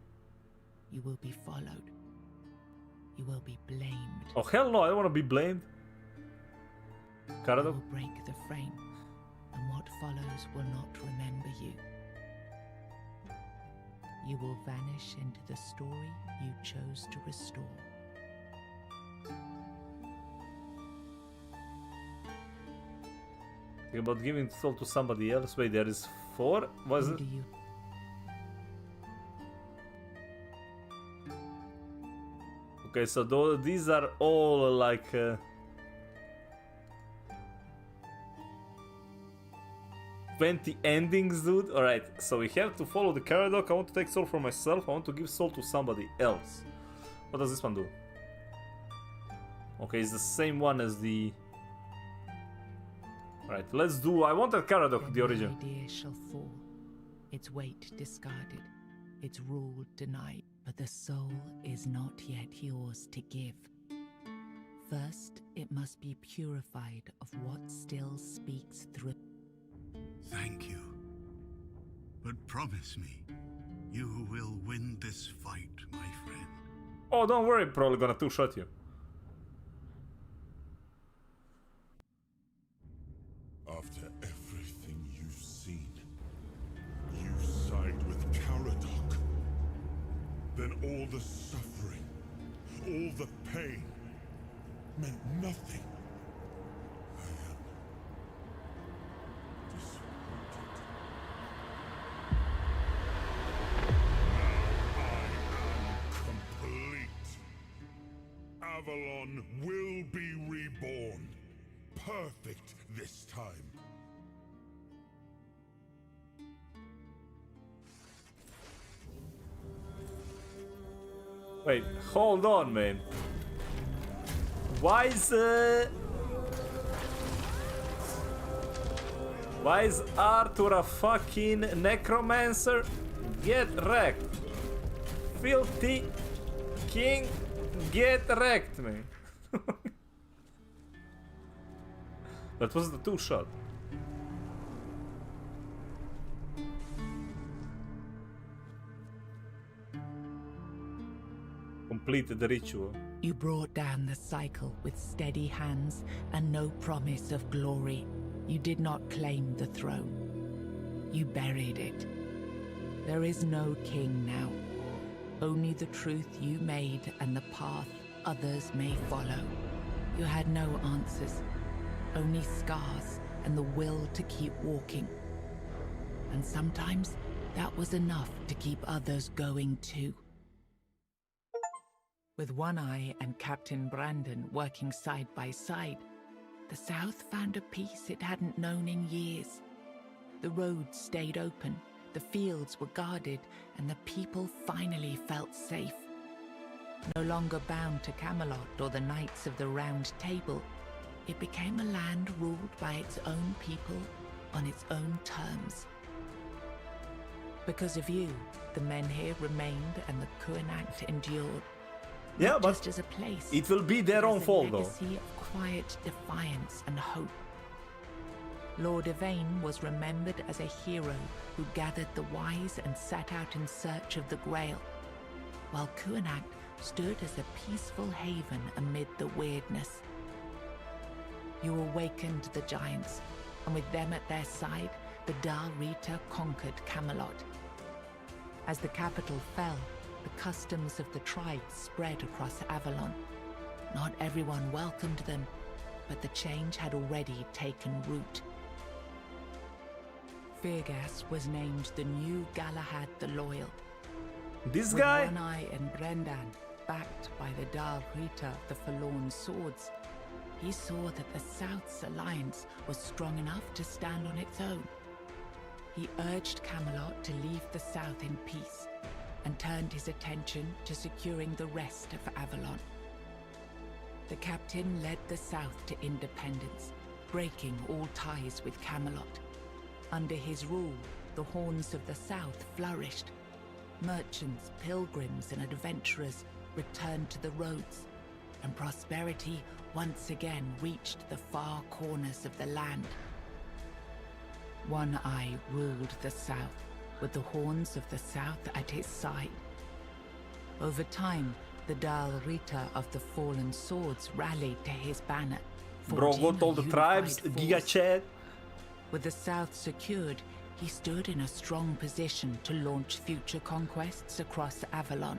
Speaker 4: You will be followed. You will be blamed.
Speaker 1: Oh hell no! I don't want to be blamed. Caradoc?
Speaker 4: You will break the frame, and what follows will not remember you. You will vanish into the story you chose to restore.
Speaker 1: Think about giving soul to somebody else. Wait, there is 4? Was it? Okay, so these are all like... 20 endings, dude. Alright, so we have to follow the Caradoc. I want to take soul for myself. I want to give soul to somebody else. What does this one do? Okay, it's the same one as the... Alright, let's do... I wanted Caradoc, the origin.
Speaker 4: The idea shall fall, its weight discarded, its rule denied. But the soul is not yet yours to give. First, it must be purified of what still speaks through.
Speaker 9: Thank you. But promise me, you will win this fight, my friend.
Speaker 1: Oh, don't worry, probably gonna two-shot you.
Speaker 16: After everything you've seen, you side with Caradoc. Then all the suffering, all the pain, meant nothing. I am disappointed. Now I am complete. Avalon will be reborn. Perfect this time.
Speaker 1: Wait, hold on, man. Why is Arthur a fucking necromancer? Get wrecked. Filthy king, get wrecked, man. That was the two-shot. Completed the ritual.
Speaker 4: You brought down the cycle with steady hands and no promise of glory. You did not claim the throne. You buried it. There is no king now. Only the truth you made and the path others may follow. You had no answers, only scars and the will to keep walking. And sometimes that was enough to keep others going too. With One Eye and Captain Brandon working side by side, the South found a peace it hadn't known in years. The roads stayed open, the fields were guarded, and the people finally felt safe. No longer bound to Camelot or the Knights of the Round Table, it became a land ruled by its own people on its own terms. Because of you, the men here remained and the Kuanact endured.
Speaker 1: Yeah,
Speaker 4: Not
Speaker 1: but
Speaker 4: just as a place,
Speaker 1: it will be their
Speaker 4: but
Speaker 1: own
Speaker 4: as a
Speaker 1: fault, though.
Speaker 4: legacy of quiet defiance and hope. Lord Yvain was remembered as a hero who gathered the wise and set out in search of the Grail, while Kuanact stood as a peaceful haven amid the weirdness. You awakened the giants, and with them at their side, the Dal Rita conquered Camelot. As the capital fell, the customs of the tribes spread across Avalon. Not everyone welcomed them, but the change had already taken root. Firgas was named the new Galahad the Loyal.
Speaker 1: This
Speaker 4: With
Speaker 1: guy?
Speaker 4: One Eye and Brendan, backed by the Dal Rita, the Forlorn Swords, he saw that the South's alliance was strong enough to stand on its own. He urged Camelot to leave the South in peace, and turned his attention to securing the rest of Avalon. The captain led the South to independence, breaking all ties with Camelot. Under his rule, the Horns of the South flourished. Merchants, pilgrims, and adventurers returned to the roads, and prosperity once again reached the far corners of the land. One Eye ruled the South, with the Horns of the South at his side. Over time, the Dal Rita of the Fallen Swords rallied to his banner.
Speaker 1: Bro,
Speaker 4: forging
Speaker 1: got all
Speaker 4: a
Speaker 1: the
Speaker 4: unified
Speaker 1: tribes,
Speaker 4: force.
Speaker 1: Giga Chad.
Speaker 4: With the South secured, he stood in a strong position to launch future conquests across Avalon.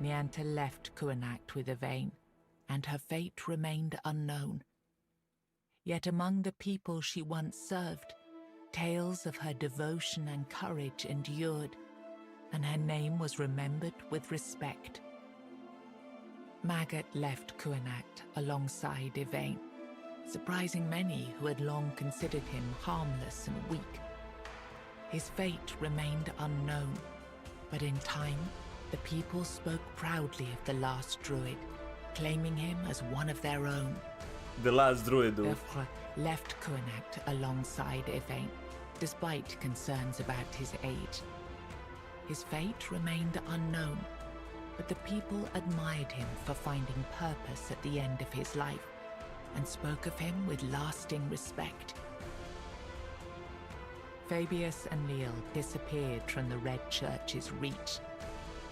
Speaker 4: Nianta left Kuanact with Yvain, and her fate remained unknown. Yet among the people she once served, tales of her devotion and courage endured, and her name was remembered with respect. Maggot left Kuanacht alongside Yvain, surprising many who had long considered him harmless and weak. His fate remained unknown, but in time, the people spoke proudly of the last druid, claiming him as one of their own.
Speaker 1: The last druid, dude.
Speaker 4: Ulfr left Kuanacht alongside Yvain, despite concerns about his age. His fate remained unknown, but the people admired him for finding purpose at the end of his life, and spoke of him with lasting respect. Fabius and Leal disappeared from the Red Church's reach,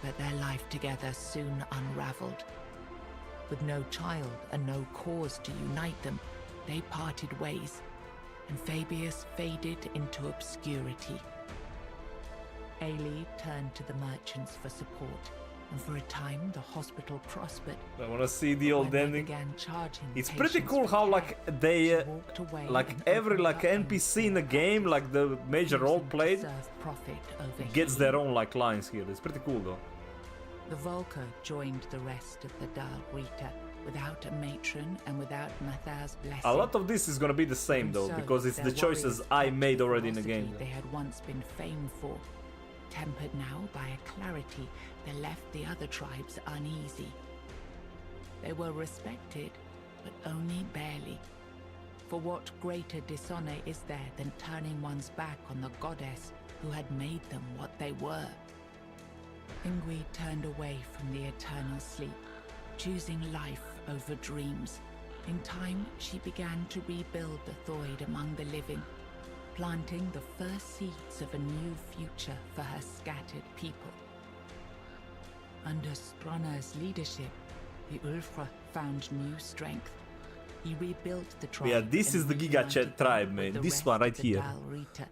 Speaker 4: but their life together soon unraveled. With no child and no cause to unite them, they parted ways, and Fabius faded into obscurity. Ailey turned to the merchants for support, and for a time the hospital prospered.
Speaker 1: I wanna see the old ending. It's pretty
Speaker 4: patients
Speaker 1: cool how like they
Speaker 4: away
Speaker 1: like
Speaker 4: and
Speaker 1: every
Speaker 4: opened
Speaker 1: like
Speaker 4: her own
Speaker 1: NPC in the game, like the major role played,
Speaker 4: serve profit over
Speaker 1: gets
Speaker 4: healing.
Speaker 1: their own like lines here. It's pretty cool though.
Speaker 4: The Volker joined the rest of the Dal Rita without a matron and without Mathar's blessing.
Speaker 1: A lot of this is gonna be the same
Speaker 4: And
Speaker 1: though,
Speaker 4: so
Speaker 1: because it's
Speaker 4: their
Speaker 1: the choices
Speaker 4: warriors
Speaker 1: I
Speaker 4: kept
Speaker 1: made
Speaker 4: the
Speaker 1: already in the
Speaker 4: ferocity
Speaker 1: game.
Speaker 4: they had once been famed for, tempered now by a clarity that left the other tribes uneasy. They were respected, but only barely. For what greater dishonor is there than turning one's back on the goddess who had made them what they were? Ingui turned away from the eternal sleep, choosing life over dreams. In time, she began to rebuild the Thoid among the living, planting the first seeds of a new future for her scattered people. Under Strana's leadership, the Ulfra found new strength. He rebuilt the tribe.
Speaker 1: Yeah, this is the Giga Chat tribe, man. This one right here.
Speaker 4: Dal Rita,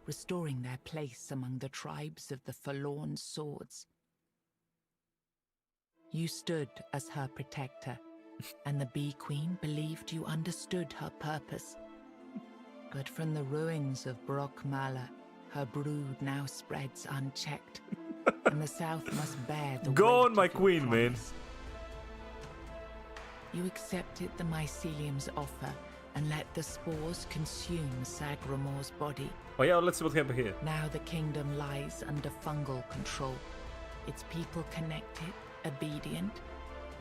Speaker 4: restoring their place among the tribes of the forlorn swords. You stood as her protector, and the Bee Queen believed you understood her purpose. But from the ruins of Brock Mala, her brood now spreads unchecked, and the South must bear the
Speaker 1: Go
Speaker 4: weight
Speaker 1: on, my
Speaker 4: of your
Speaker 1: queen, man.
Speaker 4: promise. You accepted the mycelium's offer and let the spores consume Sagramor's body.
Speaker 1: Oh yeah, let's see what happened here.
Speaker 4: Now the kingdom lies under fungal control, its people connected, obedient,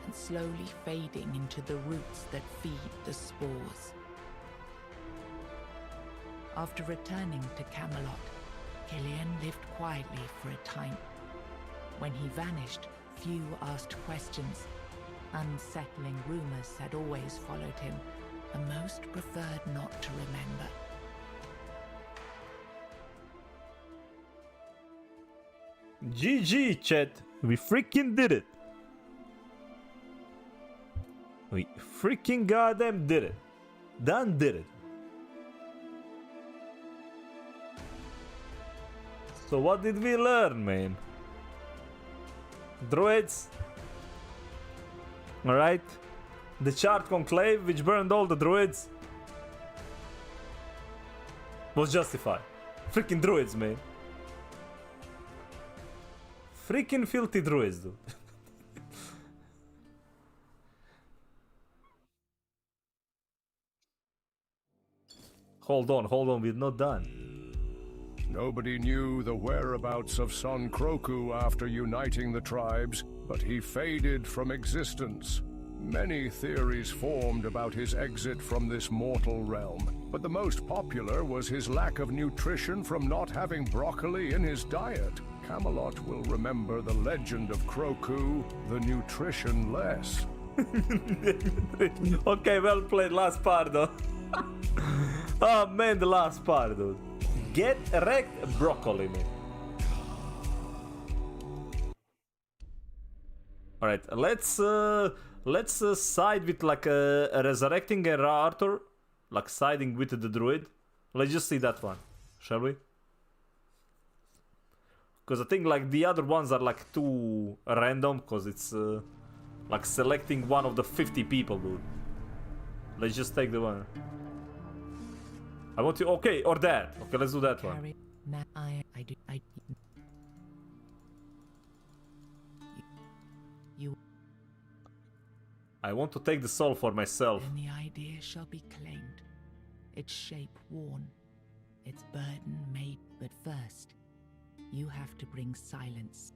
Speaker 4: and slowly fading into the roots that feed the spores. After returning to Camelot, Killian lived quietly for a time. When he vanished, few asked questions. Unsettling rumors had always followed him, and most preferred not to remember.
Speaker 1: GG, chat. We freaking did it. We freaking goddamn did it. Done did it. So what did we learn, man? Druids. Alright. The Chart Conclave, which burned all the druids, was justified. Freaking druids, man. Freaking filthy druids, dude. Hold on, we're not done.
Speaker 10: Nobody knew the whereabouts of Son Kroku after uniting the tribes, but he faded from existence. Many theories formed about his exit from this mortal realm, but the most popular was his lack of nutrition from not having broccoli in his diet. Camelot will remember the legend of Kroku, the nutrition-less.
Speaker 1: Okay, well played. Last part, though. Oh man, the last part, dude. Get wrecked, broccoli, man. All right, let's side with like resurrecting Arthur, like siding with the druid. Let's just see that one, shall we? Because I think like the other ones are like too random, because it's like selecting one of the 50 people, dude. Let's just take the one. I want to, okay, or that. Okay, let's do that one. I want to take the soul for myself.
Speaker 4: Then the idea shall be claimed, its shape worn, its burden made. But first, you have to bring silence.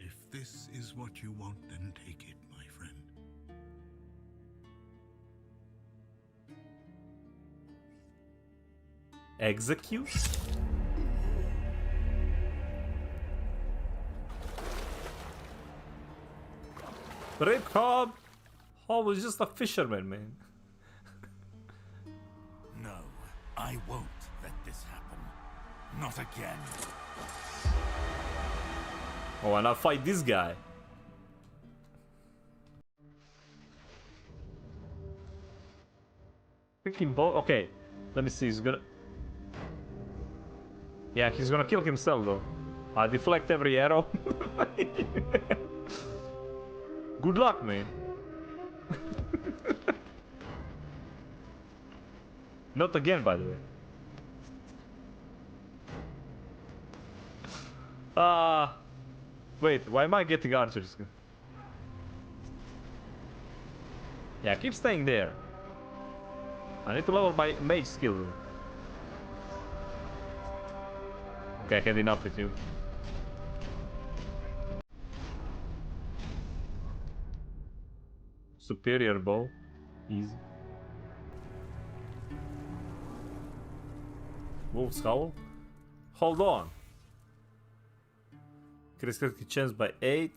Speaker 9: If this is what you want, then take it, my friend.
Speaker 1: Execute? Rip Hob! Hob was just a fisherman, man.
Speaker 7: No, I won't let this happen. Not again.
Speaker 1: Oh, and I'll fight this guy. Freaking bow. Okay, let me see. He's gonna. Yeah, he's gonna kill himself though. I deflect every arrow. Good luck, man. Not again, by the way. Wait, why am I getting archers? Yeah, keep staying there. I need to level my mage skill. Okay, I had enough with you. Superior bow. Easy. Wolf's Howl? Hold on. Critical chance by 8.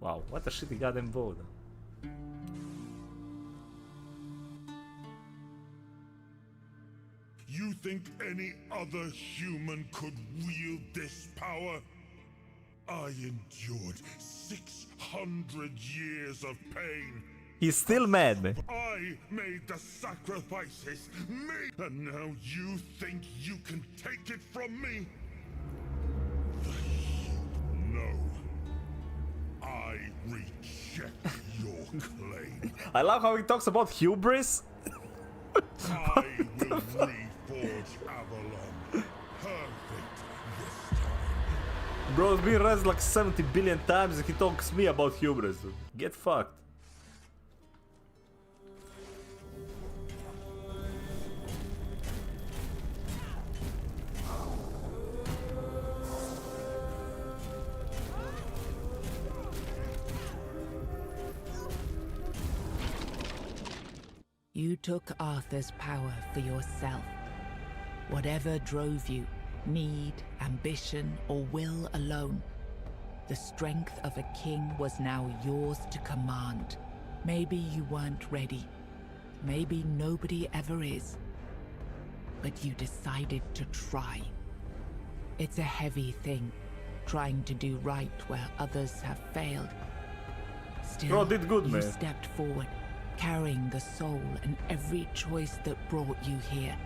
Speaker 1: Wow, what a shitty goddamn bow though.
Speaker 16: You think any other human could wield this power? I endured 600 years of pain.
Speaker 1: He's still mad, man.
Speaker 16: I made the sacrifices, and now you think you can take it from me? No. I reject your claim.
Speaker 1: I love how he talks about hubris.
Speaker 16: I will reforge Avalon. Perfect this time.
Speaker 1: Bro's been raised like 70 billion times and he talks me about hubris. Get fucked.
Speaker 4: You took Arthur's power for yourself. Whatever drove you, need, ambition, or will alone, the strength of a king was now yours to command. Maybe you weren't ready. Maybe nobody ever is. But you decided to try. It's a heavy thing, trying to do right where others have failed. Still,
Speaker 1: Bro did good,
Speaker 4: you
Speaker 1: man.
Speaker 4: stepped forward, carrying the soul and every choice that brought you here.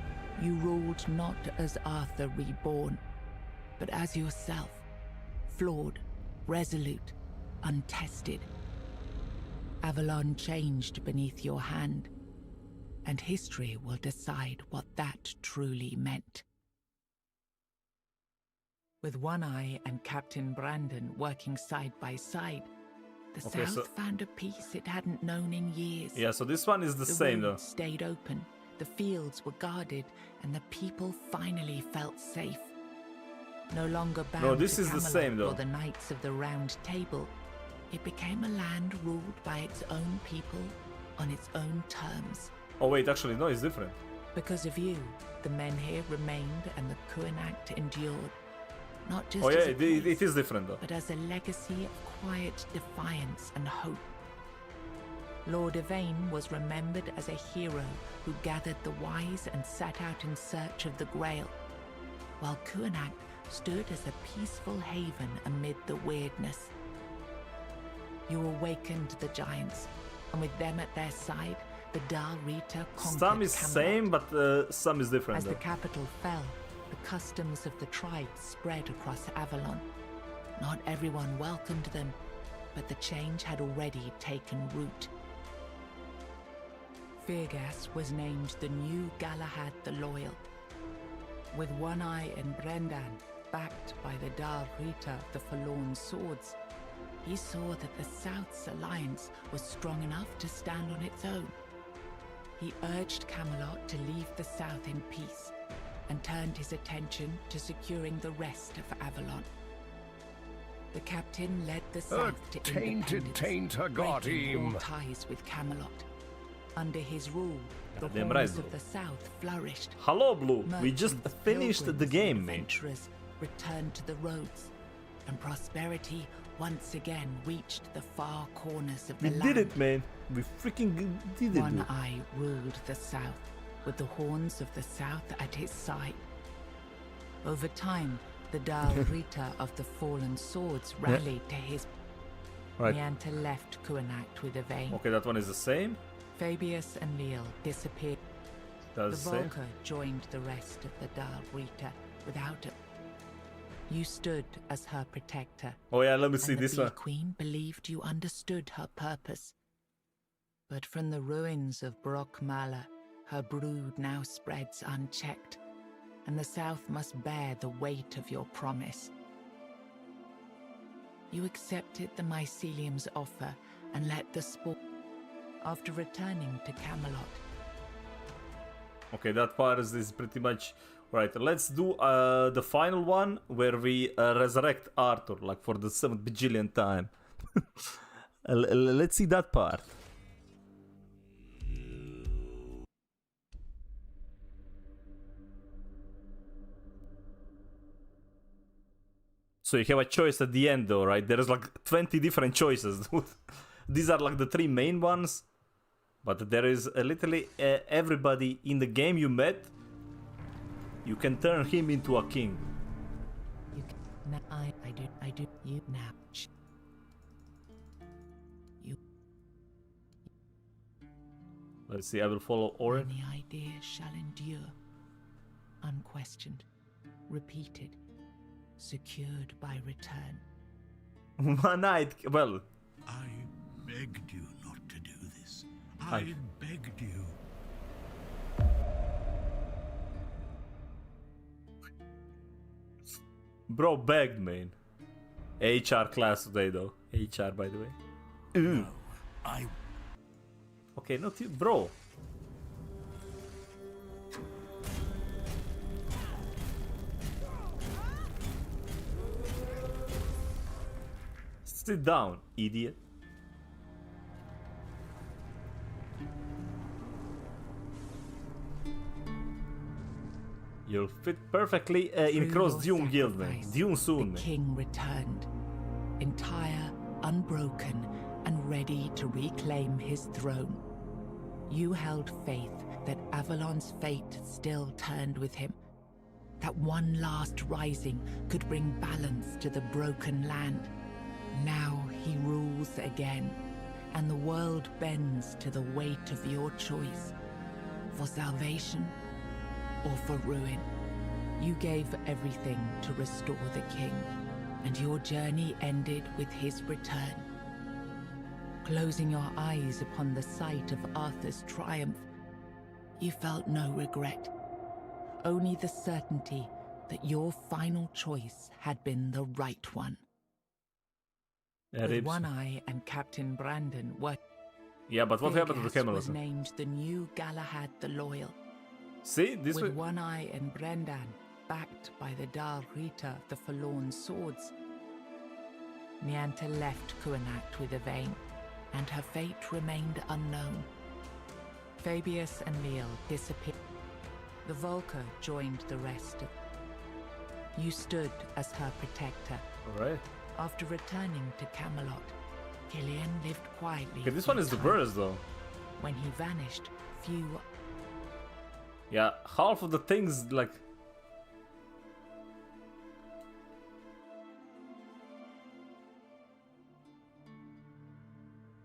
Speaker 4: You ruled not as Arthur reborn, but as yourself, flawed, resolute, untested. Avalon changed beneath your hand, and history will decide what that truly meant. With One Eye and Captain Brandon working side by side, the
Speaker 1: Okay,
Speaker 4: South
Speaker 1: so-
Speaker 4: found a peace it hadn't known in years.
Speaker 1: Yeah, so this one is the same though.
Speaker 4: roads stayed open, the fields were guarded, and the people finally felt safe. No longer bound
Speaker 1: No, this
Speaker 4: to
Speaker 1: is the
Speaker 4: Camelot
Speaker 1: same, though.
Speaker 4: or the Knights of the Round Table, it became a land ruled by its own people on its own terms.
Speaker 1: Oh wait, actually no, it's different.
Speaker 4: Because of you, the men here remained and the Kuanact endured. Not just
Speaker 1: Oh yeah,
Speaker 4: as a
Speaker 1: it
Speaker 4: place,
Speaker 1: is different though.
Speaker 4: but as a legacy of quiet defiance and hope. Lord Yvain was remembered as a hero who gathered the wise and set out in search of the Grail, while Kuanact stood as a peaceful haven amid the weirdness. You awakened the giants, and with them at their side, the Dal Rita conquered
Speaker 1: Some is
Speaker 4: Camelot.
Speaker 1: same, but some is different
Speaker 4: As
Speaker 1: though.
Speaker 4: the capital fell, the customs of the tribes spread across Avalon. Not everyone welcomed them, but the change had already taken root. Firgas was named the new Galahad the Loyal. With One Eye and Brendan, backed by the Dal Rita, the Forlorn Swords, he saw that the South's alliance was strong enough to stand on its own. He urged Camelot to leave the South in peace and turned his attention to securing the rest of Avalon. The captain led the South to
Speaker 10: tainted tainter got
Speaker 4: breaking all
Speaker 10: him.
Speaker 4: ties with Camelot. Under his rule, the
Speaker 1: Goddamn
Speaker 4: horns
Speaker 1: right,
Speaker 4: of the South flourished.
Speaker 1: Hello, Blue. We just
Speaker 4: Merchants,
Speaker 1: finished the
Speaker 4: pilgrims,
Speaker 1: game,
Speaker 4: and
Speaker 1: man.
Speaker 4: adventurers returned to the roads, and prosperity once again reached the far corners of the
Speaker 1: We
Speaker 4: land.
Speaker 1: did it, man. We freaking did it.
Speaker 4: One
Speaker 1: Blue.
Speaker 4: Eye ruled the South, with the horns of the South at his side. Over time, the Dal Rita of the Fallen Swords rallied to his...
Speaker 1: Right.
Speaker 4: Nianta left Kuanak with a vein.
Speaker 1: Okay, that one is the same.
Speaker 4: Fabius and Leal disappeared.
Speaker 1: That's
Speaker 4: The
Speaker 1: the same.
Speaker 4: Volker joined the rest of the Dal Rita without it. You stood as her protector.
Speaker 1: Oh yeah, let me see
Speaker 4: and the
Speaker 1: this
Speaker 4: Bee
Speaker 1: one.
Speaker 4: Queen believed you understood her purpose. But from the ruins of Brock Mala, her brood now spreads unchecked, and the South must bear the weight of your promise. You accepted the Mycelium's offer and let the sport. After returning to Camelot,
Speaker 1: Okay, that part is pretty much right. Let's do the final one where we resurrect Arthur, like for the 7th bajillion time. Let's see that part. So you have a choice at the end though, right? There's like 20 different choices. These are like the 3 main ones. But there is literally everybody in the game you met, you can turn him into a king.
Speaker 4: you can, now I do, you now. You,
Speaker 1: Let's see, I will follow Oren.
Speaker 4: any idea shall endure, unquestioned, repeated, secured by return.
Speaker 1: One night, well,
Speaker 9: I begged you not to do this.
Speaker 1: I-
Speaker 9: I begged you.
Speaker 1: bro begged, man. HR class today though. HR, by the way.
Speaker 9: No, I
Speaker 1: Okay, not you, bro. Sit down, idiot. You'll fit perfectly in
Speaker 4: Through
Speaker 1: Cross
Speaker 4: your
Speaker 1: Dune Guild, man.
Speaker 4: sacrifice,
Speaker 1: Dune soon,
Speaker 4: the
Speaker 1: man.
Speaker 4: king returned, entire, unbroken, and ready to reclaim his throne. You held faith that Avalon's fate still turned with him, that one last rising could bring balance to the broken land. Now he rules again, and the world bends to the weight of your choice, for salvation or for ruin. You gave everything to restore the king, and your journey ended with his return. Closing your eyes upon the sight of Arthur's triumph, you felt no regret, only the certainty that your final choice had been the right one.
Speaker 1: Yeah,
Speaker 4: With
Speaker 1: ribs.
Speaker 4: One Eye and Captain Brandon were...
Speaker 1: Yeah, but what happened to the
Speaker 4: Vegas
Speaker 1: camel?
Speaker 4: was named the new Galahad the Loyal.
Speaker 1: See, this
Speaker 4: With
Speaker 1: way.
Speaker 4: One Eye and Brendan, backed by the Dal Rita of the Forlorn Swords, Nianta left Kuanak with a vein, and her fate remained unknown. Fabius and Leal disappeared. The Volker joined the rest of... You stood as her protector.
Speaker 1: Alright.
Speaker 4: After returning to Camelot, Killian lived quietly.
Speaker 1: Okay, this
Speaker 4: for
Speaker 1: one
Speaker 4: a
Speaker 1: is the
Speaker 4: time.
Speaker 1: worst though.
Speaker 4: When he vanished, few...
Speaker 1: Yeah, half of the things like.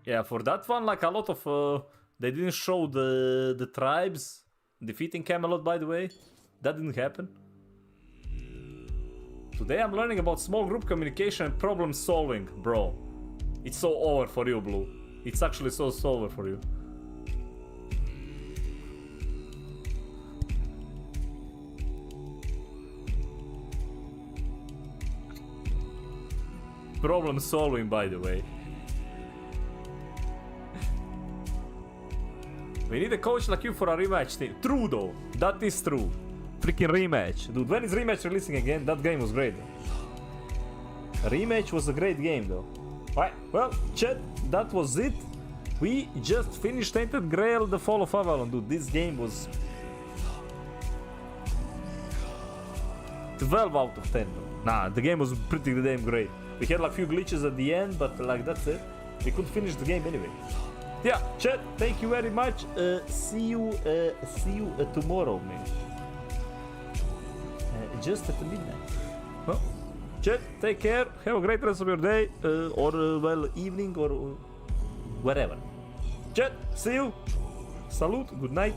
Speaker 1: Yeah, for that one, like a lot of they didn't show the tribes defeating Camelot. By the way, that didn't happen. Today I'm learning about small group communication and problem solving, bro. It's so over for you, Blue. It's actually so over for you. problem solving, by the way. We need a coach like you for a rematch team. True though, that is true. Freaking rematch. Dude, when is rematch releasing again? That game was great. Rematch was a great game though. Alright, well, chat, that was it. We just finished Tainted Grail, The Fall of Avalon. Dude, this game was 12 out of 10 though. Nah, the game was pretty damn great. We had like few glitches at the end, but like that's it. We could finish the game anyway. Yeah, chat, thank you very much. See you tomorrow, man. Just at midnight. Well, chat, take care. Have a great rest of your day, or well, evening, or whatever. Chat, see you. Salute. Good night.